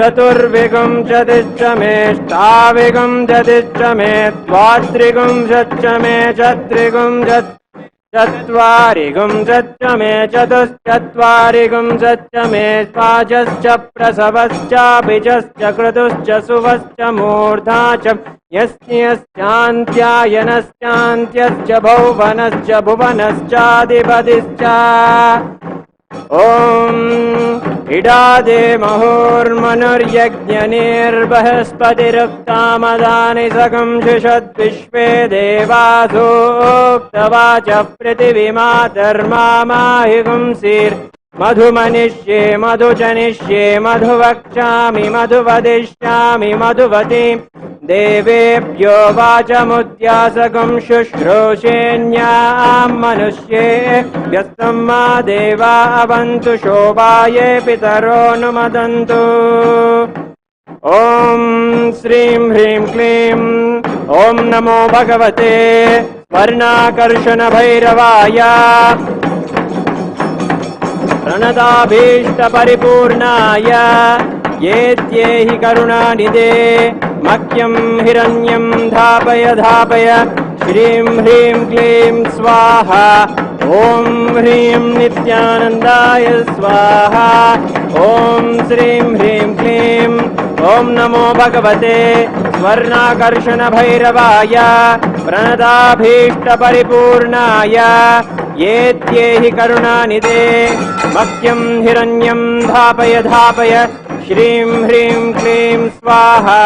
चतुर्विंशतिश्च मे अष्टाविंशतिश्च मे द्वात्रिंशच्च मे चत्रिंशत् चत्वारिगुं सत्यमे चतुश्चत्वारिगुं सत्यमे पाचश्च प्रसवश्च बीजश्च क्रतुश्च सुवश्च मूर्धा च यस्यान्त्यायनश्चान्त्यश्च भुवनश्च भुवनश्चाधिपतिश्च ॐ इडादे महुर्मनुर्यज्ञनिर्बृहस्पतिरुक्तामदानि सकं शिषद्विश्वे देवासोक्तवाच पृथिवीमातर्मामाहिगुंसीर्मधुमनिष्ये मधुजनिष्ये मधुवक्ष्यामि मधुवदिष्यामि मधुवतीं देवेभ्यो वाचमुद्यासकं शुश्रूषेण्यां मनुष्ये व्यस्तं मा देवा अवन्तु शोभाये पितरोऽनुमदन्तु ॐ श्रीं ह्रीं क्लीं ॐ नमो भगवते वर्णाकर्षणभैरवाय प्रणताभीष्टपरिपूर्णाय येत्येहि करुणानिधे मह्यं हिरण्यं धापय धापय श्रीं ह्रीं क्लीं स्वाहा ॐ ह्रीं नित्यानन्दाय स्वाहा ॐ श्रीं ह्रीं क्लीं ॐ नमो भगवते स्वर्णाकर्षणभैरवाय प्रणताभीष्टपरिपूर्णाय येत्येहि करुणानिधे मह्यं हिरण्यं धापय धापय श्रीं ह्रीं क्लीं स्वाहा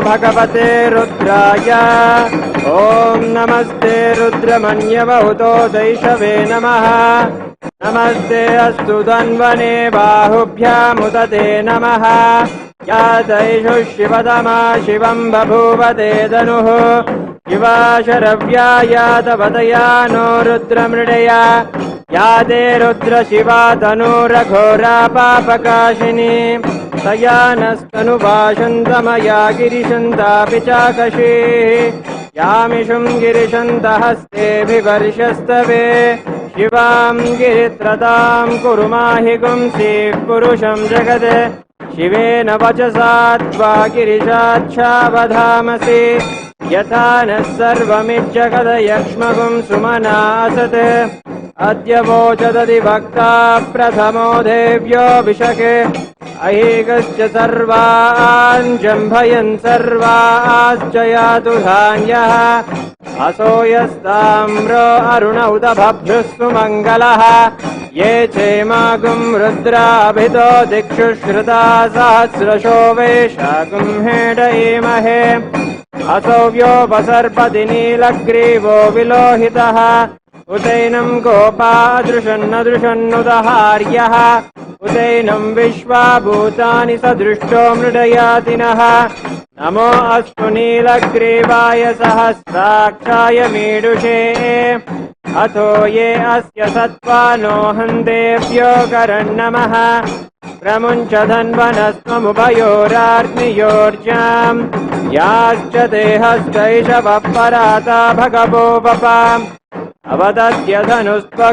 भगवते रुद्राय ॐ नमस्ते रुद्रमन्यवहुतो दैशवे नमः नमस्ते अस्तु धन्वने बाहुभ्यामुदते नमः या दैषु शिवतमा शिवं बभूवते धनुः शिवा शरव्या यादवदया नो रुद्रमृडया या ते रुद्रशिवा तनूरघोरा पापकाशिनी तया नस्तनुभाषन्तमया गिरिशन्तापि चाकशीः यामिषुं गिरिशन्तहस्तेऽभिवर्षस्तवे शिवां गिरित्रतां कुरु माहि गुंसीः पुरुषं जगत् शिवेन वचसा त्वा गिरिशाच्छावधामसि यथा नः सर्वमिज्जगदयक्ष्मगुं सुमना असत् अद्य वोचदधिभक्ता प्रथमो देव्यो विशके अहेकश्च सर्वान् जम्भयन् सर्वाश्च यातु धान्यः असो यस्ताम्रो अरुण उत भभ्युः सुमङ्गलः ये चेमागुं रुद्राभितो दिक्षु श्रुता सहस्रशो वेशागुं हेडयेमहे असौ व्योपसर्पति नीलग्रीवो विलोहितः उतैनं गोपादृशन्नदृशन्नुदहार्यः उतैनं विश्वाभूतानि सदृष्टो मृडयातिनः नमो अस्तु नीलग्रीवाय सहस्राक्षाय मीडुषे अथो ये अस्य सत्त्वानो हन्तेभ्यो करन्नमः प्रमुञ्च धन्वनस्त्वमुभयोरार्नियोर्जाम् याश्च देहस्तैषवः पराता भगवो वपाम् अवदत्यधनुस्त्व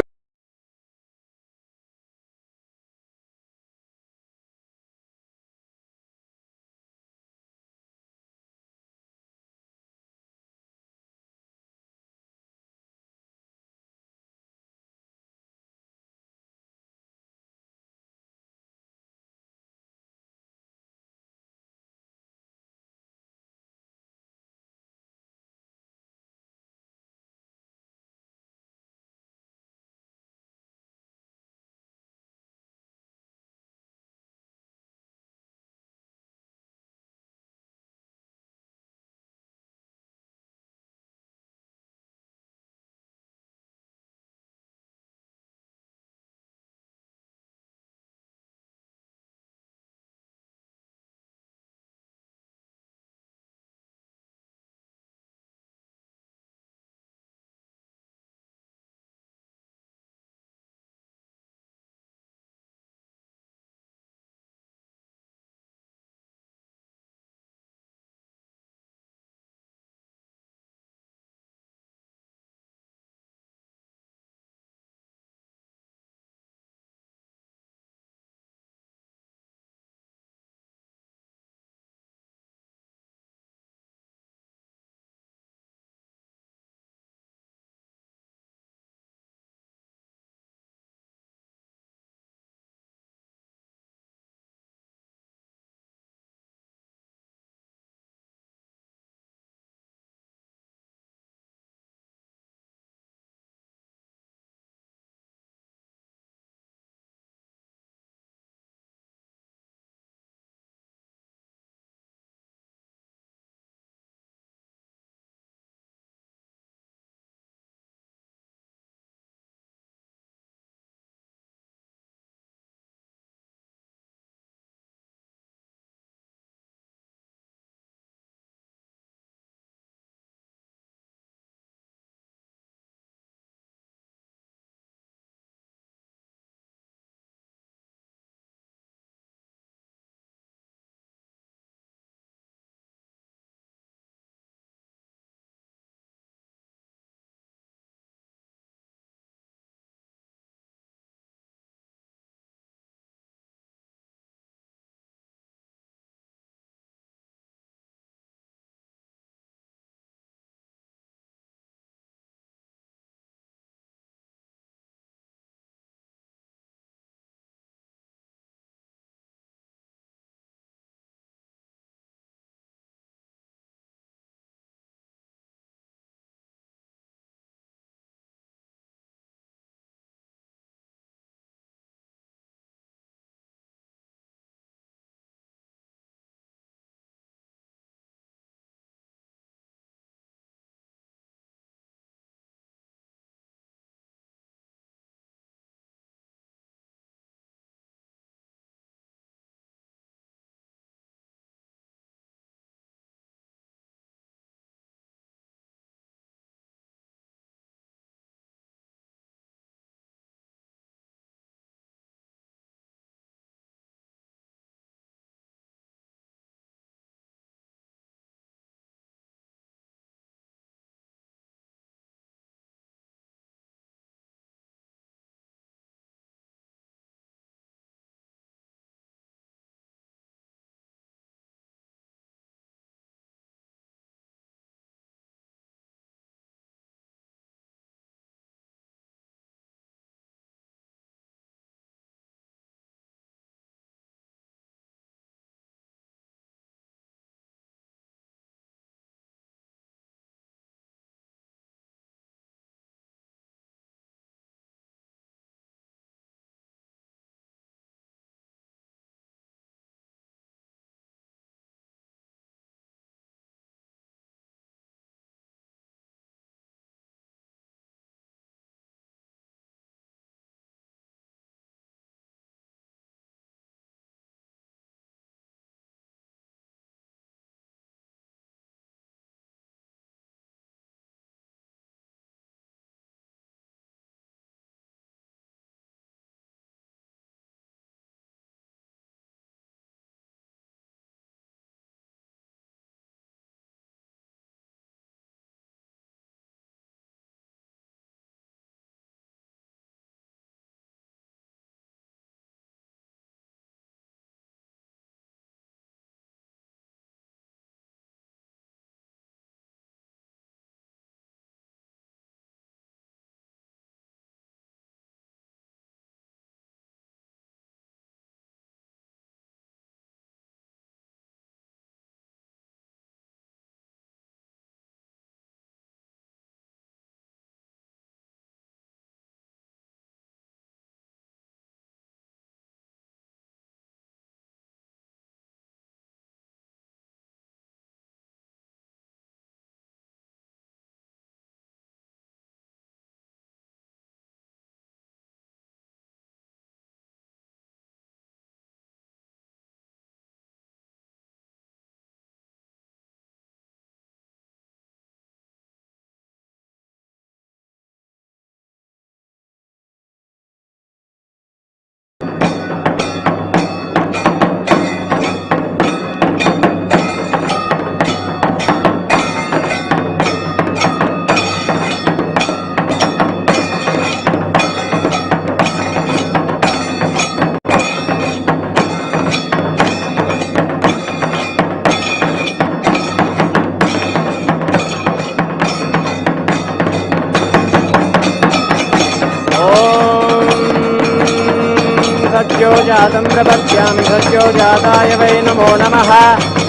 सत्यो जातं प्रपद्यामि सत्यो जाताय वै नमो नमः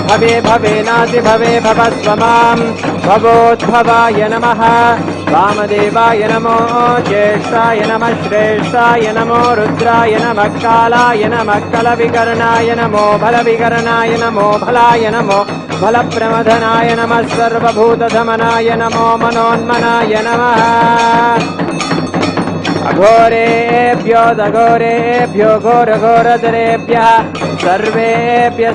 भवे भवेनाति भवे भवस्व मां भवोद्भवाय नमः वामदेवाय नमो ज्येष्ठाय नमः श्रेष्ठाय नमो रुद्राय नमः कालाय नमः कलविकरणाय नमो बलविकरणाय नमो भलाय नमो बलप्रमथनाय नमः सर्वभूतधमनाय नमो मनोन्मनाय नमः अघोरेभ्यो दघोरेभ्यो घोरघोरधरेभ्यः सर्वेभ्यः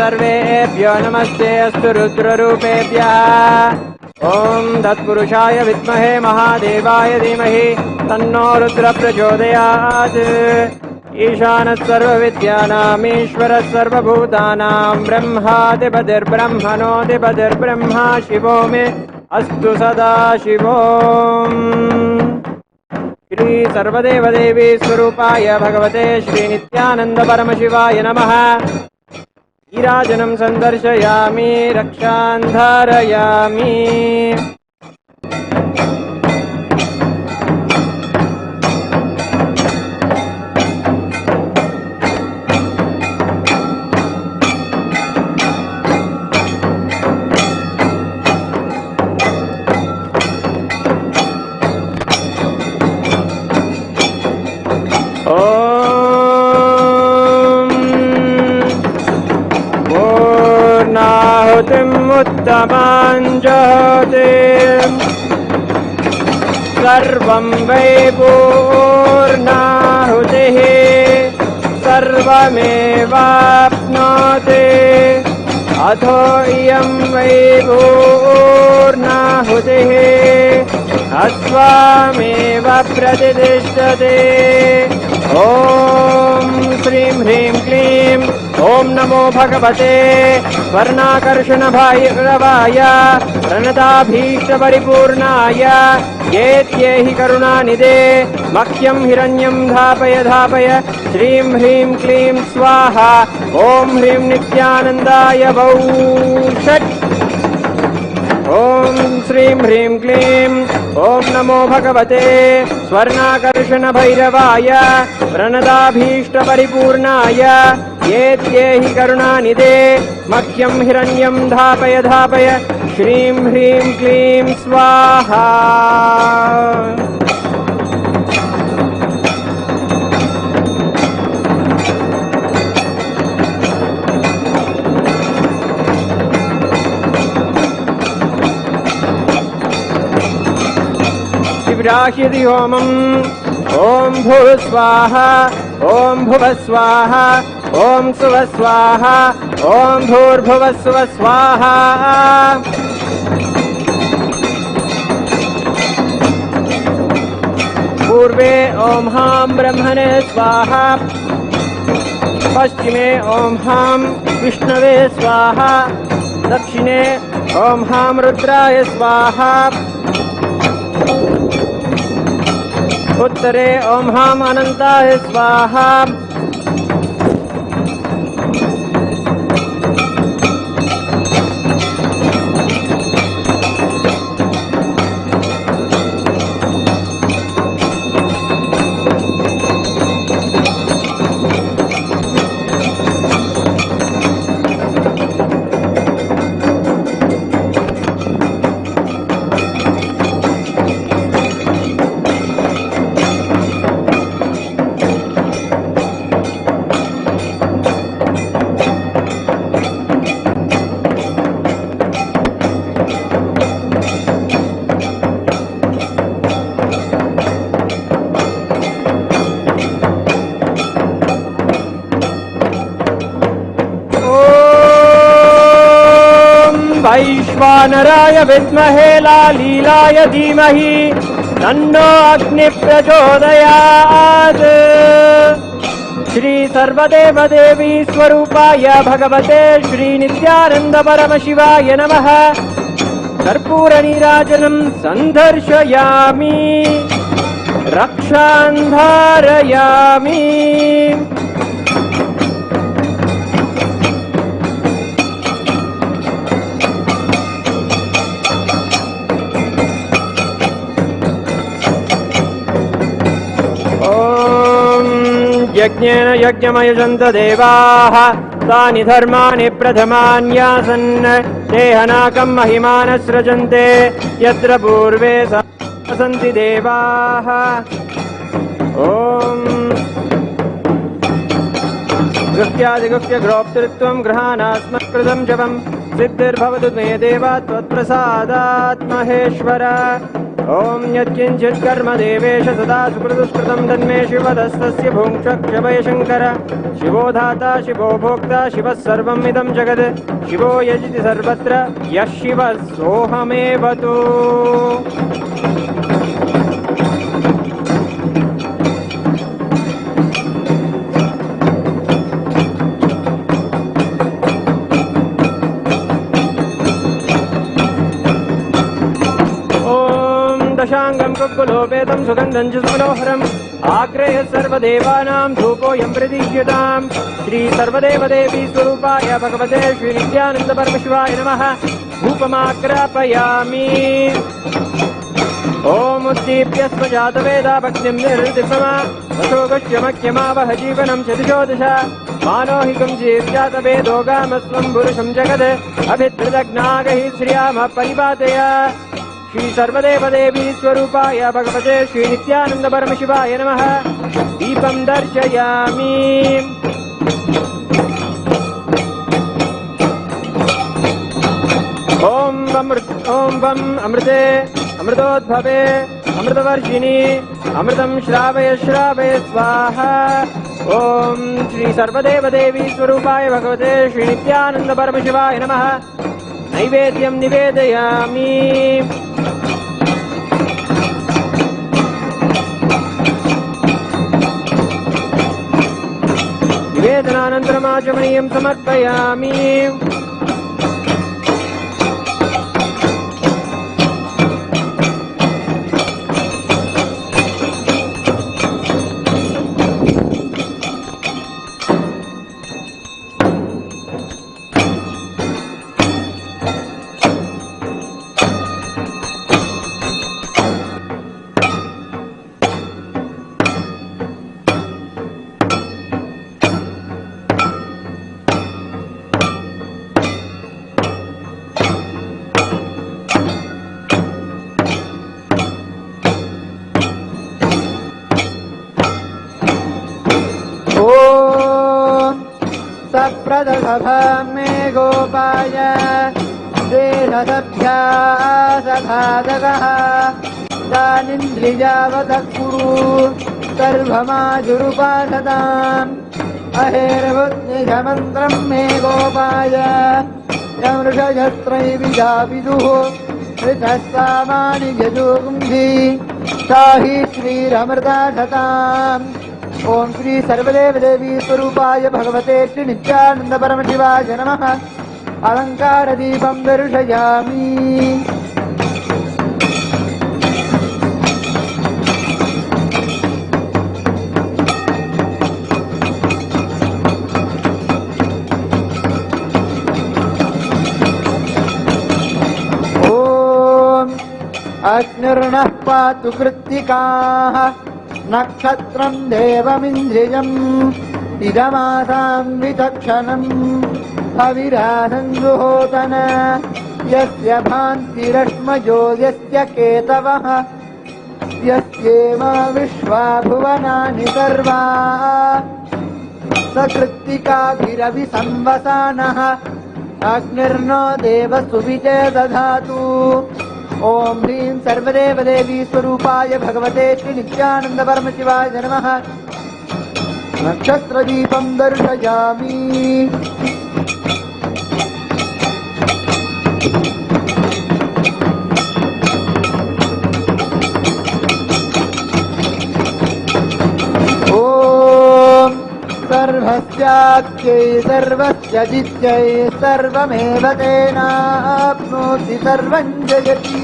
सर्वेभ्यो नमस्ते अस्तु रुद्ररूपेभ्यः ॐ तत्पुरुषाय विद्महे महादेवाय धीमहि तन्नो रुद्र प्रचोदयात् ईशानः सर्वविद्यानामीश्वरः सर्वभूतानां ब्रह्माधिपतिर्ब्रह्मणोऽधिपतिर्ब्रह्मा शिवो मे अस्तु सदा शिवोम् श्री सर्वदेवदेवी स्वरूपाय भगवते श्री नित्यानंद परमशिवाय नमः ईराजनं संदर्शयामि रक्षां धारयामि उत्तमाञ्जते सर्वं वै पूर्णाहुतिः सर्वमेवाप्नोति अथो इयं वै पूर्णाहुतिः अस्वामेव प्रतिष्ठते ॐ श्रीं ह्रीं क्लीं ॐ नमो भगवते वर्णाकर्षण भैरवाय प्रणताभीष्टपरिपूर्णाय येत्येहि करुणानिधे मह्यं हिरण्यं धापय धापय श्रीं ह्रीं क्लीं स्वाहा ॐ ह्रीं नित्यानन्दाय वौ षट् ॐ श्रीं ह्रीं क्लीं ॐ नमो भगवते स्वर्णाकर्षण भैरवाय प्रणताभीष्टपरिपूर्णाय येत्येहि करुणानिधे मह्यं हिरण्यं धापय धापय श्रीं ह्रीं क्लीं स्वाहा विराह्यति होमम् ॐ भूः स्वाहा ॐ भुवः स्वाहा ॐ सुवः स्वाहा ॐ भूर्भुवः सुवः स्वाहा पूर्वे ॐ हां ब्रह्मणे स्वाहा पश्चिमे ॐ हां विष्णवे स्वाहा दक्षिणे ॐ हां रुद्राय स्वाहा उत्तरे ॐ हां अनन्ताय स्वाहा वैश्वानराय विद्महे लालीलाय धीमहि तन्नो अग्निः प्रचोदयात् श्री सर्वदेवदेवी स्वरूपाय भगवते श्री नित्यानंद परमशिवाय नमः कर्पूरनीराजनं सन्दर्शयामि रक्षां धारयामि यज्ञेन यज्ञमयजन्त देवाः तानि धर्माणि प्रथमान्यासन् देहनाकं महिमानः सृजन्ते यत्र पूर्वे सन्ति देवाः। ॐ गृह्यादिगुह्य ग्रोप्तृत्वं गृहाणास्मत्कृतं जपं सिद्धिर्भवतु मे देवा त्वत्प्रसादात् महेश्वर। ॐ यत्किञ्चित् कर्म देवेश सदा सुकृतुस्कृतं तन्मे शिवदस्तस्य भुङ्क्षक्ष वै शङ्कर। शिवो धाता शिवो भोक्ता शिवः सर्वम् इदं जगत् शिवो यजति सर्वत्र यः शिवः सोऽहमेव तु। दशाङ्गं कुक्कुलोपेतं सुगन्धं च सुमनोहरम् आग्रेय सर्वदेवानां धूपोऽयं प्रदीयताम्। श्री सर्वदेवदेवी स्वरूपाय भगवते श्री नित्यानन्द परमशिवाय नमः धूपमाग्रापयामि। ॐ उद्दीप्य स्म जातवेदा भक्तिं निर्दिशमा वशोगश्यमख्यमावह जीवनं च दिशो दश मानोहिकं जीर्जातवेदोगामस्वं पुरुषं जगत् अभिद्रुदग्नागहि श्रियाम परिपातय। श्री सर्वदेवदेवी स्वरूपाय भगवते श्री नित्यानन्द परमशिवाय नमः दीपं दर्शयामि। ॐ वम् अमृते अमृतोद्भवे अमृतवर्षिणि अमृतं श्रावय श्रावय स्वाहा। ॐ श्री सर्वदेवदेवी स्वरूपाय भगवते श्री नित्यानन्द परमशिवाय नमः नैवेद्यं निवेदयामि। निवेदनानन्तरमाचमनीयं समर्पयामि। मे गोपाय देहसभ्यासघातकः तानिन्द्रियावतः कुरु सर्वमाजुरुपासताम् अहेर्बुद्धिशमन्त्रं मे गोपाय यमृषयस्त्रैविजाविदुः ऋतः सामानि यजुगुंधि साहि श्रीरमृताशताम्। ओम श्री सर्वदेवदेवी स्वरूपाय भगवते श्री नित्यानंद परमशिवाय नमः अलंकार दीपं दर्शयामि। ओम अग्निर्नः पातु कृत्तिकाः नक्षत्रं देवमिन्द्रियम् इदमासां विचक्षणम् हविरासन्दुहोतन यस्य भान्तिरश्मयो यस्य केतवः यस्येमा विश्वा भुवनानि सर्वा सकृत्तिकाभिरभिसंवसानः अग्निर्नो देवसुविचे दधातु। ओम ह्रीं सर्वदेवदेवी स्वरूपाय भगवते श्री नित्यानंद परमशिवाय नमः नक्षत्रदीपं दर्शयामि। ओम सर्वस्याख्यै सर्वस्य जित्यै सर्वमेव तेनाप्नोति सर्वं जयति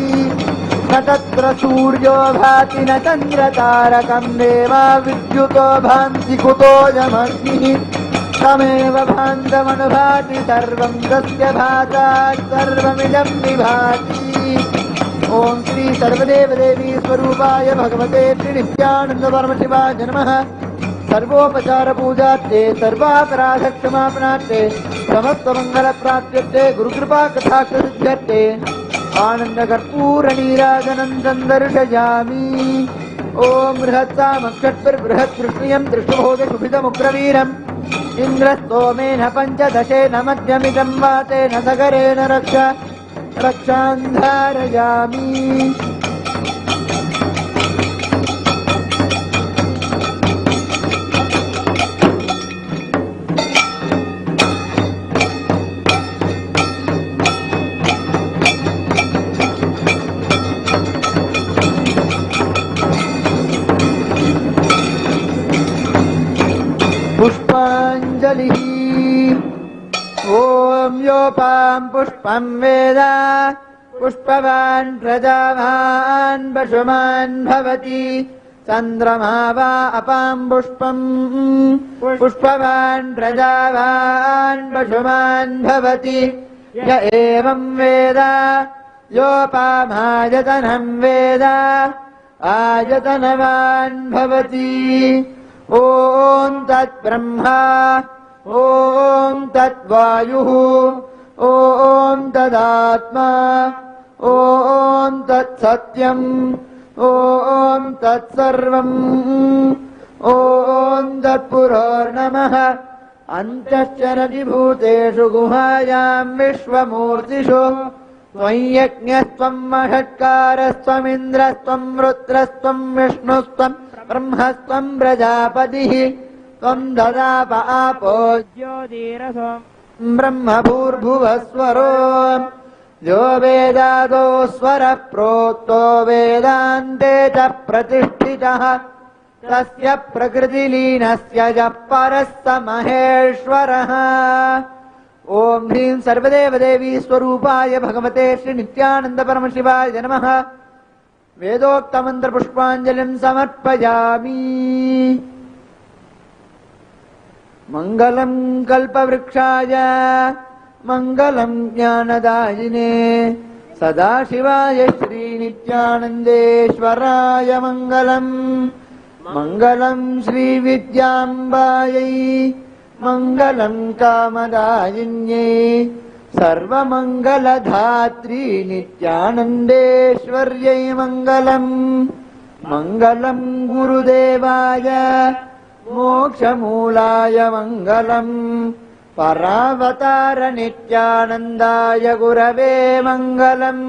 न तत्र सूर्यो भाति न चन्द्रतारकं देवा विद्युतो भान्ति कुतोऽयमग्निः तमेव भान्तमनुभाति सर्वं तस्य भातात् सर्वमिदं विभाति। ओम श्री सर्वदेवदेवी स्वरूपाय भगवते श्री नित्यानंद परमशिवाय नमः सर्वोपचार पूजार्थे सर्वापराध क्षमापणार्थे समस्त मंगल प्राप्त्यर्थे गुरुकृपा कथा सिद्ध्यर्थे आनंद कर्पूर नीराजनं दर्शयामि। ओम बृहत्सामक्षट्भिर् बृहत् कृष्णीयं दृष्टभोज शुभितमुग्रवीरम् इन्द्रस्तोमेन पञ्चदशेन मध्यमिदं वातेन सगरेण रक्षां धारयामि। पुष्पाञ्जलिः। ॐ योपां पुष्पं वेद पुष्पवान् प्रजावान् पशुमान् भवति चन्द्रमा वा अपां पुष्पम् पुष्पवान् प्रजावान् पशुमान् भवति य एवं वेद योपामायतनं वेद आयतनवान् भवति। ॐ तत्ब्रह्मा ॐ तद्वायुः ॐ तदात्मा ॐ तत्सत्यम् ॐ तत्सर्वम् ॐ तत्पुरोर्नमः। अन्तश्चरति भूतेषु गुहायां विश्वमूर्तिषु त्वं यज्ञस्त्वं महत्कारस्त्वमिन्द्रस्त्वं रुद्रस्त्वं विष्णुस्त्वं ब्रह्मस्त्वं प्रजापतिः त्वं ददाप आपो ज्योतिरसो ब्रह्म भूर्भुवस्वरो यो वेदादो स्वरः प्रोक्तो वेदान्ते च प्रतिष्ठितः तस्य प्रकृतिलीनस्य च परः स महेश्वरः। ॐ ह्रीं सर्वदेवदेवी स्वरूपाय भगवते श्री नित्यानंद परमशिवाय नमः। वेदोक्तमन्त्रपुष्पाञ्जलिं समर्पयामि। मङ्गलं कल्पवृक्षाय मङ्गलं ज्ञानदायिने सदाशिवाय श्रीनित्यानन्देश्वराय मङ्गलम्। मङ्गलं श्रीविद्याम्बायै मङ्गलं कामदायिन्यै सर्वमङ्गलधात्री नित्यानन्देश्वर्यै मङ्गलम्। मङ्गलं गुरुदेवाय मोक्षमूलाय मङ्गलम्। परावतार नित्यानन्दाय गुरवे मङ्गलम्।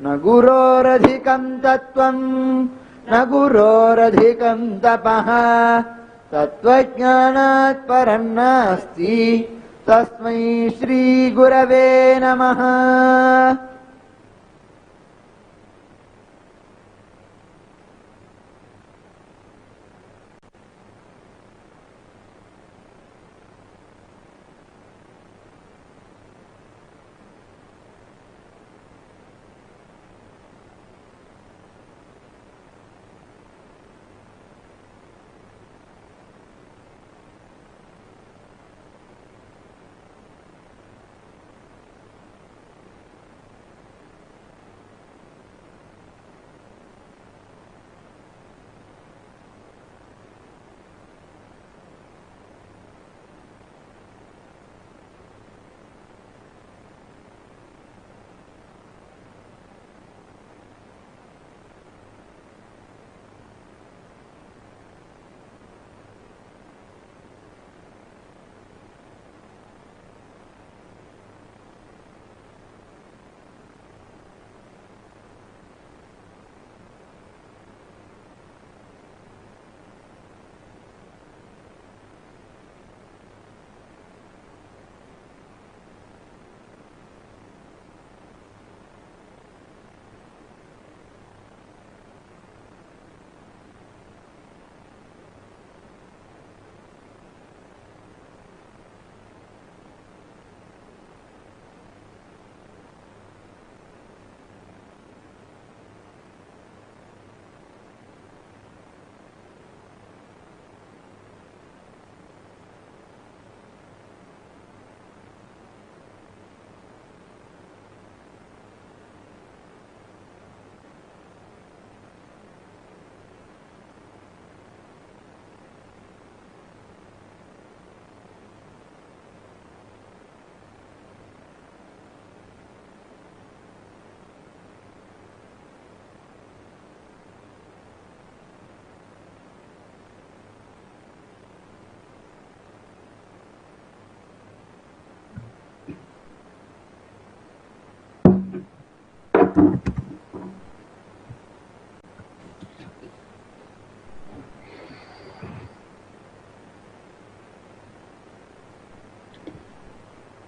न गुरोरधिकं तत्त्वम् न गुरोरधिकं तपः तत्त्वज्ञानात् परं नास्ति तस्मै श्रीगुरवे नमः।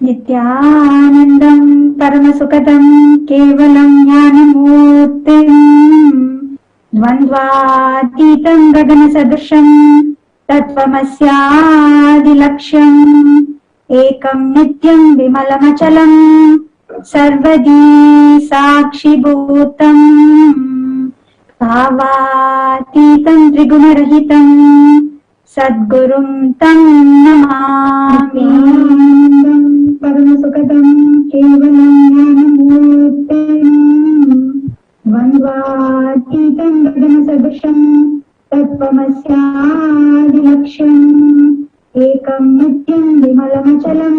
नित्यानन्दं परमसुखदं केवलं ज्ञानमूर्तिम् द्वन्द्वातीतं गगनसदृशं तत्त्वमस्यादिलक्ष्यम् एकं नित्यं विमलमचलं सर्वदी साक्षिभूतम् भावातीतं त्रिगुणरहितं सद्गुरुं तं नमामि परमसुखदं केवलं ज्ञानमूर्तिम् द्वन्द्वातीतं गगनसदृशं तत्त्वमस्यादिलक्ष्यम् एकं नित्यं विमलमचलं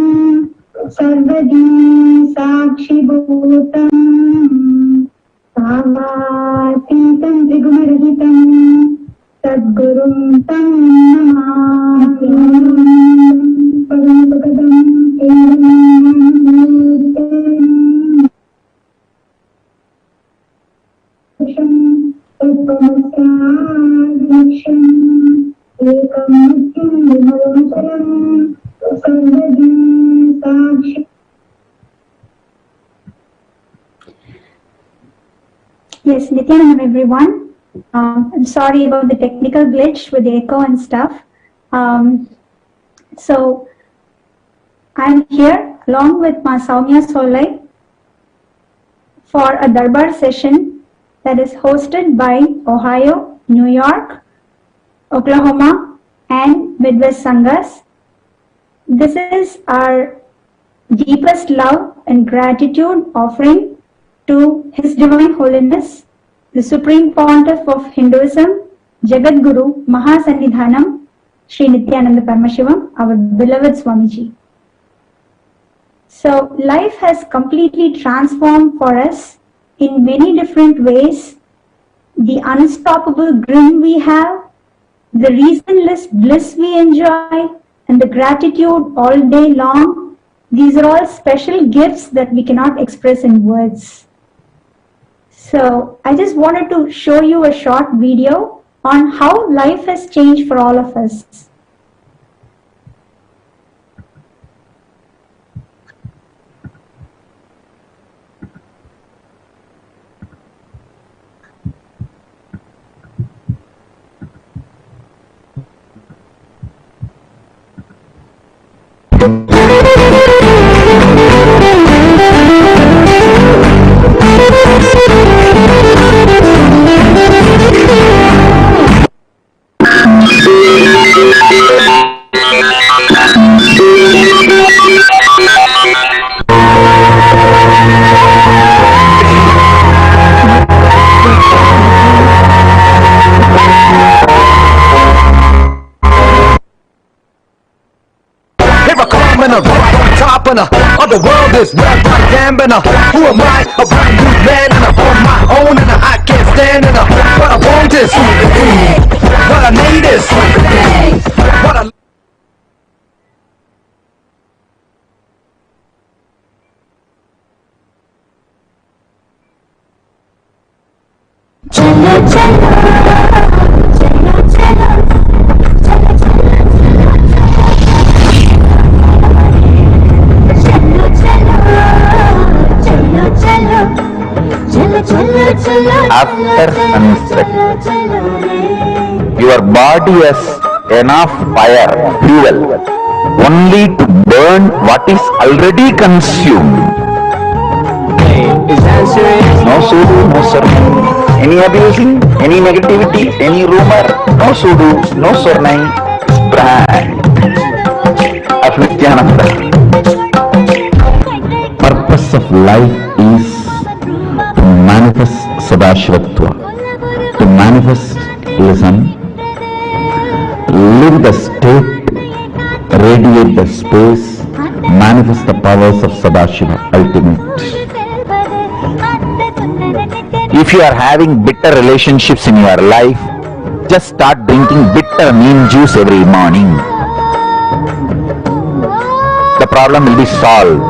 सर्वदी साक्षिभूतम् भावातीतं त्रिगुणरहितं सद्गुरुं तं नमामि परमसुखदं केवलं तत्त्वमस्यादिलक्ष्यम् एकं नित्यं विमलमचलं सर्वदी साक्षि. Yes, Nithyanandam everyone. I'm sorry about the technical glitch with the echo and stuff. So I'm here along with Ma Soumya Solai for a Darbar session that is hosted by Ohio, New York, Oklahoma and Midwest Sanghas. This is our deepest love and gratitude offering to His Divine Holiness, the Supreme Pontiff of Hinduism, Jagatguru Mahasannidhanam, Sri Nithyananda Paramashivam, our beloved Swamiji. So life has completely transformed for us in many different ways. The unstoppable grin we have, the reasonless bliss we enjoy, and the gratitude all day long, these are all special gifts that we cannot express in words. So I just wanted to show you a short video on how life has changed for all of us. The world is where I am, and who am I? A brand new man, and I'm on my own, and I can't stand, and what I want is what I need is what I. Chalo, chalo, chalo, chalo. After sunset, your body has enough fire, fuel, only to burn what is already consumed. No sudu, no surname. Any abusing, any negativity, any rumor, no sudu, no surname. Brand of Nithyananda. Purpose of life is to manifest Sadashivatva, to manifest, listen, live the state, radiate the space, manifest the powers of Sadashiva, ultimate. If you are having bitter relationships in your life, just start drinking bitter neem juice every morning. The problem will be solved.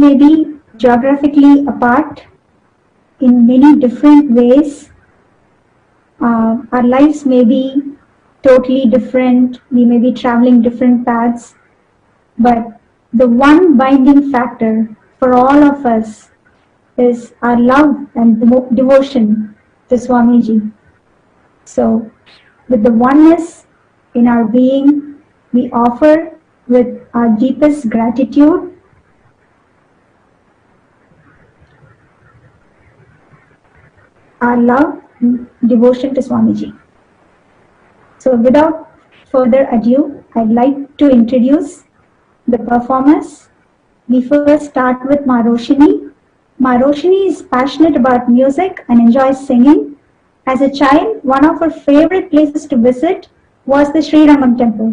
may be geographically apart in many different ways. Our lives may be totally different. We may be traveling different paths. But the one binding factor for all of us is our love and devotion to Swamiji. So, with the oneness in our being, we offer with our deepest gratitude our love and devotion to Swamiji. So, without further ado, I'd like to introduce the performers. We first start with Roshini. Roshini is passionate about music and enjoys singing. As a child, one of her favorite places to visit was the Sri Rangam temple.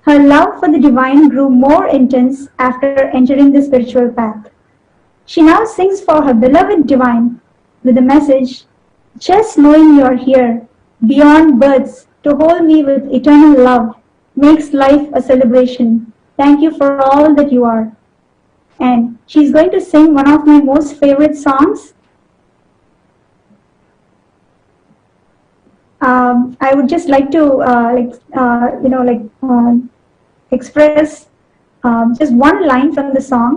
Her love for the divine grew more intense after entering the spiritual path. She now sings for her beloved divine with the message, "Just knowing you're here, beyond birds, to hold me with eternal love, makes life a celebration. Thank you for all that you are." And she's going to sing one of my most favorite songs. I would just like to express just one line from the song.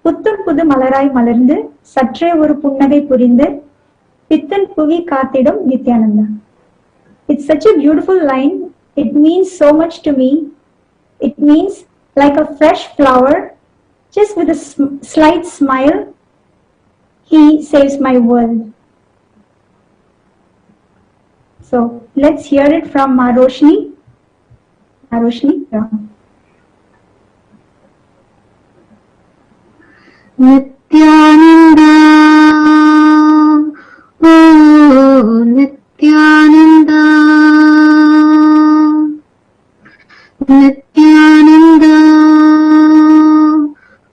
புத்தம் புது மலராய் மலர்ந்து சற்றே ஒரு புன்னகை புரிந்து பித்தன் புவி காத்திடும் Nithyananda. It's such a beautiful line. It means so much to me. It means like a fresh flower, just with a slight smile, he saves my world. So let's hear it from Roshini. Roshini. Nithyananda, oh Nithyananda, Nithyananda,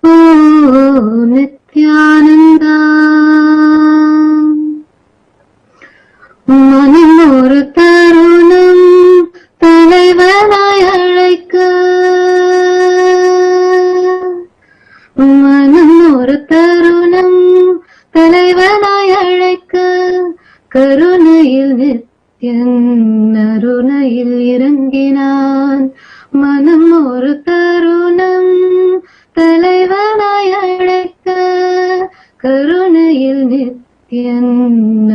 oh Nithyananda. மனம் ஒரு தருணம் தலைவனாய் அழைக்க, மனம் ஒரு தருணம் தலைவனாய் அழைக்க, கருணையில் நித்யன் அருணையில் இறங்கினான். மனம் ஒரு தருணம் தலைவனாய் அழைக்க, கருணையில் நித்யன்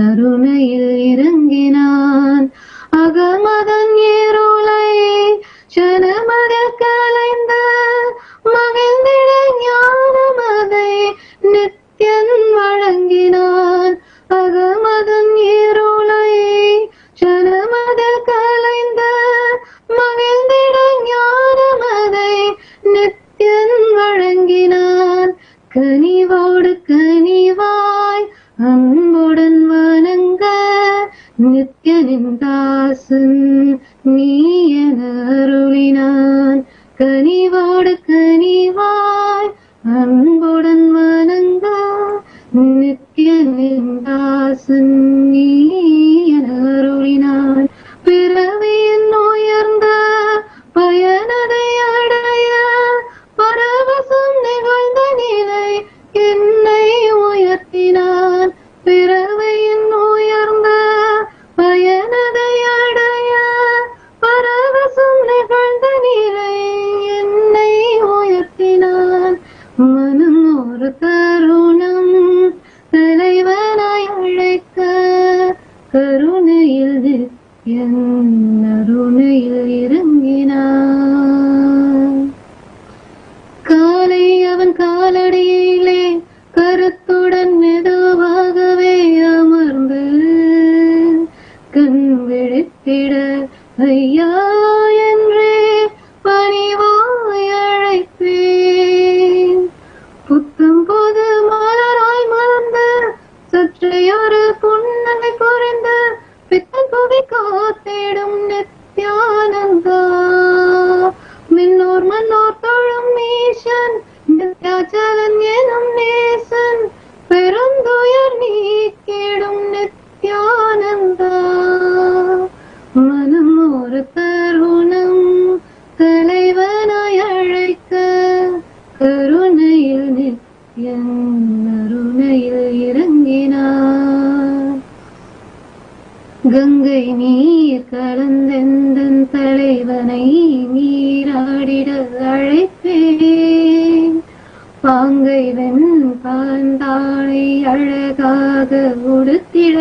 அருணையில் இறங்கினான். அகமதன் இருளை சனமதில் கலைந்த மகிழ்ந்திட ஞானமதை நித்யன் வழங்கினான். அகமதன் இருளை சனமதில் கலைந்த மகிழ்ந்திட ஞானமதை நித்யன் வழங்கினான். கனிவோடு கனிவாய் அன்புடன் வணங்க நித்யனின் தாசன் நீ என அருளினான். கனிவோடு கனிவாய் அன்புடன் வணங்க நித்யனின் தாசன் நீ என அருளினான். பிறவியின் உயர்ந்த பயனதை அடைய பரவசம் நிகழ்ந்த நிலை என்னை உயர்த்தினான். பிறவியின் உயர்ந்த பயனதை அடைய பரவசம் நிகழ்ந்த நிலை என்னை உயர்த்தினான். மனம் ஒரு தருணம் தலைவனாய் அழைக்க, கருணையில் நித்யன் அருணையில் இறங்கினான். காலை அவன் காலடியிலே கருத்துடன் மெதுவாகவே அமர்ந்து கண் விழித்திட ஐயா என்றே பணிவாய் அழைப்பேன். புத்தம் போது மலராய் மலர்ந்து சற்றையொரு புன்னகை புரிந்து பித்தன் புவி காத்திடும் நித்யானந்தா. மின்னோர் மன்னோர் தொழும் ஈசன் நித்யாச்சலன் எனும் நேசன் பெருந்துயர் நீக்கிடும் நித்யானந்தா. மனம் ஒரு தருணம் தலைவனாய் அழைக்க, கருணையில் நித்யன் கங்கை நீர் கலந்தெந்தன் தலைவனை நீராடிட அழைப்பேன். பாங்கை வெண் பாந்தாளை அழகாக உடுத்திட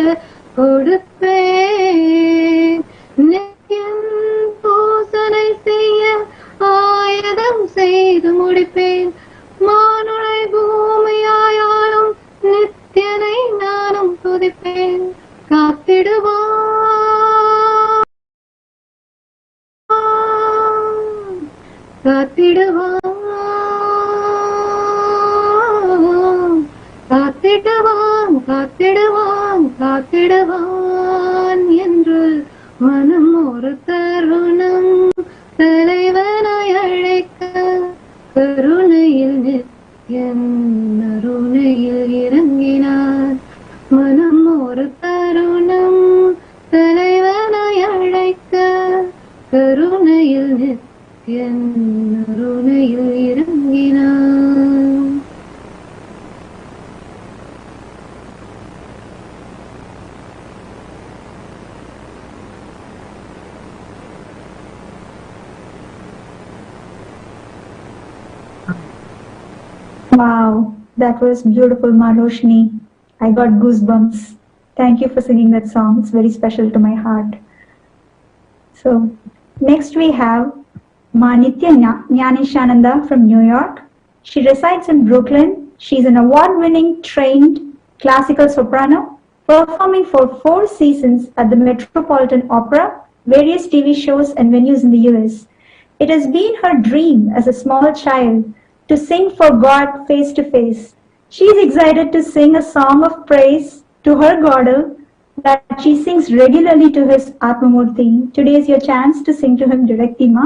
கொடுப்பேன். நித்தியம் பூசனை செய்ய ஆயுதம் செய்து முடிப்பேன். மானுளை பூமியாயாலும் நித்தியனை நானும் துதிப்பேன். காத்திடுவான் காத்திடுவான் காத்திடுவான் காத்திடுவான் காத்திடுவான் என்று மனம் ஒரு தருணம் தலைவனாய் அழைக்க கருணையில் நித்யன் அருணையில் இறங்கினார். மனம் ஒரு தருணம் தலைவனாய் அழைக்க கருணையில் நித்யன் அருணையில் இறங்கினார். Wow, that was beautiful, Maroshni. I got goosebumps. Thank you for singing that song. It's very special to my heart. So, next we have Ma Nithyananda from New York. She resides in Brooklyn. She's an award-winning trained classical soprano, performing for 4 seasons at the Metropolitan Opera, various TV shows and venues in the US. It has been her dream as a small child to sing for God face to face. She is excited to sing a song of praise to her Godel that she sings regularly to his Atmamurti. Today is your chance to sing to him directly, Ma.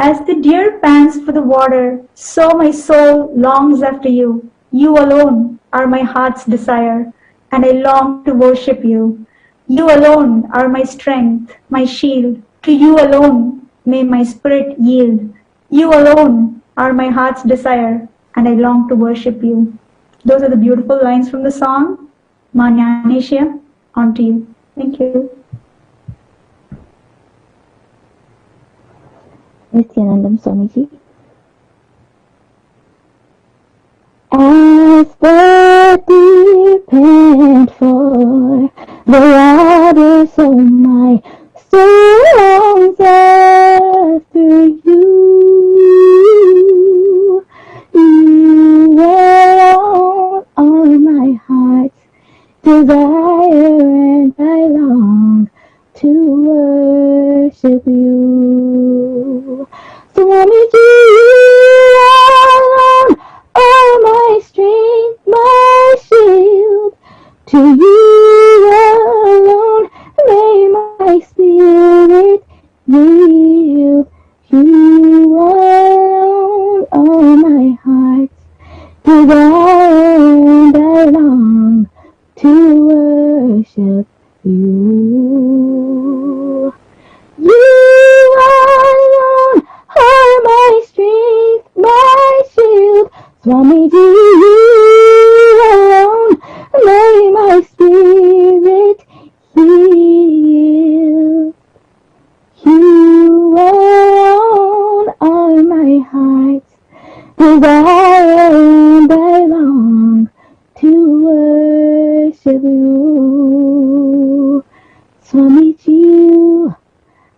As the deer pants for the water, so my soul longs after you. You alone are my heart's desire, and I long to worship you. You alone are my strength, my shield. To you alone may my spirit yield. You alone are my heart's desire, and I long to worship you. Those are the beautiful lines from the song. Ma Nyanesha, on to you. Thank you. Nithyanandam Swamiji. As the deer pant for the waters, so my soul longs after you. You alone are my heart's desire, and I long to worship you. Swamiji, you alone are my strength, my shield. To you alone may my spirit yield. You alone are my heart's desire, and I long to worship you. You alone are my strength, my shield. Swamiji, you alone may my spirit heal. You alone are my heart's desire, and I long to worship you. Swamiji, you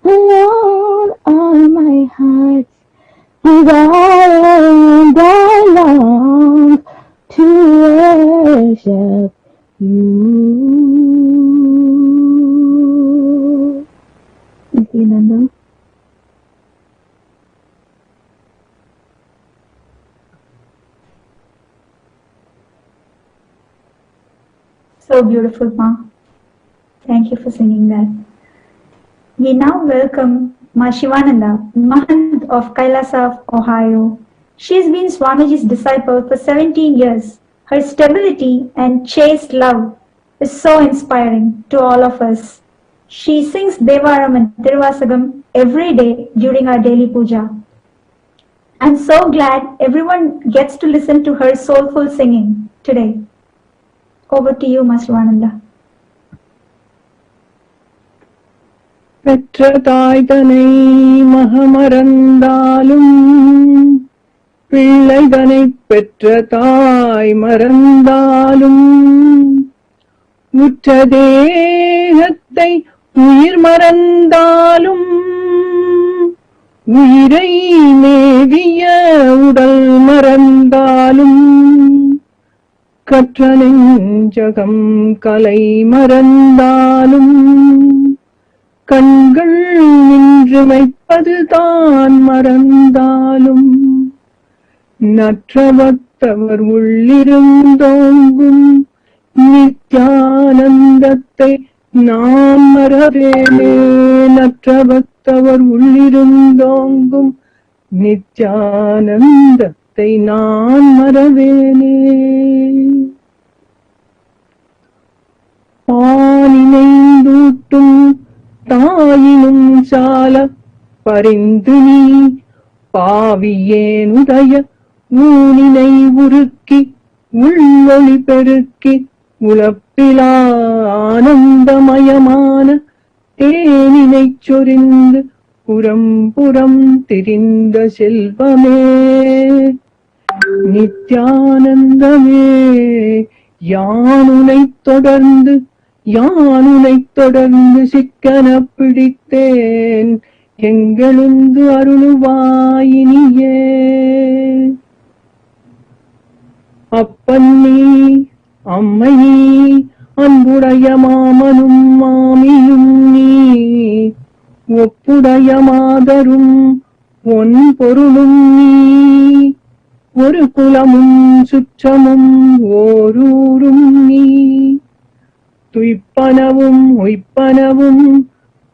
alone are my heart's desire, and I long to worship you. Nithyanandam. So beautiful, Ma. Thank you for singing that. We now welcome Ma Shivananda, Mahant of KAILASA of Ohio. She has been Swamiji's disciple for 17 years. Her stability and chaste love is so inspiring to all of us. She sings Devaram and Tiruvasagam every day during our daily puja. I'm so glad everyone gets to listen to her soulful singing today. Over to you, Ma Shivananda. பெற்ற தாய்தனை மகமறந்தாலும் பிள்ளைதனை பெற்ற தாய் மறந்தாலும் உற்ற தேகத்தை உயிர் மறந்தாலும் உயிரை மேவிய உடல் மறந்தாலும் கற்ற நெஞ்சகம் கலை மறந்தாலும் கண்கள் நின்று மைப்பதுதான் மறந்தாலும் நற்றவத்தவர் உள்ளிருந்தோங்கும் நித்யானந்தத்தை நான் மறவேனே. நற்றவத்தவர் உள்ளிருந்தோங்கும் நித்யானந்தத்தை நான் மறவேனே. பாலினைந்தூட்டும் தாயினும் சால பரிந்து நீ பாவியேனுடைய ஊனினை உருக்கி உள்ளொளி பெருக்கி உலப்பிலா ஆனந்தமயமான தேனினை சொரிந்து புறம் புறம் திரிந்த செல்வமே நித்யானந்தமே. யானுனைத் தொடர்ந்து சிக்கன பிடித்தேன் எங்களுந்து அருளுவாயினியே. அப்பன் நீ அம்மை நீ அன்புடைய மாமனும் மாமியும் நீ ஒப்புடைய மாதரும் பொன் பொருளும் நீ ஒரு குலமும் சுற்றமும் ஓரூரும் நீ துய்ப்பனவும் உய்ப்பனவும்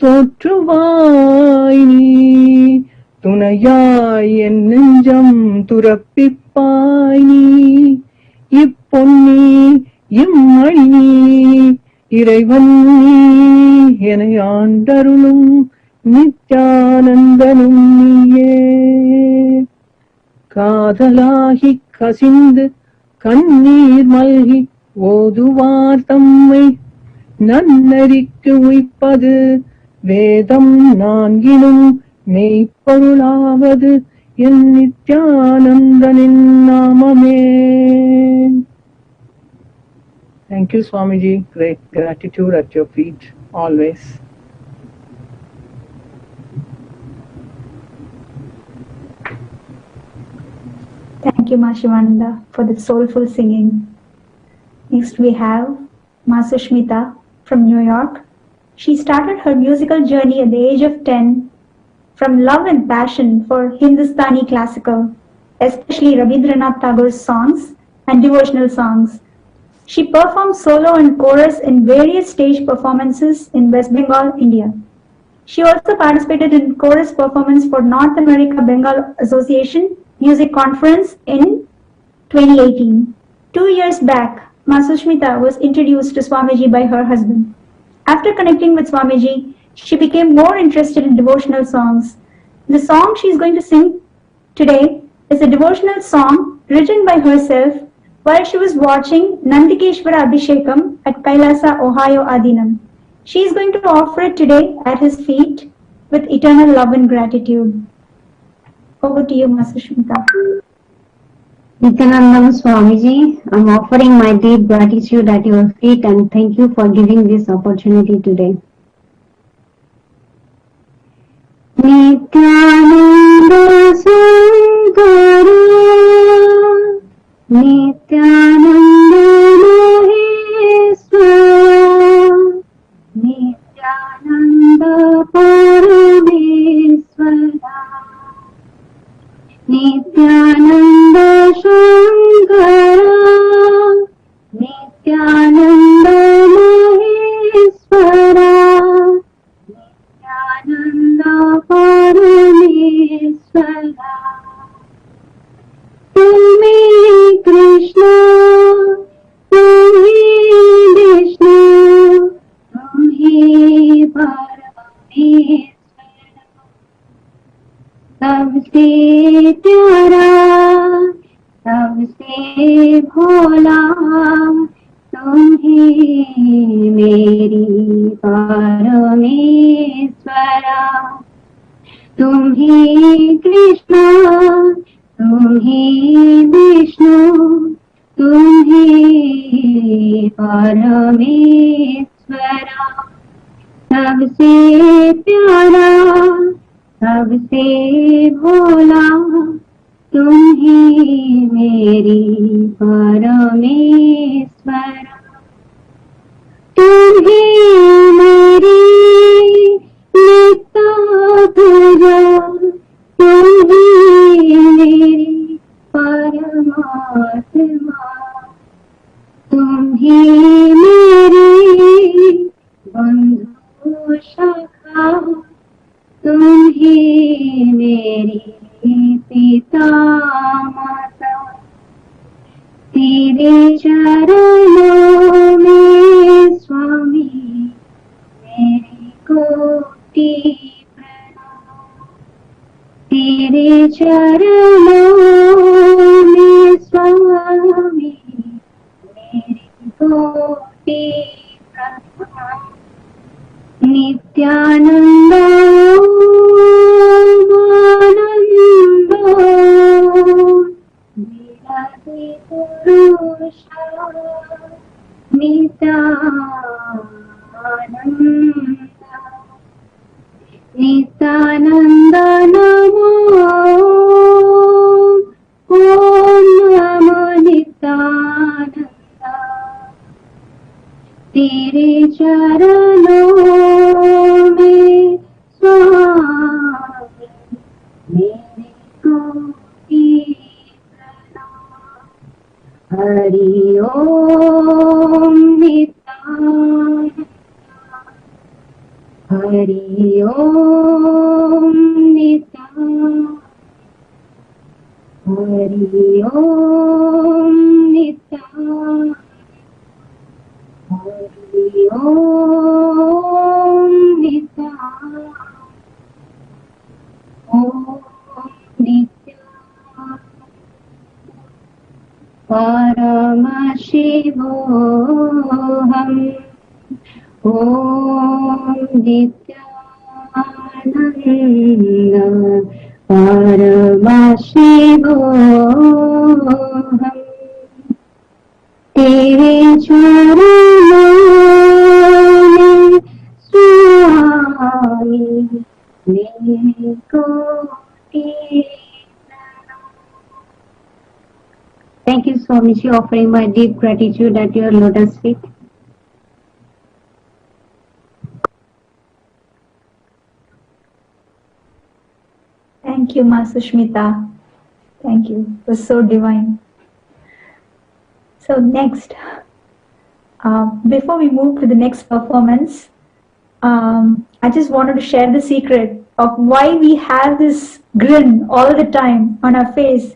தோற்றுவாய் நீ துணையாய் என் நெஞ்சம் துறப்பிப்பாய் நீ இப்பொன்னி இம்மணி நீ இறைவன் நீ என ஆண்டருளும் நித்யானந்தனும் நீயே. காதலாகி கசிந்து கண்ணீர் மல்கி ஓதுவார் தம்மை நன்னறிக்கு உய்ப்பது வேதம் நான்கினும் மெய்ப்பொருளாவது என் நித்யானந்தனின் நாமமே. Thank you, Swamiji. Great gratitude at your feet always. Thank you, Ma Shivananda, for the soulful singing. Next we have Ma Sushmita from New York. She started her musical journey at the age of 10 from love and passion for Hindustani classical, especially Rabindranath Tagore's songs and devotional songs. She performed solo and chorus in various stage performances in West Bengal, India. She also participated in chorus performance for North America Bengal Association Music Conference in 2018. 2 years back, Ma Sushmita was introduced to Swamiji by her husband. After connecting with Swamiji, she became more interested in devotional songs. The song she is going to sing today is a devotional song written by herself while she was watching Nandikeshwara Abhishekam at KAILASA, Ohio Adinam. She is going to offer it today at his feet with eternal love and gratitude. Over to you, Ma Sushmita. Nithyanandam Swamiji, I'm offering my deep gratitude at your feet and thank you for giving this opportunity today. Nithyananda Sankara, Nithyananda Maheshwara, Nithyananda Parameshwara, Nithyananda Shankara, Nithyananda Maheshwara, Nithyananda Parameshwara. Tumi Krishna, Tumi Vishnu, Tumi Parameshwara. सबसे प्यारा सबसे भोला तुम ही मेरी परमेश्वरा. परमेश्वरा तुम ही कृष्ण तुम ही विष्णु तुम ही परमेश्वरा सबसे प्यारा सबसे भोला तुम ही मेरी परमेश्वरा तुम ही मेरी नित्य पूजा तुम ही मेरी परमात्मा तुम ही मेरी बंधु शाखा तुम ही मेरी पिता माता तेरे चरणों में स्वामी मेरी कोटि प्रणाम तेरे चरणों में स्वामी मेरी कोटि प्रणाम नित्यानंदो आनंदो विलासी पुरुष नित्यानंद नमो ओम नमो नित्यानंद तेरे चरणों में स्वामी मेरे कोटि प्रणाम हरि ओम नित्यानंद हरि ओम नित्यानंद हरि ओम नित्यानंद हरि ओम नित्यानंद ओम नित्यानंद परमशिवोहम ओम नित्यानंद परमशिवोहम तेरे चरणों में स्वामी मेरे कोटि प्रणाम Thank you, Swamiji, offering my deep gratitude at your lotus feet. Thank you, Ma Sushmita. Thank you. It was so divine. So next, before we move to the next performance, I just wanted to share the secret of why we have this grin all the time on our face.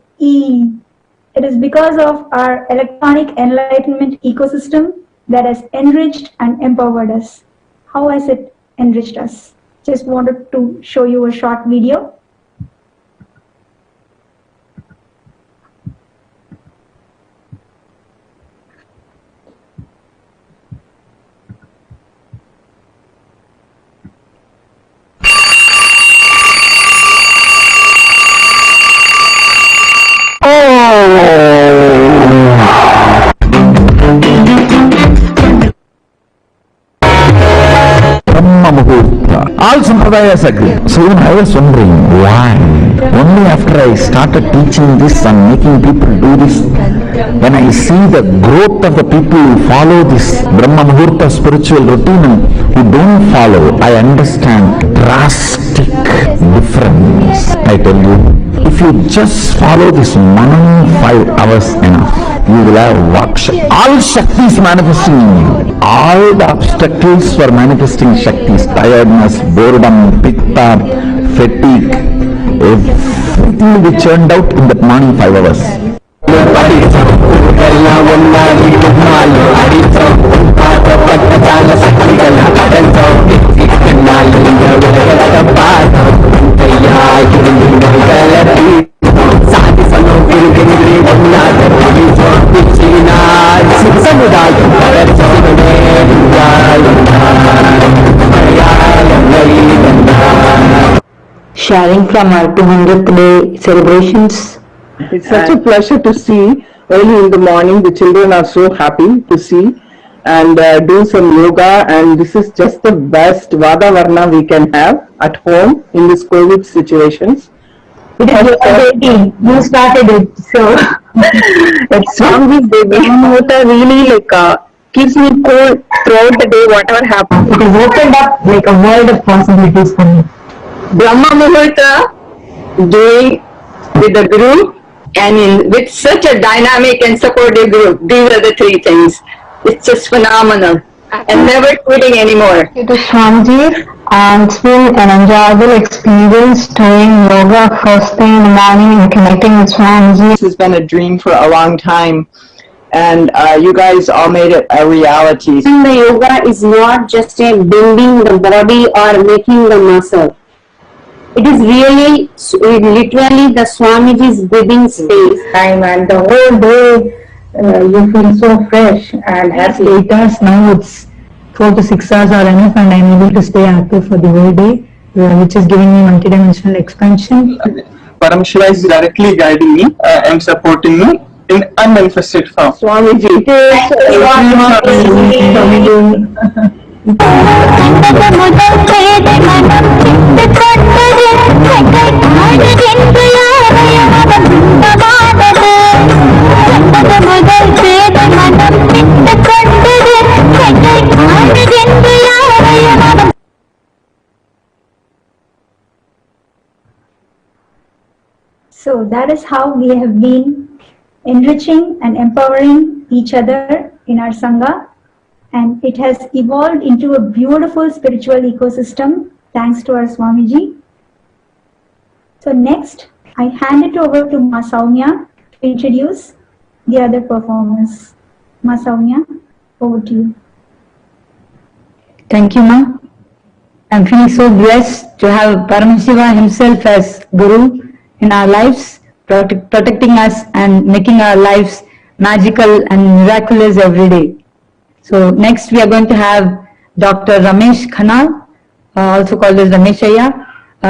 It is because of our electronic enlightenment ecosystem that has enriched and empowered us. How has it enriched us? Just wanted to show you a short video. All Sampradayas agree. So even I was wondering why. Only after I started teaching this and making people do this, when I see the growth of the people who follow this Brahma Muhurta spiritual routine and who don't follow, I understand drastic difference. I tell you, if you just follow this manam 5 hours enough, you will have all Shaktis manifesting in you. All the obstacles for manifesting Shaktis, tiredness, boredom, pitta, fatigue, everything will be churned out in that morning 5 hours. sharing from our 200th day celebrations. It's such a pleasure to see early in the morning. The children are so happy to see and do some yoga, and this is just the best Vadavarna we can have at home in this COVID situations. It is your baby. You started it, so It's Swamiji's baby. Water really keeps me cool throughout the day, whatever happens. it has opened up like a world of possibilities for me. Brahma Muhurta, doing with the group, and with such a dynamic and supportive group. These are the three things. It's just phenomenal. And never quitting anymore. It is Swamiji, and it's been an enjoyable experience doing yoga first thing in the morning and connecting with Swamiji. This has been a dream for a long time, and you guys all made it a reality. The yoga is not just a building the body or making the muscle. It is really, literally the Swamiji's breathing space. Time and the whole day you feel so fresh and happy. 8 hours now, it's 4 to 6 hours are enough, and I'm able to stay active for the whole day, which is giving me multidimensional expansion. Paramashiva is directly guiding me and supporting me in unmanifested form. Swamiji. So that is how we have been enriching and empowering each other in our Sangha, and it has evolved into a beautiful spiritual ecosystem thanks to our Swamiji. So next, I hand it over to Ma Soumya to introduce the other performers. Ma Soumya, over to you. Thank you, Ma. I'm feeling so blessed to have Paramashiva himself as Guru in our lives, protecting us and making our lives magical and miraculous every day. So next we are going to have Dr. Ramesh Khanal, also called as Rameshaya.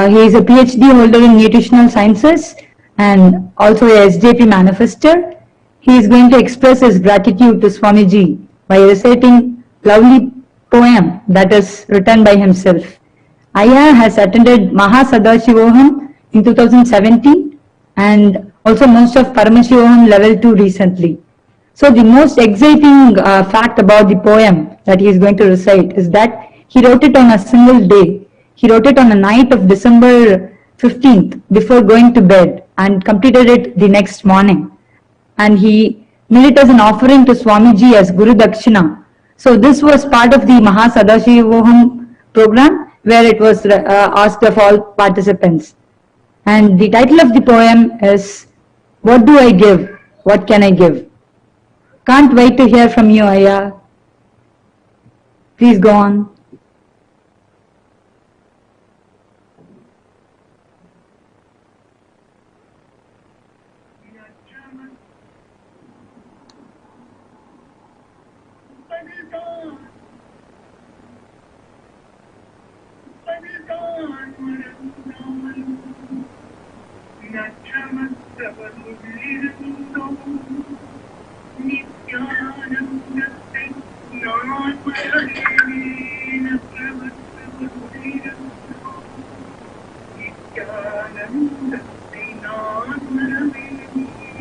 He is a PhD holder in nutritional sciences and also a SJP manifester. He is going to express his gratitude to Swamiji by reciting lovely poem that is written by himself. Aya has attended Mahasannidhanam in 2017 and also most of Paramashivoham level 2 recently. So the most exciting fact about the poem that he is going to recite is that he wrote it on a single day. He wrote it on the night of December 15th before going to bed and completed it the next morning. And he made it as an offering to Swamiji as Guru Dakshina. So this was part of the Mahasannidhanam program where it was asked of all participants. And the title of the poem is, What Do I Give? What Can I Give? Can't wait to hear from you, Aya. Please go on.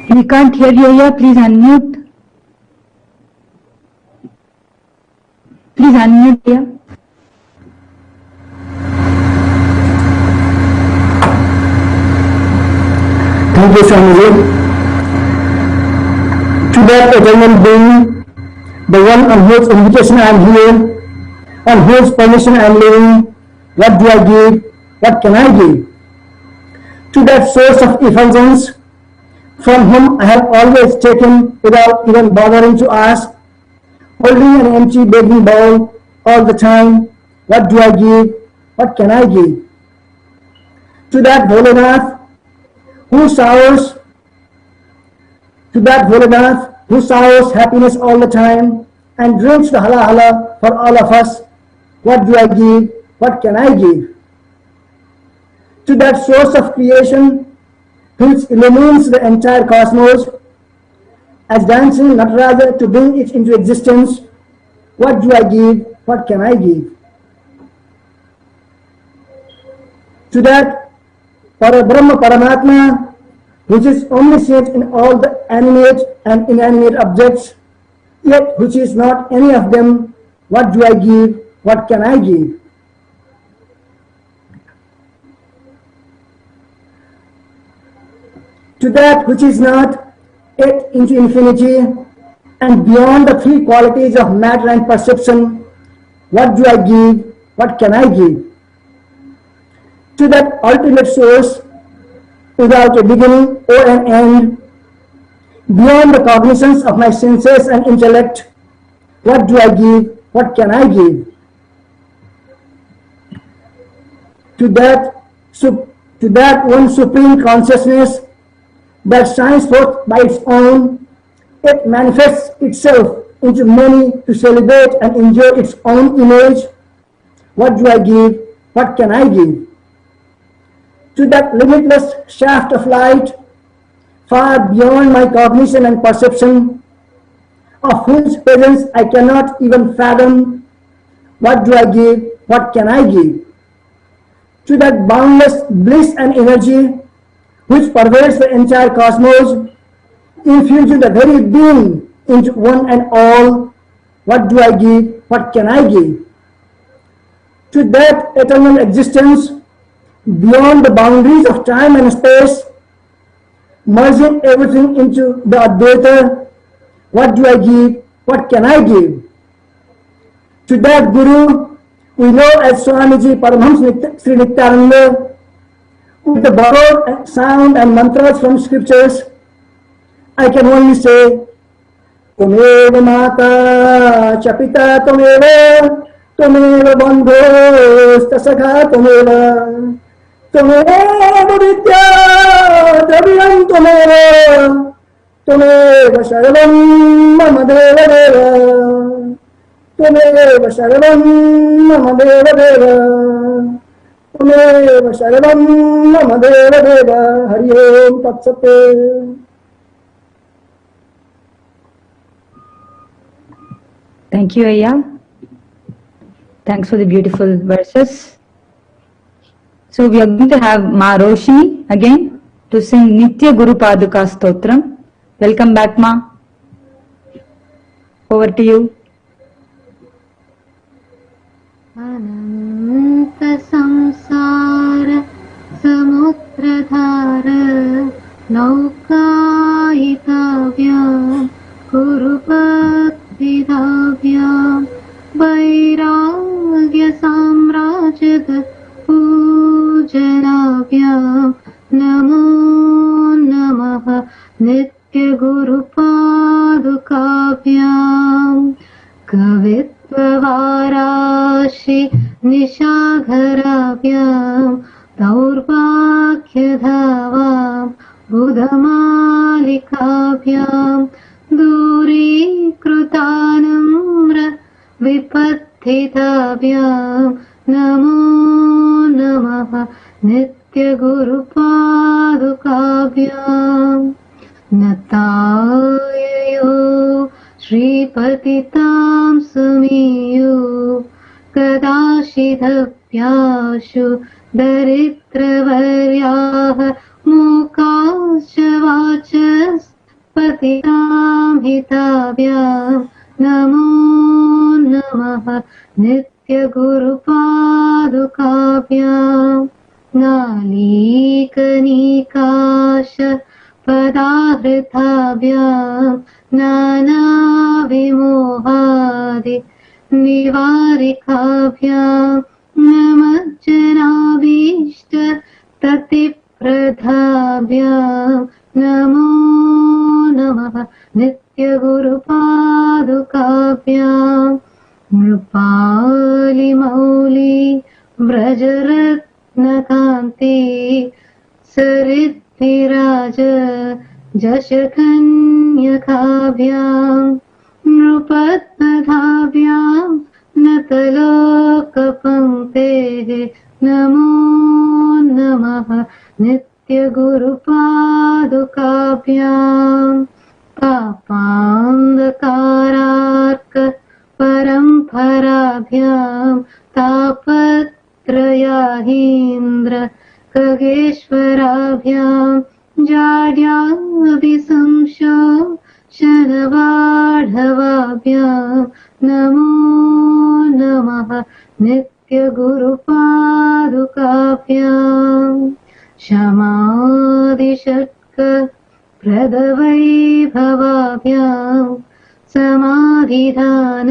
We can't hear you, Aya. Please unmute. Please unmute, Aya. Thank you, Swamiji. To that eternal being, the one on whose invitation I am here, on whose permission I am living, what do I give? What can I give? To that source of effulgence, from whom I have always taken without even bothering to ask, holding an empty begging bowl all the time, what do I give? What can I give? To that Bholenath, who showers happiness all the time and drinks the hala hala for all of us, what do I give? What can I give? to that source of creation which illumines the entire cosmos, as dancing Nataraja to bring it into existence. What do I give? What can I give? To that Parabrahma Paramatma, which is omniscient in all the animate and inanimate objects, yet which is not any of them, what do I give? What can I give? To that which is not, yet into infinity and beyond the three qualities of matter and perception, what do I give? What can I give? To that ultimate source, without a beginning or an end, beyond the cognizance of my senses and intellect, what do I give? What can I give? To that one supreme consciousness that shines forth by its own, it manifests itself into many to celebrate and enjoy its own image. What do I give? What can I give? To that limitless shaft of light, far beyond my cognition and perception, of whose presence I cannot even fathom, what do I give? What can I give? To that boundless bliss and energy which pervades the entire cosmos, infusing the very being into one and all, what do I give? What can I give? To that eternal existence beyond the boundaries of time and space, merging everything into the Advaita, what do I give? What can I give? To that Guru we know as Swamiji Paramahamsa Sri Nithyananda, with the borrowed sound and mantras from scriptures, I can only say, Tumeva Mata Chapita Tumeva, Tumeva Bandhos Tasakha Tumeva, Tumeva Vidya Dravyam Tumeva, Tumeva Sarvam Mama Deva Deva, Tumeva Sarvam Mama Deva Deva, Tumeva Sarvam Mama Deva Deva. Hari Om Tat Sat. Thank you, Ayya. Thanks for the beautiful verses. So we are going to have Ma Roshini again to sing Nitya Guru Paduka Stotram. Welcome back, Ma. Over to you. Ananta samsara samudradhara naukayitavya kurupakvidavya vairagya samrajya pujanavya namo namaha nitya guru padukavya kavittvarashi nishagharavyam daurvakyadhavam budhamalikavyam durikrutanamra vipattitavyam namo namaha nitya guru padukavyam natayayo Shripatitam sumiyo kadashidapyashu daritravaryaha mukasya vachas patitam hitavyam namo namaha nitya guru padukavyam nalikanikasha padahrithavyam nana vimohadi nivarikabhyam namajjanabhishta tatipradhabhyam namo namaha nitya guru padukabhyam nrupali mauli vrajaratnakanti saritiraja Jashakanyakabhyam Nrupatnadhabhyam Natalokapankte Namo नमः नित्यगुरुपादुकाभ्याम् पापान्धकारार्क परम्पराभ्याम् तापत्रयाहीन्द्र खगेश्वराभ्याम् जाड्यादिसंशोषणवाढवाभ्याम् नमो नमः नित्यगुरुपादुकाभ्याम् क्षमादिषट्क प्रदवैभवाभ्याम् समाधिधान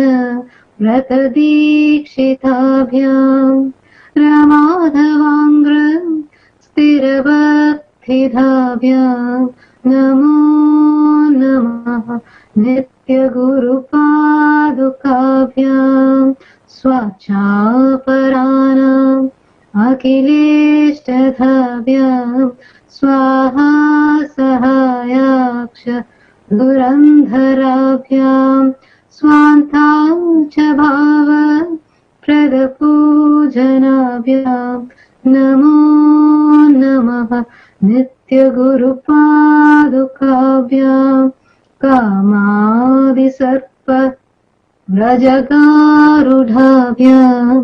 व्रतदीक्षिताभ्याम् रमाधवाङ्ग्र स्थिरभक्तिधाभ्याम् नमो नमः नित्यगुरुपादुकाभ्याम् स्वाचापराणाम् अखिलेष्टधाभ्याम् स्वाहा सहायाक्ष धुरन्धराभ्याम् स्वान्तां च भाव प्रदपूजनाभ्याम् नमो नमः नित्यगुरुपादुकाभ्याम् कामादिसर्प व्रजगारूढाभ्याम्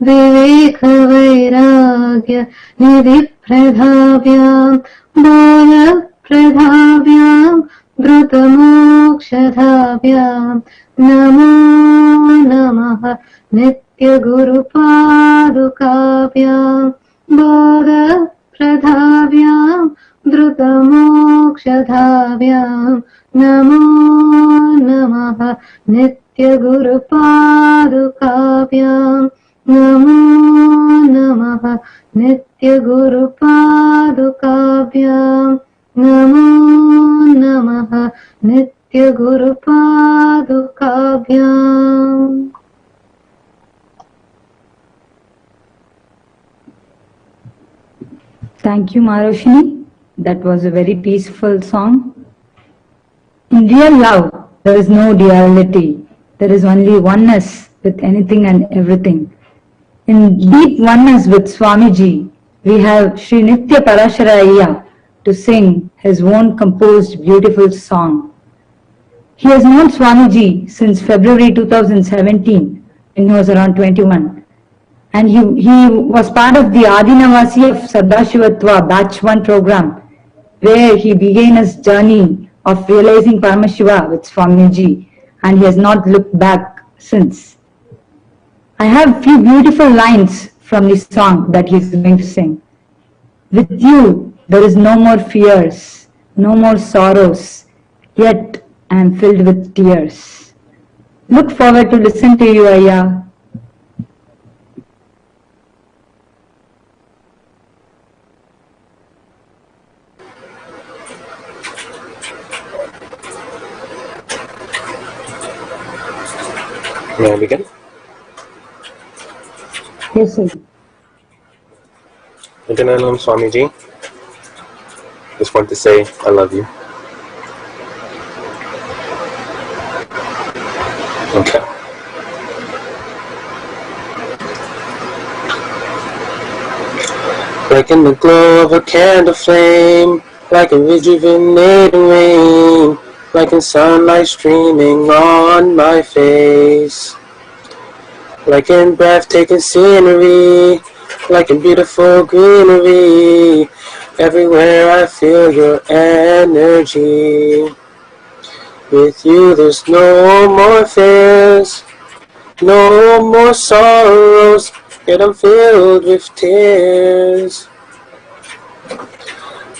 विवेकवैराग्य निधिप्रदाभ्याम् बोधप्रदाभ्याम् धृतमोक्षधाभ्याम् नमो नमः नित्यगुरुपादुकाभ्याम् बोधप्रदाभ्याम् धृतमोक्षधाभ्याम् नमो नमः नित्यगुरुपादुकाभ्याम् नमो नमः नित्यगुरुपादुकाभ्याम् नमो नमः नित्यगुरुपादुकाभ्याम्. Thank you, Maroshini. That was a very peaceful song. In real love, there is no duality. There is only oneness with anything and everything. In deep oneness with Swamiji, we have Sri Nitya Parasharaya to sing his own composed beautiful song. He has known Swamiji since February 2017, when he was around 21. And he was part of the Adinavasi of Sadashivatva Batch 1 program, where he began his journey of realizing Paramashiva with Swamiji, and he has not looked back since. I have a few beautiful lines from the song that he is going to sing. With you, there is no more fears, no more sorrows, yet I am filled with tears. Look forward to listen to you, Ayya. May I begin? Yes, sir. Nithyananda Swamiji, just want to say I love you. Okay. Like in the glow of a candle flame, like a rejuvenating rain, like in sunlight streaming on my face, like in breathtaking scenery, like in beautiful greenery, everywhere I feel your energy. With you there's no more fears, no more sorrows, yet I'm filled with tears.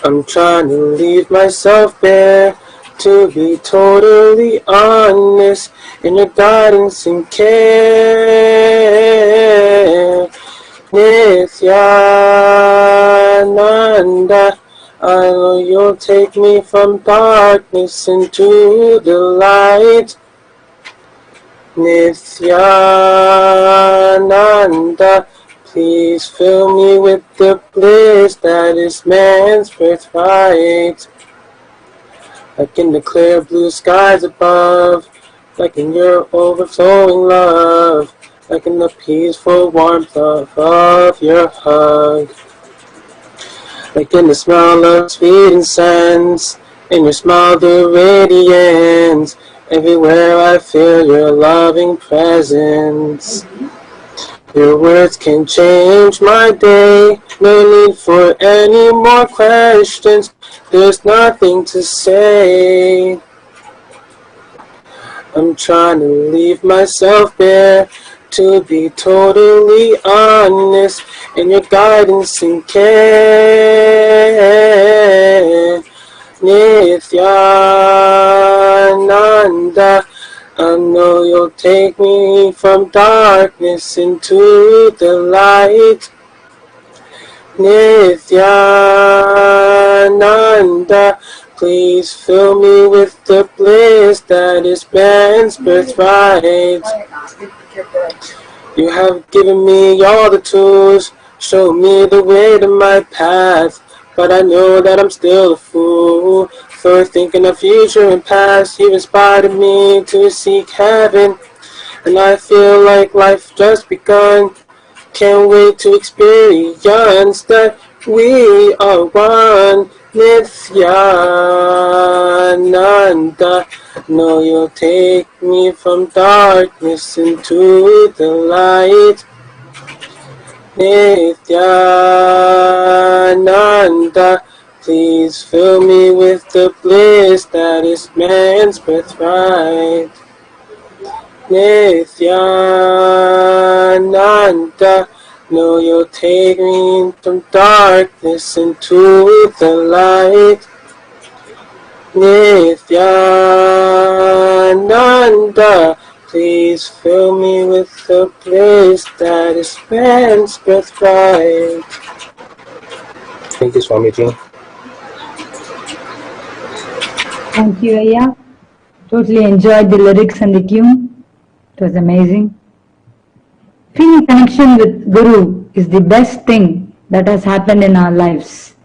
I'm trying to leave myself bare, to be totally honest in your guidance and care. Nithyananda, I know you'll take me from darkness into the light. Nithyananda, please fill me with the bliss that is man's birthright. Like in the clear blue skies above, like in your overflowing love, like in the peaceful warmth of your hug. like in the smell of sweet incense. In your smile the radiance, everywhere I feel your loving presence. Your words can change my day, no need for any more questions, there's nothing to say. I'm trying to leave myself bare, to be totally honest, in your guidance and care. Nithyananda, I know you'll take me from darkness into the light. Nithyananda, please fill me with the bliss that is man's birthright. You have given me all the tools, show me the way to my path, but I know that I'm still a fool for thinking of future and past. You inspired me to seek heaven, and I feel like life just begun. Can't wait to experience that we are one. Nithyananda, know you'll take me from darkness into the light. Nithyananda, please fill me with the bliss that is man's birthright. Nithyananda, know you'll take me from darkness into the light. Nithyananda, please fill me with the bliss that is man's birthright. Thank you, Swamiji. Thank you, Aya. Totally enjoyed the lyrics and the tune. It was amazing. Feeling connection with Guru is the best thing that has happened in our lives.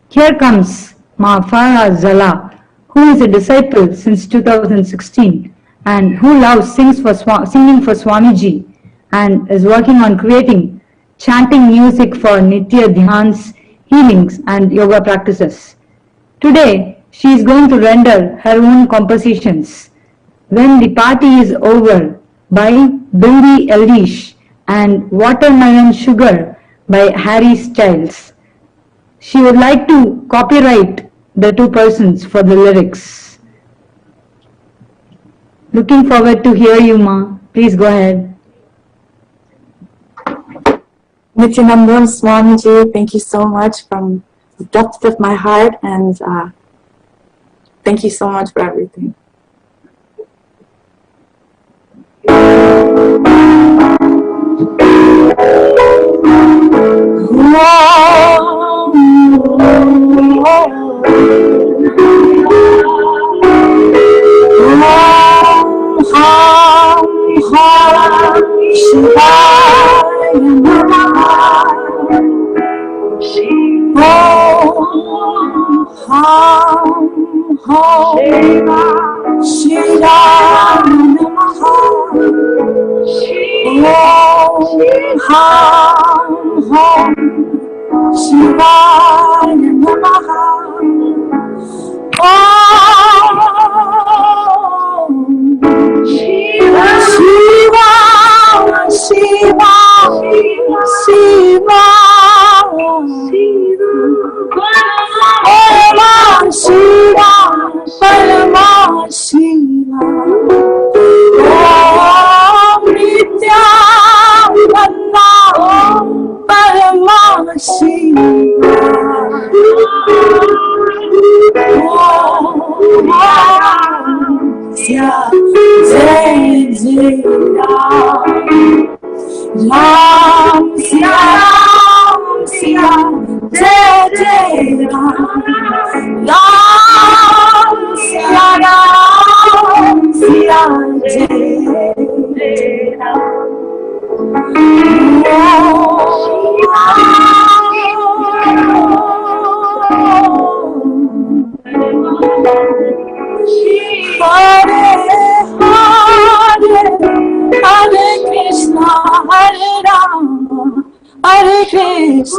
Here comes Mahafara Zala, who is a disciple since 2016 and who loves singing for Swamiji and is working on creating chanting music for Nitya Dhyans, healings and yoga practices. Today, she is going to render her own compositions, When the Party is Over by Billy Eilish and Watermelon Sugar by Harry Styles. She would like to copyright the two persons for the lyrics. Looking forward to hear you, Ma. Please go ahead. Nithyananda Swamiji, thank you so much from the depth of my heart, and thank you so much for everything.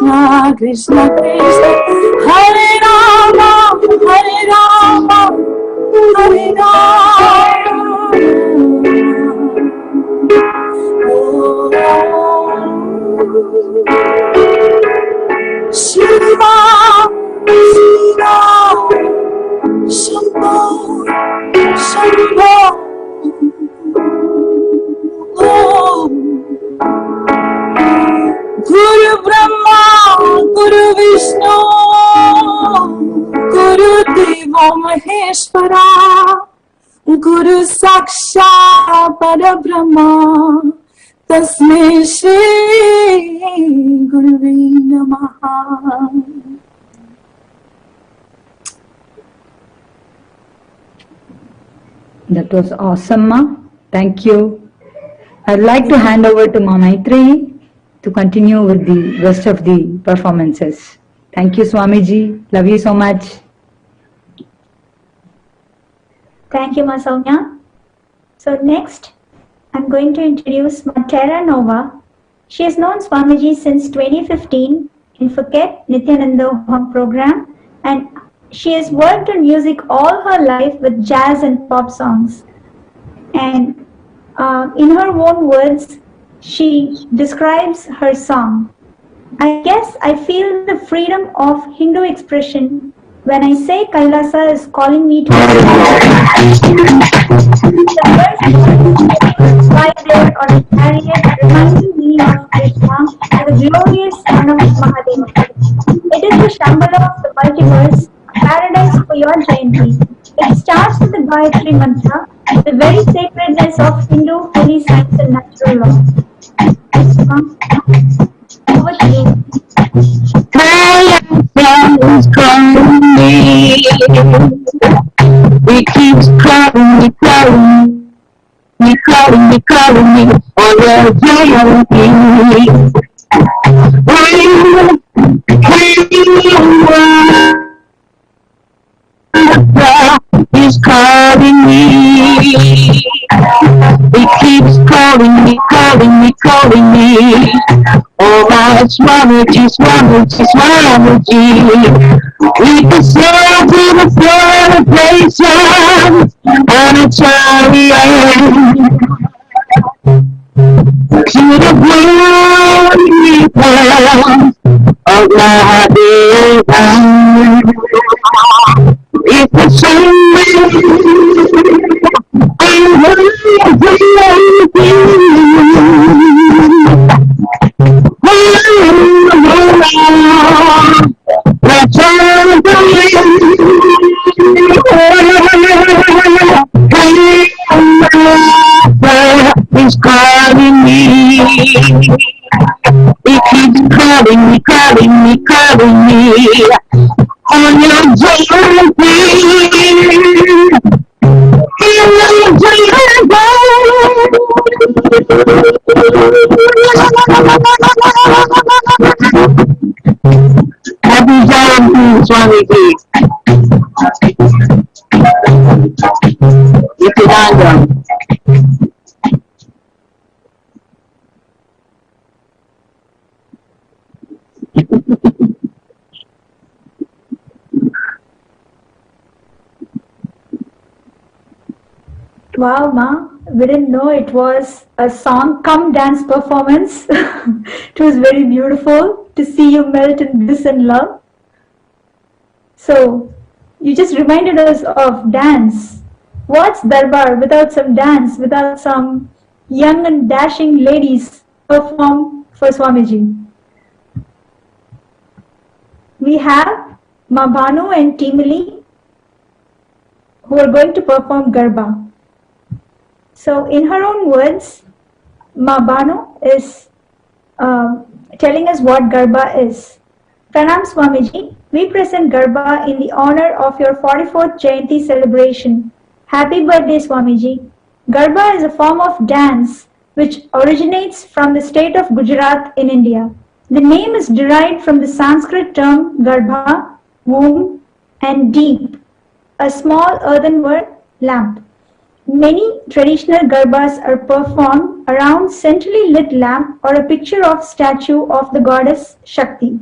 Krishna Krishna Krishna Hare Rama Hare Rama Hare Rama Shiva Shiva Shambho Shambho Guru Brahma Guru Vishnu Guru Deva Maheshwara Guru Sakshat Parabrahma Tasmai Shri Gurave Namaha. That was awesome, Ma. Thank you. I'd like to hand over to Ma Maitreyi to continue with the rest of the performances. Thank you, Swamiji. Love you so much. Thank you, Ma Soumya. So next, I'm going to introduce Ma Terra Nova. She has known Swamiji since 2015 in Phuket Nithyananda program, and she has worked on music all her life with jazz and pop songs. And in her own words, she describes her song. I guess I feel the freedom of Hindu expression when I say Kailasa is calling me to the first fly there on a chariot reminding me of Krishna and the glorious son of Mahadeva. It is the Shambhala of the multiverse, paradise for your Jayanti. It starts with the Gayatri Mantra, the very sacredness of Hindu holy science and natural law. Over to you. Kailasa is calling me. It keeps calling me, calling me, calling me, calling me on your Jayanti. Is calling me. It keeps calling me, calling me, calling me. Oh my Swamiji, Swamiji, Swamiji. We can sail to the foreign places on a chariot to the glory realms of Mahadeva. If the sun and is calling me. It keeps calling me, calling me, calling me on your Jayanti. Happy Jayanti, Swamiji. Nithyananda. Wow, Ma, we didn't know it was a song come dance performance. It was very beautiful to see you melt in bliss and love. So, you just reminded us of dance. What's Darbar without some dance, without some young and dashing ladies perform for Swamiji? We have Ma Bhanu and Timali who are going to perform Garba. So in her own words, Ma Bhanu is telling us what Garba is. Pranam Swamiji, we present Garba in the honor of your 44th Jayanti celebration. Happy birthday, Swamiji. Garba is a form of dance which originates from the state of Gujarat in India. The name is derived from the Sanskrit term Garbha, womb, and deep, a small earthenware lamp. Many traditional Garbas are performed around centrally lit lamp or a picture of statue of the goddess Shakti.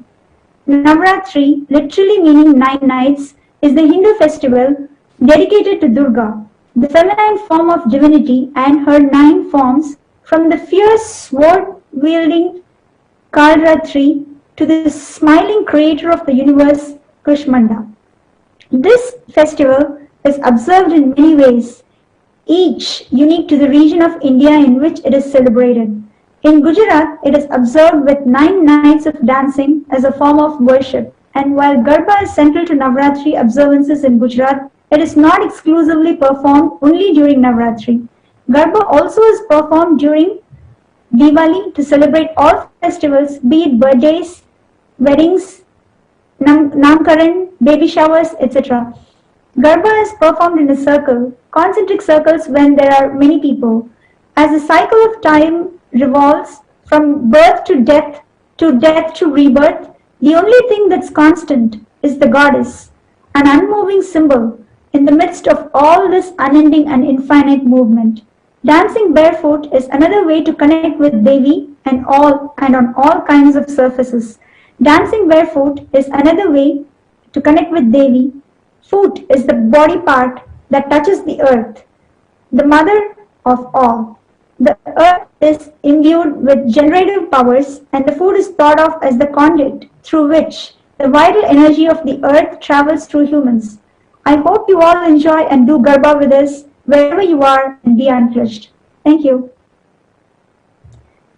Navratri, literally meaning 9 nights, is the Hindu festival dedicated to Durga, the feminine form of divinity, and her 9 forms, from the fierce sword-wielding Kalratri to the smiling creator of the universe, Kushmanda. This festival is observed in many ways, each unique to the region of India in which it is celebrated. In Gujarat, it is observed with 9 nights of dancing as a form of worship. And while Garba is central to Navratri observances in Gujarat, it is not exclusively performed only during Navratri. Garba also is performed during Diwali to celebrate all festivals, be it birthdays, weddings, Namkaran, baby showers, etc. Garba is performed in a circle, concentric circles when there are many people. As the cycle of time revolves from birth to death to rebirth, the only thing that's constant is the goddess, an unmoving symbol in the midst of all this unending and infinite movement. Dancing barefoot is another way to connect with Devi and on all kinds of surfaces. Dancing barefoot is another way to connect with Devi. Foot is the body part that touches the earth, the mother of all. The earth is imbued with generative powers, and the food is thought of as the conduit through which the vital energy of the earth travels through humans. I hope you all enjoy and do Garba with us wherever you are and be unpledged. Thank you.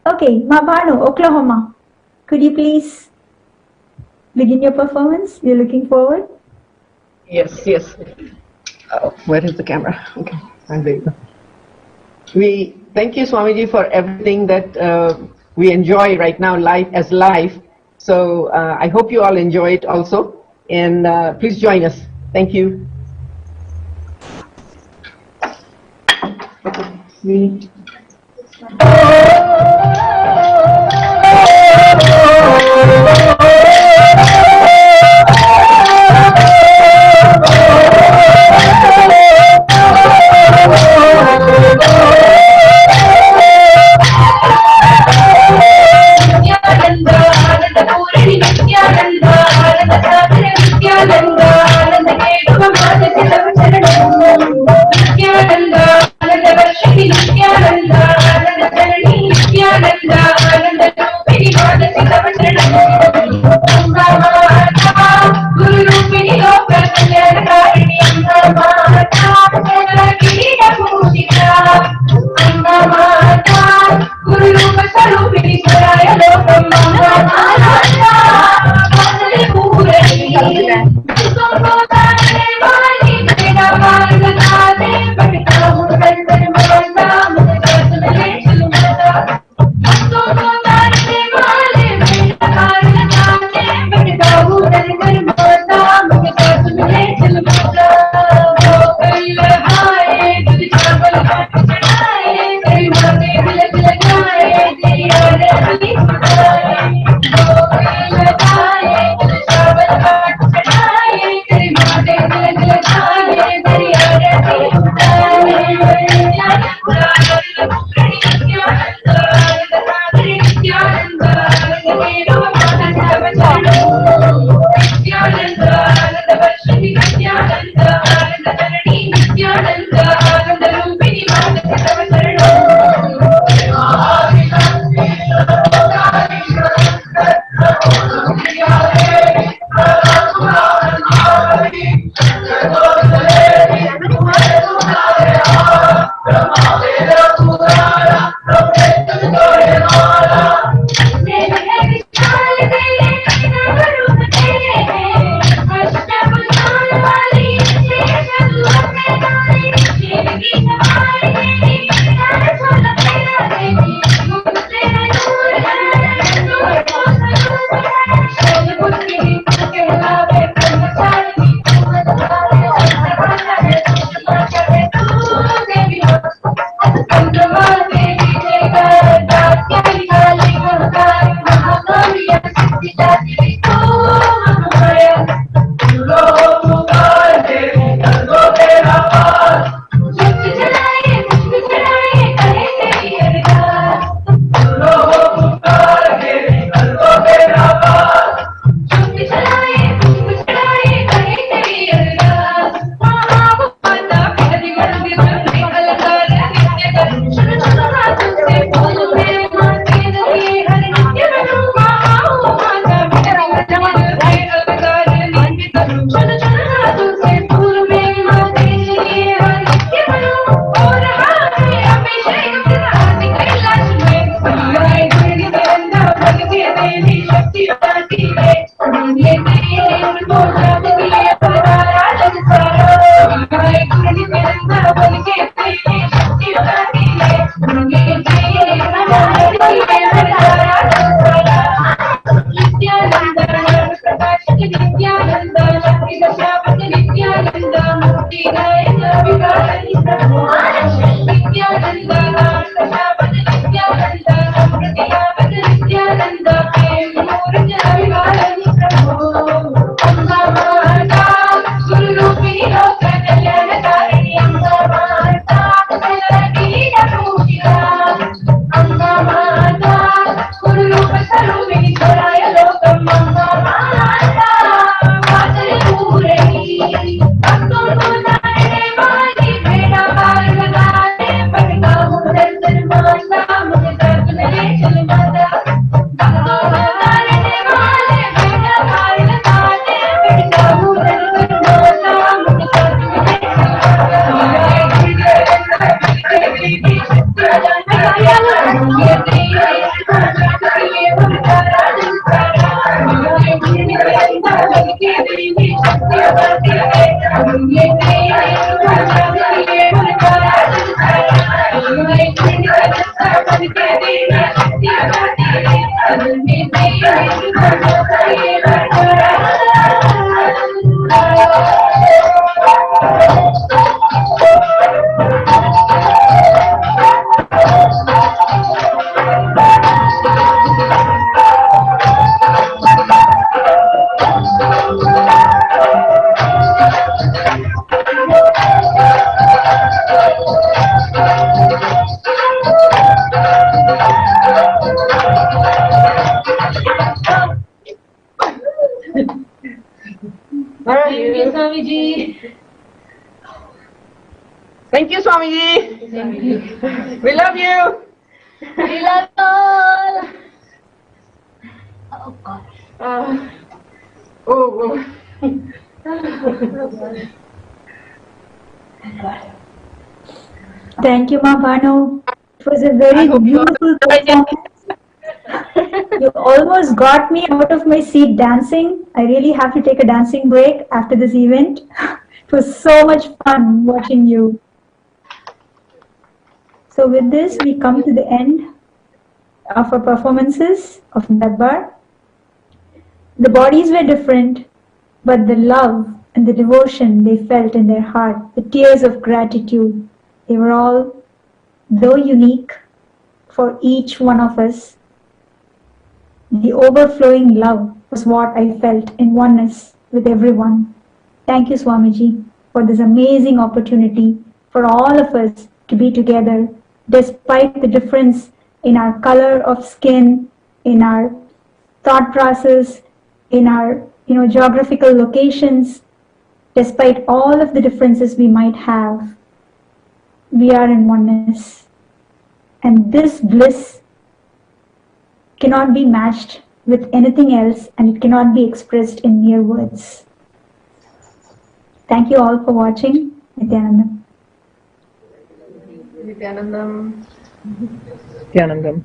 Okay, Mabano, Oklahoma. Could you please begin your performance? We're looking forward. Yes. Where is the camera? Okay, I'm there. We thank you, Swamiji, for everything that we enjoy right now, live. So I hope you all enjoy it also, and please join us. Thank you. Sweet. Nityananda Nithyananda, Shakti Dashapati Nithyananda, Mukti Dayana Vikarani Prabhu. Nithyananda, Dashapati Nithyananda, Mukti Dayana Nithyananda, Prem Murti Vikarani Prabhu. Anga Mata, Guru Rupini Loka Kalyana Karini. Anga Mata, Kalyana Rupina. Anga Mata, Guru Rupa Sarupini Saraya Lokam. Anga Mata, Vatari Purani. Bhakton Mutane Devani, Veda Bhargavane, Patika Mudar Sarmata, Mudar Nale Sulmata. Bhakton Mutane Devane, Veda Bhargavane, Patika Mudar Sarmata, Mudar Nale Thank you, Swamiji. Thank you, Swamiji. We love you. We love you all. Oh God. Thank you, Ma Bhanu. It was a very beautiful performance. You almost got me out of my seat dancing. I really have to take a dancing break after this event. It was so much fun watching you. So with this, we come to the end of our performances of Darbar. The bodies were different, but the love and the devotion they felt in their heart, the tears of gratitude, they were all, though unique for each one of us, the overflowing love was what I felt in oneness with everyone. Thank you, Swamiji, for this amazing opportunity for all of us to be together, despite the difference in our color of skin, in our thought process, in our geographical locations. Despite all of the differences we might have, we are in oneness. And this bliss cannot be matched with anything else, and it cannot be expressed in mere words. Thank you all for watching. Nithyanandam. Nithyanandam. Nithyanandam.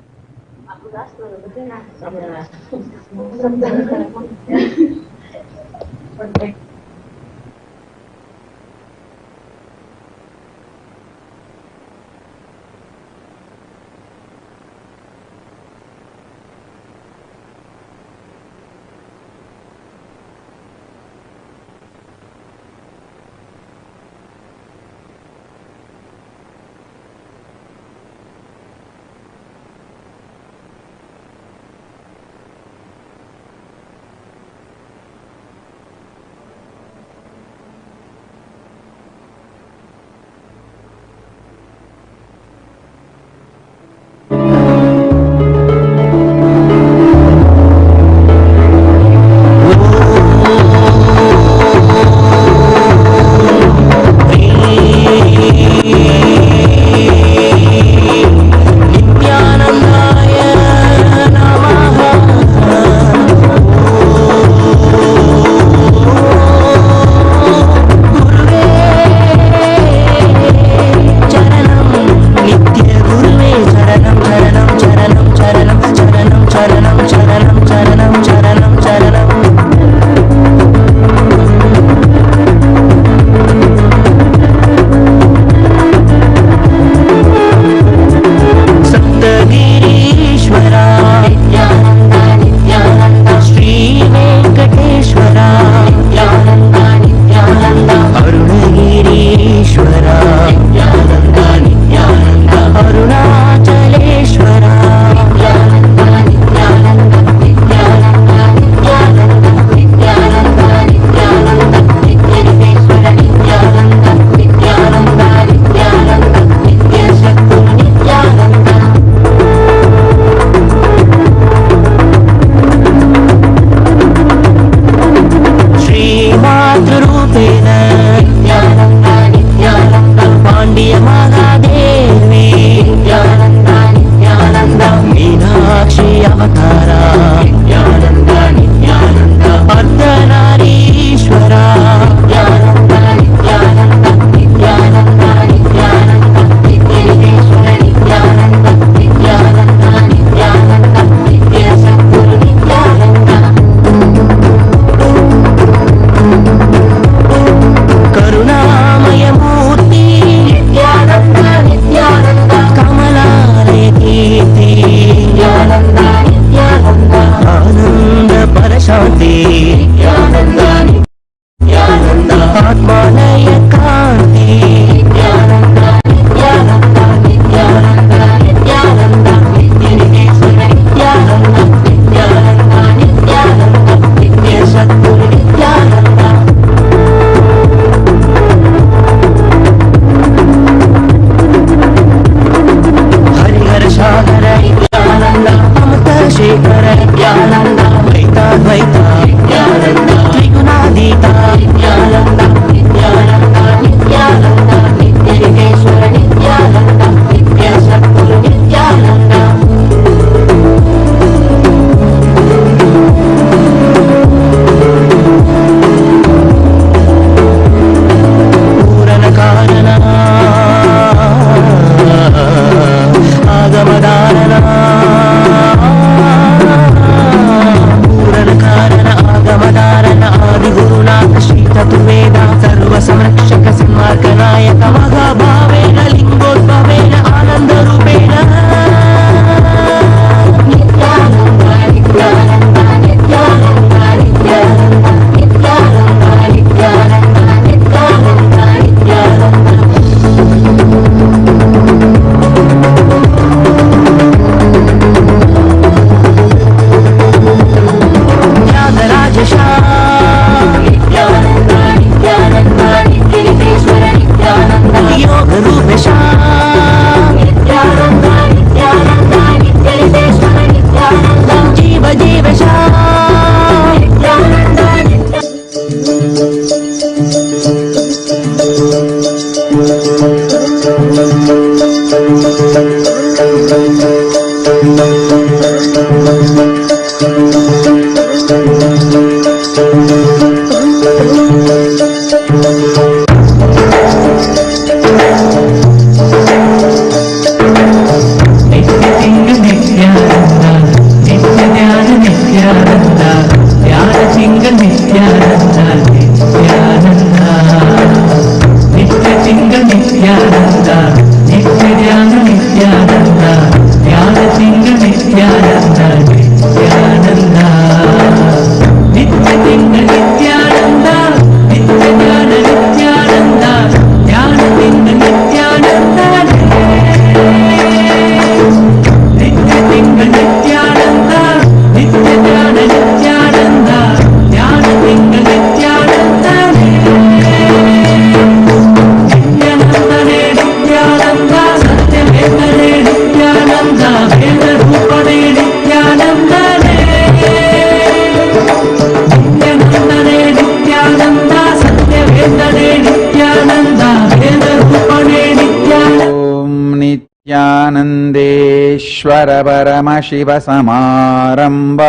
नित्यानन्देश्वर Paramshiva समारम्भाम्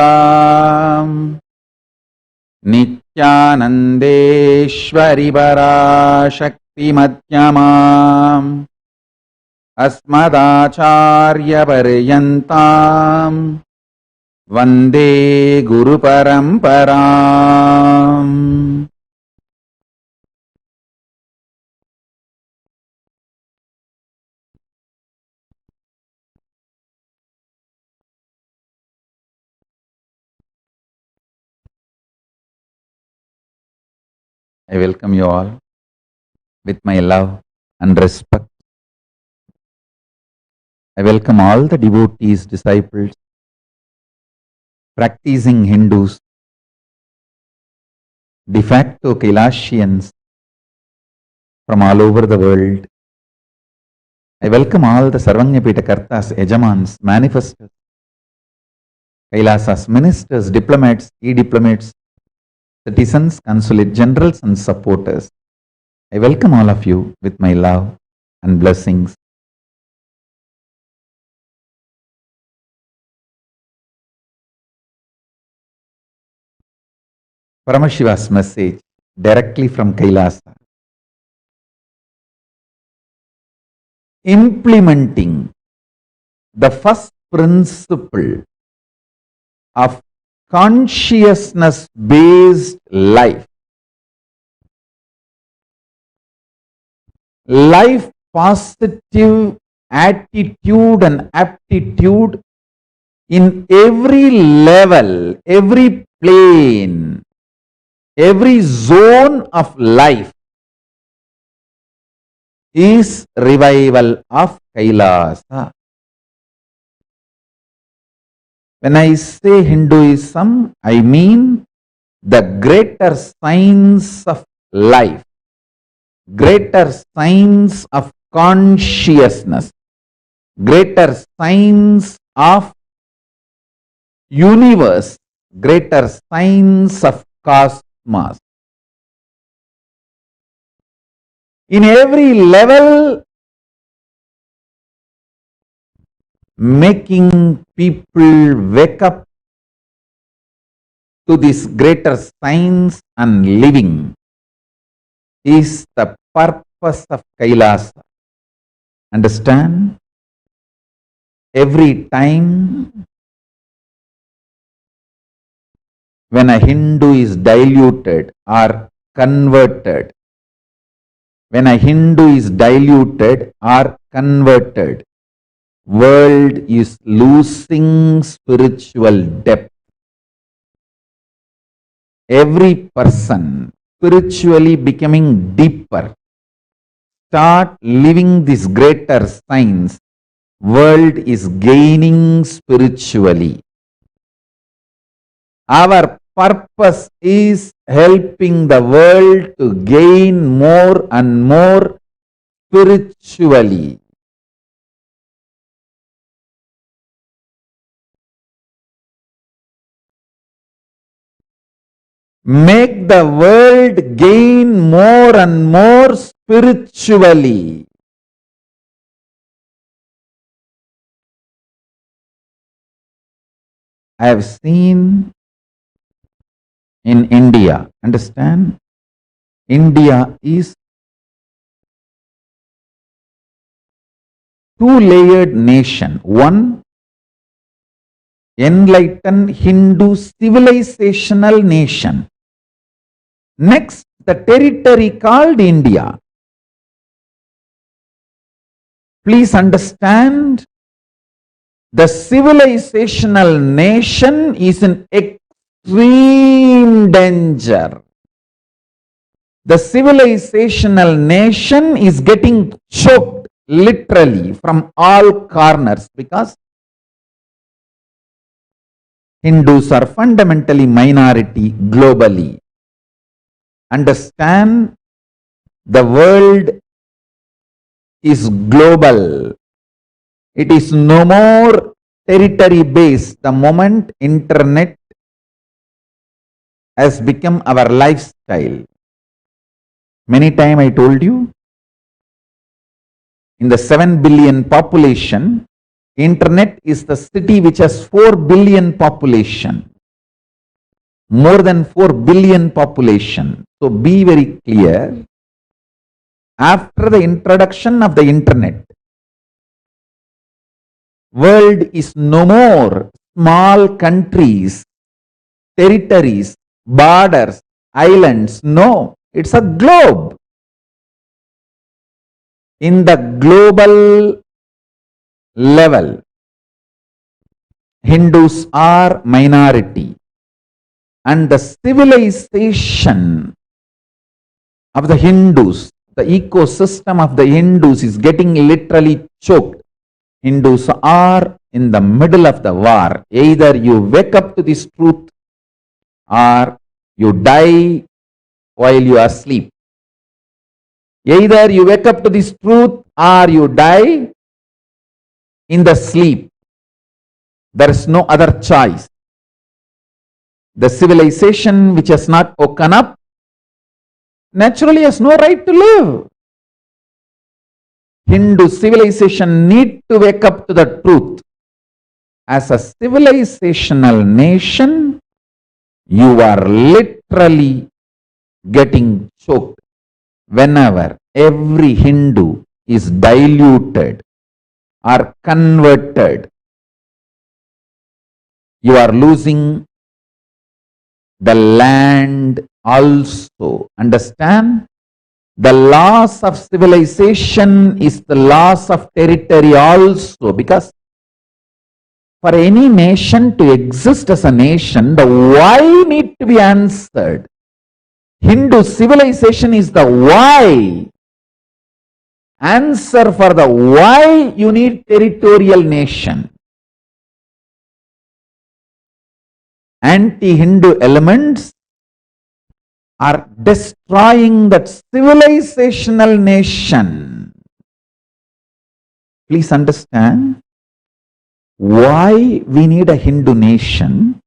नित्यानन्देश्वरि पराशक्तिमध्यमाम् अस्मदाचार्यपर्यन्ताम् वन्दे गुरुपरम्पराम्. I welcome you all with my love and respect. I welcome all the devotees, disciples, practicing Hindus, de facto Kailasians from all over the world. I welcome all the Sarvanyapita Kartas, Yajamans, manifestors, Kailasas, ministers, diplomats, e-diplomats, citizens, consulate generals and supporters. I welcome all of you with my love and blessings. Paramashiva's message directly from Kailasa. Implementing the first principle of consciousness-based life. Life positive attitude and aptitude in every level, every plane, every zone of life is revival of Kailasa. When I say Hinduism, I mean the greater science of life, greater science of consciousness, greater science of universe, greater science of cosmos. In every level, making people wake up to this greater science and living is the purpose of Kailasa. Understand? Every time when a Hindu is diluted or converted, when a Hindu is diluted or converted, world is losing spiritual depth. Every person spiritually becoming deeper, start living this greater science, world is gaining spiritually. Our purpose is helping the world to gain more and more spiritually. Make the world gain more and more spiritually. I have seen in India. Understand? India is two-layered nation. One, enlightened Hindu civilizational nation. Next, the territory called India. Please understand, the civilizational nation is in extreme danger. The civilizational nation is getting choked literally from all corners because Hindus are fundamentally minority globally. Understand, the world is global. It is no more territory based. The moment internet has become our lifestyle. Many times I told you, in the 7 billion population, internet is the city which has 4 billion population. More than 4 billion population. So be very clear. After the introduction of the internet, world is no more small countries, territories, borders, islands. No, it's a globe. In the global level, Hindus are minority, and the civilization of the Hindus, the ecosystem of the Hindus is getting literally choked. Hindus are in the middle of the war. Either you wake up to this truth or you die while you are asleep. Either you wake up to this truth or you die in the sleep. There is no other choice. The civilization which has not woken up naturally has no right to live. Hindu civilization need to wake up to the truth. As a civilizational nation, you are literally getting choked. Whenever every Hindu is diluted or converted, you are losing the land also. Understand? The loss of civilization is the loss of territory also, because for any nation to exist as a nation, the why need to be answered. Hindu civilization is the why. Answer for the why you need territorial nation. Anti-Hindu elements are destroying that civilizational nation. Please understand why we need a Hindu nation.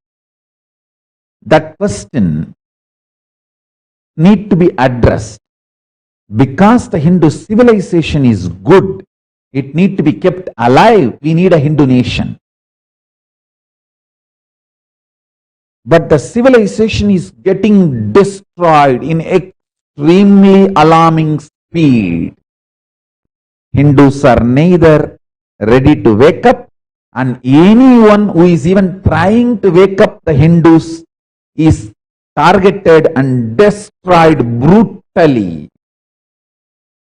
That question need to be addressed. Because the Hindu civilization is good, it need to be kept alive. We need a Hindu nation. But the civilization is getting destroyed in extremely alarming speed. Hindus are neither ready to wake up, and anyone who is even trying to wake up the Hindus is targeted and destroyed brutally.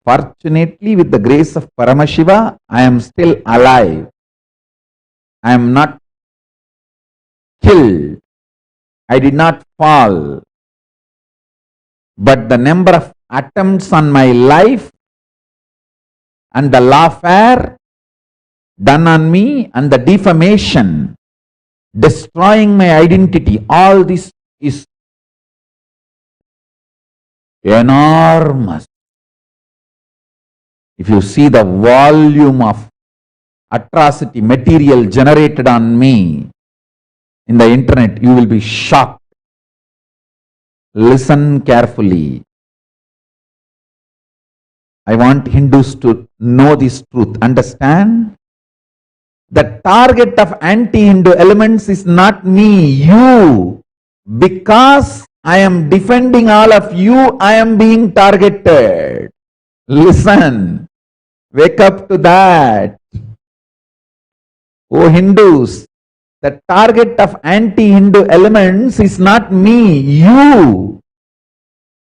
Fortunately, with the grace of Paramashiva, I am still alive. I am not killed. I did not fall. But the number of attempts on my life and the lawfare done on me and the defamation, destroying my identity, all this is enormous. If you see the volume of atrocity material generated on me in the internet, you will be shocked. Listen carefully. I want Hindus to know this truth. Understand? The target of anti-Hindu elements is not me, you. Because I am defending all of you, I am being targeted. Listen, wake up to that. Oh Hindus, the target of anti-Hindu elements is not me, you.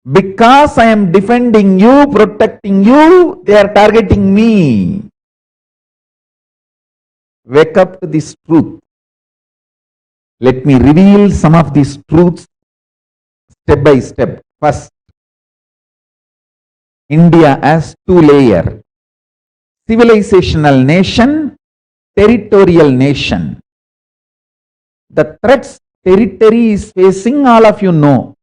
Because I am defending you, protecting you, they are targeting me. Wake up to this truth. Let me reveal some of these truths step by step. First, India has two layers: civilizational nation, territorial nation. The threats territory is facing, all of you know.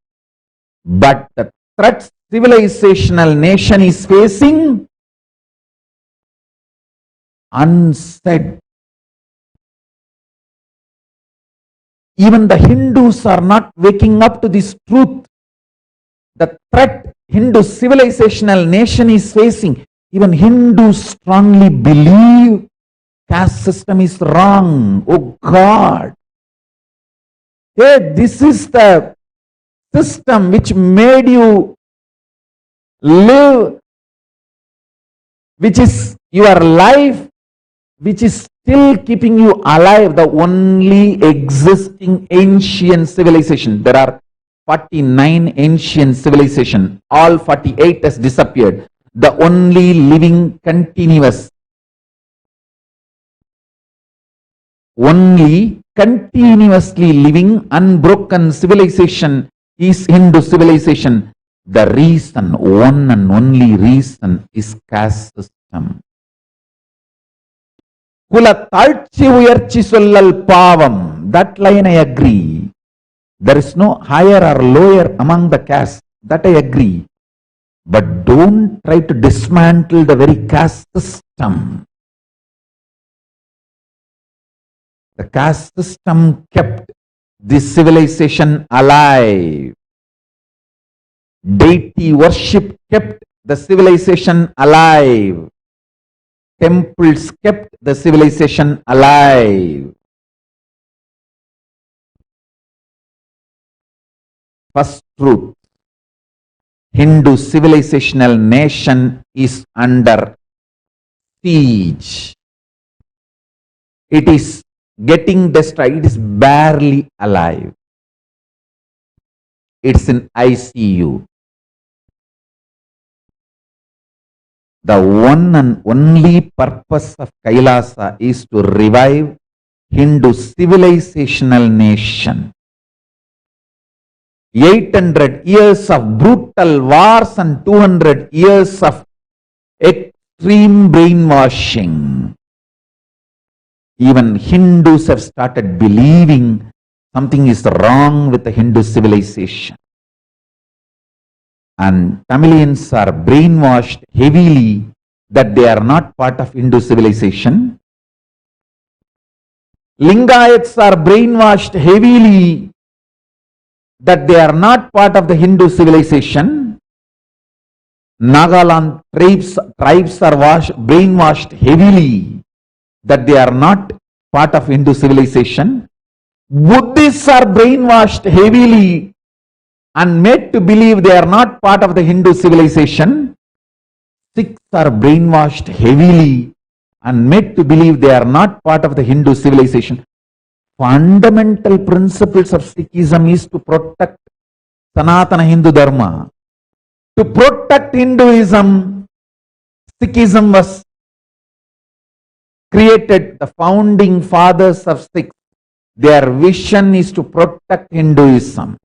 But the threats civilizational nation is facing, unsaid. Even the Hindus are not waking up to this truth. The threat Hindu civilizational nation is facing, even Hindus strongly believe caste system is wrong. Oh God. Hey, this is the system which made you live, which is your life, which is still keeping you alive, the only existing ancient civilization. There are 49 ancient civilizations. All 48 has disappeared. The only living continuous, only continuously living unbroken civilization is Hindu civilization. The reason, one and only reason, is caste system. Kula talchi uyarchi sollal pavam. That line I agree. There is no higher or lower among the caste. That I agree. But don't try to dismantle the very caste system. The caste system kept this civilization alive. Deity worship kept the civilization alive. Temples kept the civilization alive. First truth, Hindu civilizational nation is under siege. It is getting destroyed. It is barely alive. It's in ICU. The one and only purpose of KAILASA is to revive Hindu civilizational nation. 800 years of brutal wars and 200 years of extreme brainwashing. Even Hindus have started believing something is wrong with the Hindu civilization. And Tamilians are brainwashed heavily that they are not part of Hindu civilization. Lingayats are brainwashed heavily that they are not part of the Hindu civilization. Nagaland tribes are brainwashed heavily that they are not part of Hindu civilization. Buddhists are brainwashed heavily and made to believe they are not part of the Hindu civilization. Sikhs are brainwashed heavily and made to believe they are not part of the Hindu civilization. Fundamental principles of Sikhism is to protect Sanatana Hindu Dharma. To protect Hinduism, Sikhism was created. The founding fathers of Sikhs, their vision is to protect Hinduism.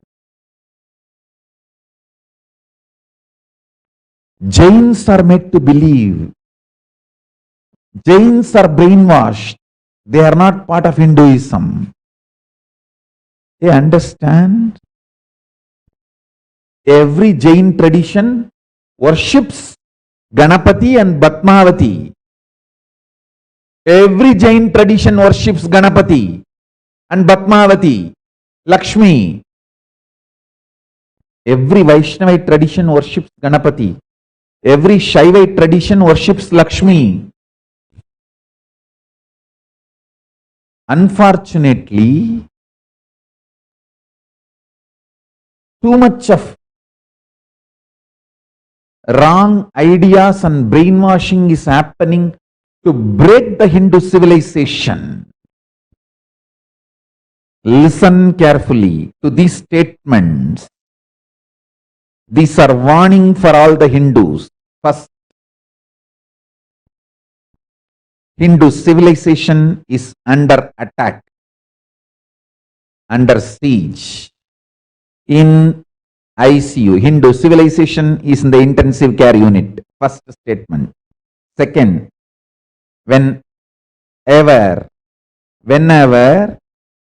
Jains are made to believe. Jains are brainwashed. They are not part of Hinduism. They understand. Every Jain tradition worships Ganapati and Batmavati. Every Jain tradition worships Ganapati and Batmavati, Lakshmi. Every Vaishnavite tradition worships Ganapati. Every Shaivite tradition worships Lakshmi. Unfortunately, too much of wrong ideas and brainwashing is happening to break the Hindu civilization. Listen carefully to these statements. These are warning for all the Hindus. First, Hindu civilization is under attack, under siege. In ICU, Hindu civilization is in the intensive care unit. First statement. Second, whenever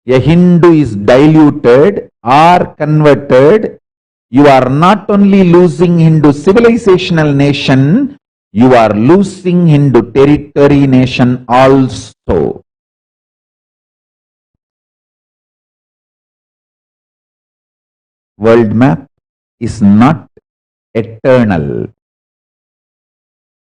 a Hindu is diluted or converted, you are not only losing Hindu civilizational nation, you are losing Hindu territory nation also. World map is not eternal,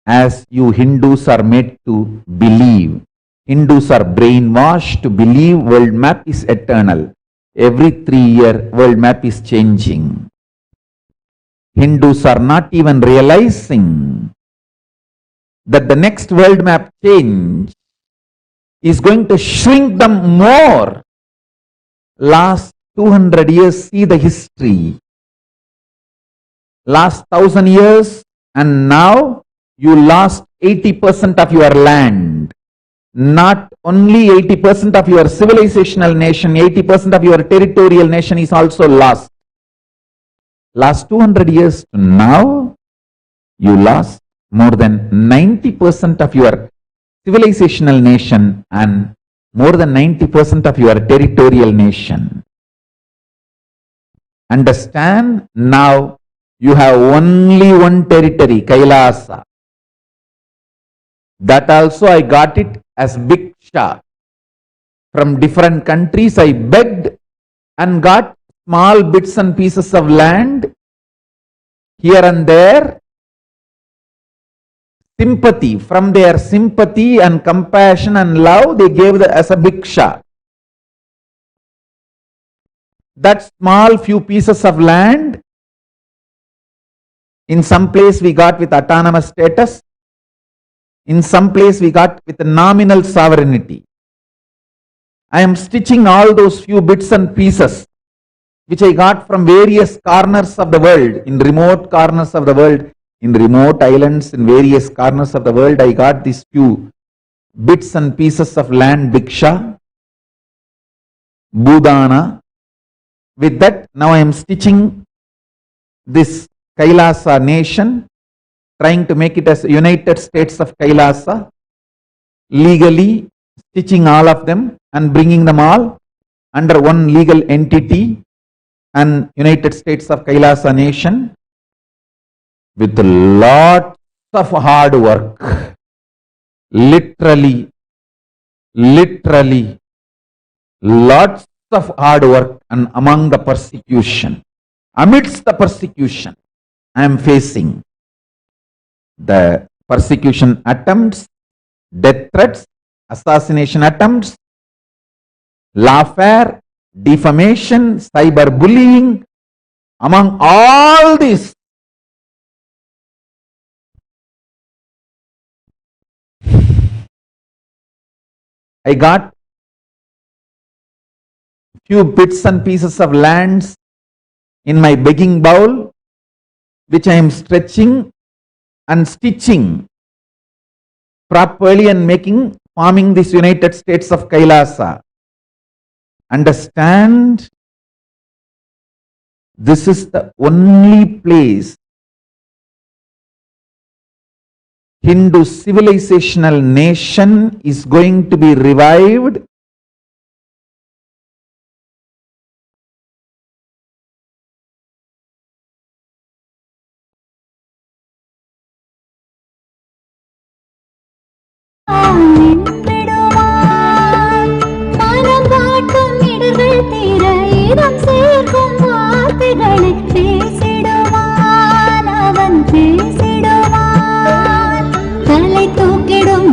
as you Hindus are made to believe. Hindus are brainwashed to believe world map is eternal. Every 3 years, world map is changing. Hindus are not even realizing that the next world map change is going to shrink them more. Last 200 years, see the history. Last 1000 years, and now you lost 80% of your land. Not only 80% of your civilizational nation, 80% of your territorial nation is also lost. Last 200 years to now, you lost more than 90% of your civilizational nation and more than 90% of your territorial nation. Understand, now you have only one territory, KAILASA. That also I got it as bhiksha. From different countries I begged and got small bits and pieces of land here and there. Sympathy, from their sympathy and compassion and love, they gave as a bhiksha. That small few pieces of land, in some place we got with autonomous status, in some place we got with nominal sovereignty. I am stitching all those few bits and pieces which I got from various corners of the world, in remote corners of the world, in remote islands, in various corners of the world. I got these few bits and pieces of land, bhiksha, budana. With that, now I am stitching this KAILASA nation, trying to make it as United States of KAILASA, legally stitching all of them and bringing them all under one legal entity and United States of KAILASA nation, with lots of hard work. Literally, lots of hard work, and among the persecution, amidst the persecution, I am facing the persecution attempts, death threats, assassination attempts, lawfare, defamation, cyberbullying. Among all this, I got few bits and pieces of lands in my begging bowl, which I am stretching and stitching properly and forming this United States of KAILASA. Understand, this is the only place Hindu civilizational nation is going to be revived.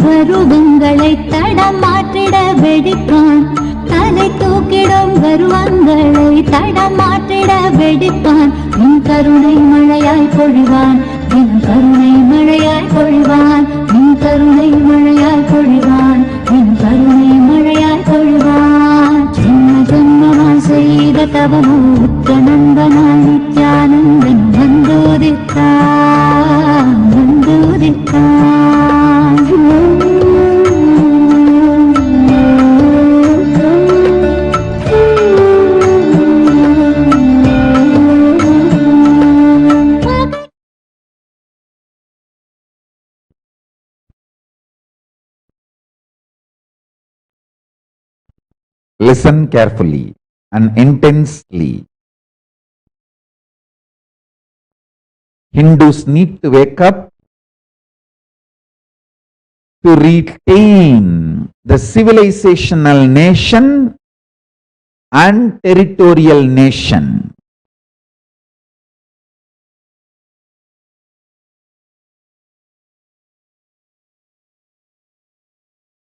வருவங்களை தடமாற்றிட வெடிப்பான், தலை தூக்கிடும் வருவங்களை தடமாற்றிட வந்திட வெடிப்பான் நின் கருணை மழையாய் பொழிவான் தினம் கருணை மழையாய் பொழிவான் நின் கருணை மழையாய் பொழிவான் தினம் கருணை மழையாய் பொழிவான் ஜென்ம ஜென்மமாய் செய்த தவமோ உத்த நண்பனாய் Nithyanandan வந்துதித்தான் வந்துதித்தான். Listen carefully and intensely. Hindus need to wake up to retain the civilizational nation and territorial nation.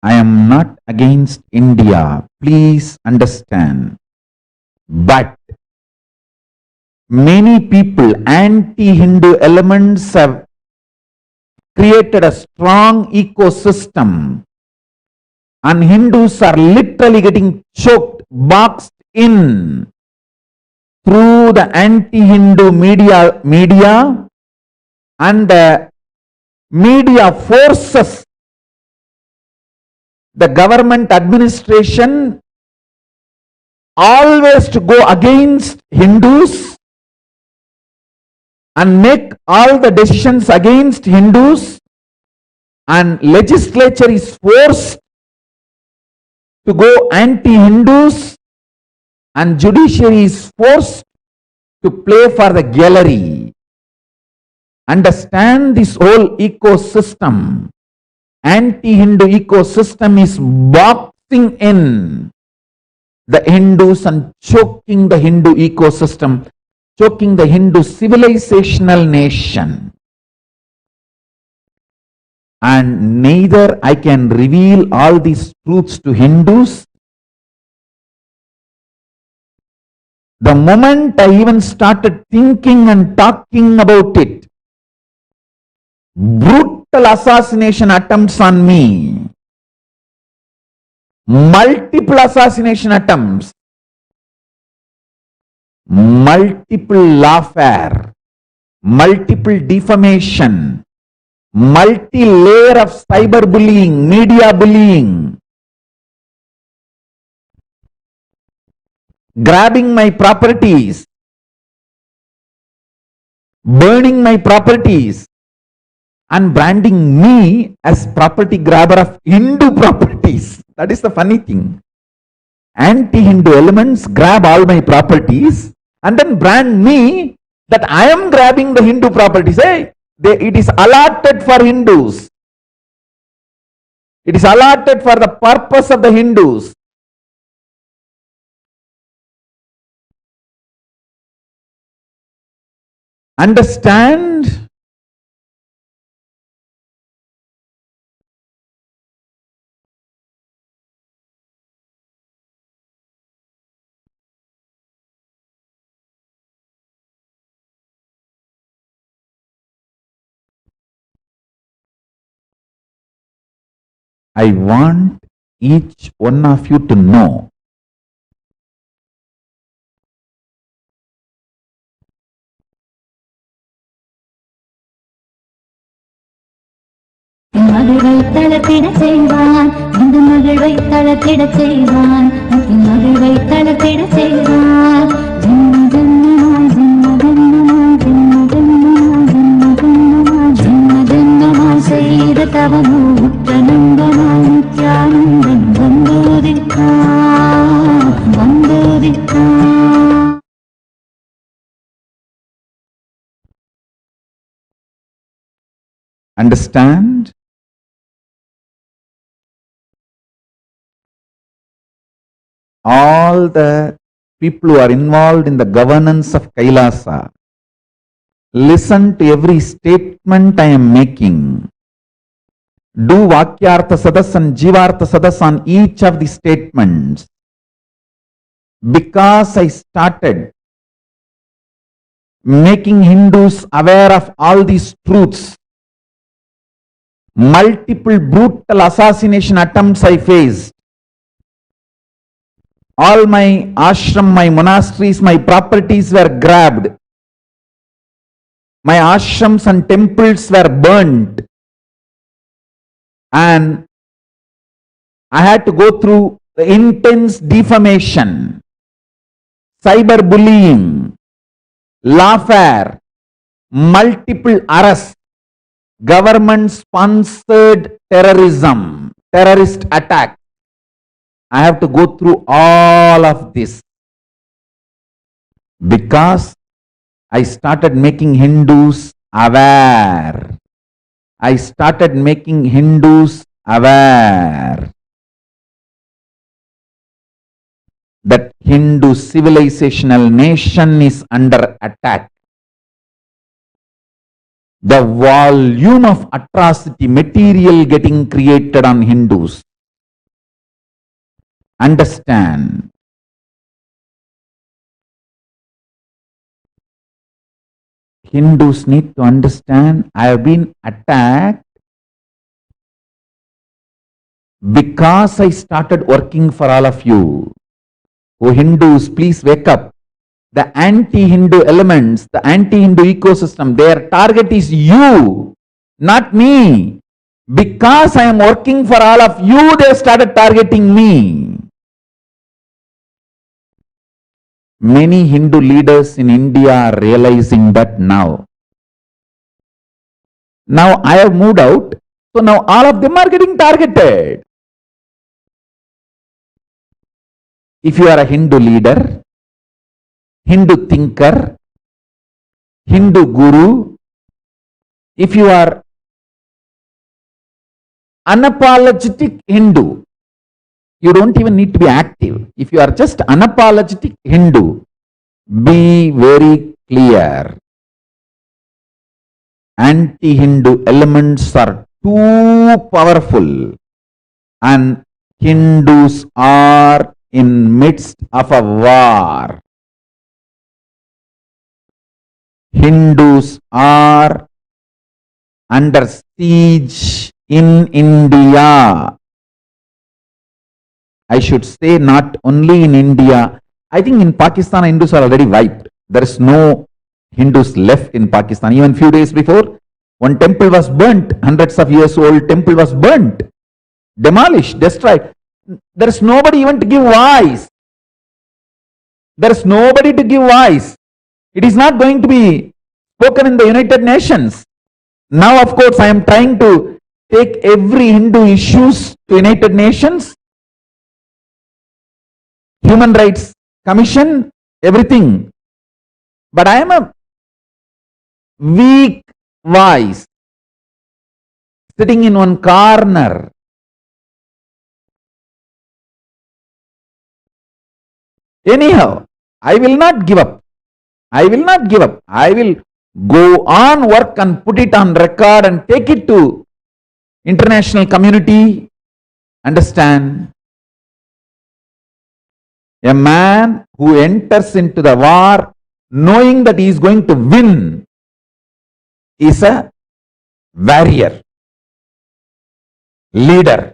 I am not against India, please understand. But many people, anti-Hindu elements, have created a strong ecosystem, and Hindus are literally getting choked, boxed in through the anti-Hindu media and the media forces the government administration always to go against Hindus and make all the decisions against Hindus, and legislature is forced to go anti-Hindus, and judiciary is forced to play for the gallery. Understand this whole ecosystem. Anti-Hindu ecosystem is boxing in the Hindus and choking the Hindu ecosystem, choking the Hindu civilizational nation. And neither I can reveal all these truths to Hindus. The moment I even started thinking and talking about it, brutal assassination attempts on me, multiple assassination attempts, multiple lawfare, multiple defamation, multi-layer of cyberbullying, media bullying, grabbing my properties, burning my properties, and branding me as property grabber of Hindu properties. That is the funny thing. Anti-Hindu elements grab all my properties and then brand me that I am grabbing the Hindu properties. Hey, it is allotted for Hindus. It is allotted for the purpose of the Hindus. Understand? I want each one of you to know மகிழ்வை தளத்திட செய்வான் இந்த மகிழ்வை தளத்திட செய்வான் மகிழ்வை தளத்திட செய்வான் ஜென்ம ஜென்மமாய் ஜென்ம ஜென்மமாய் ஜென்ம ஜென்மமாய் ஜென்ம ஜென்மமாய் ஜென்ம ஜென்மமாய் செய்த தவமோ உற்ற நண்பனாய் Nithyanandan வந்தோதித்தான் வந்தோதித்தான். Understand? All the people who are involved in the governance of KAILASA, listen to every statement I am making. Do Vakyartha Sadas and Jivartha Sadas on each of the statements. Because I started making Hindus aware of all these truths. Multiple brutal assassination attempts I faced. All my ashram, my monasteries, my properties were grabbed. My ashrams and temples were burnt. And I had to go through the intense defamation, cyberbullying, lawfare, multiple arrests, government-sponsored terrorism, terrorist attack. I have to go through all of this because I started making Hindus aware. I started making Hindus aware that Hindu civilizational nation is under attack. The volume of atrocity material getting created on Hindus. Understand. Hindus need to understand, I have been attacked because I started working for all of you. Oh Hindus, please wake up. The anti-Hindu elements, the anti-Hindu ecosystem, their target is you, not me. Because I am working for all of you, they started targeting me. Many Hindu leaders in India are realizing that now. Now I have moved out, so now all of them are getting targeted. If you are a Hindu leader, Hindu thinker, Hindu guru, if you are unapologetic Hindu, you don't even need to be active. If you are just unapologetic Hindu, be very clear. Anti-Hindu elements are too powerful and Hindus are in midst of a war. Hindus are under siege in India. I should say not only in India. I think in Pakistan, Hindus are already wiped. There is no Hindus left in Pakistan. Even few days before, one temple was burnt. Hundreds of years old temple was burnt, demolished, destroyed. There is nobody even to give voice. There is nobody to give voice. It is not going to be spoken in the United Nations. Now, of course, I am trying to take every Hindu issues to United Nations, Human Rights Commission, everything. But I am a weak voice, sitting in one corner. Anyhow, I will not give up. I will not give up. I will go on work and put it on record and take it to international community. Understand? A man who enters into the war knowing that he is going to win is a warrior, leader.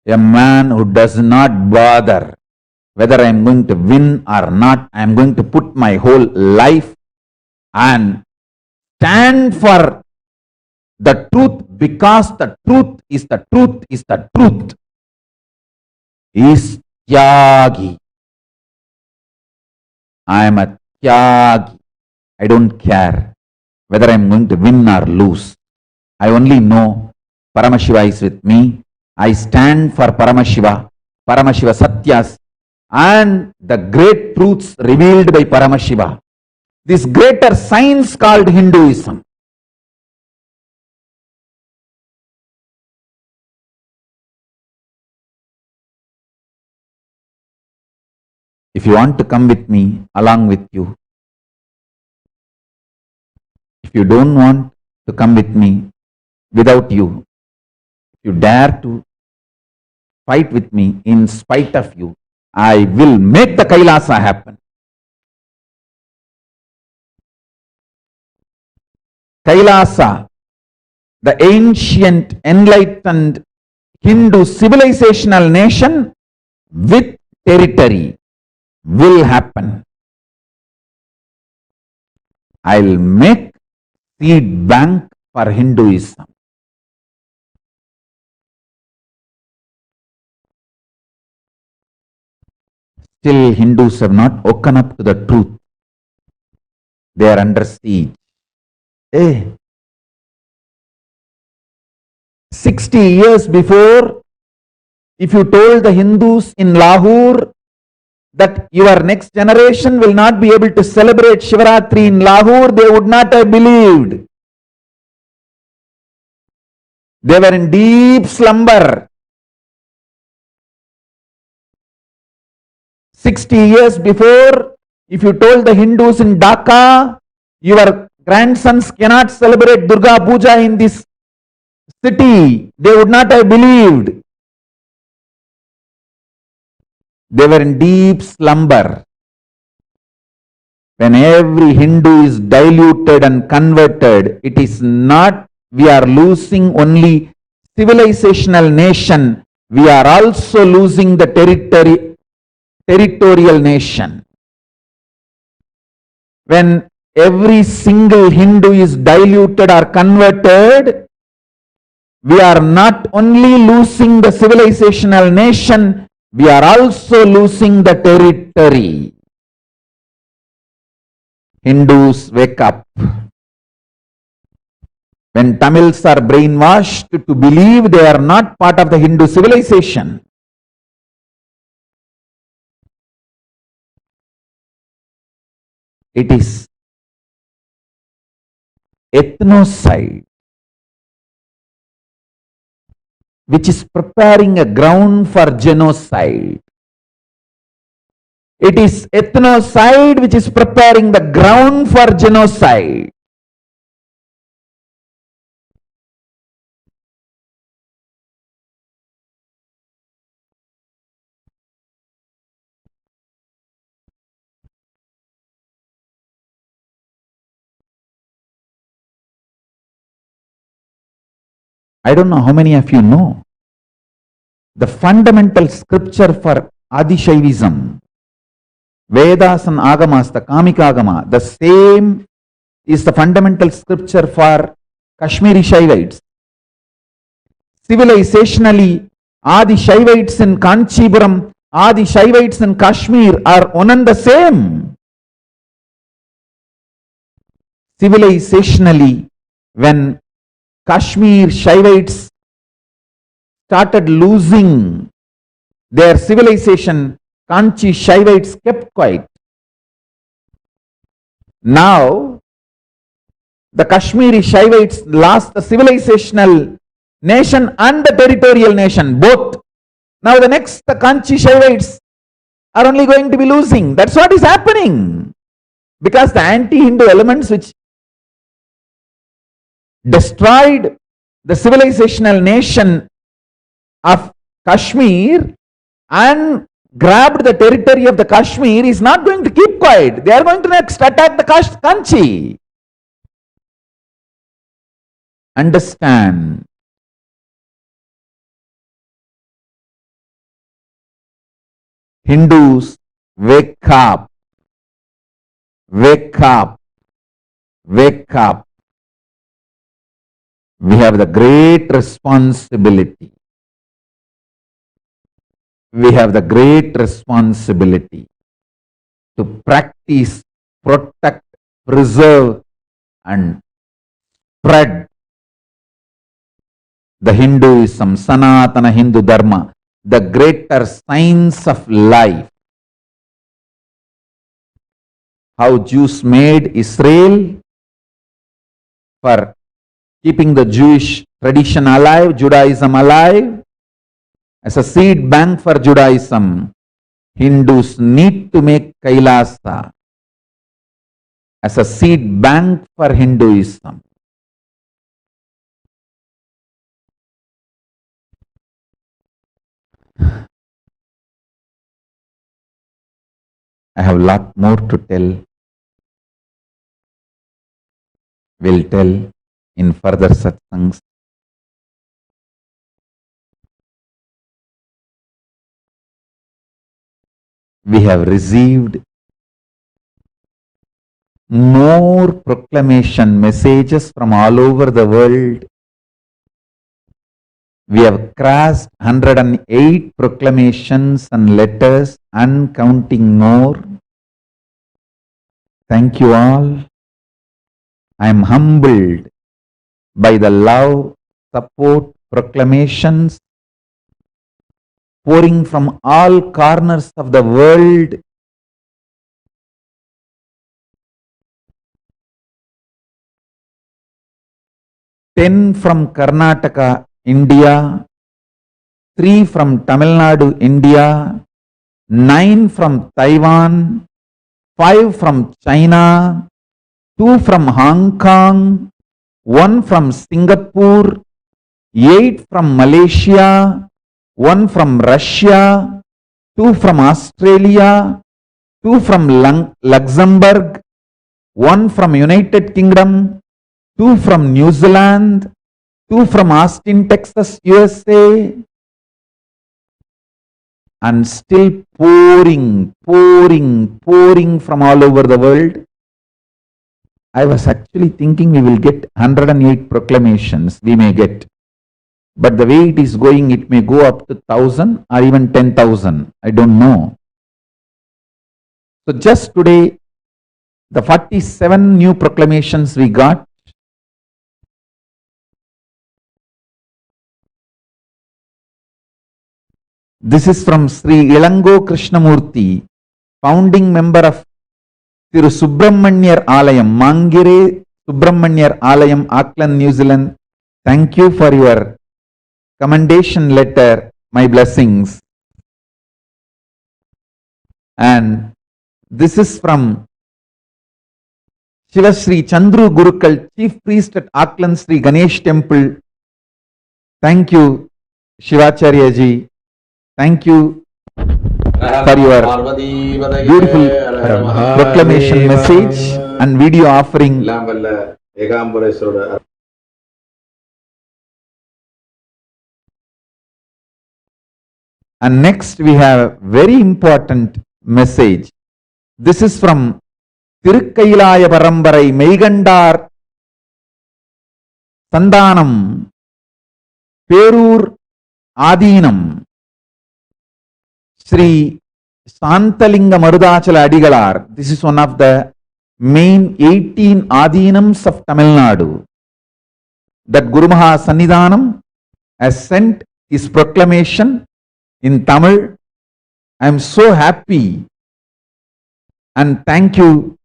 A man who does not bother whether I am going to win or not. I am going to put my whole life and stand for the truth, because the truth is the truth is the truth. Is Tyagi. I am a Tyagi. I don't care whether I am going to win or lose. I only know Paramashiva is with me. I stand for Paramashiva, Paramashiva Satyas, and the great truths revealed by Paramashiva. This greater science called Hinduism. If you want to come with me, along with you. If you don't want to come with me, without you, if you dare to fight with me in spite of you, I will make the KAILASA happen. Kailasa, the ancient enlightened Hindu civilizational nation with territory will happen. I'll make seed bank for Hinduism. Still, Hindus have not woken up to the truth. They are under siege. 60 years before, if you told the Hindus in Lahore that your next generation will not be able to celebrate Shivaratri in Lahore, they would not have believed. They were in deep slumber. 60 years before, if you told the Hindus in Dhaka, your grandsons cannot celebrate Durga Puja in this city, they would not have believed. They were in deep slumber. When every Hindu is diluted and converted, it is not we are losing only civilizational nation, we are also losing the territorial nation. When every single Hindu is diluted or converted, we are not only losing the civilizational nation, we are also losing the territory. Hindus, wake up. When Tamils are brainwashed to believe they are not part of the Hindu civilization, it is ethnocide which is preparing a ground for genocide. It is ethnocide which is preparing the ground for genocide. I don't know how many of you know the fundamental scripture for Adi-Shaivism, Vedas and Agamas, the Kamika Agama, the same is the fundamental scripture for Kashmiri Shaivites. Civilizationally, Adi-Shaivites in Kanchipuram, Adi-Shaivites in Kashmir are one and the same. Civilizationally, when Kashmir Shaivites started losing their civilization, Kanchi Shaivites kept quiet. Now, the Kashmiri Shaivites lost the civilizational nation and the territorial nation, both. Now the next, the Kanchi Shaivites are only going to be losing. That's what is happening. Because the anti-Hindu elements which destroyed the civilizational nation of Kashmir and grabbed the territory of the Kashmir is not going to keep quiet. They are going to next attack the Kanchi. Understand. Hindus, wake up. Wake up. Wake up. We have the great responsibility. We have the great responsibility to practice, protect, preserve, and spread the Hinduism, Sanatana Hindu Dharma, the greater science of life. How Jews made Israel for keeping the Jewish tradition alive, Judaism alive, as a seed bank for Judaism, Hindus need to make Kailasa as a seed bank for Hinduism. I have a lot more to tell. Will tell in further satsangs. We have received more proclamation messages from all over the world. We have crossed 108 proclamations and letters and counting more. Thank you all. I am humbled by the love, support, proclamations pouring from all corners of the world. Ten from Karnataka, India, 3 from Tamil Nadu, India, 9 from Taiwan, 5 from China, 2 from Hong Kong, 1 from Singapore, 8 from Malaysia, 1 from Russia, 2 from Australia, 2 from Luxembourg, 1 from United Kingdom, 2 from New Zealand, 2 from Austin, Texas, USA, and still pouring from all over the world. I was actually thinking we will get 108 proclamations, we may get. But the way it is going, it may go up to 1,000 or even 10,000. I don't know. So just today, the 47 new proclamations we got. This is from Sri Ilango Krishnamurthy, founding member of Thiru Subramanyar Alayam, Mangire Subramanyar Alayam, Auckland, New Zealand. Thank you for your commendation letter, my blessings. And this is from Shiva Sri Chandru Gurukal, Chief Priest at Auckland Sri Ganesh Temple. Thank you, Shivacharya ji. Thank you for your beautiful proclamation message and video offering. And next we have a very important message. This is from Tirukkailaya Parambarai Meigandar Sandhanam Perur Adinam Sri Santalinga Marudachala Adigalar. This is one of the main 18 Adinams of Tamil Nadu that Guru Mahasannidhanam has sent his proclamation in Tamil. I am so happy and thank you,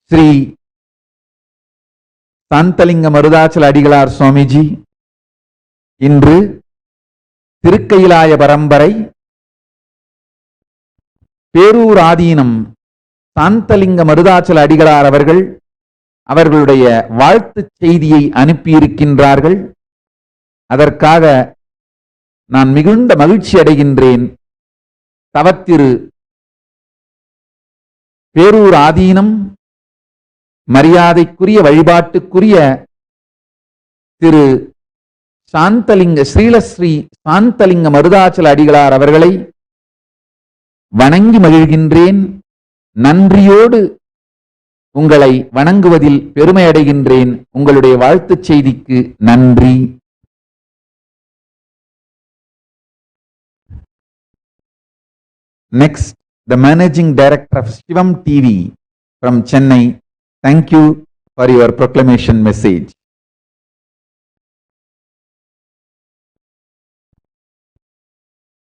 Sri Santalinga Marudachala Adigalar Swamiji. Indru Tirukkailaya Parambarai Perur Adinam Santalinga Marudachala Adigalar அவர்கள் அவர்களுடைய வாழ்த்துச் செய்தியை அனுப்பியிருக்கின்றார்கள். அதற்காக நான் மிகுந்த மகிழ்ச்சி அடைகின்றேன். தவத்திரு பேரூர் ஆதீனம் மரியாதைக்குரிய வழிபாட்டுக்குரிய திரு ஸ்ரீலஸ்ரீ சாந்தலிங்க மருதாச்சல அடிகளார் அவர்களை வணங்கி மகிழ்கின்றேன். நன்றியோடு உங்களை வணங்குவதில் பெருமை அடைகின்றேன். உங்களுடைய வாழ்த்துச் செய்திக்கு நன்றி. Next, the Managing Director of Shivam TV from Chennai. Thank you for your proclamation message.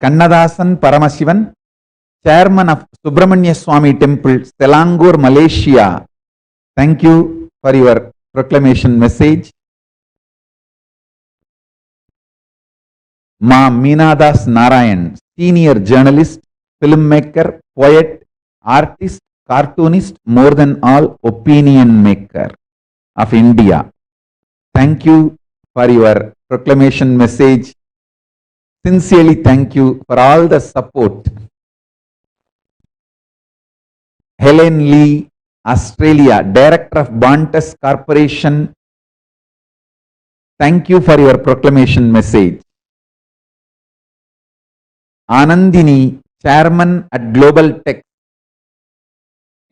Kannadasan Paramashivan, Chairman of Subramanya Swami Temple, Selangor, Malaysia. Thank you for your proclamation message. Ma Meenadas Narayan, Senior Journalist, Filmmaker, Poet, Artist, Cartoonist, more than all, Opinion Maker of India. Thank you for your proclamation message. Sincerely thank you for all the support. Helen Lee, Australia, Director of Bontas Corporation, thank you for your proclamation message. Anandini, Chairman at Global Tech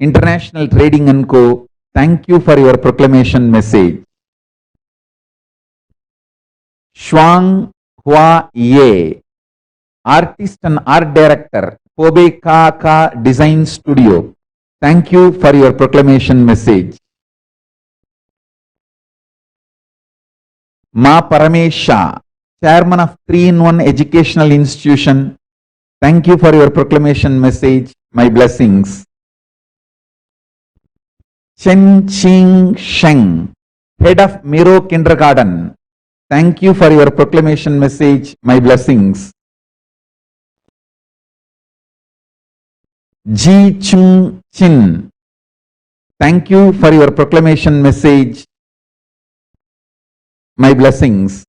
International Trading & Co., thank you for your proclamation message. Shuang Hua Ye, Artist and Art Director, Pobe Ka Design Studio, thank you for your proclamation message. Ma Paramesha, Chairman of 3-in-1 Educational Institution, thank you for your proclamation message. My blessings. Chen Ching Sheng, Head of Miro Kindergarten, thank you for your proclamation message. My blessings. Ji Chung Chin, thank you for your proclamation message. My blessings.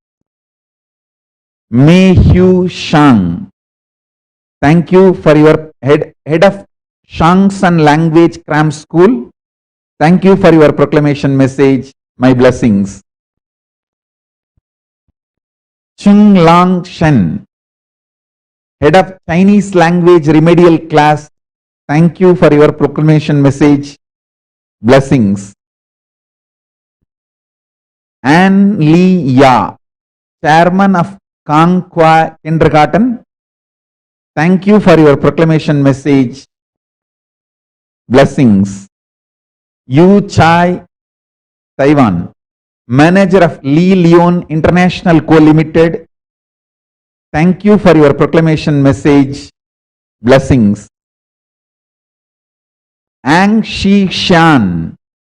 Mei Hu Shang, thank you for your head of Shangsan Language Cram School. Thank you for your proclamation message. My blessings. Chung Lang Shen, Head of Chinese Language Remedial Class. Thank you for your proclamation message. Blessings. Ann Lee Ya, Chairman of Kangkwa Kindergarten. Thank you for your proclamation message. Blessings. Yu Chai, Taiwan, Manager of Lee Leon International Co. Limited. Thank you for your proclamation message. Blessings. Ang Shi Shan,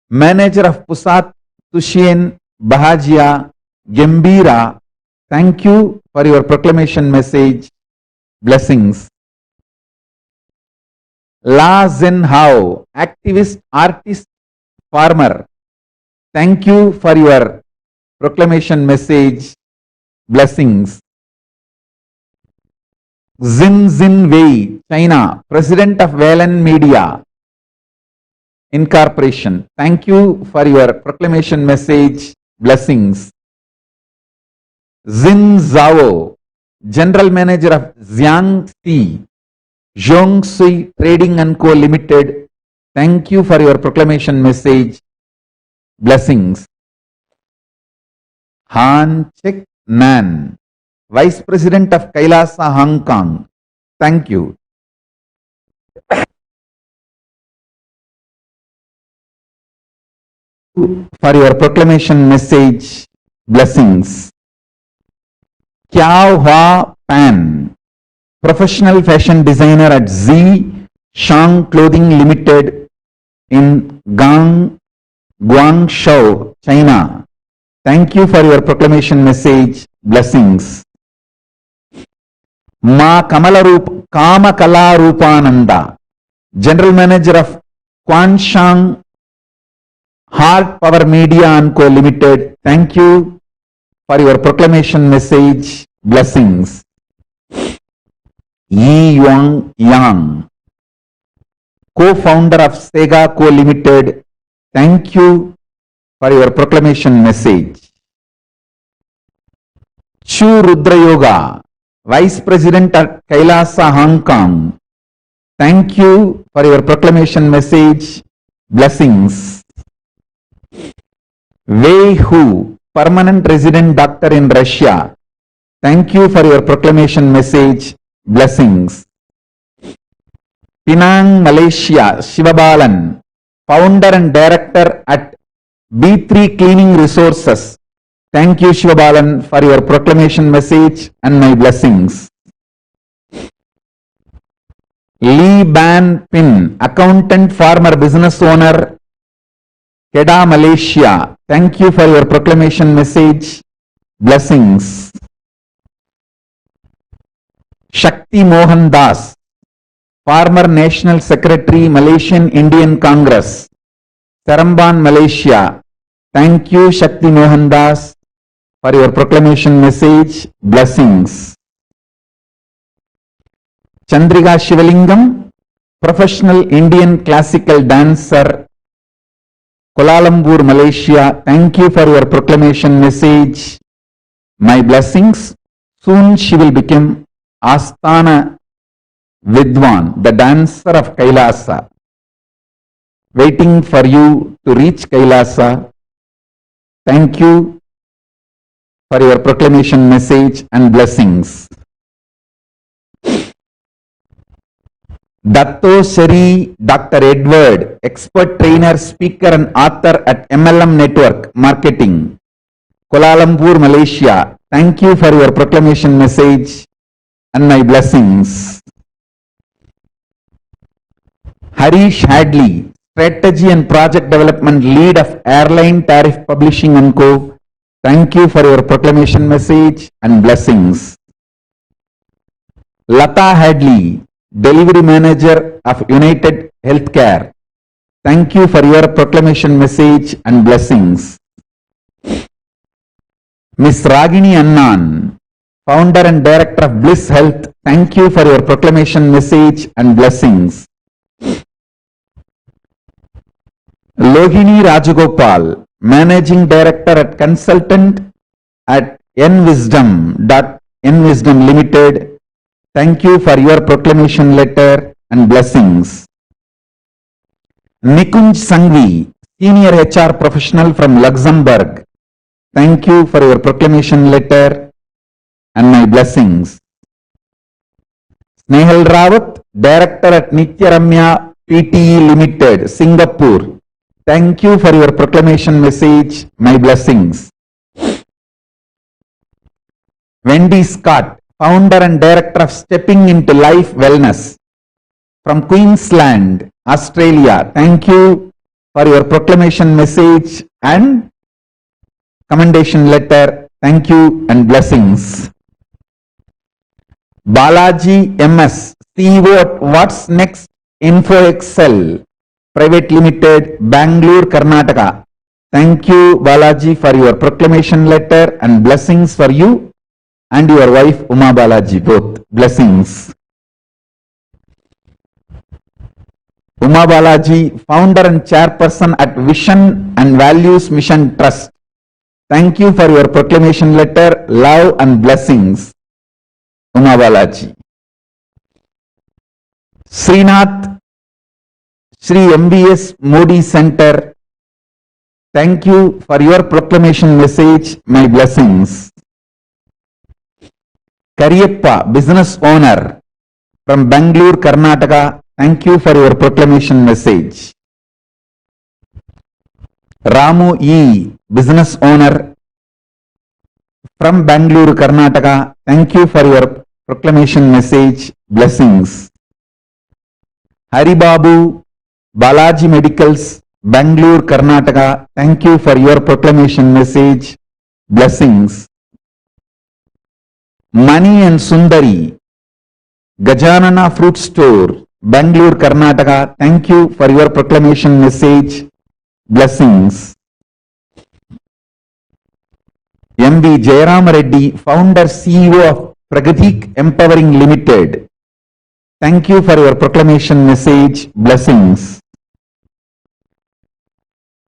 Manager of Pusat Tushen Bahajia Gembira. Thank you for your proclamation message. Blessings. La Zen Hao, Activist, Artist, Farmer. Thank you for your proclamation message. Blessings. Xin Wei, China, President of Wayland Media Incorporation. Thank you for your proclamation message. Blessings. Xin Zhao, General Manager of Jiangxi Zhongsui Trading & Co. Limited. Thank you for your proclamation message. Blessings. Han Chek Nan, Vice President of KAILASA, Hong Kong. Thank you. For your proclamation message. Blessings. Kiao Hua Pan, Professional Fashion Designer at Z Shang Clothing Limited in Guangzhou, China. Thank you for your proclamation message. Blessings. Ma Kama Kala Rupananda, General Manager of Quanshang Heart Power Media & Co. Limited. Thank you for your proclamation message. Blessings. Yi Yuan Yang, Co-founder of Sega Co. Limited. Thank you for your proclamation message. Chu Rudra Yoga, Vice President at KAILASA, Hong Kong. Thank you for your proclamation message. Blessings. Wei Hu, Permanent Resident Doctor in Russia. Thank you for your proclamation message. Blessings. Penang, Malaysia, Shivabalan, Founder and Director at B3 Cleaning Resources. Thank you, Shivabalan, for your proclamation message and my blessings. Lee Ban Pin, Accountant, Farmer, Business Owner, Kedah, Malaysia. Thank you for your proclamation message. Blessings. Shakti Mohan Das, Former National Secretary, Malaysian Indian Congress, Seremban, Malaysia. Thank you, Shakti Mohan Das, for your proclamation message. Blessings. Chandrika Shivalingam, Professional Indian Classical Dancer, Kuala Lumpur, Malaysia, thank you for your proclamation message. My blessings. Soon she will become Asthana Vidwan, the dancer of Kailasa. Waiting for you to reach Kailasa. Thank you for your proclamation message and blessings. Datto Seri Dr. Edward, expert trainer, speaker and author at MLM Network Marketing, Kuala Lumpur, Malaysia. Thank you for your proclamation message and my blessings. Harish Hadley, strategy and project development lead of Airline Tariff Publishing & Co. Thank you for your proclamation message and blessings. Lata Hadley, delivery manager of United Healthcare. Thank you for your proclamation message and blessings. Miss Ragini Annan, founder and director of Bliss Health. Thank you for your proclamation message and blessings. Lohini Rajagopal, managing director at consultant at Enwisdom Limited. Thank you for your proclamation letter and blessings. Nikunj Sangvi, senior HR professional from Luxembourg. Thank you for your proclamation letter and my blessings. Snehal Rawat, director at Nityaramya PTE Limited, Singapore. Thank you for your proclamation message, my blessings. Wendy Scott, founder and director of Stepping into Life Wellness from Queensland, Australia. Thank you for your proclamation message and commendation letter. Thank you and blessings. Balaji MS, CEO at What's Next Info Excel Private Limited, Bangalore, Karnataka. Thank you, Balaji, for your proclamation letter and blessings for you and your wife Uma Balaji, both blessings. Uma Balaji, founder and chairperson at Vision and Values Mission Trust. Thank you for your proclamation letter, love and blessings. Uma Balaji. Srinath Sri MBS Modi Center. Thank you for your proclamation message, my blessings. Kariyappa, business owner from Bangalore, Karnataka. Thank you for your proclamation message. Ramu E, business owner from Bangalore, Karnataka. Thank you for your proclamation message, blessings. Haribabu, Balaji Medicals, Bangalore, Karnataka. Thank you for your proclamation message, blessings. Mani and Sundari, Gajanana Fruit Store, Bangalore, Karnataka. Thank you for your proclamation message, blessings. MV Jairam Reddy, founder CEO of Pragatik Empowering Limited. Thank you for your proclamation message, blessings.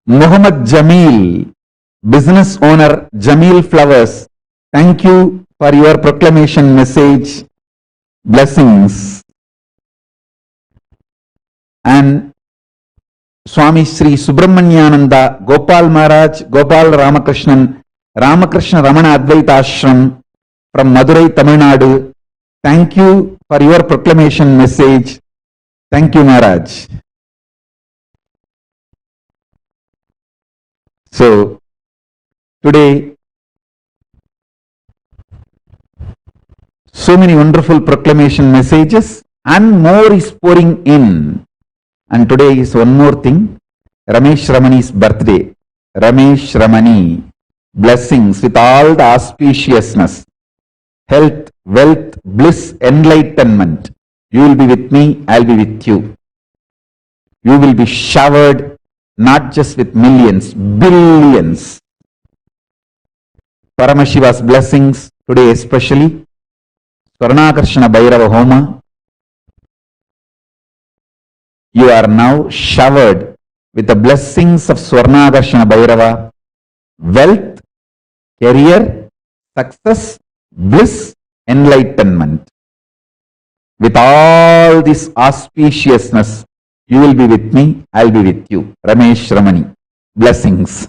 Muhammad Jamil, business owner, Jamil Flowers. Thank you for your proclamation message, blessings. And Swami Sri Subramaniananda, Gopal Maharaj, Gopal Ramakrishnan, Ramakrishna Ramana Advaita Ashram from Madurai, Tamil Nadu. Thank you for your proclamation message. Thank you, Maharaj. So, today, so many wonderful proclamation messages and more is pouring in. And today is one more thing, Ramesh Ramani's birthday. Ramesh Ramani, blessings with all the auspiciousness, health, wealth, bliss, enlightenment. You will be with me, I'll be with you. You will be showered not just with millions, billions. Paramashiva's blessings today especially. Swarnakarshana Bhairava Homa. You are now showered with the blessings of Swarnakarshana Bhairava, wealth, career, success, bliss, enlightenment. With all this auspiciousness, you will be with me, I'll be with you. Ramesh Ramani. Blessings.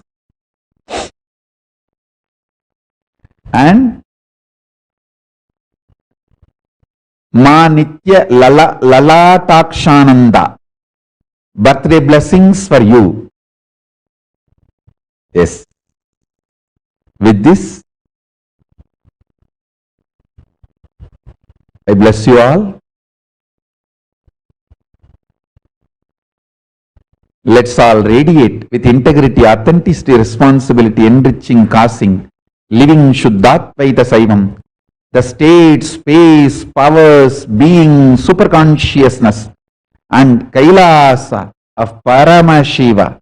And Ma Nitya Lalatakshananda. Birthday blessings for you. Yes. With this, I bless you all. Let's all radiate with integrity, authenticity, responsibility, enriching, causing, living Shuddhatvaita Saivam, the state, space, powers, being, superconsciousness, and KAILASA of Paramashiva.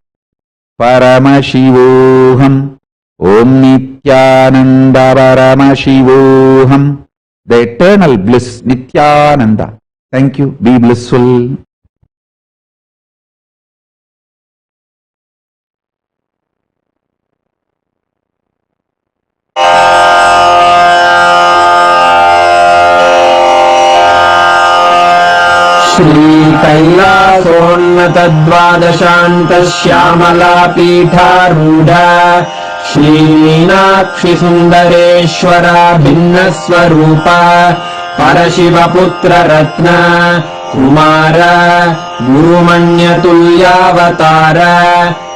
Paramashivoham, Om Nithyananda Paramashivoham, the eternal bliss, Nithyananda. Thank you. Be blissful. Shri Kailasonnata Dvadashanta Shyamala Pitharudha Shri Meenakshi Sundareshwara Bhinna Swarupa Parashiva Putra Ratna Kumara Gurumanya Tulyavatara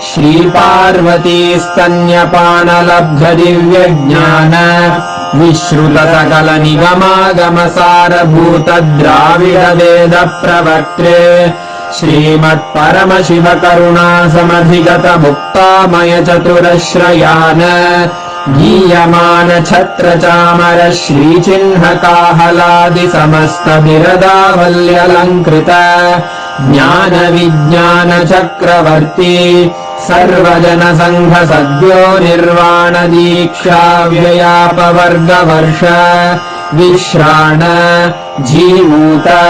Shri Parvati Stanyapana Labdha Divya Jnana Vishruta Sakala Nigama Gamasara Bhuta Dravida Veda Pravaktre Srimad Paramashiva Karuna Samadhigata Bhukta Maya Chaturashrayana Giyamana Chatra Chamara Shri Chinha Kahaladi Samasta Virada Valyalankrita Jnana Vijnana Chakravarti Sarvajana Sangha Sadhyo Nirvana Diksha Vyayapa Varga Varsha Vishrana Jimuta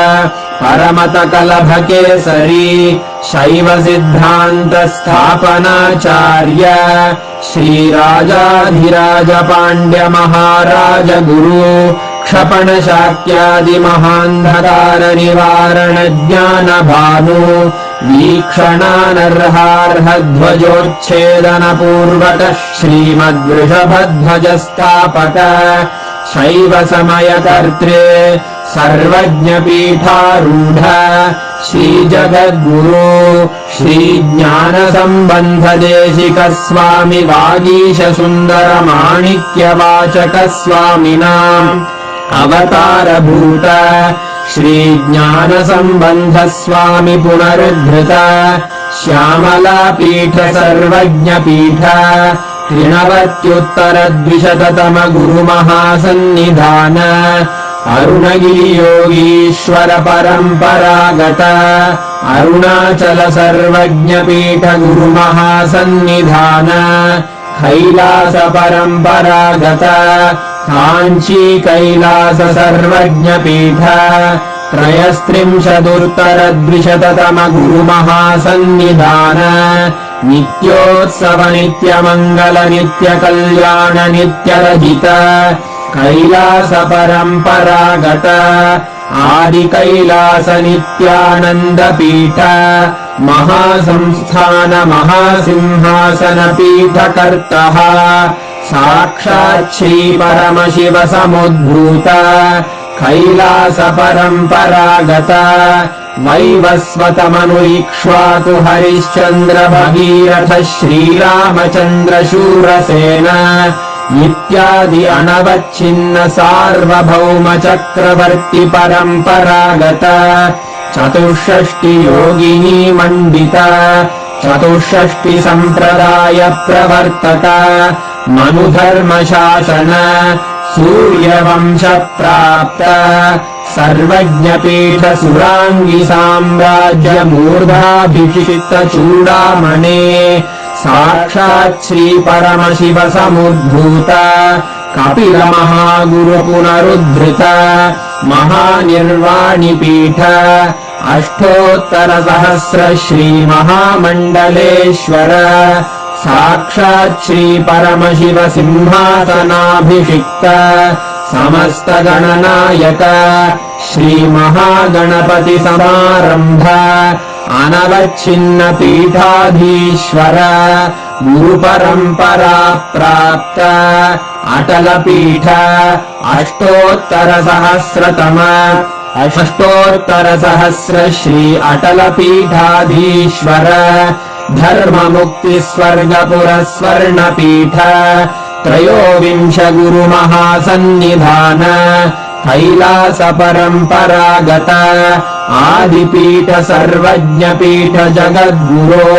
Paramata Kalabha Kesari Shaiva Siddhanta Sthapana Charya Shri Rajadhiraja Pandya Maharaja Guru Kshapana Shakyadi Mahandhakara Nivarana Jnana Bhanu Vikshana Narharha Dhvajochedana Purvaka Srimad Vrishabhadhvaja Sthapaka Shaiva Samaya Kartre Sarvajna Pitharudha Shri Jagatguru Shri Jnana Sambandha Deshika Swami Vagisha Sundara Manikya Vachaka Swaminam Avatara Bhuta Shri Jnana Sambandha Swami Punarudhrita Shyamala Pitha Sarvajna Pitha Trinavatyuttara Dvishatatama Guru Mahasannidhana Arunagiri Yogishwara Paramparagata Arunachala Sarvajna Pitha Guru Mahasannidhana KAILASA Paramparagata Kanchi KAILASA Sarvajna Pitha Trayastrimshadurtara Dvishatatama Guru Mahasannidhana Nityotsava Nitya Mangala Nitya Kalyana Nitya Rajita KAILASA Paramparagata Adi KAILASA Nithyananda Pitha Mahasamsthana Mahasimhasana Pitha Kartaha Sakshat Shri Paramashiva Samudbhuta KAILASA Paramparagata Vaivasvatamanu Ikshvaku Harishchandra Bhagirath Shri Ramachandra Shurasena Nityadi Anavachinna Sarvabhauma Chakravarti Paramparagata Chatushashti Yogini Mandita Chatushashti Sampradaya Pravartaka Manudharma Shasana Surya Vamsha Prapta Sarvajna Pitha Surangi Samrajya Murdhabhishita Chudamane Sakshat Shri Paramashiva Samudbhuta Kapila Mahaguru Punarudhrita Mahanirvani Pitha अष्टोत्तरसहस्र श्रीमहामण्डलेश्वर साक्षात् श्रीपरमशिव सिंहासनाभिषिक्त समस्तगणनायक श्रीमहागणपति समारम्भ अनवच्छिन्न पीठाधीश्वर गुरुपरम्परा प्राप्त अटलपीठ अष्टोत्तरसहस्र श्री अटलपीठाधीश्वर धर्ममुक्तिस्वर्गपुरस्वर्णपीठ त्रयोविंश गुरुमहासन्निधान कैलास परम्परागत आदिपीठ सर्वज्ञपीठ जगद्गुरो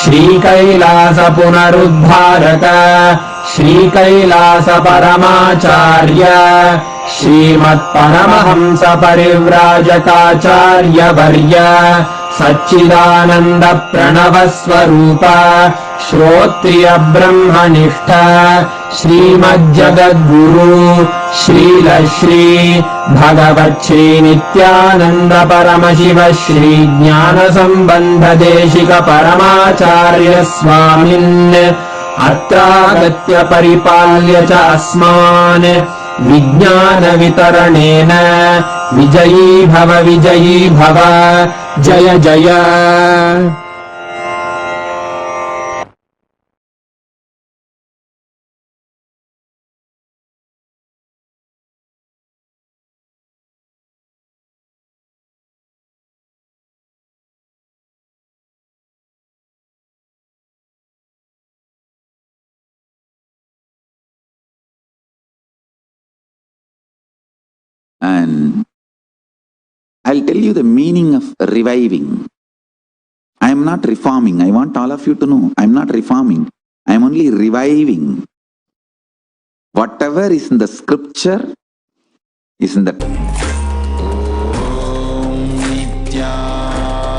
श्रीकैलास पुनरुद्धारक श्रीकैलास परमाचार्य श्रीमत्परमहंस परिव्राजकाचार्य वर्य सच्चिदानन्द प्रणव स्वरूप श्रोत्रिय ब्रह्मनिष्ठ श्रीमज्जगद्गुरु श्रील श्री भगवत् श्री नित्यानंद परमशिव श्री ज्ञान संबंध देशिक परमाचार्य स्वामिन् अत्रागत्य परिपाल्य च अस्मान् विज्ञान वितरणेन विजयी भव जय जय। And I'll tell you the meaning of reviving. I am not reforming. I want all of you to know, I am not reforming. I am only reviving. Whatever is in the scripture is in the...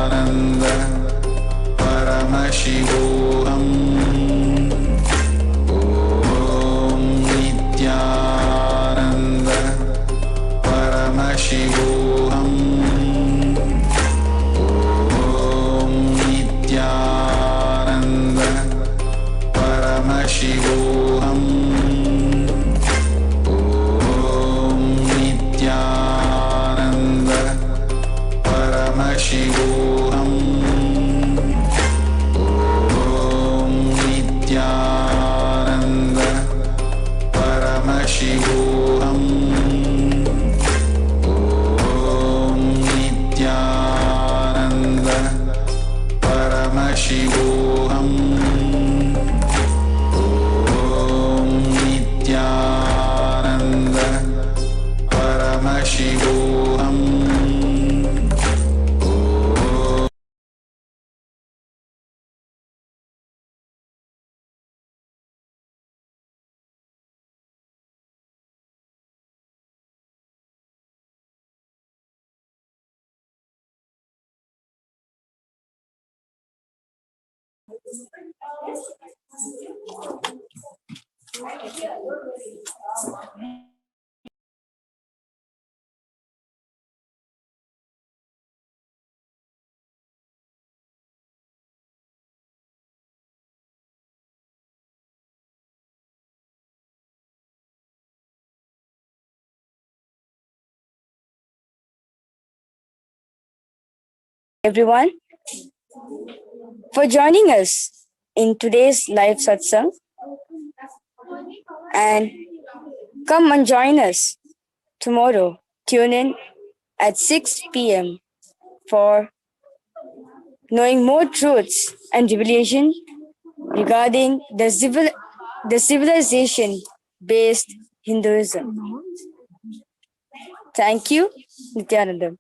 Nithyananda Paramashivoham. Nithyananda Paramashivoham. Nithyananda Paramashivoham. Nithyananda Paramashivoham. Nithyananda Paramashivoham. Nithyananda Paramashivoham. Nithyananda Paramashivoham. Everyone for joining us in today's live satsang, and come and join us tomorrow. Tune in at 6 p.m. for knowing more truths and revelation regarding the civilization-based Hinduism. Thank you, Nithyananda.